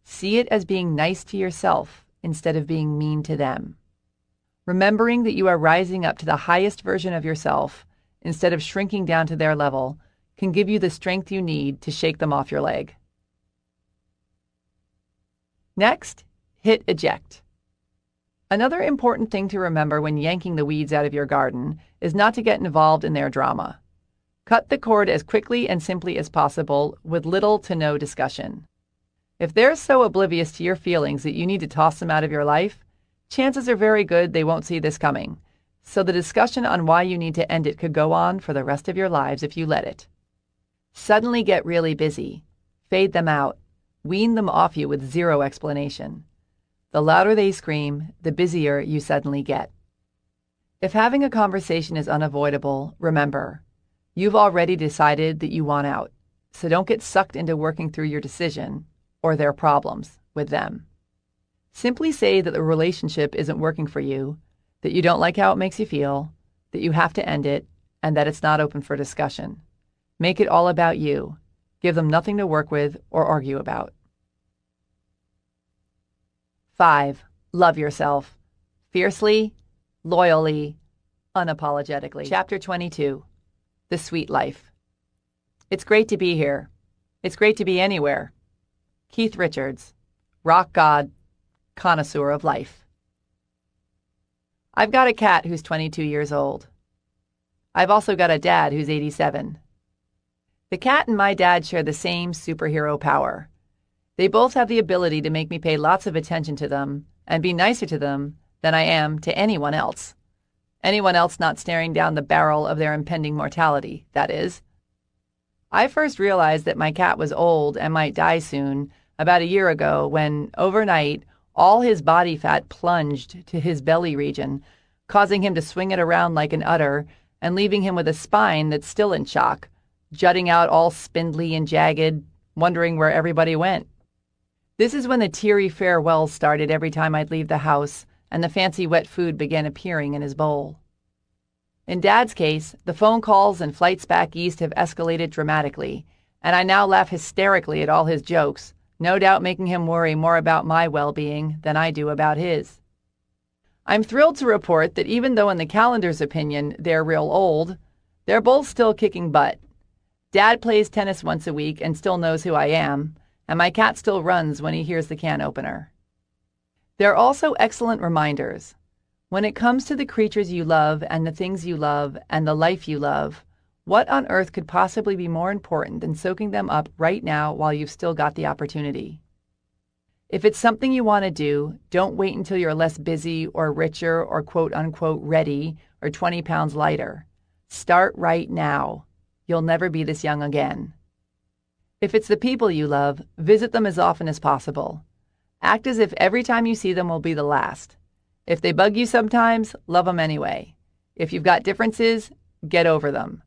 See it as being nice to yourself instead of being mean to them. Remembering that you are rising up to the highest version of yourself instead of shrinking down to their level can give you the strength you need to shake them off your leg. Next, hit eject. Another important thing to remember when yanking the weeds out of your garden is not to get involved in their drama. Cut the cord as quickly and simply as possible with little to no discussion. If they're so oblivious to your feelings that you need to toss them out of your life, chances are very good they won't see this coming. So the discussion on why you need to end it could go on for the rest of your lives if you let it. Suddenly get really busy. Fade them out. Wean them off you with zero explanation. The louder they scream, the busier you suddenly get. If having a conversation is unavoidable, remember, you've already decided that you want out, so don't get sucked into working through your decision, or their problems, with them. Simply say that the relationship isn't working for you, that you don't like how it makes you feel, that you have to end it, and that it's not open for discussion. Make it all about you. Give them nothing to work with or argue about. 5. Love yourself. Fiercely, loyally, unapologetically. Chapter 22. The Sweet Life. It's great to be here. It's great to be anywhere. Keith Richards, rock god, connoisseur of life. I've got a cat who's 22 years old. I've also got a dad who's 87. The cat and my dad share the same superhero power. They both have the ability to make me pay lots of attention to them and be nicer to them than I am to anyone else. Anyone else not staring down the barrel of their impending mortality, that is. I first realized that my cat was old and might die soon about a year ago when, overnight, all his body fat plunged to his belly region, causing him to swing it around like an udder and leaving him with a spine that's still in shock, jutting out all spindly and jagged, wondering where everybody went. This is when the teary farewells started every time I'd leave the house and the fancy wet food began appearing in his bowl. In Dad's case, the phone calls and flights back east have escalated dramatically, and I now laugh hysterically at all his jokes, no doubt making him worry more about my well-being than I do about his. I'm thrilled to report that even though in the calendar's opinion they're real old, they're both still kicking butt. Dad plays tennis once a week and still knows who I am, and my cat still runs when he hears the can opener. They're also excellent reminders. When it comes to the creatures you love and the things you love and the life you love, what on earth could possibly be more important than soaking them up right now while you've still got the opportunity? If it's something you want to do, don't wait until you're less busy or richer or quote-unquote ready or 20 pounds lighter. Start right now. You'll never be this young again. If it's the people you love, visit them as often as possible. Act as if every time you see them will be the last. If they bug you sometimes, love them anyway. If you've got differences, get over them.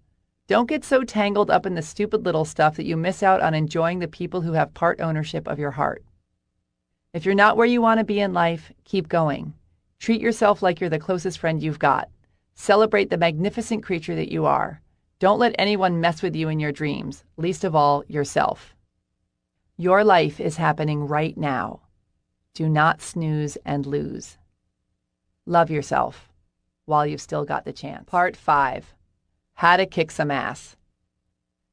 Don't get so tangled up in the stupid little stuff that you miss out on enjoying the people who have part ownership of your heart. If you're not where you want to be in life, keep going. Treat yourself like you're the closest friend you've got. Celebrate the magnificent creature that you are. Don't let anyone mess with you in your dreams, least of all yourself. Your life is happening right now. Do not snooze and lose. Love yourself while you've still got the chance. Part 5. How to Kick Some Ass.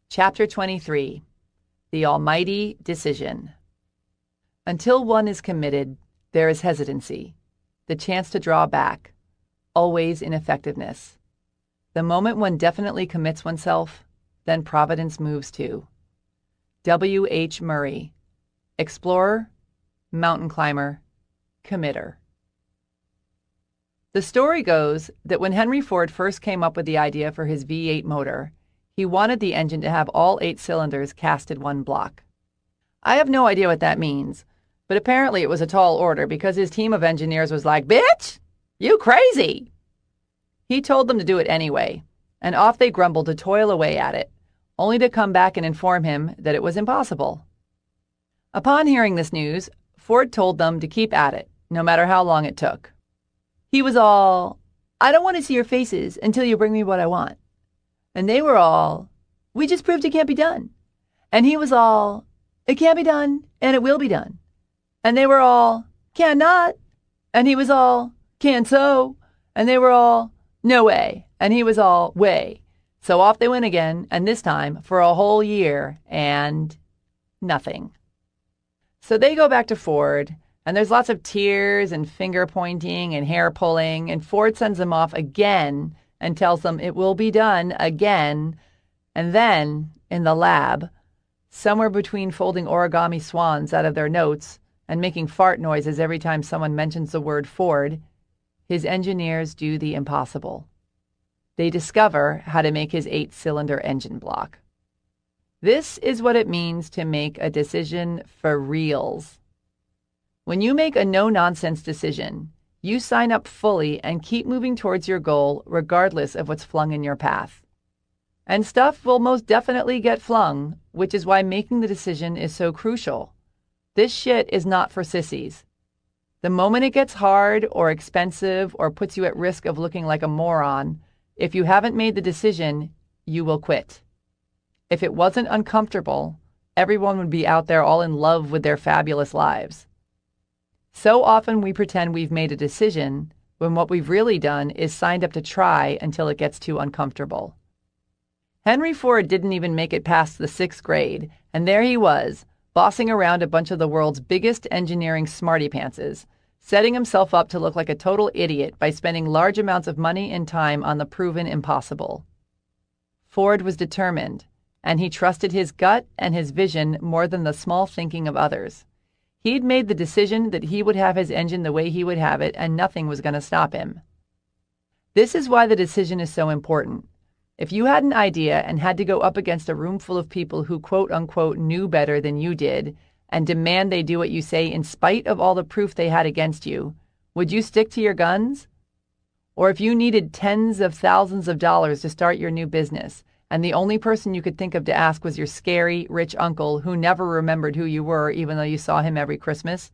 Chapter 23. The Almighty Decision. Until one is committed, there is hesitancy, the chance to draw back, always ineffectiveness. The moment one definitely commits oneself, then providence moves too. W. H. Murray, explorer, mountain climber, committer. The story goes that when Henry Ford first came up with the idea for his V8 motor, he wanted the engine to have all 8 cylinders cast in one block. I have no idea what that means, but apparently it was a tall order because his team of engineers was like, "Bitch, you crazy!" He told them to do it anyway, and off they grumbled to toil away at it, only to come back and inform him that it was impossible. Upon hearing this news, Ford told them to keep at it, no matter how long it took. He was all, "I don't want to see your faces until you bring me what I want." And they were all, "We just proved it can't be done." And he was all, "It can't be done, and it will be done." And they were all, "Cannot." And he was all, "Can so." And they were all, "No way." And he was all, "Way." So off they went again, and this time for a whole year, and nothing. So they go back to Ford, and there's lots of tears and finger pointing and hair pulling, and Ford sends them off again and tells them it will be done again. And then, in the lab, somewhere between folding origami swans out of their notes and making fart noises every time someone mentions the word Ford, his engineers do the impossible. They discover how to make his 8-cylinder engine block. This is what it means to make a decision for reals. When you make a no-nonsense decision, you sign up fully and keep moving towards your goal regardless of what's flung in your path. And stuff will most definitely get flung, which is why making the decision is so crucial. This shit is not for sissies. The moment it gets hard or expensive or puts you at risk of looking like a moron, if you haven't made the decision, you will quit. If it wasn't uncomfortable, everyone would be out there all in love with their fabulous lives. So often we pretend we've made a decision when what we've really done is signed up to try until it gets too uncomfortable. Henry Ford didn't even make it past the 6th grade, and there he was, bossing around a bunch of the world's biggest engineering smarty-pantses, setting himself up to look like a total idiot by spending large amounts of money and time on the proven impossible. Ford was determined, and he trusted his gut and his vision more than the small thinking of others. He'd made the decision that he would have his engine the way he would have it, and nothing was going to stop him. This is why the decision is so important. If you had an idea and had to go up against a room full of people who quote-unquote knew better than you did and demand they do what you say in spite of all the proof they had against you, would you stick to your guns? Or if you needed tens of thousands of dollars to start your new business, and the only person you could think of to ask was your scary, rich uncle who never remembered who you were even though you saw him every Christmas,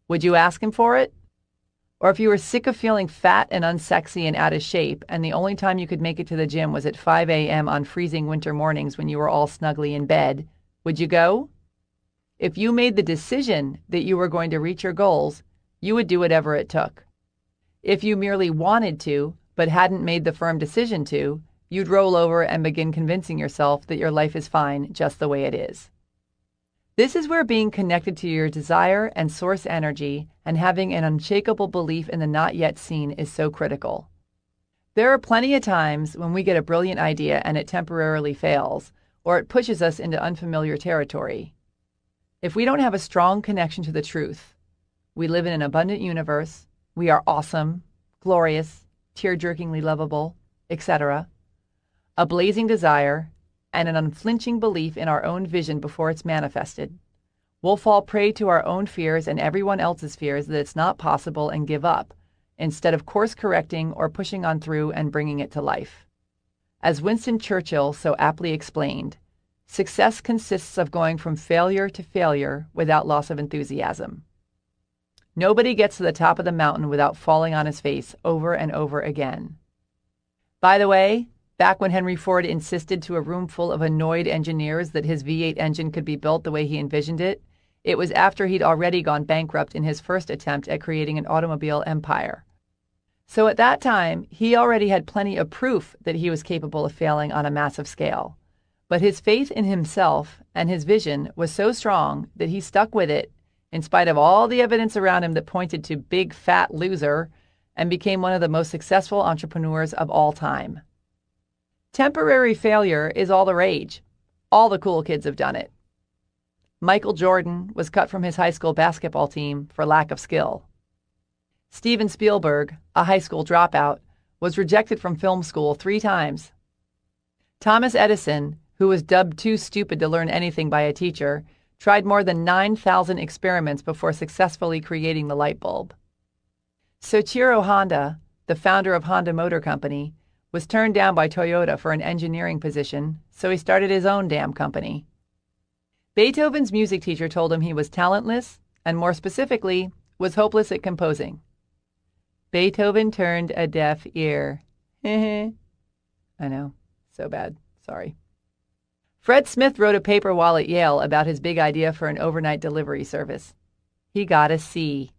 would you ask him for it? Or if you were sick of feeling fat and unsexy and out of shape, and the only time you could make it to the gym was at 5 a.m. on freezing winter mornings when you were all snugly in bed, would you go? If you made the decision that you were going to reach your goals, you would do whatever it took. If you merely wanted to, but hadn't made the firm decision to, you'd roll over and begin convincing yourself that your life is fine just the way it is. This is where being connected to your desire and source energy and having an unshakable belief in the not yet seen is so critical. There are plenty of times when we get a brilliant idea and it temporarily fails, or it pushes us into unfamiliar territory. If we don't have a strong connection to the truth, we live in an abundant universe, we are awesome, glorious, tear-jerkingly lovable, etc., a blazing desire, and an unflinching belief in our own vision before it's manifested, we'll fall prey to our own fears and everyone else's fears that it's not possible and give up, instead of course-correcting or pushing on through and bringing it to life. As Winston Churchill so aptly explained, success consists of going from failure to failure without loss of enthusiasm. Nobody gets to the top of the mountain without falling on his face over and over again. By the way, back when Henry Ford insisted to a room full of annoyed engineers that his V8 engine could be built the way he envisioned it, it was after he'd already gone bankrupt in his first attempt at creating an automobile empire. So at that time, he already had plenty of proof that he was capable of failing on a massive scale. But his faith in himself and his vision was so strong that he stuck with it, in spite of all the evidence around him that pointed to big fat loser, and became one of the most successful entrepreneurs of all time. Temporary failure is all the rage. All the cool kids have done it. Michael Jordan was cut from his high school basketball team for lack of skill. Steven Spielberg, a high school dropout, was rejected from film school 3 times. Thomas Edison, who was dubbed too stupid to learn anything by a teacher, tried more than 9,000 experiments before successfully creating the light bulb. Soichiro Honda, the founder of Honda Motor Company, was turned down by Toyota for an engineering position, so he started his own damn company. Beethoven's music teacher told him he was talentless, and more specifically, was hopeless at composing. Beethoven turned a deaf ear. I know, so bad, sorry. Fred Smith wrote a paper while at Yale about his big idea for an overnight delivery service. He got a C.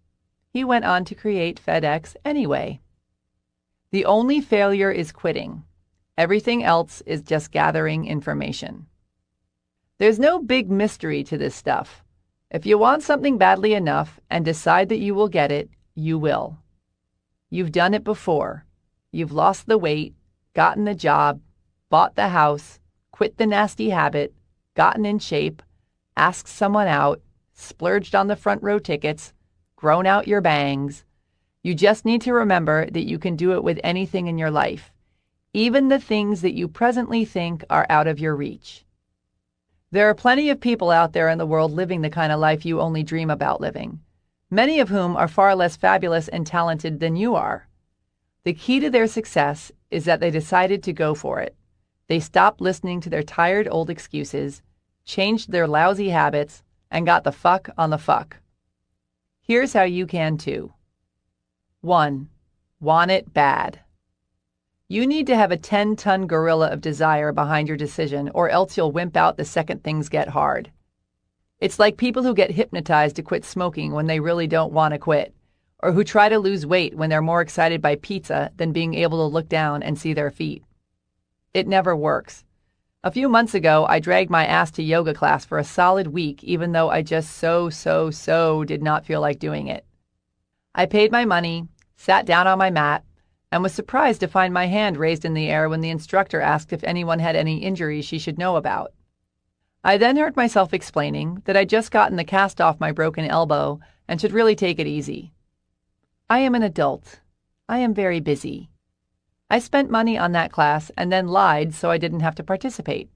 He went on to create FedEx anyway. The only failure is quitting. Everything else is just gathering information. There's no big mystery to this stuff. If you want something badly enough and decide that you will get it, you will. You've done it before. You've lost the weight, gotten the job, bought the house, quit the nasty habit, gotten in shape, asked someone out, splurged on the front row tickets, grown out your bangs. You just need to remember that you can do it with anything in your life, even the things that you presently think are out of your reach. There are plenty of people out there in the world living the kind of life you only dream about living, many of whom are far less fabulous and talented than you are. The key to their success is that they decided to go for it. They stopped listening to their tired old excuses, changed their lousy habits, and got the fuck on the fuck. Here's how you can too. 1. Want it bad. You need to have a 10-ton gorilla of desire behind your decision, or else you'll wimp out the second things get hard. It's like people who get hypnotized to quit smoking when they really don't want to quit, or who try to lose weight when they're more excited by pizza than being able to look down and see their feet. It never works. A few months ago, I dragged my ass to yoga class for a solid week, even though I just so did not feel like doing it. I paid my money, sat down on my mat, and was surprised to find my hand raised in the air when the instructor asked if anyone had any injuries she should know about. I then heard myself explaining that I'd just gotten the cast off my broken elbow and should really take it easy. I am an adult. I am very busy. I spent money on that class and then lied so I didn't have to participate.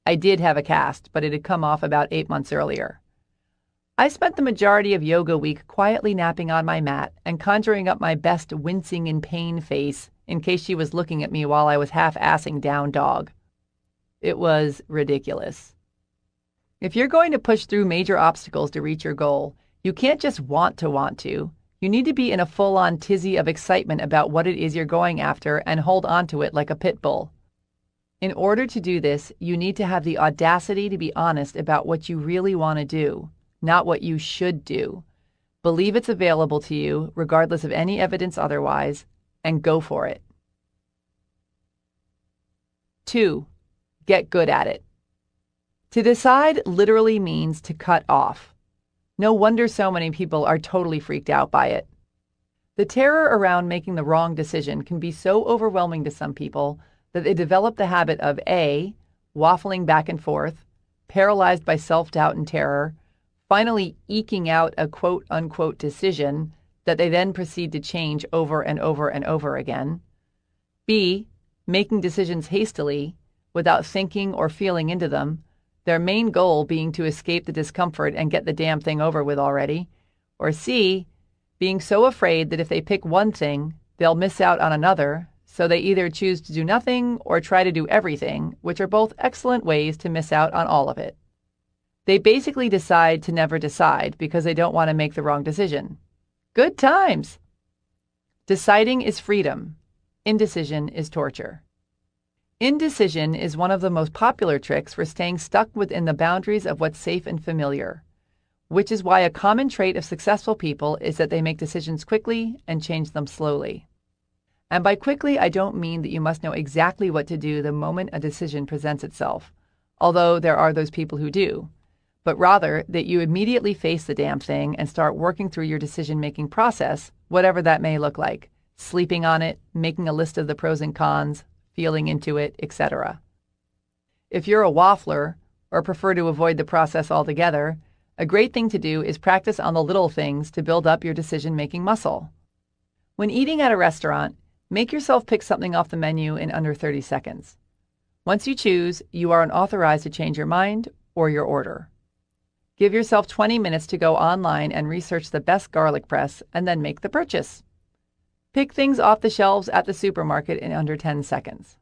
I did have a cast, but it had come off about 8 months earlier. I spent the majority of yoga week quietly napping on my mat and conjuring up my best wincing in pain face in case she was looking at me while I was half-assing down dog. It was ridiculous. If you're going to push through major obstacles to reach your goal, you can't just want to. You need to be in a full-on tizzy of excitement about what it is you're going after and hold on to it like a pit bull. In order to do this, you need to have the audacity to be honest about what you really want to do, not what you should do. Believe it's available to you, regardless of any evidence otherwise, and go for it. 2. Get good at it. To decide literally means to cut off. No wonder so many people are totally freaked out by it. The terror around making the wrong decision can be so overwhelming to some people that they develop the habit of A, waffling back and forth, paralyzed by self-doubt and terror, finally eking out a quote-unquote decision that they then proceed to change over and over again. B, making decisions hastily, without thinking or feeling into them, their main goal being to escape the discomfort and get the damn thing over with already. Or C, being so afraid that if they pick one thing, they'll miss out on another, so they either choose to do nothing or try to do everything, which are both excellent ways to miss out on all of it. They basically decide to never decide because they don't want to make the wrong decision. Good times! Deciding is freedom. Indecision is torture. Indecision is one of the most popular tricks for staying stuck within the boundaries of what's safe and familiar, which is why a common trait of successful people is that they make decisions quickly and change them slowly. And by quickly, I don't mean that you must know exactly what to do the moment a decision presents itself, although there are those people who do. but rather that you immediately face the damn thing and start working through your decision-making process, whatever that may look like, sleeping on it, making a list of the pros and cons, feeling into it, etc. If you're a waffler or prefer to avoid the process altogether, a great thing to do is practice on the little things to build up your decision-making muscle. When eating at a restaurant, make yourself pick something off the menu in under 30 seconds. Once you choose, you are unauthorized to change your mind or your order. Give yourself 20 minutes to go online and research the best garlic press and then make the purchase. Pick things off the shelves at the supermarket in under 10 seconds.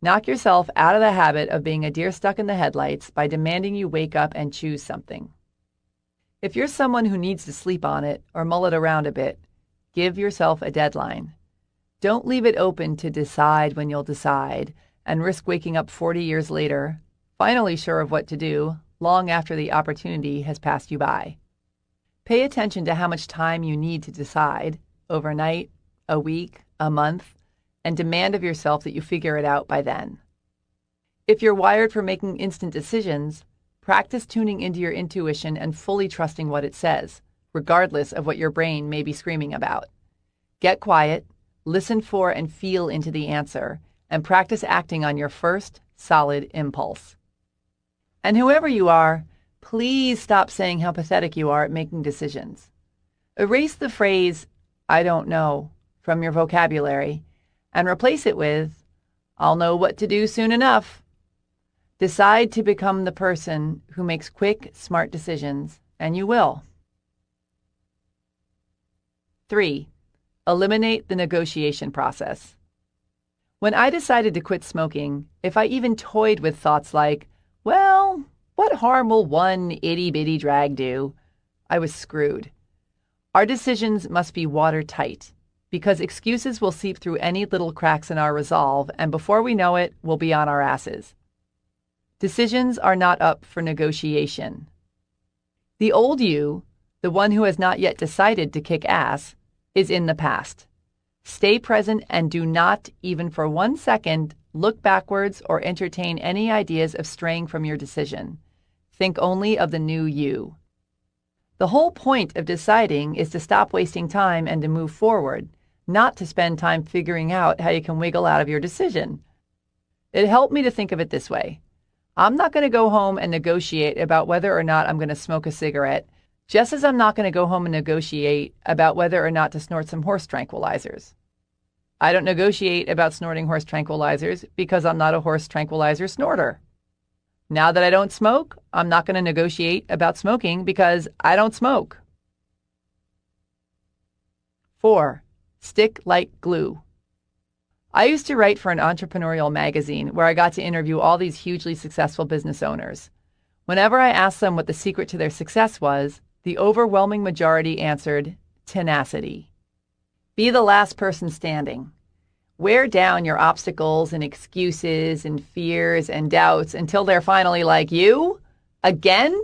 Knock yourself out of the habit of being a deer stuck in the headlights by demanding you wake up and choose something. If you're someone who needs to sleep on it or mull it around a bit, give yourself a deadline. Don't leave it open to decide when you'll decide and risk waking up 40 years later, finally sure of what to do, long after the opportunity has passed you by. Pay attention to how much time you need to decide, overnight, a week, a month, and demand of yourself that you figure it out by then. If you're wired for making instant decisions, practice tuning into your intuition and fully trusting what it says, regardless of what your brain may be screaming about. Get quiet, listen for and feel into the answer, and practice acting on your first solid impulse. And whoever you are, please stop saying how pathetic you are at making decisions. Erase the phrase, "I don't know," from your vocabulary and replace it with, "I'll know what to do soon enough." Decide to become the person who makes quick, smart decisions, and you will. 3. Eliminate the negotiation process. When I decided to quit smoking, if I even toyed with thoughts like, well, what harm will one itty-bitty drag do? I was screwed. Our decisions must be watertight, because excuses will seep through any little cracks in our resolve, and before we know it, we'll be on our asses. Decisions are not up for negotiation. The old you, the one who has not yet decided to kick ass, is in the past. Stay present and do not, even for 1 second, look backwards or entertain any ideas of straying from your decision. Think only of the new you. The whole point of deciding is to stop wasting time and to move forward, not to spend time figuring out how you can wiggle out of your decision. It helped me to think of it this way. I'm not going to go home and negotiate about whether or not I'm going to smoke a cigarette, just as I'm not going to go home and negotiate about whether or not to snort some horse tranquilizers. I don't negotiate about snorting horse tranquilizers because I'm not a horse tranquilizer snorter. Now that I don't smoke, I'm not going to negotiate about smoking because I don't smoke. 4. Stick like glue. I used to write for an entrepreneurial magazine where I got to interview all these hugely successful business owners. Whenever I asked them what the secret to their success was, the overwhelming majority answered, tenacity. Be the last person standing. Wear down your obstacles and excuses and fears and doubts until they're finally like, you? Again?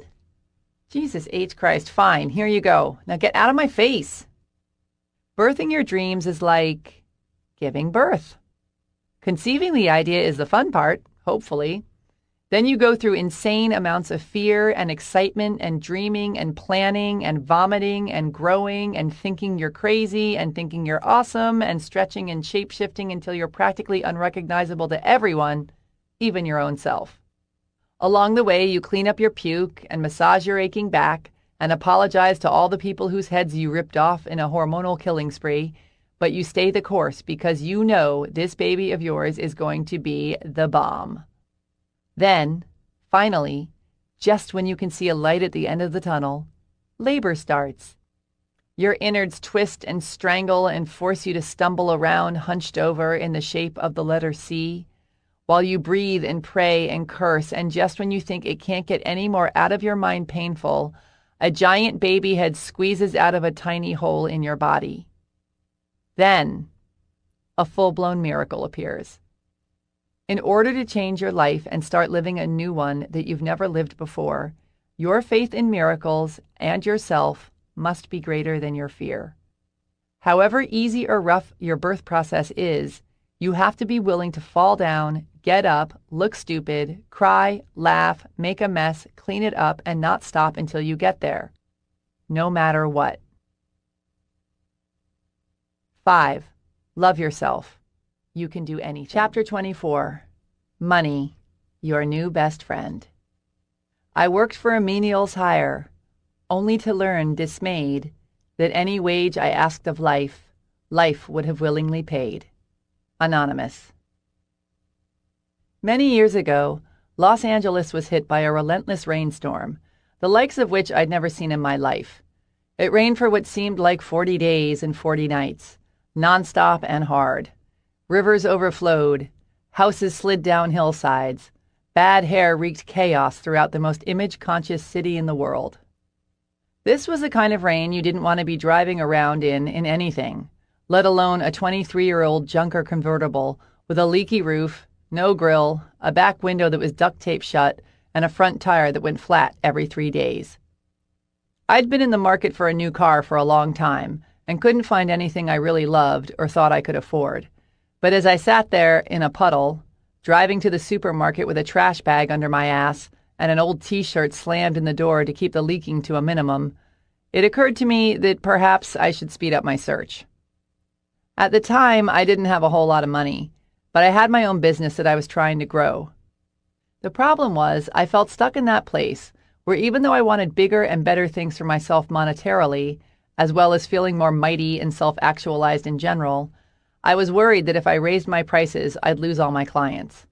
Jesus H. Christ, fine, here you go. Now get out of my face. Birthing your dreams is like giving birth. Conceiving the idea is the fun part, hopefully. Then you go through insane amounts of fear and excitement and dreaming and planning and vomiting and growing and thinking you're crazy and thinking you're awesome and stretching and shape-shifting until you're practically unrecognizable to everyone, even your own self. Along the way, you clean up your puke and massage your aching back and apologize to all the people whose heads you ripped off in a hormonal killing spree, but you stay the course because you know this baby of yours is going to be the bomb. Then, finally, just when you can see a light at the end of the tunnel, labor starts. Your innards twist and strangle and force you to stumble around hunched over in the shape of the letter C, while you breathe and pray and curse, and just when you think it can't get any more out of your mind painful, a giant baby head squeezes out of a tiny hole in your body. Then, a full-blown miracle appears. In order to change your life and start living a new one that you've never lived before, your faith in miracles and yourself must be greater than your fear. However easy or rough your birth process is, you have to be willing to fall down, get up, look stupid, cry, laugh, make a mess, clean it up, and not stop until you get there, no matter what. 5. Love yourself. You can do anything. Chapter 24. Money, your new best friend. I worked for a menial's hire, only to learn, dismayed, that any wage I asked of life, life would have willingly paid. Anonymous. Many years ago, Los Angeles was hit by a relentless rainstorm, the likes of which I'd never seen in my life. It rained for what seemed like 40 days and 40 nights, nonstop and hard. Rivers overflowed, houses slid down hillsides, bad hair wreaked chaos throughout the most image-conscious city in the world. This was the kind of rain you didn't want to be driving around in anything, let alone a 23-year-old junker convertible with a leaky roof, no grill, a back window that was duct taped shut, and a front tire that went flat every 3 days. I'd been in the market for a new car for a long time and couldn't find anything I really loved or thought I could afford. But as I sat there in a puddle, driving to the supermarket with a trash bag under my ass and an old t-shirt slammed in the door to keep the leaking to a minimum, it occurred to me that perhaps I should speed up my search. At the time, I didn't have a whole lot of money, but I had my own business that I was trying to grow. The problem was I felt stuck in that place where even though I wanted bigger and better things for myself monetarily, as well as feeling more mighty and self-actualized in general, I was worried that if I raised my prices, I'd lose all my clients.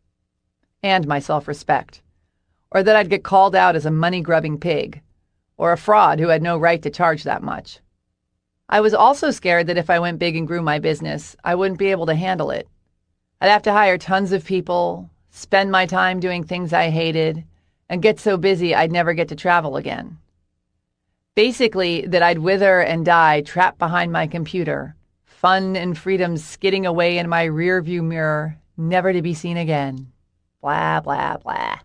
And my self-respect. Or that I'd get called out as a money-grubbing pig. Or a fraud who had no right to charge that much. I was also scared that if I went big and grew my business, I wouldn't be able to handle it. I'd have to hire tons of people, spend my time doing things I hated, and get so busy I'd never get to travel again. Basically, that I'd wither and die trapped behind my computer, fun and freedom skidding away in my rearview mirror, never to be seen again. Blah, blah, blah.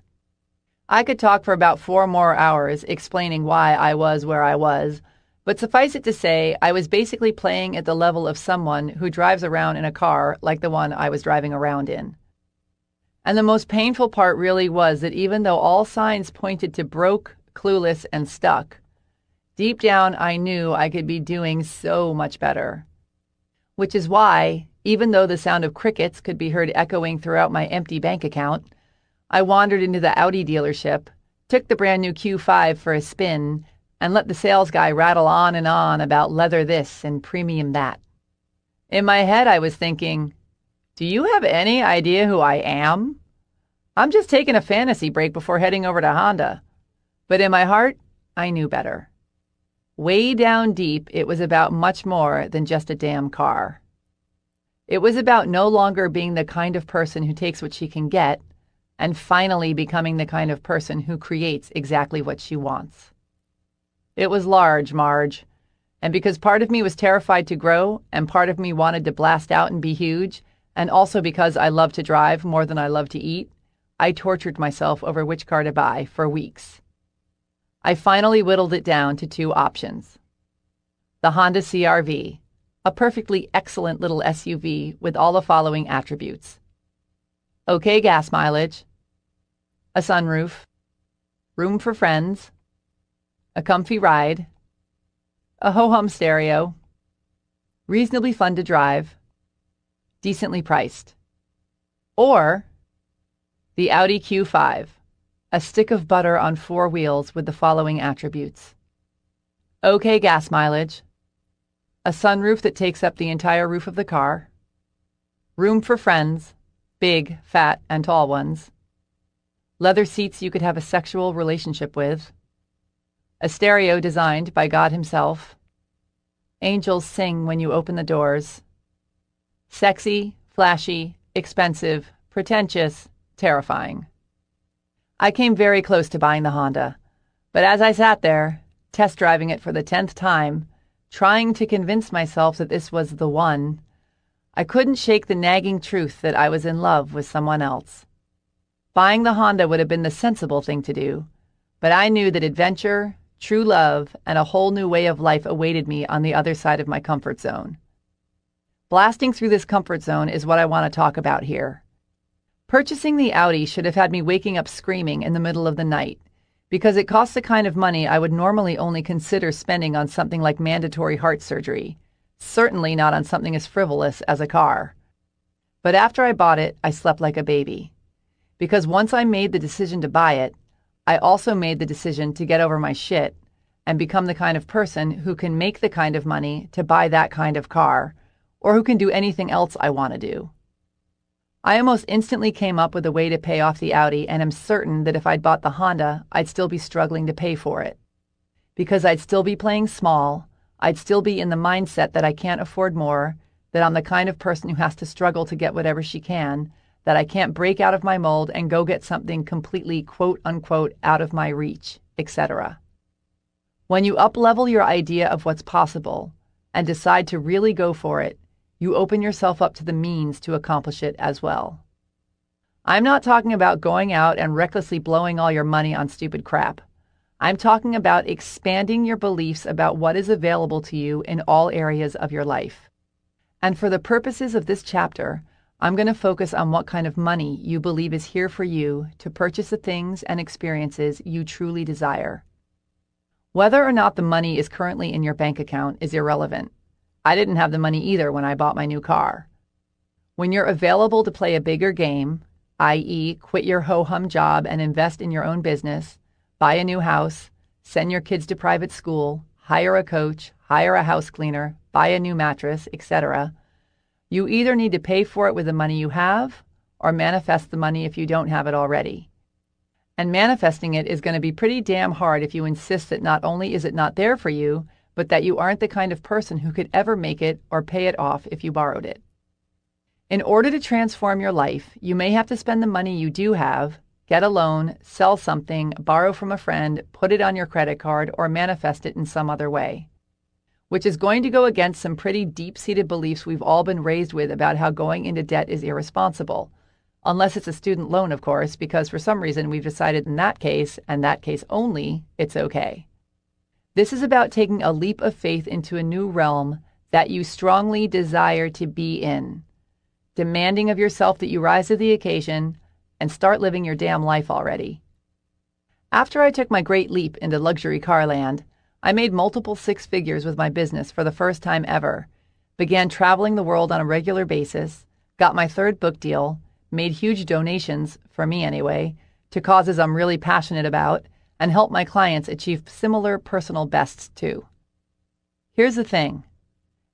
I could talk for about 4 more hours explaining why I was where I was, but suffice it to say, I was basically playing at the level of someone who drives around in a car like the one I was driving around in. And the most painful part really was that even though all signs pointed to broke, clueless, and stuck, deep down I knew I could be doing so much better. Which is why, even though the sound of crickets could be heard echoing throughout my empty bank account, I wandered into the Audi dealership, took the brand new Q5 for a spin, and let the sales guy rattle on and on about leather this and premium that. In my head, I was thinking, do you have any idea who I am? I'm just taking a fantasy break before heading over to Honda. But in my heart, I knew better. Way down deep, it was about much more than just a damn car. It was about no longer being the kind of person who takes what she can get and finally becoming the kind of person who creates exactly what she wants. It was large, Marge, and because part of me was terrified to grow and part of me wanted to blast out and be huge, and also because I love to drive more than I love to eat, I tortured myself over which car to buy for weeks. I finally whittled it down to 2 options. The Honda CR-V, a perfectly excellent little SUV with all the following attributes. Okay gas mileage, a sunroof, room for friends, a comfy ride, a ho-hum stereo, reasonably fun to drive, decently priced. Or the Audi Q5, a stick of butter on 4 wheels with the following attributes. Okay gas mileage, a sunroof that takes up the entire roof of the car, room for friends, big, fat, and tall ones, leather seats you could have a sexual relationship with, a stereo designed by God himself, angels sing when you open the doors, sexy, flashy, expensive, pretentious, terrifying. I came very close to buying the Honda, but as I sat there, test driving it for the 10th time, trying to convince myself that this was the one, I couldn't shake the nagging truth that I was in love with someone else. Buying the Honda would have been the sensible thing to do, but I knew that adventure, true love, and a whole new way of life awaited me on the other side of my comfort zone. Blasting through this comfort zone is what I want to talk about here. Purchasing the Audi should have had me waking up screaming in the middle of the night, because it costs the kind of money I would normally only consider spending on something like mandatory heart surgery, certainly not on something as frivolous as a car. But after I bought it, I slept like a baby. Because once I made the decision to buy it, I also made the decision to get over my shit and become the kind of person who can make the kind of money to buy that kind of car, or who can do anything else I want to do. I almost instantly came up with a way to pay off the Audi, and am certain that if I'd bought the Honda, I'd still be struggling to pay for it. Because I'd still be playing small, I'd still be in the mindset that I can't afford more, that I'm the kind of person who has to struggle to get whatever she can, that I can't break out of my mold and go get something completely quote-unquote out of my reach, etc. When you up-level your idea of what's possible and decide to really go for it, you open yourself up to the means to accomplish it as well. I'm not talking about going out and recklessly blowing all your money on stupid crap. I'm talking about expanding your beliefs about what is available to you in all areas of your life. And for the purposes of this chapter, I'm going to focus on what kind of money you believe is here for you to purchase the things and experiences you truly desire. Whether or not the money is currently in your bank account is irrelevant. I didn't have the money either when I bought my new car. When you're available to play a bigger game, i.e., quit your ho-hum job and invest in your own business, buy a new house, send your kids to private school, hire a coach, hire a house cleaner, buy a new mattress, etc., you either need to pay for it with the money you have or manifest the money if you don't have it already. And manifesting it is going to be pretty damn hard if you insist that not only is it not there for you, but that you aren't the kind of person who could ever make it or pay it off if you borrowed it. In order to transform your life, you may have to spend the money you do have, get a loan, sell something, borrow from a friend, put it on your credit card, or manifest it in some other way. Which is going to go against some pretty deep-seated beliefs we've all been raised with about how going into debt is irresponsible. Unless it's a student loan, of course, because for some reason we've decided in that case, and that case only, it's okay. This is about taking a leap of faith into a new realm that you strongly desire to be in, demanding of yourself that you rise to the occasion and start living your damn life already. After I took my great leap into luxury car land, I made multiple six figures with my business for the first time ever, began traveling the world on a regular basis, got my third book deal, made huge donations, for me anyway, to causes I'm really passionate about, and help my clients achieve similar personal bests too. Here's the thing.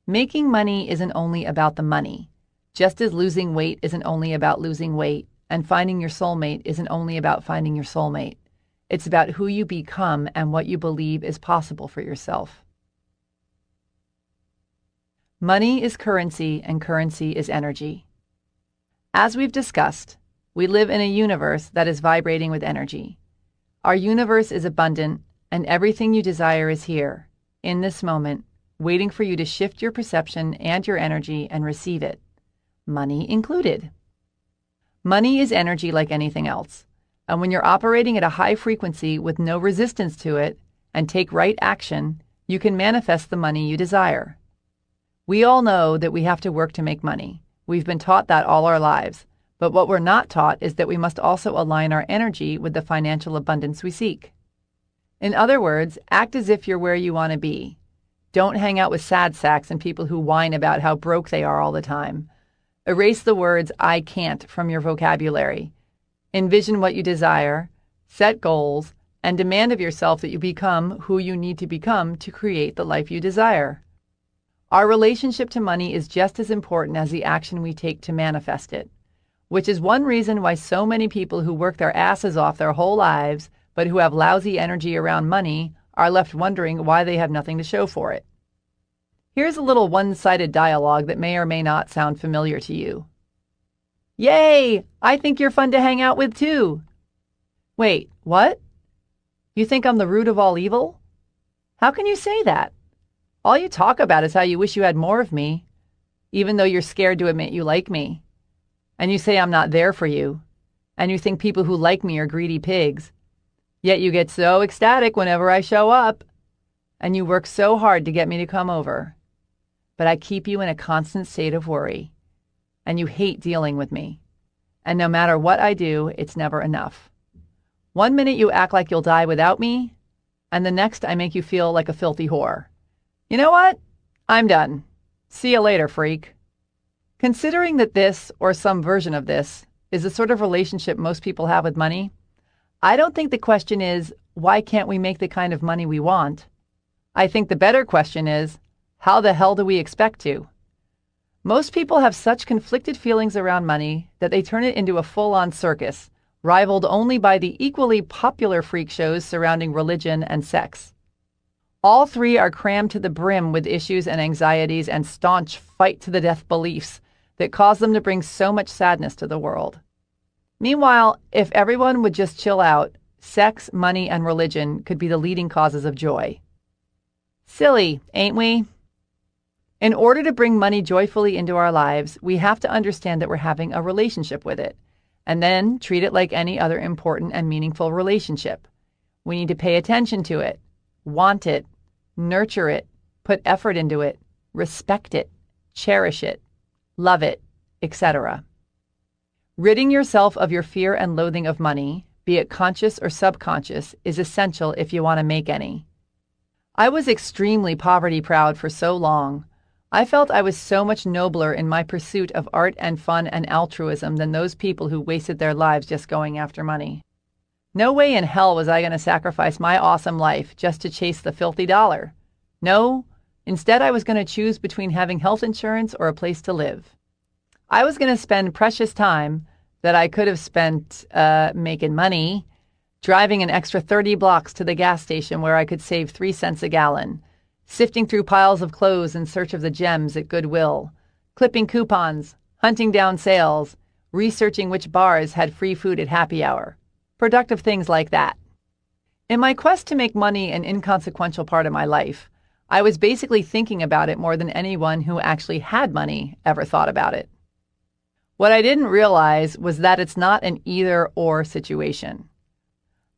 Making money isn't only about the money, just as losing weight isn't only about losing weight, and finding your soulmate isn't only about finding your soulmate. It's about who you become and what you believe is possible for yourself. Money is currency, and currency is energy. As we've discussed, we live in a universe that is vibrating with energy. Our universe is abundant, and everything you desire is here, in this moment, waiting for you to shift your perception and your energy and receive it, money included. Money is energy like anything else, and when you're operating at a high frequency with no resistance to it and take right action, you can manifest the money you desire. We all know that we have to work to make money. We've been taught that all our lives. But what we're not taught is that we must also align our energy with the financial abundance we seek. In other words, act as if you're where you want to be. Don't hang out with sad sacks and people who whine about how broke they are all the time. Erase the words "I can't" from your vocabulary. Envision what you desire, set goals, and demand of yourself that you become who you need to become to create the life you desire. Our relationship to money is just as important as the action we take to manifest it, which is one reason why so many people who work their asses off their whole lives, but who have lousy energy around money, are left wondering why they have nothing to show for it. Here's a little one-sided dialogue that may or may not sound familiar to you. Yay! I think you're fun to hang out with too. Wait, what? You think I'm the root of all evil? How can you say that? All you talk about is how you wish you had more of me, even though you're scared to admit you like me. And you say I'm not there for you, and you think people who like me are greedy pigs. Yet you get so ecstatic whenever I show up, and you work so hard to get me to come over. But I keep you in a constant state of worry, and you hate dealing with me. and no matter what I do, it's never enough. One minute you act like you'll die without me, and the next I make you feel like a filthy whore. You know what? I'm done. See you later, freak. Considering that this, or some version of this, is the sort of relationship most people have with money, I don't think the question is, why can't we make the kind of money we want? I think the better question is, how the hell do we expect to? Most people have such conflicted feelings around money that they turn it into a full-on circus, rivaled only by the equally popular freak shows surrounding religion and sex. All three are crammed to the brim with issues and anxieties and staunch fight-to-the-death beliefs that cause them to bring so much sadness to the world. Meanwhile, if everyone would just chill out, sex, money, and religion could be the leading causes of joy. Silly, ain't we? In order to bring money joyfully into our lives, we have to understand that we're having a relationship with it, and then treat it like any other important and meaningful relationship. We need to pay attention to it, want it, nurture it, put effort into it, respect it, cherish it, love it, etc. Ridding yourself of your fear and loathing of money, be it conscious or subconscious, is essential if you want to make any. I was extremely poverty-proud for so long. I felt I was so much nobler in my pursuit of art and fun and altruism than those people who wasted their lives just going after money. No way in hell was I going to sacrifice my awesome life just to chase the filthy dollar. No, instead I was going to choose between having health insurance or a place to live. I was going to spend precious time that I could have spent making money, driving an extra 30 blocks to the gas station where I could save 3 cents a gallon, sifting through piles of clothes in search of the gems at Goodwill, clipping coupons, hunting down sales, researching which bars had free food at happy hour. Productive things like that. In my quest to make money an inconsequential part of my life, I was basically thinking about it more than anyone who actually had money ever thought about it. What I didn't realize was that it's not an either-or situation.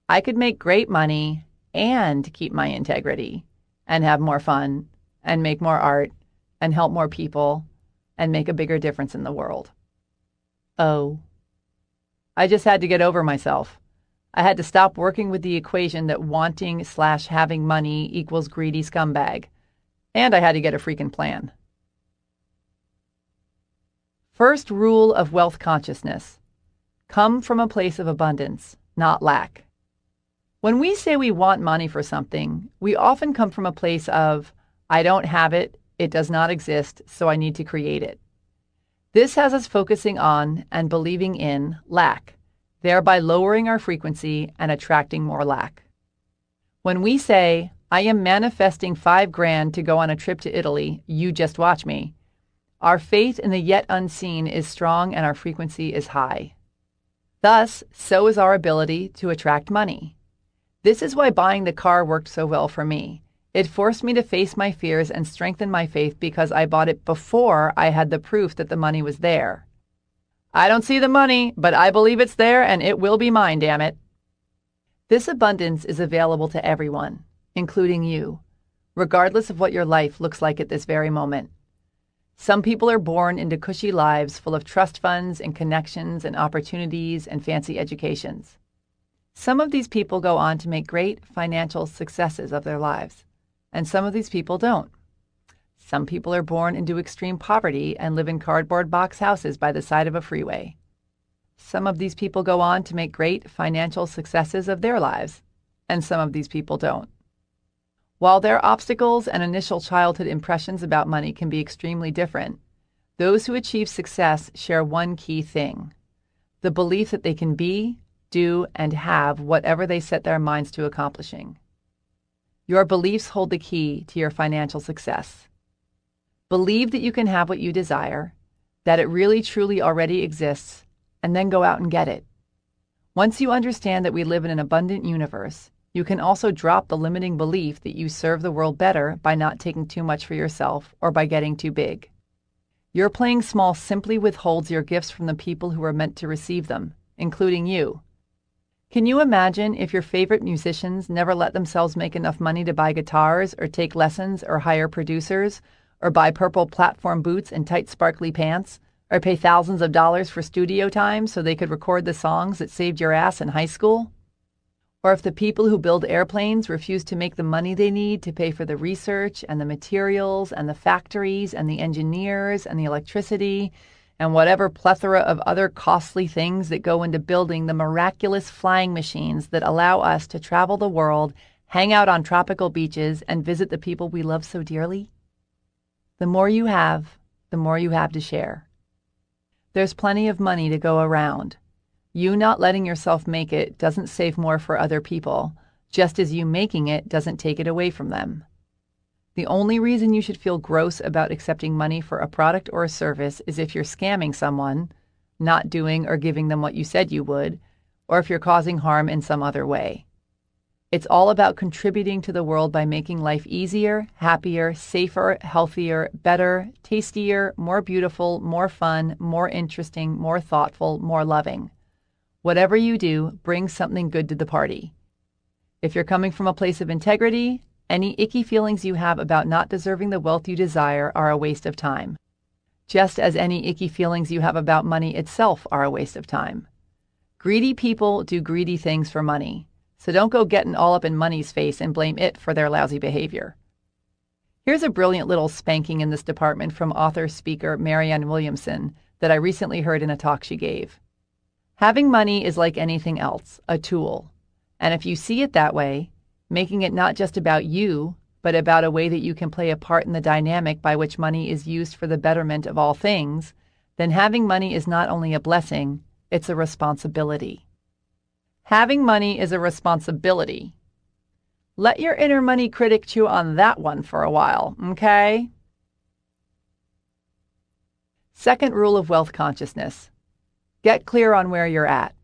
I could make great money and keep my integrity, and have more fun, and make more art, and help more people, and make a bigger difference in the world. Oh. I just had to get over myself. I had to stop working with the equation that wanting/having money equals greedy scumbag. And I had to get a freaking plan. First rule of wealth consciousness. Come from a place of abundance, not lack. When we say we want money for something, we often come from a place of, I don't have it, it does not exist, so I need to create it. This has us focusing on and believing in lack, thereby lowering our frequency and attracting more lack. When we say, I am manifesting $5,000 to go on a trip to Italy, you just watch me, our faith in the yet unseen is strong and our frequency is high. Thus, so is our ability to attract money. This is why buying the car worked so well for me. It forced me to face my fears and strengthen my faith because I bought it before I had the proof that the money was there. I don't see the money, but I believe it's there and it will be mine, damn it. This abundance is available to everyone, including you, regardless of what your life looks like at this very moment. Some people are born into cushy lives full of trust funds and connections and opportunities and fancy educations. Some of these people go on to make great financial successes of their lives, and some of these people don't. Some people are born into extreme poverty and live in cardboard box houses by the side of a freeway. Some of these people go on to make great financial successes of their lives, and some of these people don't. While their obstacles and initial childhood impressions about money can be extremely different, those who achieve success share one key thing: the belief that they can be, do, and have whatever they set their minds to accomplishing. Your beliefs hold the key to your financial success. Believe that you can have what you desire, that it really truly already exists, and then go out and get it. Once you understand that we live in an abundant universe, you can also drop the limiting belief that you serve the world better by not taking too much for yourself or by getting too big. Your playing small simply withholds your gifts from the people who are meant to receive them, including you. Can you imagine if your favorite musicians never let themselves make enough money to buy guitars or take lessons or hire producers or buy purple platform boots and tight sparkly pants Or pay thousands of dollars for studio time so they could record the songs that saved your ass in high school? Or if the people who build airplanes refuse to make the money they need to pay for the research and the materials and the factories and the engineers and the electricity and whatever plethora of other costly things that go into building the miraculous flying machines that allow us to travel the world, hang out on tropical beaches, and visit the people we love so dearly? The more you have, the more you have to share. There's plenty of money to go around. You not letting yourself make it doesn't save more for other people, just as you making it doesn't take it away from them. The only reason you should feel gross about accepting money for a product or a service is if you're scamming someone, not doing or giving them what you said you would, or if you're causing harm in some other way. It's all about contributing to the world by making life easier, happier, safer, healthier, better, tastier, more beautiful, more fun, more interesting, more thoughtful, more loving. Whatever you do, bring something good to the party. If you're coming from a place of integrity, any icky feelings you have about not deserving the wealth you desire are a waste of time, just as any icky feelings you have about money itself are a waste of time. Greedy people do greedy things for money, so don't go getting all up in money's face and blame it for their lousy behavior. Here's a brilliant little spanking in this department from author-speaker Marianne Williamson that I recently heard in a talk she gave. Having money is like anything else, a tool. And if you see it that way, making it not just about you, but about a way that you can play a part in the dynamic by which money is used for the betterment of all things, then having money is not only a blessing, it's a responsibility. Having money is a responsibility. Let your inner money critic chew on that one for a while, okay? Second rule of wealth consciousness. Get clear on where you're at.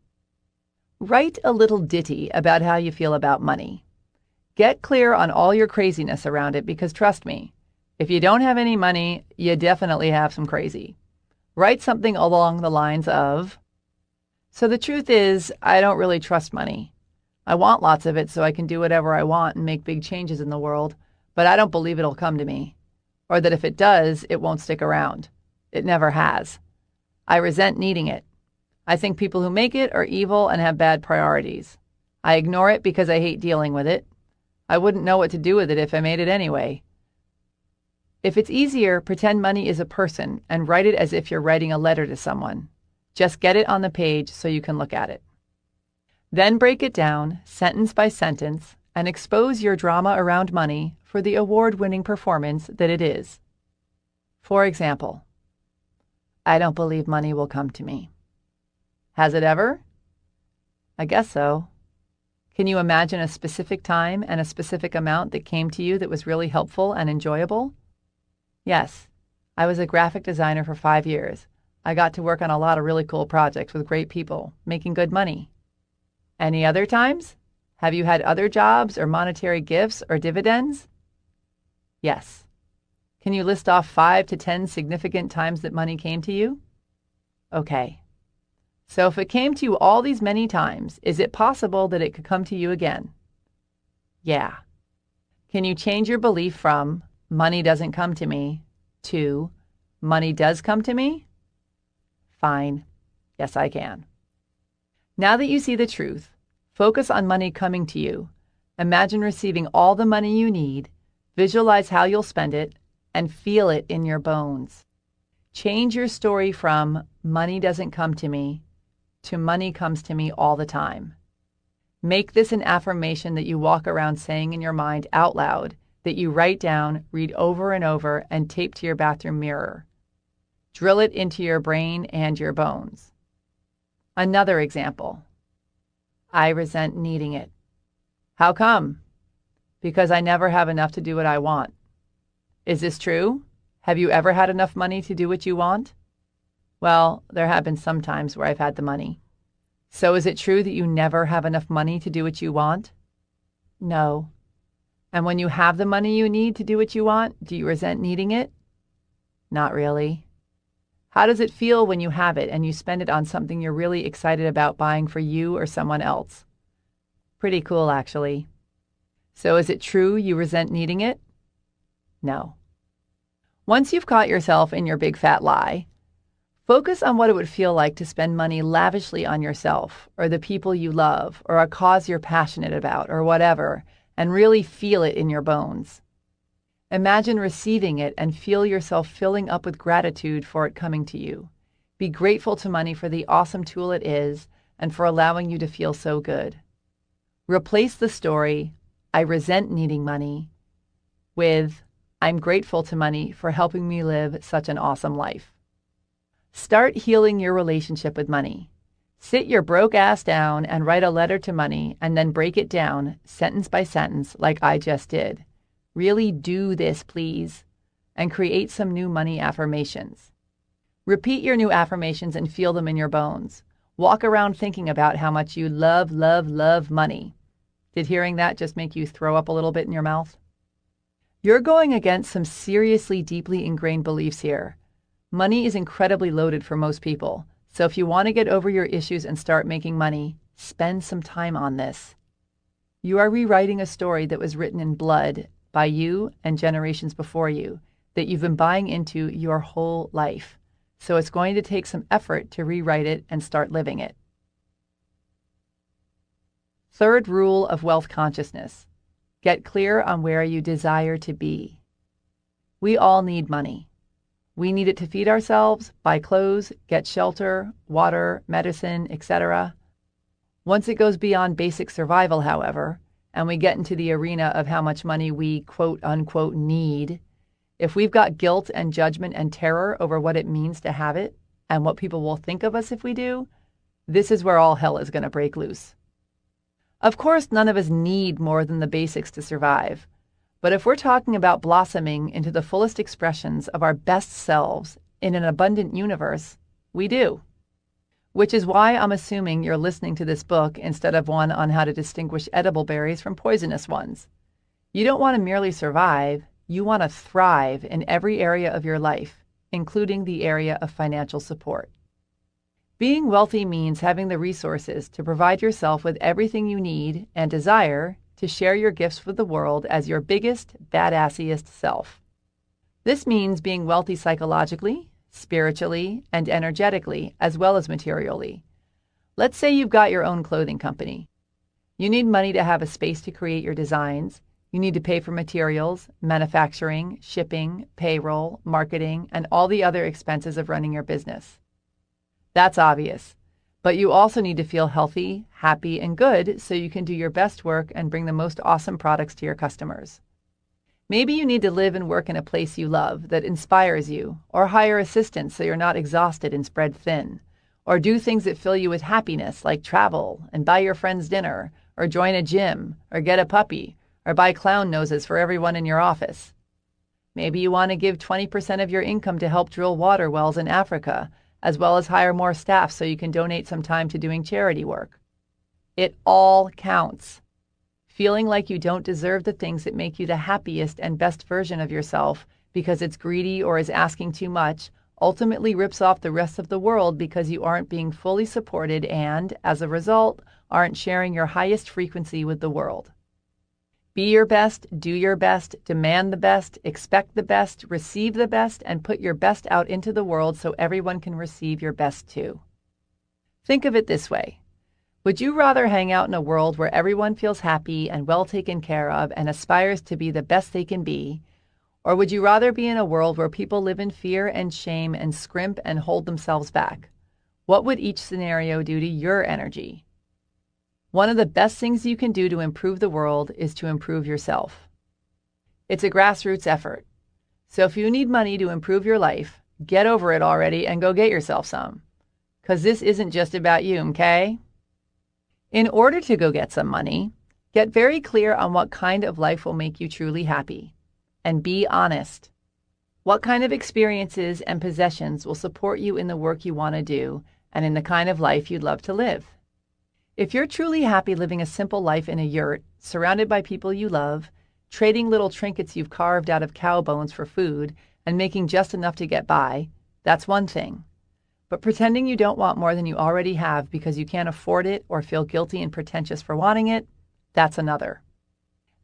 Write a little ditty about how you feel about money. Get clear on all your craziness around it because trust me, if you don't have any money, you definitely have some crazy. Write something along the lines of, "So the truth is, I don't really trust money. I want lots of it so I can do whatever I want and make big changes in the world, but I don't believe it'll come to me. Or that if it does, it won't stick around. It never has. I resent needing it. I think people who make it are evil and have bad priorities. I ignore it because I hate dealing with it. I wouldn't know what to do with it if I made it anyway." If it's easier, pretend money is a person and write it as if you're writing a letter to someone. Just get it on the page so you can look at it. Then break it down, sentence by sentence, and expose your drama around money for the award-winning performance that it is. For example, I don't believe money will come to me. Has it ever? I guess so. Can you imagine a specific time and a specific amount that came to you that was really helpful and enjoyable? Yes. I was a graphic designer for 5 years. I got to work on a lot of really cool projects with great people, making good money. Any other times? Have you had other jobs or monetary gifts or dividends? Yes. Can you list off 5 to 10 significant times that money came to you? Okay. So if it came to you all these many times, is it possible that it could come to you again? Yeah. Can you change your belief from money doesn't come to me to money does come to me? Fine. Yes, I can. Now that you see the truth, focus on money coming to you. Imagine receiving all the money you need, visualize how you'll spend it, and feel it in your bones. Change your story from money doesn't come to me to money comes to me all the time. Make this an affirmation that you walk around saying in your mind out loud, that you write down, read over and over, and tape to your bathroom mirror. Drill it into your brain and your bones. Another example. I resent needing it. How come? Because I never have enough to do what I want. Is this true? Have you ever had enough money to do what you want? Well, there have been some times where I've had the money. So is it true that you never have enough money to do what you want? No. And when you have the money you need to do what you want, do you resent needing it? Not really. How does it feel when you have it and you spend it on something you're really excited about buying for you or someone else? Pretty cool, actually. So is it true you resent needing it? No. Once you've caught yourself in your big fat lie, Focus on what it would feel like to spend money lavishly on yourself, or the people you love, or a cause you're passionate about, or whatever, and really feel it in your bones. Imagine receiving it and feel yourself filling up with gratitude for it coming to you. Be grateful to money for the awesome tool it is and for allowing you to feel so good. Replace the story, "I resent needing money," with, "I'm grateful to money for helping me live such an awesome life." Start healing your relationship with money. Sit your broke ass down and write a letter to money and then break it down, sentence by sentence, like I just did. Really do this, please, and create some new money affirmations. Repeat your new affirmations and feel them in your bones. Walk around thinking about how much you love, love, love money. Did hearing that just make you throw up a little bit in your mouth? You're going against some seriously deeply ingrained beliefs here. Money is incredibly loaded for most people, so if you want to get over your issues and start making money, spend some time on this. You are rewriting a story that was written in blood by you and generations before you that you've been buying into your whole life. So it's going to take some effort to rewrite it and start living it. Third rule of wealth consciousness: get clear on where you desire to be. We all need money. We need it to feed ourselves, buy clothes, get shelter, water, medicine, etc. Once it goes beyond basic survival, however, and we get into the arena of how much money we quote unquote need, if we've got guilt and judgment and terror over what it means to have it and what people will think of us if we do, this is where all hell is going to break loose. Of course, none of us need more than the basics to survive. But if we're talking about blossoming into the fullest expressions of our best selves in an abundant universe, we do. Which is why I'm assuming you're listening to this book instead of one on how to distinguish edible berries from poisonous ones. You don't want to merely survive, you want to thrive in every area of your life, including the area of financial support. Being wealthy means having the resources to provide yourself with everything you need and desire to share your gifts with the world as your biggest, badassiest self. This means being wealthy psychologically, spiritually, and energetically, as well as materially. Let's say you've got your own clothing company. You need money to have a space to create your designs. You need to pay for materials, manufacturing, shipping, payroll, marketing, and all the other expenses of running your business. That's obvious. But you also need to feel healthy, happy, and good so you can do your best work and bring the most awesome products to your customers. Maybe you need to live and work in a place you love that inspires you, or hire assistants so you're not exhausted and spread thin, or do things that fill you with happiness like travel and buy your friends dinner, or join a gym, or get a puppy, or buy clown noses for everyone in your office. Maybe you want to give 20% of your income to help drill water wells in Africa, as well as hire more staff so you can donate some time to doing charity work. It all counts. Feeling like you don't deserve the things that make you the happiest and best version of yourself because it's greedy or is asking too much ultimately rips off the rest of the world because you aren't being fully supported and, as a result, aren't sharing your highest frequency with the world. Be your best, do your best, demand the best, expect the best, receive the best, and put your best out into the world so everyone can receive your best too. Think of it this way. Would you rather hang out in a world where everyone feels happy and well taken care of and aspires to be the best they can be? Or would you rather be in a world where people live in fear and shame and scrimp and hold themselves back? What would each scenario do to your energy? One of the best things you can do to improve the world is to improve yourself. It's a grassroots effort. So if you need money to improve your life, get over it already and go get yourself some. 'Cause this isn't just about you, okay? In order to go get some money, get very clear on what kind of life will make you truly happy. And be honest. What kind of experiences and possessions will support you in the work you want to do and in the kind of life you'd love to live? If you're truly happy living a simple life in a yurt, surrounded by people you love, trading little trinkets you've carved out of cow bones for food, and making just enough to get by, that's one thing. But pretending you don't want more than you already have because you can't afford it or feel guilty and pretentious for wanting it, that's another.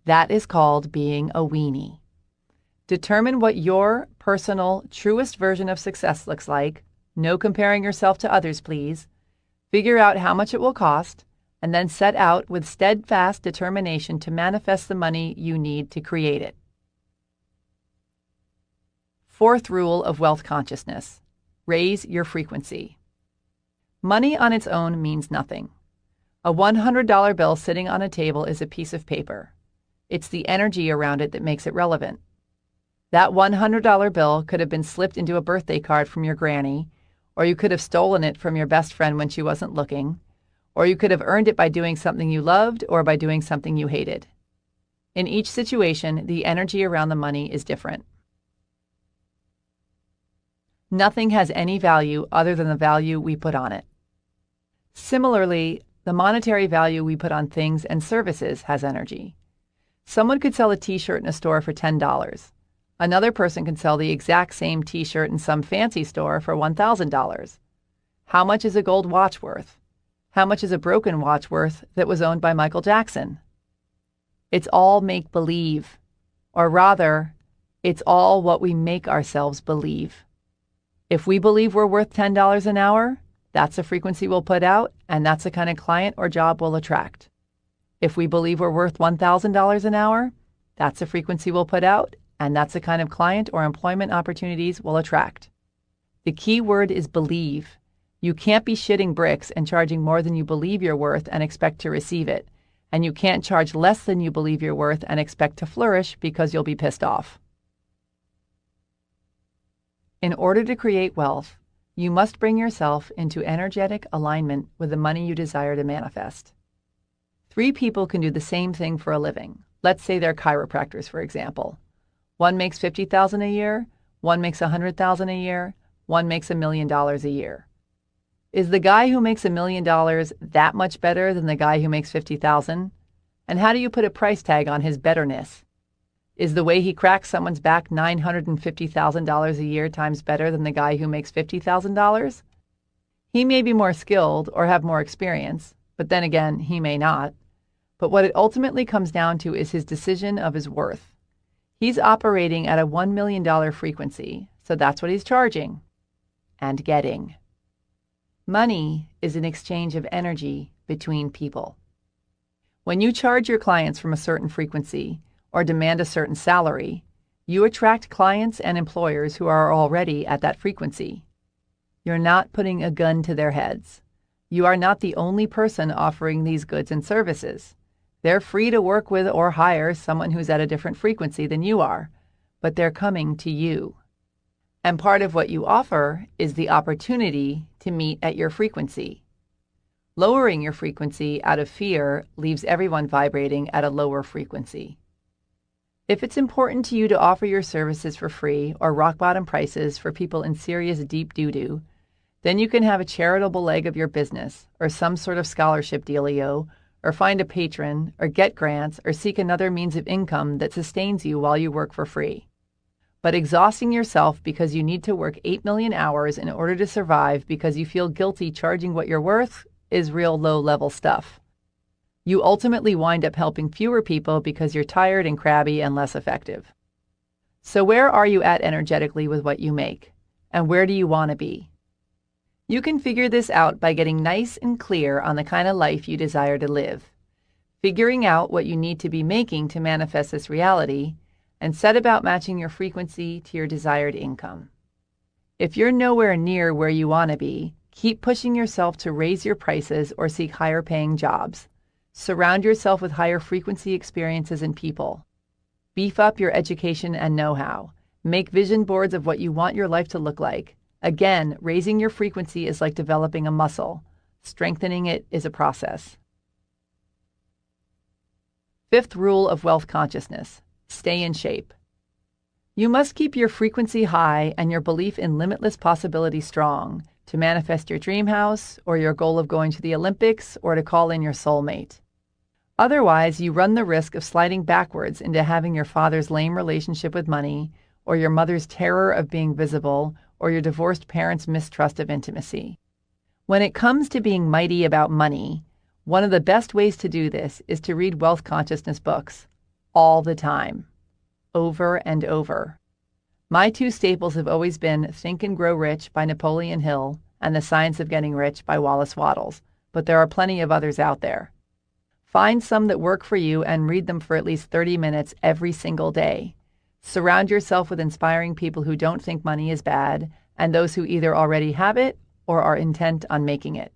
That is called being a weenie. Determine what your personal, truest version of success looks like, No comparing yourself to others, please. Figure out how much it will cost, and then set out with steadfast determination to manifest the money you need to create it. Fourth rule of wealth consciousness: raise your frequency. Money on its own means nothing. A $100 bill sitting on a table is a piece of paper. It's the energy around it that makes it relevant. That $100 bill could have been slipped into a birthday card from your granny, or you could have stolen it from your best friend when she wasn't looking, or you could have earned it by doing something you loved or by doing something you hated. In each situation, the energy around the money is different. Nothing has any value other than the value we put on it. Similarly, the monetary value we put on things and services has energy. Someone could sell a t-shirt in a store for $10. Another person can sell the exact same t-shirt in some fancy store for $1,000. How much is a gold watch worth? How much is a broken watch worth that was owned by Michael Jackson? It's all make-believe, or rather, it's all what we make ourselves believe. If we believe we're worth $10 an hour, that's the frequency we'll put out, and that's the kind of client or job we'll attract. If we believe we're worth $1,000 an hour, that's the frequency we'll put out, and that's the kind of client or employment opportunities we'll attract. The key word is believe. You can't be shitting bricks and charging more than you believe you're worth and expect to receive it, and you can't charge less than you believe you're worth and expect to flourish because you'll be pissed off. In order to create wealth, you must bring yourself into energetic alignment with the money you desire to manifest. 3 people can do the same thing for a living. Let's say they're chiropractors, for example. One makes $50,000 a year, one makes $100,000 a year, one makes $1 million a year. Is the guy who makes $1 million that much better than the guy who makes $50,000? And how do you put a price tag on his betterness? Is the way he cracks someone's back $950,000 a year times better than the guy who makes $50,000? He may be more skilled or have more experience, but then again, he may not. But what it ultimately comes down to is his decision of his worth. He's operating at a $1 million frequency, so that's what he's charging and getting. Money is an exchange of energy between people. When you charge your clients from a certain frequency or demand a certain salary, you attract clients and employers who are already at that frequency. You're not putting a gun to their heads. You are not the only person offering these goods and services. They're free to work with or hire someone who's at a different frequency than you are, but they're coming to you. And part of what you offer is the opportunity to meet at your frequency. Lowering your frequency out of fear leaves everyone vibrating at a lower frequency. If it's important to you to offer your services for free or rock bottom prices for people in serious deep doo-doo, then you can have a charitable leg of your business or some sort of scholarship dealio, or find a patron, or get grants, or seek another means of income that sustains you while you work for free. But exhausting yourself because you need to work 8 million hours in order to survive because you feel guilty charging what you're worth is real low-level stuff. You ultimately wind up helping fewer people because you're tired and crabby and less effective. So where are you at energetically with what you make? And where do you want to be? You can figure this out by getting nice and clear on the kind of life you desire to live, figuring out what you need to be making to manifest this reality, and set about matching your frequency to your desired income. If you're nowhere near where you want to be, keep pushing yourself to raise your prices or seek higher paying jobs. Surround yourself with higher frequency experiences and people. Beef up your education and know-how. Make vision boards of what you want your life to look like. Again, raising your frequency is like developing a muscle. Strengthening it is a process. 5th rule of wealth consciousness: stay in shape. You must keep your frequency high and your belief in limitless possibility strong to manifest your dream house or your goal of going to the Olympics or to call in your soulmate. Otherwise, you run the risk of sliding backwards into having your father's lame relationship with money, or your mother's terror of being visible, or your divorced parents' mistrust of intimacy. When it comes to being mighty about money, one of the best ways to do this is to read wealth consciousness books all the time, over and over. My two staples have always been Think and Grow Rich by Napoleon Hill and The Science of Getting Rich by Wallace Wattles, but there are plenty of others out there. Find some that work for you and read them for at least 30 minutes every single day. Surround yourself with inspiring people who don't think money is bad and those who either already have it or are intent on making it.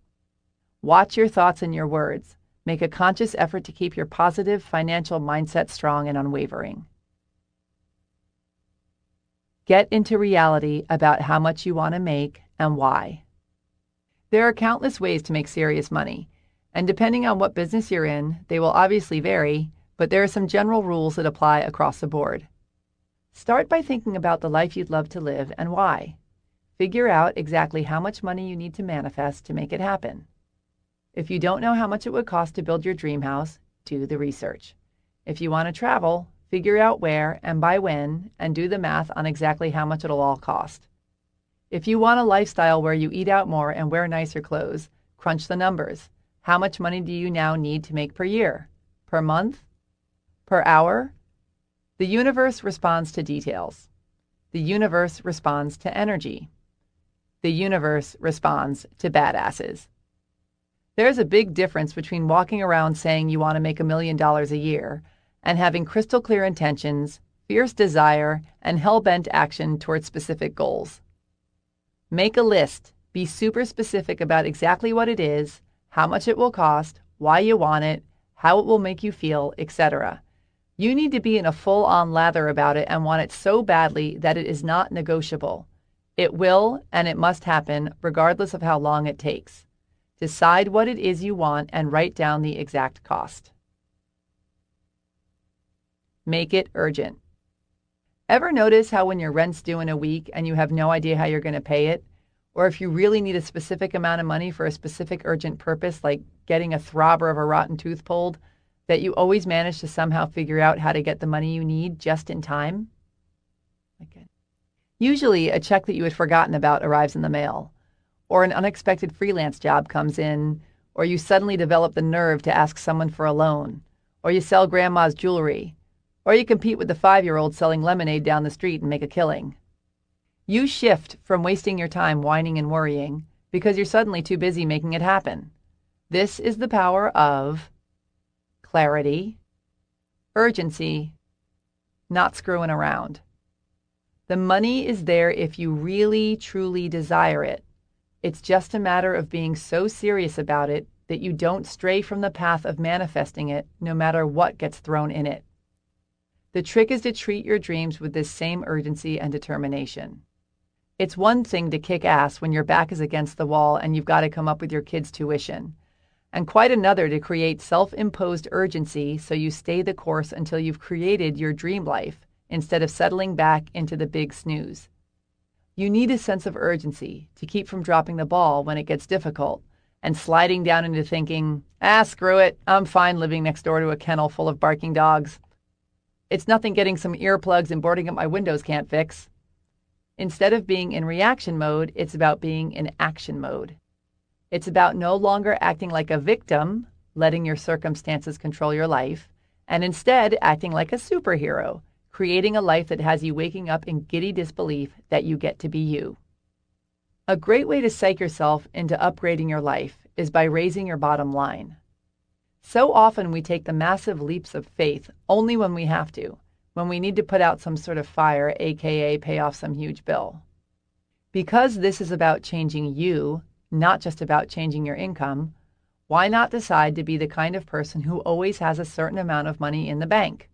Watch your thoughts and your words. Make a conscious effort to keep your positive financial mindset strong and unwavering. Get into reality about how much you want to make and why. There are countless ways to make serious money, and depending on what business you're in, they will obviously vary, but there are some general rules that apply across the board. Start by thinking about the life you'd love to live and why. Figure out exactly how much money you need to manifest to make it happen. If you don't know how much it would cost to build your dream house, do the research. If you want to travel, figure out where and by when, and do the math on exactly how much it'll all cost. If you want a lifestyle where you eat out more and wear nicer clothes, crunch the numbers. How much money do you now need to make per year? Per month? Per hour? The universe responds to details. The universe responds to energy. The universe responds to badasses. There's a big difference between walking around saying you want to make $1 million a year and having crystal clear intentions, fierce desire, and hell-bent action towards specific goals. Make a list. Be super specific about exactly what it is, how much it will cost, why you want it, how it will make you feel, etc. You need to be in a full-on lather about it and want it so badly that it is not negotiable. It will and it must happen regardless of how long it takes. Decide what it is you want and write down the exact cost. Make it urgent. Ever notice how when your rent's due in a week and you have no idea how you're going to pay it, or if you really need a specific amount of money for a specific urgent purpose, like getting a throbber of a rotten tooth pulled, that you always manage to somehow figure out how to get the money you need just in time? Usually, a check that you had forgotten about arrives in the mail, or an unexpected freelance job comes in, or you suddenly develop the nerve to ask someone for a loan, or you sell grandma's jewelry, or you compete with the 5-year-old selling lemonade down the street and make a killing. You shift from wasting your time whining and worrying because you're suddenly too busy making it happen. This is the power of clarity, urgency, not screwing around. The money is there if you really, truly desire it. It's just a matter of being so serious about it that you don't stray from the path of manifesting it no matter what gets thrown in it. The trick is to treat your dreams with this same urgency and determination. It's one thing to kick ass when your back is against the wall and you've got to come up with your kids' tuition, and quite another to create self-imposed urgency so you stay the course until you've created your dream life instead of settling back into the big snooze. You need a sense of urgency to keep from dropping the ball when it gets difficult and sliding down into thinking, screw it, I'm fine living next door to a kennel full of barking dogs. It's nothing getting some earplugs and boarding up my windows can't fix. Instead of being in reaction mode, it's about being in action mode. It's about no longer acting like a victim, letting your circumstances control your life, and instead acting like a superhero, creating a life that has you waking up in giddy disbelief that you get to be you. A great way to psych yourself into upgrading your life is by raising your bottom line. So often we take the massive leaps of faith only when we have to, when we need to put out some sort of fire, aka pay off some huge bill. Because this is about changing you, not just about changing your income, why not decide to be the kind of person who always has a certain amount of money in the bank?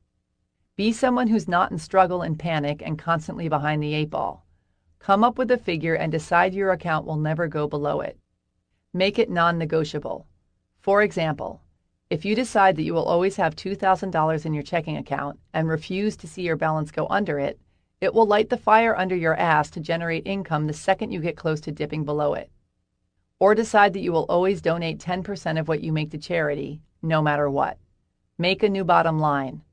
Be someone who's not in struggle and panic and constantly behind the 8 ball. Come up with a figure and decide your account will never go below it. Make it non-negotiable. For example, if you decide that you will always have $2,000 in your checking account and refuse to see your balance go under it, it will light the fire under your ass to generate income the second you get close to dipping below it. Or decide that you will always donate 10% of what you make to charity, no matter what. Make a new bottom line.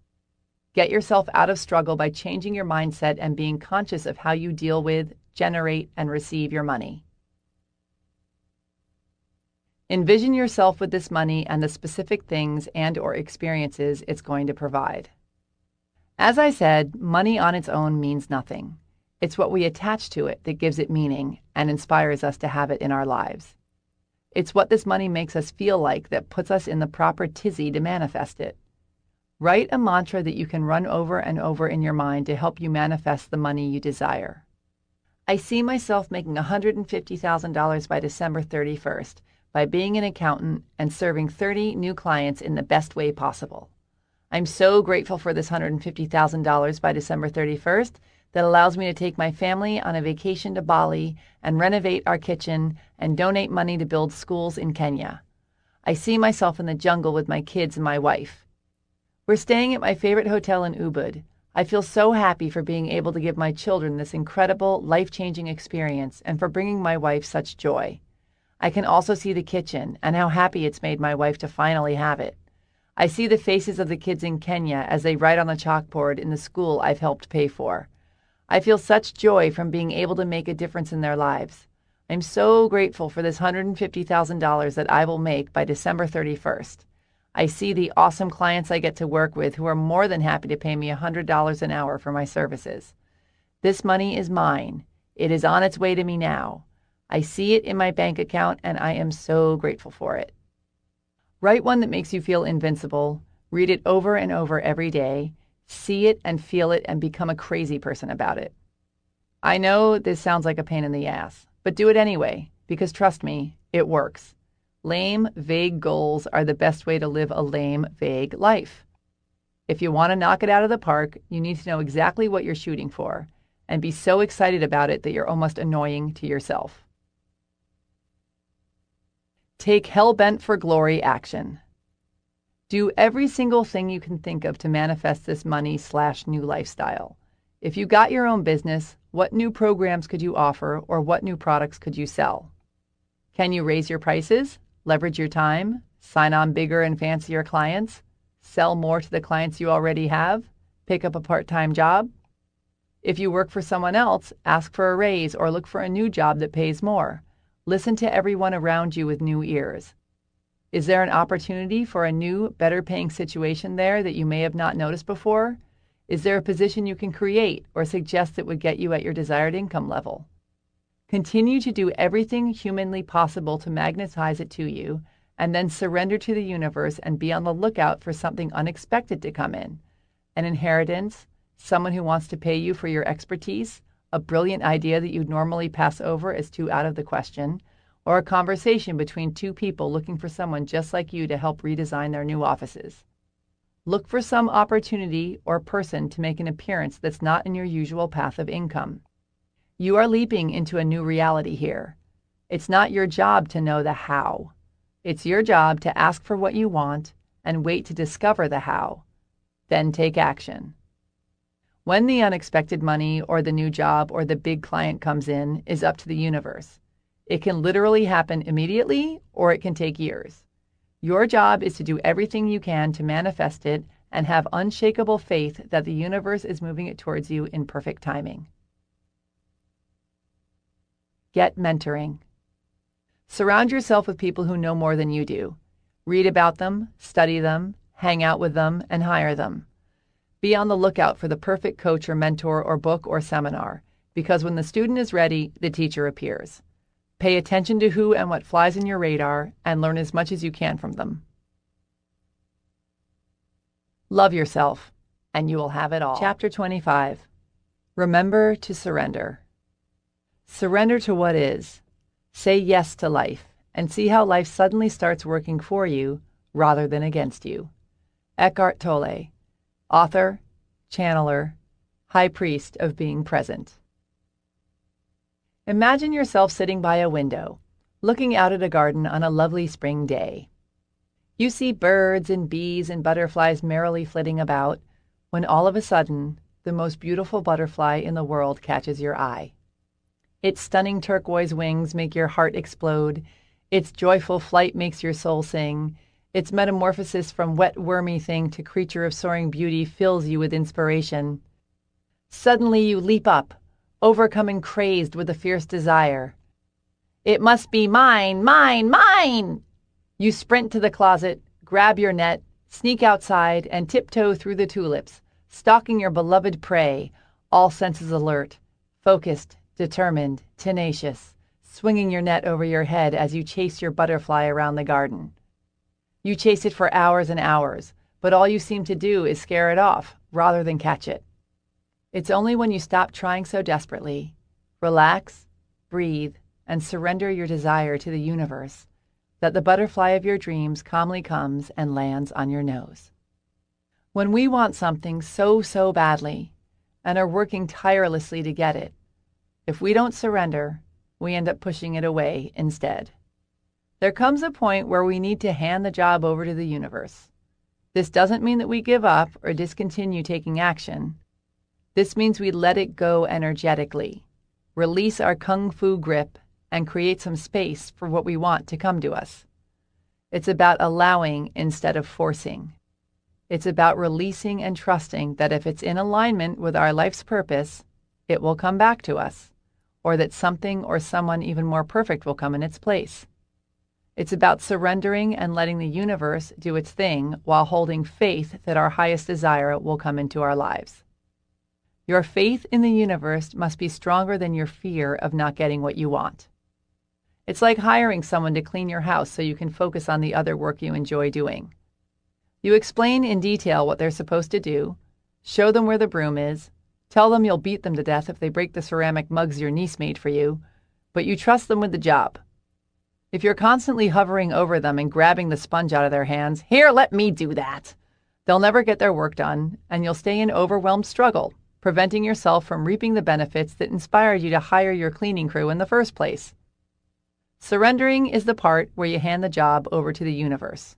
Get yourself out of struggle by changing your mindset and being conscious of how you deal with, generate, and receive your money. Envision yourself with this money and the specific things and/or experiences it's going to provide. As I said, money on its own means nothing. It's what we attach to it that gives it meaning and inspires us to have it in our lives. It's what this money makes us feel like that puts us in the proper tizzy to manifest it. Write a mantra that you can run over and over in your mind to help you manifest the money you desire. I see myself making $150,000 by December 31st by being an accountant and serving 30 new clients in the best way possible. I'm so grateful for this $150,000 by December 31st that allows me to take my family on a vacation to Bali and renovate our kitchen and donate money to build schools in Kenya. I see myself in the jungle with my kids and my wife. We're staying at my favorite hotel in Ubud. I feel so happy for being able to give my children this incredible, life-changing experience and for bringing my wife such joy. I can also see the kitchen and how happy it's made my wife to finally have it. I see the faces of the kids in Kenya as they write on the chalkboard in the school I've helped pay for. I feel such joy from being able to make a difference in their lives. I'm so grateful for this $150,000 that I will make by December 31st. I see the awesome clients I get to work with who are more than happy to pay me $100 an hour for my services. This money is mine. It is on its way to me now. I see it in my bank account and I am so grateful for it. Write one that makes you feel invincible. Read it over and over every day. See it and feel it and become a crazy person about it. I know this sounds like a pain in the ass, but do it anyway, because trust me, it works. Lame, vague goals are the best way to live a lame, vague life. If you want to knock it out of the park, you need to know exactly what you're shooting for and be so excited about it that you're almost annoying to yourself. Take hell-bent for glory action. Do every single thing you can think of to manifest this money/new lifestyle. If you got your own business, what new programs could you offer or what new products could you sell? Can you raise your prices? Leverage your time, sign on bigger and fancier clients, sell more to the clients you already have, pick up a part-time job? If you work for someone else, ask for a raise or look for a new job that pays more. Listen to everyone around you with new ears. Is there an opportunity for a new, better-paying situation there that you may have not noticed before? Is there a position you can create or suggest that would get you at your desired income level? Continue to do everything humanly possible to magnetize it to you, and then surrender to the universe and be on the lookout for something unexpected to come in. An inheritance, someone who wants to pay you for your expertise, a brilliant idea that you'd normally pass over as too out of the question, or a conversation between two people looking for someone just like you to help redesign their new offices. Look for some opportunity or person to make an appearance that's not in your usual path of income. You are leaping into a new reality here. It's not your job to know the how. It's your job to ask for what you want and wait to discover the how. Then take action. When the unexpected money or the new job or the big client comes in is up to the universe. It can literally happen immediately or it can take years. Your job is to do everything you can to manifest it and have unshakable faith that the universe is moving it towards you in perfect timing. Get mentoring. Surround yourself with people who know more than you do. Read about them, study them, hang out with them, and hire them. Be on the lookout for the perfect coach or mentor or book or seminar, because when the student is ready, the teacher appears. Pay attention to who and what flies in your radar and learn as much as you can from them. Love yourself, and you will have it all. Chapter 25. Remember to surrender. Surrender to what is. Say yes to life, and see how life suddenly starts working for you rather than against you. Eckhart Tolle, author, channeler, high priest of being present. Imagine yourself sitting by a window, looking out at a garden on a lovely spring day. You see birds and bees and butterflies merrily flitting about, when all of a sudden, the most beautiful butterfly in the world catches your eye. Its stunning turquoise wings make your heart explode. Its joyful flight makes your soul sing. Its metamorphosis from wet, wormy thing to creature of soaring beauty fills you with inspiration. Suddenly you leap up, overcome and crazed with a fierce desire. It must be mine, mine, mine! You sprint to the closet, grab your net, sneak outside, and tiptoe through the tulips, stalking your beloved prey, all senses alert, Focused, determined, tenacious, swinging your net over your head as you chase your butterfly around the garden. You chase it for hours and hours, but all you seem to do is scare it off rather than catch it. It's only when you stop trying so desperately, relax, breathe, and surrender your desire to the universe that the butterfly of your dreams calmly comes and lands on your nose. When we want something so badly and are working tirelessly to get it, if we don't surrender, we end up pushing it away instead. There comes a point where we need to hand the job over to the universe. This doesn't mean that we give up or discontinue taking action. This means we let it go energetically, release our kung fu grip, and create some space for what we want to come to us. It's about allowing instead of forcing. It's about releasing and trusting that if it's in alignment with our life's purpose, it will come back to us, or that something or someone even more perfect will come in its place. It's about surrendering and letting the universe do its thing while holding faith that our highest desire will come into our lives. Your faith in the universe must be stronger than your fear of not getting what you want. It's like hiring someone to clean your house so you can focus on the other work you enjoy doing. You explain in detail what they're supposed to do, show them where the broom is, tell them you'll beat them to death if they break the ceramic mugs your niece made for you, but you trust them with the job. If you're constantly hovering over them and grabbing the sponge out of their hands, "Here, let me do that," they'll never get their work done, and you'll stay in overwhelmed struggle, preventing yourself from reaping the benefits that inspired you to hire your cleaning crew in the first place. Surrendering is the part where you hand the job over to the universe.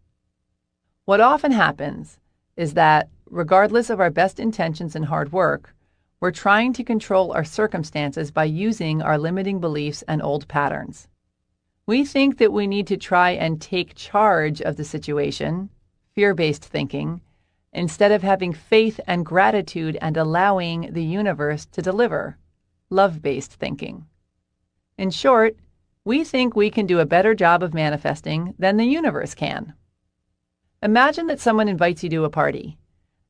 What often happens is that, regardless of our best intentions and hard work, we're trying to control our circumstances by using our limiting beliefs and old patterns. We think that we need to try and take charge of the situation, fear-based thinking, instead of having faith and gratitude and allowing the universe to deliver, love-based thinking. In short, we think we can do a better job of manifesting than the universe can. Imagine that someone invites you to a party.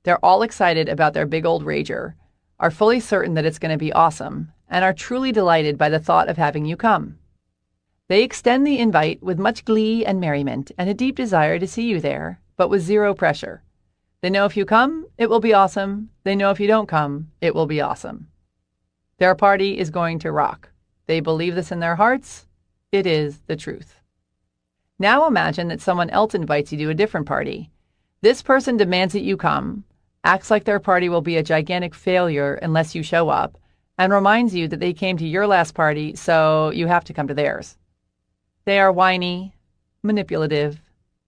They're all excited about their big old rager, are fully certain that it's going to be awesome, and are truly delighted by the thought of having you come. They extend the invite with much glee and merriment and a deep desire to see you there, but with zero pressure. They know if you come, it will be awesome. They know if you don't come, it will be awesome. Their party is going to rock. They believe this in their hearts. It is the truth. Now imagine that someone else invites you to a different party. This person demands that you come, acts like their party will be a gigantic failure unless you show up, and reminds you that they came to your last party, so you have to come to theirs. They are whiny, manipulative,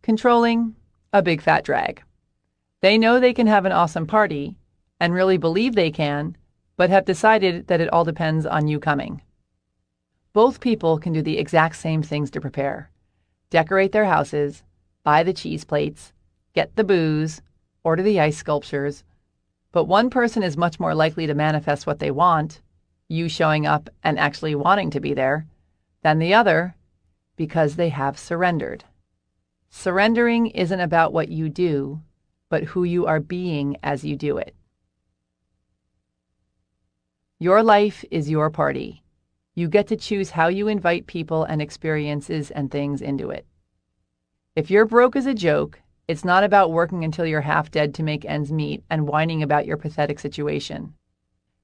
controlling, a big fat drag. They know they can have an awesome party, and really believe they can, but have decided that it all depends on you coming. Both people can do the exact same things to prepare. Decorate their houses, buy the cheese plates, get the booze, order the ice sculptures. But one person is much more likely to manifest what they want, you showing up and actually wanting to be there, than the other, because they have surrendered. Surrendering isn't about what you do, but who you are being as you do it. Your life is your party. You get to choose how you invite people and experiences and things into it. If you're broke as a joke, it's not about working until you're half dead to make ends meet and whining about your pathetic situation.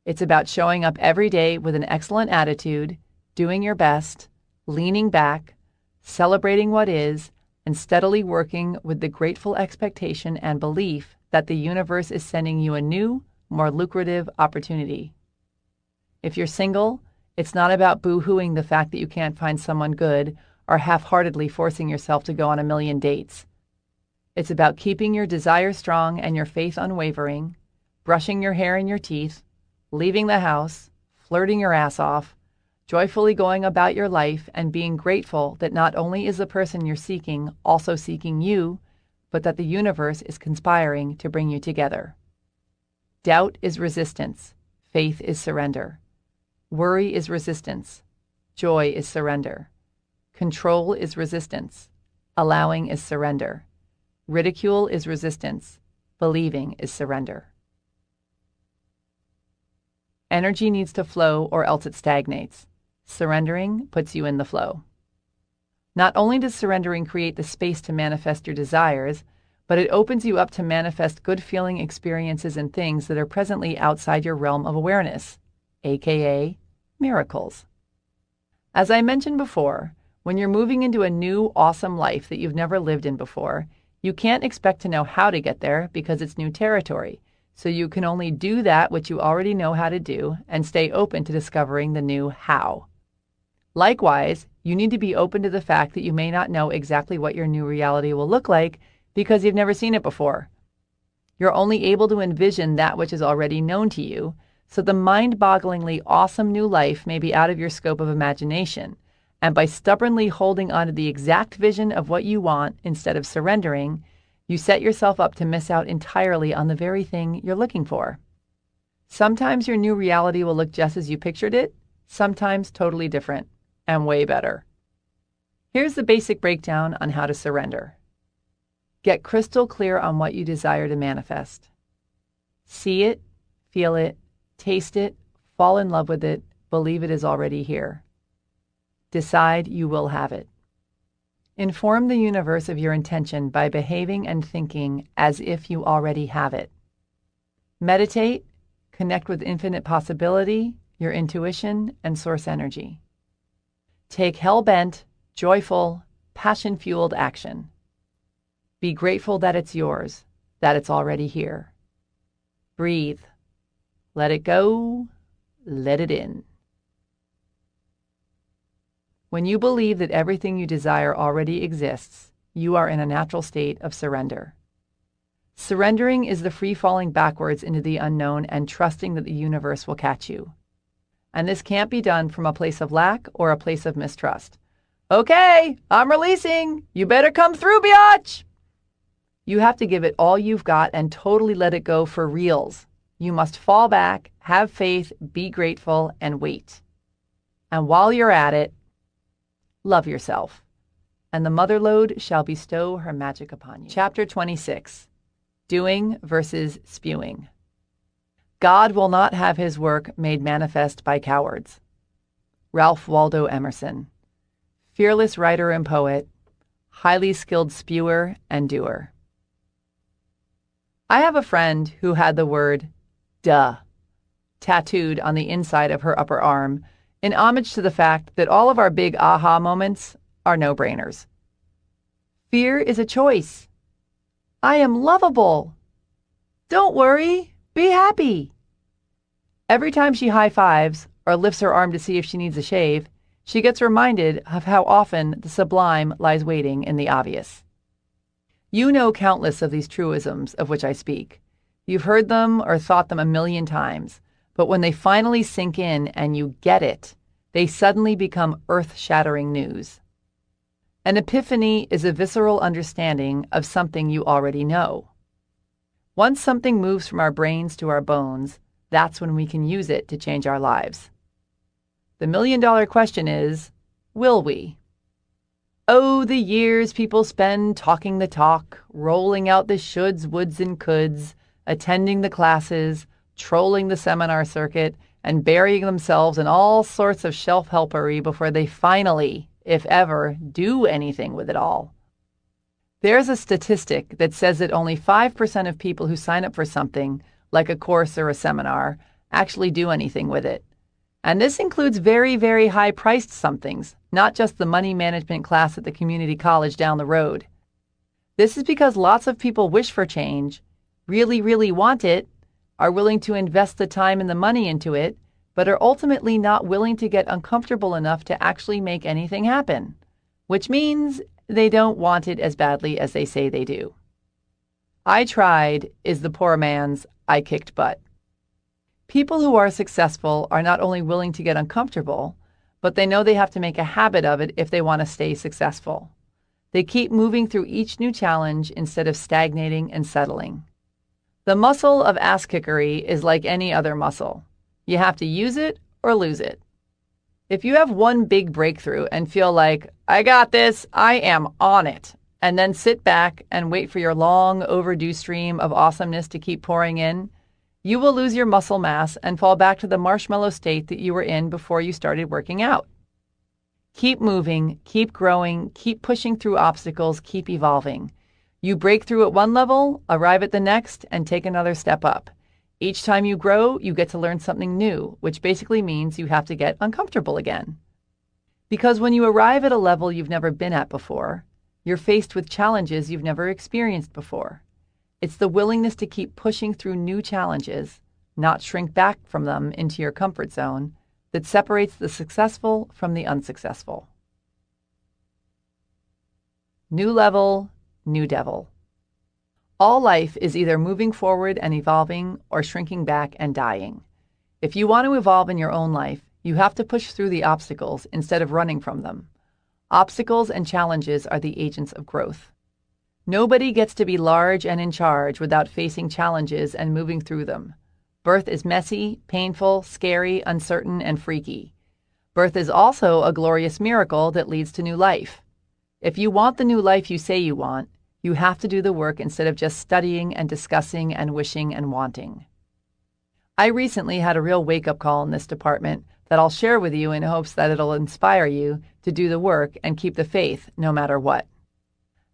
It's about showing up every day with an excellent attitude, doing your best, leaning back, celebrating what is, and steadily working with the grateful expectation and belief that the universe is sending you a new, more lucrative opportunity. If you're single, it's not about boo-hooing the fact that you can't find someone good or half-heartedly forcing yourself to go on a million dates. It's about keeping your desire strong and your faith unwavering, brushing your hair and your teeth, leaving the house, flirting your ass off, joyfully going about your life and being grateful that not only is the person you're seeking also seeking you, but that the universe is conspiring to bring you together. Doubt is resistance. Faith is surrender. Worry is resistance. Joy is surrender. Control is resistance. Allowing is surrender. Ridicule is resistance. Believing is surrender. Energy needs to flow or else it stagnates. Surrendering puts you in the flow. Not only does surrendering create the space to manifest your desires, but it opens you up to manifest good-feeling experiences and things that are presently outside your realm of awareness, aka miracles. As I mentioned before, when you're moving into a new, awesome life that you've never lived in before, you can't expect to know how to get there because it's new territory, so you can only do that which you already know how to do and stay open to discovering the new how. Likewise, you need to be open to the fact that you may not know exactly what your new reality will look like because you've never seen it before. You're only able to envision that which is already known to you, so the mind-bogglingly awesome new life may be out of your scope of imagination, and by stubbornly holding on to the exact vision of what you want instead of surrendering, you set yourself up to miss out entirely on the very thing you're looking for. Sometimes your new reality will look just as you pictured it, sometimes totally different, and way better. Here's the basic breakdown on how to surrender. Get crystal clear on what you desire to manifest. See it, feel it, taste it, fall in love with it, believe it is already here. Decide you will have it. Inform the universe of your intention by behaving and thinking as if you already have it. Meditate, connect with infinite possibility, your intuition, and source energy. Take hell-bent, joyful, passion-fueled action. Be grateful that it's yours, that it's already here. Breathe. Let it go. Let it in. When you believe that everything you desire already exists, you are in a natural state of surrender. Surrendering is the free falling backwards into the unknown and trusting that the universe will catch you. And this can't be done from a place of lack or a place of mistrust. Okay, I'm releasing. You better come through, biatch. You have to give it all you've got and totally let it go for reals. You must fall back, have faith, be grateful, and wait. And while you're at it, love yourself, and the mother lode shall bestow her magic upon you. Chapter 26. Doing versus spewing. God will not have his work made manifest by cowards. Ralph Waldo Emerson. Fearless writer and poet, highly skilled spewer and doer. I have a friend who had the word duh tattooed on the inside of her upper arm in homage to the fact that all of our big aha moments are no-brainers. Fear is a choice. I am lovable. Don't worry, be happy. Every time she high-fives or lifts her arm to see if she needs a shave, she gets reminded of how often the sublime lies waiting in the obvious. You know countless of these truisms of which I speak. You've heard them or thought them a million times, but when they finally sink in and you get it, they suddenly become earth-shattering news. An epiphany is a visceral understanding of something you already know. Once something moves from our brains to our bones, that's when we can use it to change our lives. The million-dollar question is, will we? Oh, the years people spend talking the talk, rolling out the shoulds, woulds, and coulds, attending the classes, trolling the seminar circuit, and burying themselves in all sorts of shelf-helpery before they finally, if ever, do anything with it all. There's a statistic that says that only 5% of people who sign up for something, like a course or a seminar, actually do anything with it. And this includes very, very high-priced somethings, not just the money management class at the community college down the road. This is because lots of people wish for change, really, really want it, are willing to invest the time and the money into it, but are ultimately not willing to get uncomfortable enough to actually make anything happen, which means they don't want it as badly as they say they do. I tried is the poor man's I kicked butt. People who are successful are not only willing to get uncomfortable, but they know they have to make a habit of it if they want to stay successful. They keep moving through each new challenge instead of stagnating and settling. The muscle of ass-kickery is like any other muscle. You have to use it or lose it. If you have one big breakthrough and feel like, I got this, I am on it, and then sit back and wait for your long overdue stream of awesomeness to keep pouring in, You will lose your muscle mass and fall back to the marshmallow state that you were in before you started working out. Keep moving, keep growing, keep pushing through obstacles, keep evolving. You break through at one level, arrive at the next, and take another step up. Each time you grow, you get to learn something new, which basically means you have to get uncomfortable again. Because when you arrive at a level you've never been at before, you're faced with challenges you've never experienced before. It's the willingness to keep pushing through new challenges, not shrink back from them into your comfort zone, that separates the successful from the unsuccessful. New level, new devil. All life is either moving forward and evolving or shrinking back and dying. If you want to evolve in your own life, you have to push through the obstacles instead of running from them. Obstacles and challenges are the agents of growth. Nobody gets to be large and in charge without facing challenges and moving through them. Birth is messy, painful, scary, uncertain, and freaky. Birth is also a glorious miracle that leads to new life. If you want the new life you say you want, you have to do the work instead of just studying and discussing and wishing and wanting. I recently had a real wake-up call in this department that I'll share with you in hopes that it'll inspire you to do the work and keep the faith no matter what.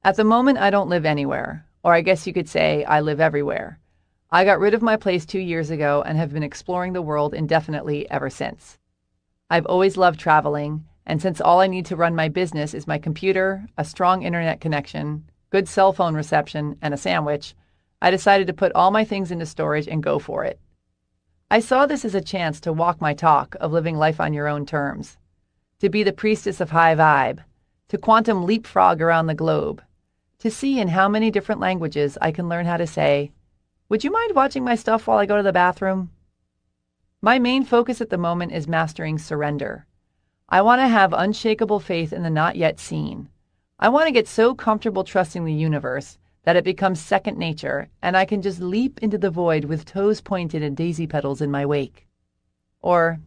At the moment, I don't live anywhere, or I guess you could say I live everywhere. I got rid of my place 2 years ago and have been exploring the world indefinitely ever since. I've always loved traveling, and since all I need to run my business is my computer, a strong internet connection, good cell phone reception, and a sandwich, I decided to put all my things into storage and go for it. I saw this as a chance to walk my talk of living life on your own terms, to be the priestess of high vibe, to quantum leapfrog around the globe, to see in how many different languages I can learn how to say, "Would you mind watching my stuff while I go to the bathroom?" My main focus at the moment is mastering surrender. I want to have unshakable faith in the not yet seen. I want to get so comfortable trusting the universe that it becomes second nature and I can just leap into the void with toes pointed and daisy petals in my wake. Or,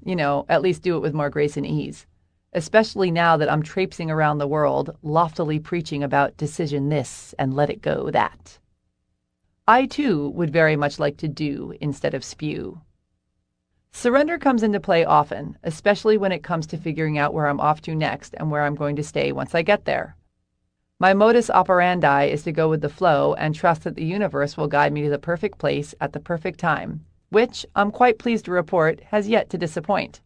at least do it with more grace and ease. Especially now that I'm traipsing around the world, loftily preaching about decision this and let it go that. I, too, would very much like to do instead of spew. Surrender comes into play often, especially when it comes to figuring out where I'm off to next and where I'm going to stay once I get there. My modus operandi is to go with the flow and trust that the universe will guide me to the perfect place at the perfect time, which, I'm quite pleased to report, has yet to disappoint.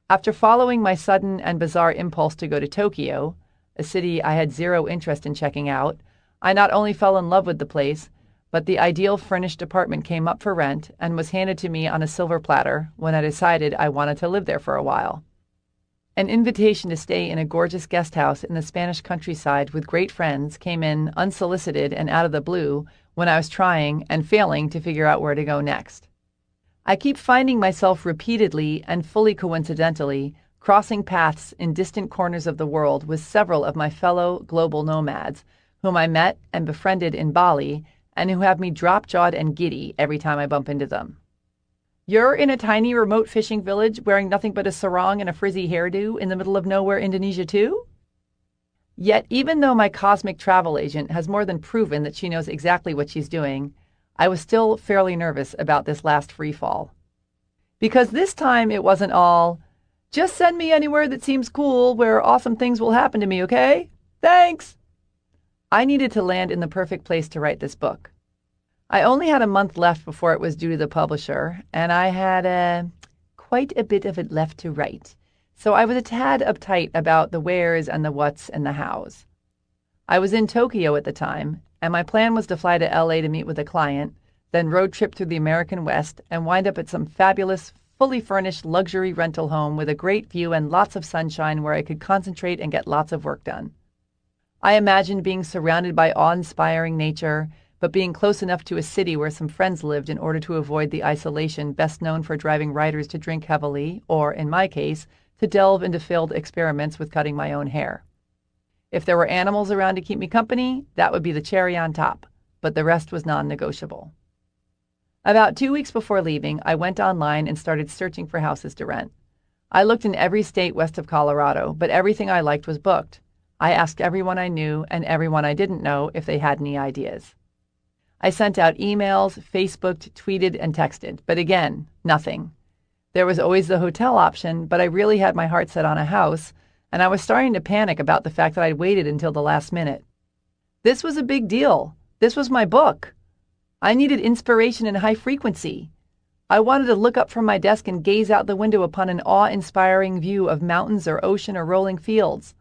After following my sudden and bizarre impulse to go to Tokyo, a city I had zero interest in checking out, I not only fell in love with the place, but the ideal furnished apartment came up for rent and was handed to me on a silver platter when I decided I wanted to live there for a while. An invitation to stay in a gorgeous guest house in the Spanish countryside with great friends came in unsolicited and out of the blue when I was trying and failing to figure out where to go next. I keep finding myself repeatedly and fully coincidentally crossing paths in distant corners of the world with several of my fellow global nomads whom I met and befriended in Bali and who have me drop-jawed and giddy every time I bump into them. You're in a tiny remote fishing village wearing nothing but a sarong and a frizzy hairdo in the middle of nowhere, Indonesia too? Yet even though my cosmic travel agent has more than proven that she knows exactly what she's doing, I was still fairly nervous about this last free fall. Because this time it wasn't all, "Just send me anywhere that seems cool where awesome things will happen to me, okay? Thanks!" I needed to land in the perfect place to write this book. I only had a month left before it was due to the publisher, and I had quite a bit of it left to write, so I was a tad uptight about the wheres and the whats and the hows. I was in Tokyo at the time, and my plan was to fly to LA to meet with a client, then road trip through the American West and wind up at some fabulous, fully furnished luxury rental home with a great view and lots of sunshine where I could concentrate and get lots of work done. I imagined being surrounded by awe-inspiring nature, but being close enough to a city where some friends lived in order to avoid the isolation best known for driving riders to drink heavily, or, in my case, to delve into failed experiments with cutting my own hair. If there were animals around to keep me company, that would be the cherry on top, but the rest was non-negotiable. About 2 weeks before leaving, I went online and started searching for houses to rent. I looked in every state west of Colorado, but everything I liked was booked. I asked everyone I knew and everyone I didn't know if they had any ideas. I sent out emails, Facebooked, tweeted, and texted, but again, nothing. There was always the hotel option, but I really had my heart set on a house, and I was starting to panic about the fact that I'd waited until the last minute. This was a big deal. This was my book. I needed inspiration and high frequency. I wanted to look up from my desk and gaze out the window upon an awe-inspiring view of mountains or ocean or rolling fields.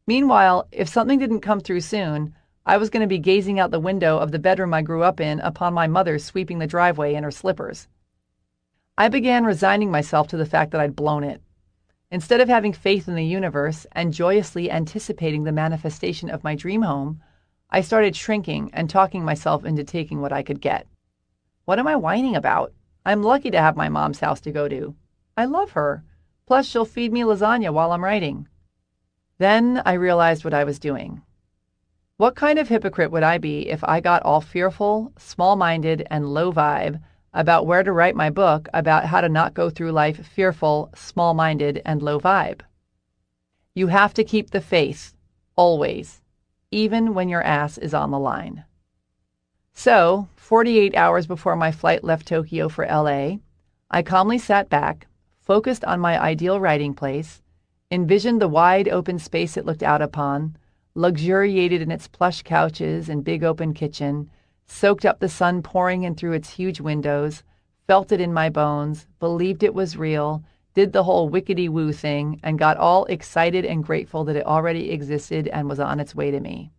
Meanwhile, if something didn't come through soon, I was going to be gazing out the window of the bedroom I grew up in upon my mother sweeping the driveway in her slippers. I began resigning myself to the fact that I'd blown it. Instead of having faith in the universe and joyously anticipating the manifestation of my dream home, I started shrinking and talking myself into taking what I could get. What am I whining about? I'm lucky to have my mom's house to go to. I love her. Plus, she'll feed me lasagna while I'm writing. Then I realized what I was doing. What kind of hypocrite would I be if I got all fearful, small-minded, and low vibe about where to write my book about how to not go through life fearful, small-minded, and low vibe? You have to keep the faith, always, even when your ass is on the line. So, 48 hours before my flight left Tokyo for LA, I calmly sat back, focused on my ideal writing place, envisioned the wide open space it looked out upon, luxuriated in its plush couches and big open kitchen, soaked up the sun pouring in through its huge windows, felt it in my bones, believed it was real, did the whole wickety-woo thing, and got all excited and grateful that it already existed and was on its way to me.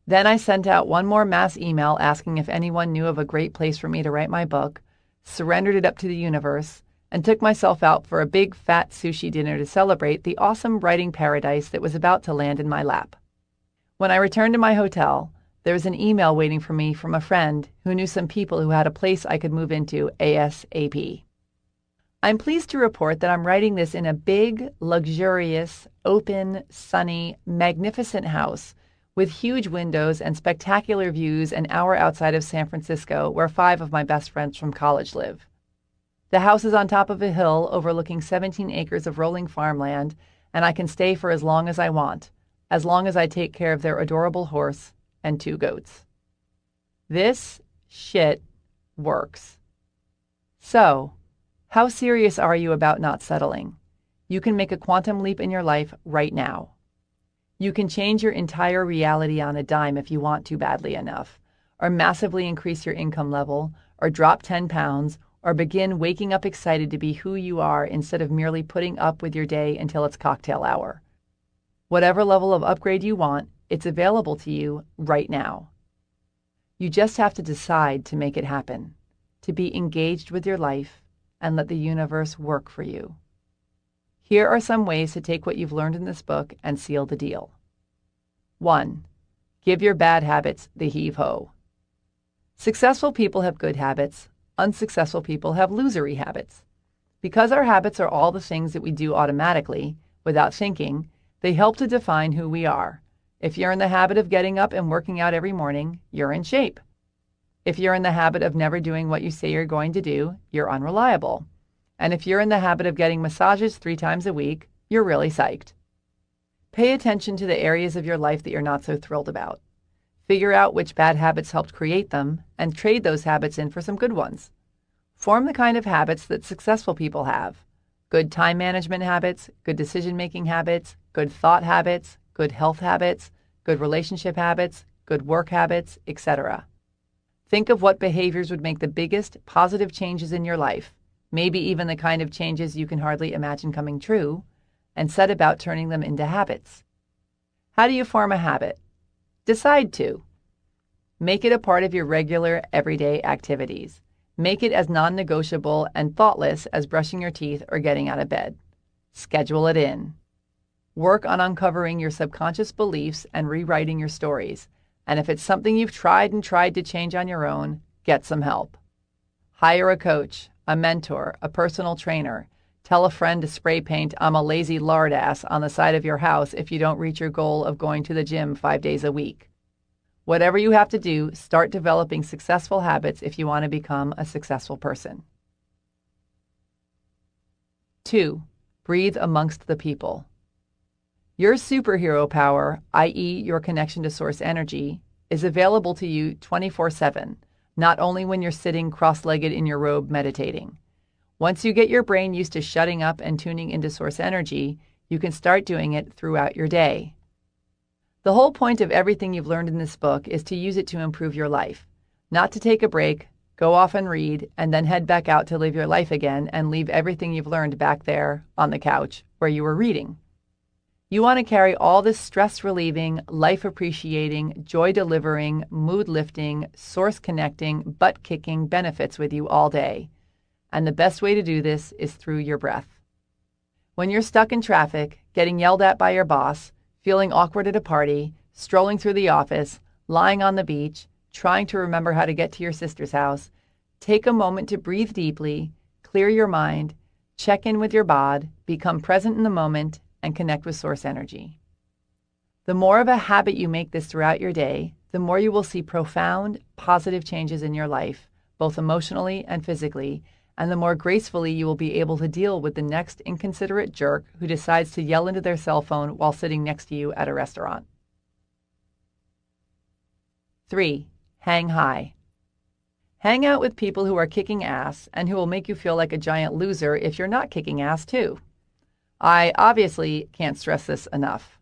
Then I sent out one more mass email asking if anyone knew of a great place for me to write my book, surrendered it up to the universe, and took myself out for a big fat sushi dinner to celebrate the awesome writing paradise that was about to land in my lap. When I returned to my hotel, there was an email waiting for me from a friend who knew some people who had a place I could move into ASAP. I'm pleased to report that I'm writing this in a big, luxurious, open, sunny, magnificent house with huge windows and spectacular views an hour outside of San Francisco, where 5 of my best friends from college live. The house is on top of a hill overlooking 17 acres of rolling farmland, and I can stay for as long as I want, as long as I take care of their adorable horse and 2 goats. This shit works. So, how serious are you about not settling? You can make a quantum leap in your life right now. You can change your entire reality on a dime if you want to badly enough, or massively increase your income level, or drop 10 pounds, or begin waking up excited to be who you are instead of merely putting up with your day until it's cocktail hour. Whatever level of upgrade you want, it's available to you right now. You just have to decide to make it happen, to be engaged with your life and let the universe work for you. Here are some ways to take what you've learned in this book and seal the deal. 1. Give your bad habits the heave-ho. Successful people have good habits. Unsuccessful people have losery habits. Because our habits are all the things that we do automatically, without thinking, they help to define who we are. If you're in the habit of getting up and working out every morning, you're in shape. If you're in the habit of never doing what you say you're going to do, you're unreliable. And if you're in the habit of getting massages 3 times a week, you're really psyched. Pay attention to the areas of your life that you're not so thrilled about. Figure out which bad habits helped create them, and trade those habits in for some good ones. Form the kind of habits that successful people have. Good time management habits, good decision-making habits, good thought habits, good health habits, good relationship habits, good work habits, etc. Think of what behaviors would make the biggest positive changes in your life, maybe even the kind of changes you can hardly imagine coming true, and set about turning them into habits. How do you form a habit? Decide to. Make it a part of your regular, everyday activities. Make it as non-negotiable and thoughtless as brushing your teeth or getting out of bed. Schedule it in. Work on uncovering your subconscious beliefs and rewriting your stories. And if it's something you've tried to change on your own, get some help. Hire a coach, a mentor, a personal trainer. Tell a friend to spray paint "I'm a lazy lard ass" on the side of your house if you don't reach your goal of going to the gym 5 days a week. Whatever you have to do, start developing successful habits if you want to become a successful person. 2. Breathe amongst the people. Your superhero power, i.e. your connection to source energy, is available to you 24/7, not only when you're sitting cross-legged in your robe meditating. Once you get your brain used to shutting up and tuning into source energy, you can start doing it throughout your day. The whole point of everything you've learned in this book is to use it to improve your life, not to take a break, go off and read, and then head back out to live your life again and leave everything you've learned back there on the couch where you were reading. You want to carry all this stress-relieving, life-appreciating, joy-delivering, mood-lifting, source-connecting, butt-kicking benefits with you all day. And the best way to do this is through your breath. When you're stuck in traffic, getting yelled at by your boss, feeling awkward at a party, strolling through the office, lying on the beach, trying to remember how to get to your sister's house, take a moment to breathe deeply, clear your mind, check in with your bod, become present in the moment, and connect with source energy. The more of a habit you make this throughout your day, the more you will see profound, positive changes in your life, both emotionally and physically, and the more gracefully you will be able to deal with the next inconsiderate jerk who decides to yell into their cell phone while sitting next to you at a restaurant. 3. Hang high. Hang out with people who are kicking ass and who will make you feel like a giant loser if you're not kicking ass too. I obviously can't stress this enough.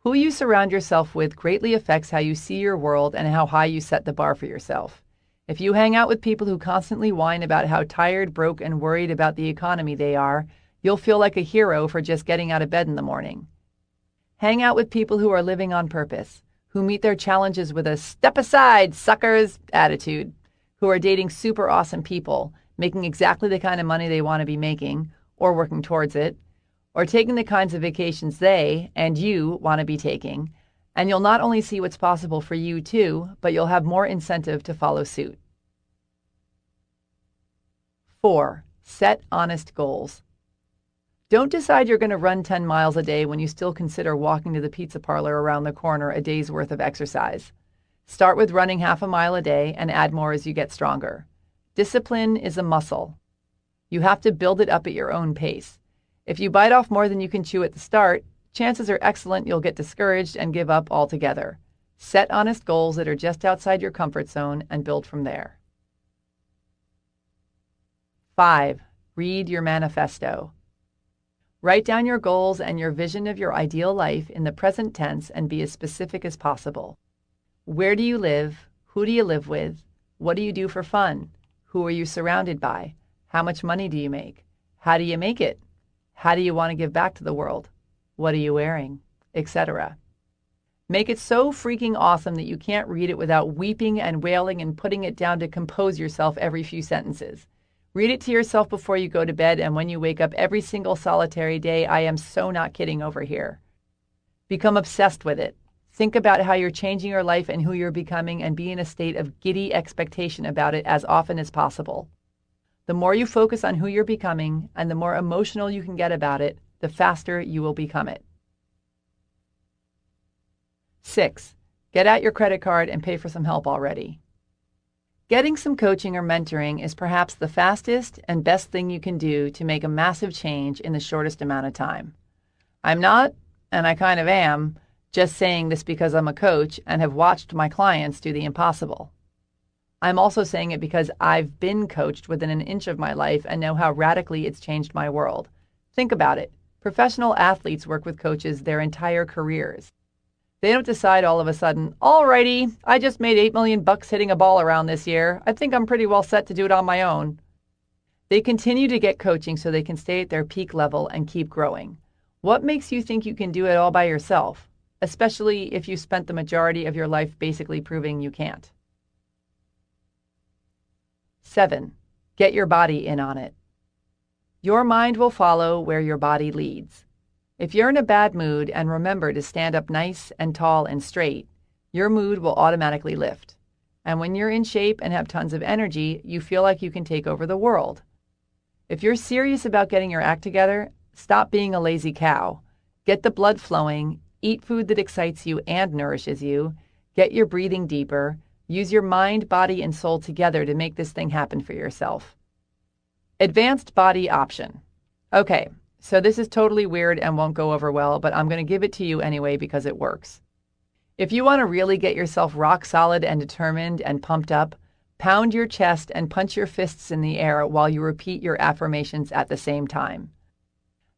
Who you surround yourself with greatly affects how you see your world and how high you set the bar for yourself. If you hang out with people who constantly whine about how tired, broke, and worried about the economy they are, you'll feel like a hero for just getting out of bed in the morning. Hang out with people who are living on purpose, who meet their challenges with a "step aside, suckers" attitude, who are dating super awesome people, making exactly the kind of money they want to be making, or working towards it, or taking the kinds of vacations they and you want to be taking, and you'll not only see what's possible for you too, but you'll have more incentive to follow suit. 4. Set honest goals. Don't decide you're going to run 10 miles a day when you still consider walking to the pizza parlor around the corner a day's worth of exercise. Start with running half a mile a day and add more as you get stronger. Discipline is a muscle. You have to build it up at your own pace. If you bite off more than you can chew at the start, chances are excellent you'll get discouraged and give up altogether. Set honest goals that are just outside your comfort zone and build from there. 5. Read your manifesto. Write down your goals and your vision of your ideal life in the present tense and be as specific as possible. Where do you live? Who do you live with? What do you do for fun? Who are you surrounded by? How much money do you make? How do you make it? How do you want to give back to the world? What are you wearing? Etc. Make it so freaking awesome that you can't read it without weeping and wailing and putting it down to compose yourself every few sentences. Read it to yourself before you go to bed and when you wake up every single solitary day. I am so not kidding over here. Become obsessed with it. Think about how you're changing your life and who you're becoming and be in a state of giddy expectation about it as often as possible. The more you focus on who you're becoming and the more emotional you can get about it, the faster you will become it. 6. Get out your credit card and pay for some help already. Getting some coaching or mentoring is perhaps the fastest and best thing you can do to make a massive change in the shortest amount of time. I'm not, and I kind of am, just saying this because I'm a coach and have watched my clients do the impossible. I'm also saying it because I've been coached within an inch of my life and know how radically it's changed my world. Think about it. Professional athletes work with coaches their entire careers. They don't decide all of a sudden, "Alrighty, I just made $8 million hitting a ball around this year. I think I'm pretty well set to do it on my own." They continue to get coaching so they can stay at their peak level and keep growing. What makes you think you can do it all by yourself, especially if you spent the majority of your life basically proving you can't? 7. Get your body in on it. Your mind will follow where your body leads. If you're in a bad mood and remember to stand up nice and tall and straight, your mood will automatically lift. And when you're in shape and have tons of energy, you feel like you can take over the world. If you're serious about getting your act together, stop being a lazy cow. Get the blood flowing, eat food that excites you and nourishes you, get your breathing deeper, use your mind, body, and soul together to make this thing happen for yourself. Advanced body option. Okay, so this is totally weird and won't go over well, but I'm going to give it to you anyway because it works. If you want to really get yourself rock solid and determined and pumped up, pound your chest and punch your fists in the air while you repeat your affirmations at the same time.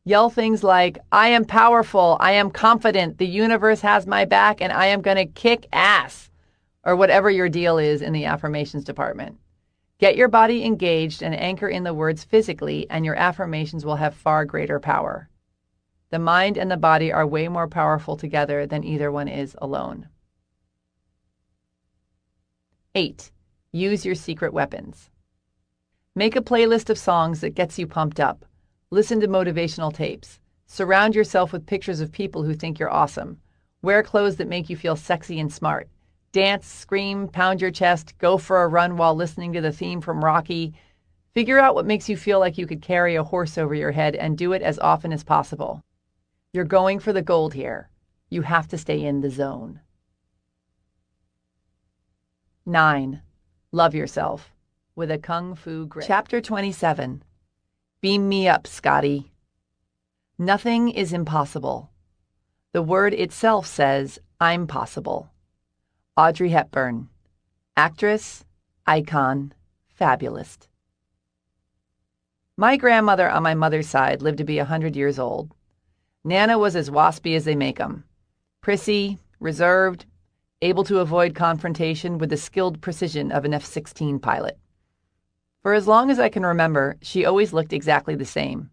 Yell things like, I am powerful, I am confident, the universe has my back, and I am going to kick ass, or whatever your deal is in the affirmations department. Get your body engaged and anchor in the words physically, and your affirmations will have far greater power. The mind and the body are way more powerful together than either one is alone. 8. Use your secret weapons. Make a playlist of songs that gets you pumped up. Listen to motivational tapes. Surround yourself with pictures of people who think you're awesome. Wear clothes that make you feel sexy and smart. Dance, scream, pound your chest, go for a run while listening to the theme from Rocky. Figure out what makes you feel like you could carry a horse over your head and do it as often as possible. You're going for the gold here. You have to stay in the zone. 9. Love yourself with a kung fu grip. Chapter 27. Beam me up, Scotty. Nothing is impossible. The word itself says, I'm possible. Audrey Hepburn. Actress, icon, fabulist. My grandmother on my mother's side lived to be 100 years old. Nana was as waspy as they make 'em. Prissy, reserved, able to avoid confrontation with the skilled precision of an F-16 pilot. For as long as I can remember, she always looked exactly the same.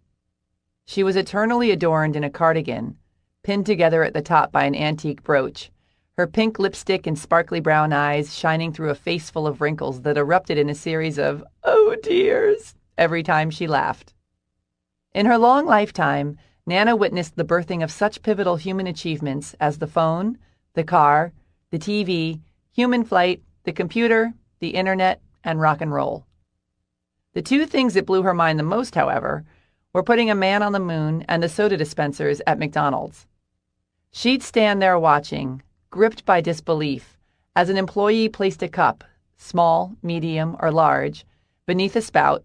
She was eternally adorned in a cardigan, pinned together at the top by an antique brooch, her pink lipstick and sparkly brown eyes shining through a face full of wrinkles that erupted in a series of "oh dears" every time she laughed. In her long lifetime, Nana witnessed the birthing of such pivotal human achievements as the phone, the car, the TV, human flight, the computer, the internet, and rock and roll. The two things that blew her mind the most, however, were putting a man on the moon and the soda dispensers at McDonald's. She'd stand there watching, gripped by disbelief, as an employee placed a cup, small, medium, or large, beneath a spout,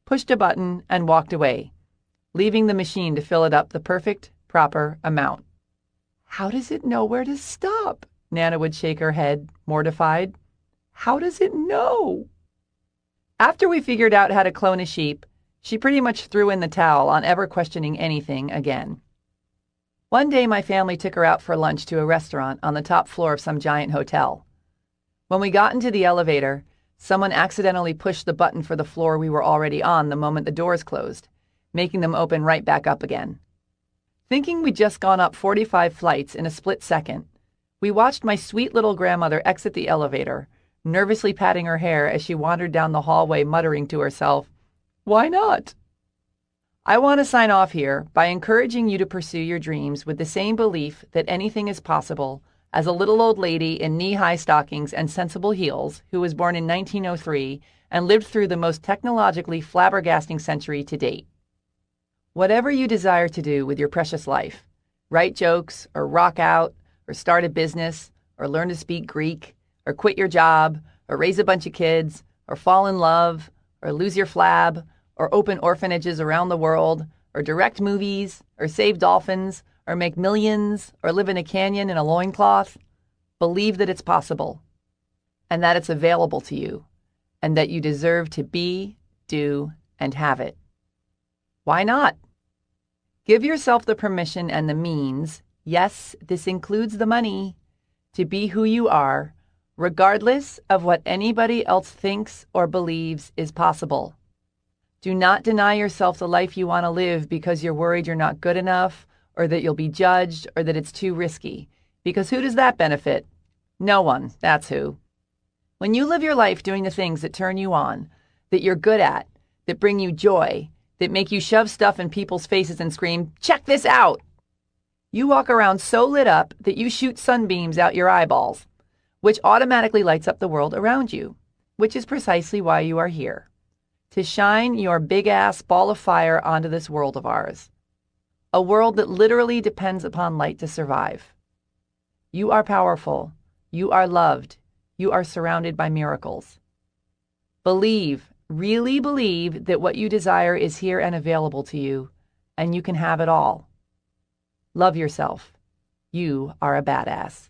pushed a button, and walked away, leaving the machine to fill it up the perfect, proper amount. How does it know where to stop? Nana would shake her head, mortified. How does it know? After we figured out how to clone a sheep, she pretty much threw in the towel on ever questioning anything again. One day my family took her out for lunch to a restaurant on the top floor of some giant hotel. When we got into the elevator, someone accidentally pushed the button for the floor we were already on the moment the doors closed, making them open right back up again. Thinking we'd just gone up 45 flights in a split second, we watched my sweet little grandmother exit the elevator, nervously patting her hair as she wandered down the hallway muttering to herself, "Why not?" I want to sign off here by encouraging you to pursue your dreams with the same belief that anything is possible as a little old lady in knee-high stockings and sensible heels who was born in 1903 and lived through the most technologically flabbergasting century to date. Whatever you desire to do with your precious life, write jokes or rock out or start a business or learn to speak Greek or quit your job or raise a bunch of kids or fall in love or lose your flab or open orphanages around the world or direct movies or save dolphins or make millions or live in a canyon in a loincloth, believe that it's possible and that it's available to you and that you deserve to be, do, and have it. Why not? Give yourself the permission and the means, yes, this includes the money, to be who you are, regardless of what anybody else thinks or believes is possible. Do not deny yourself the life you want to live because you're worried you're not good enough, or that you'll be judged, or that it's too risky. Because who does that benefit? No one, that's who. When you live your life doing the things that turn you on, that you're good at, that bring you joy, that make you shove stuff in people's faces and scream, "Check this out!" You walk around so lit up that you shoot sunbeams out your eyeballs, which automatically lights up the world around you, which is precisely why you are here, to shine your big-ass ball of fire onto this world of ours, a world that literally depends upon light to survive. You are powerful. You are loved. You are surrounded by miracles. Believe, really believe that what you desire is here and available to you, and you can have it all. Love yourself. You are a badass.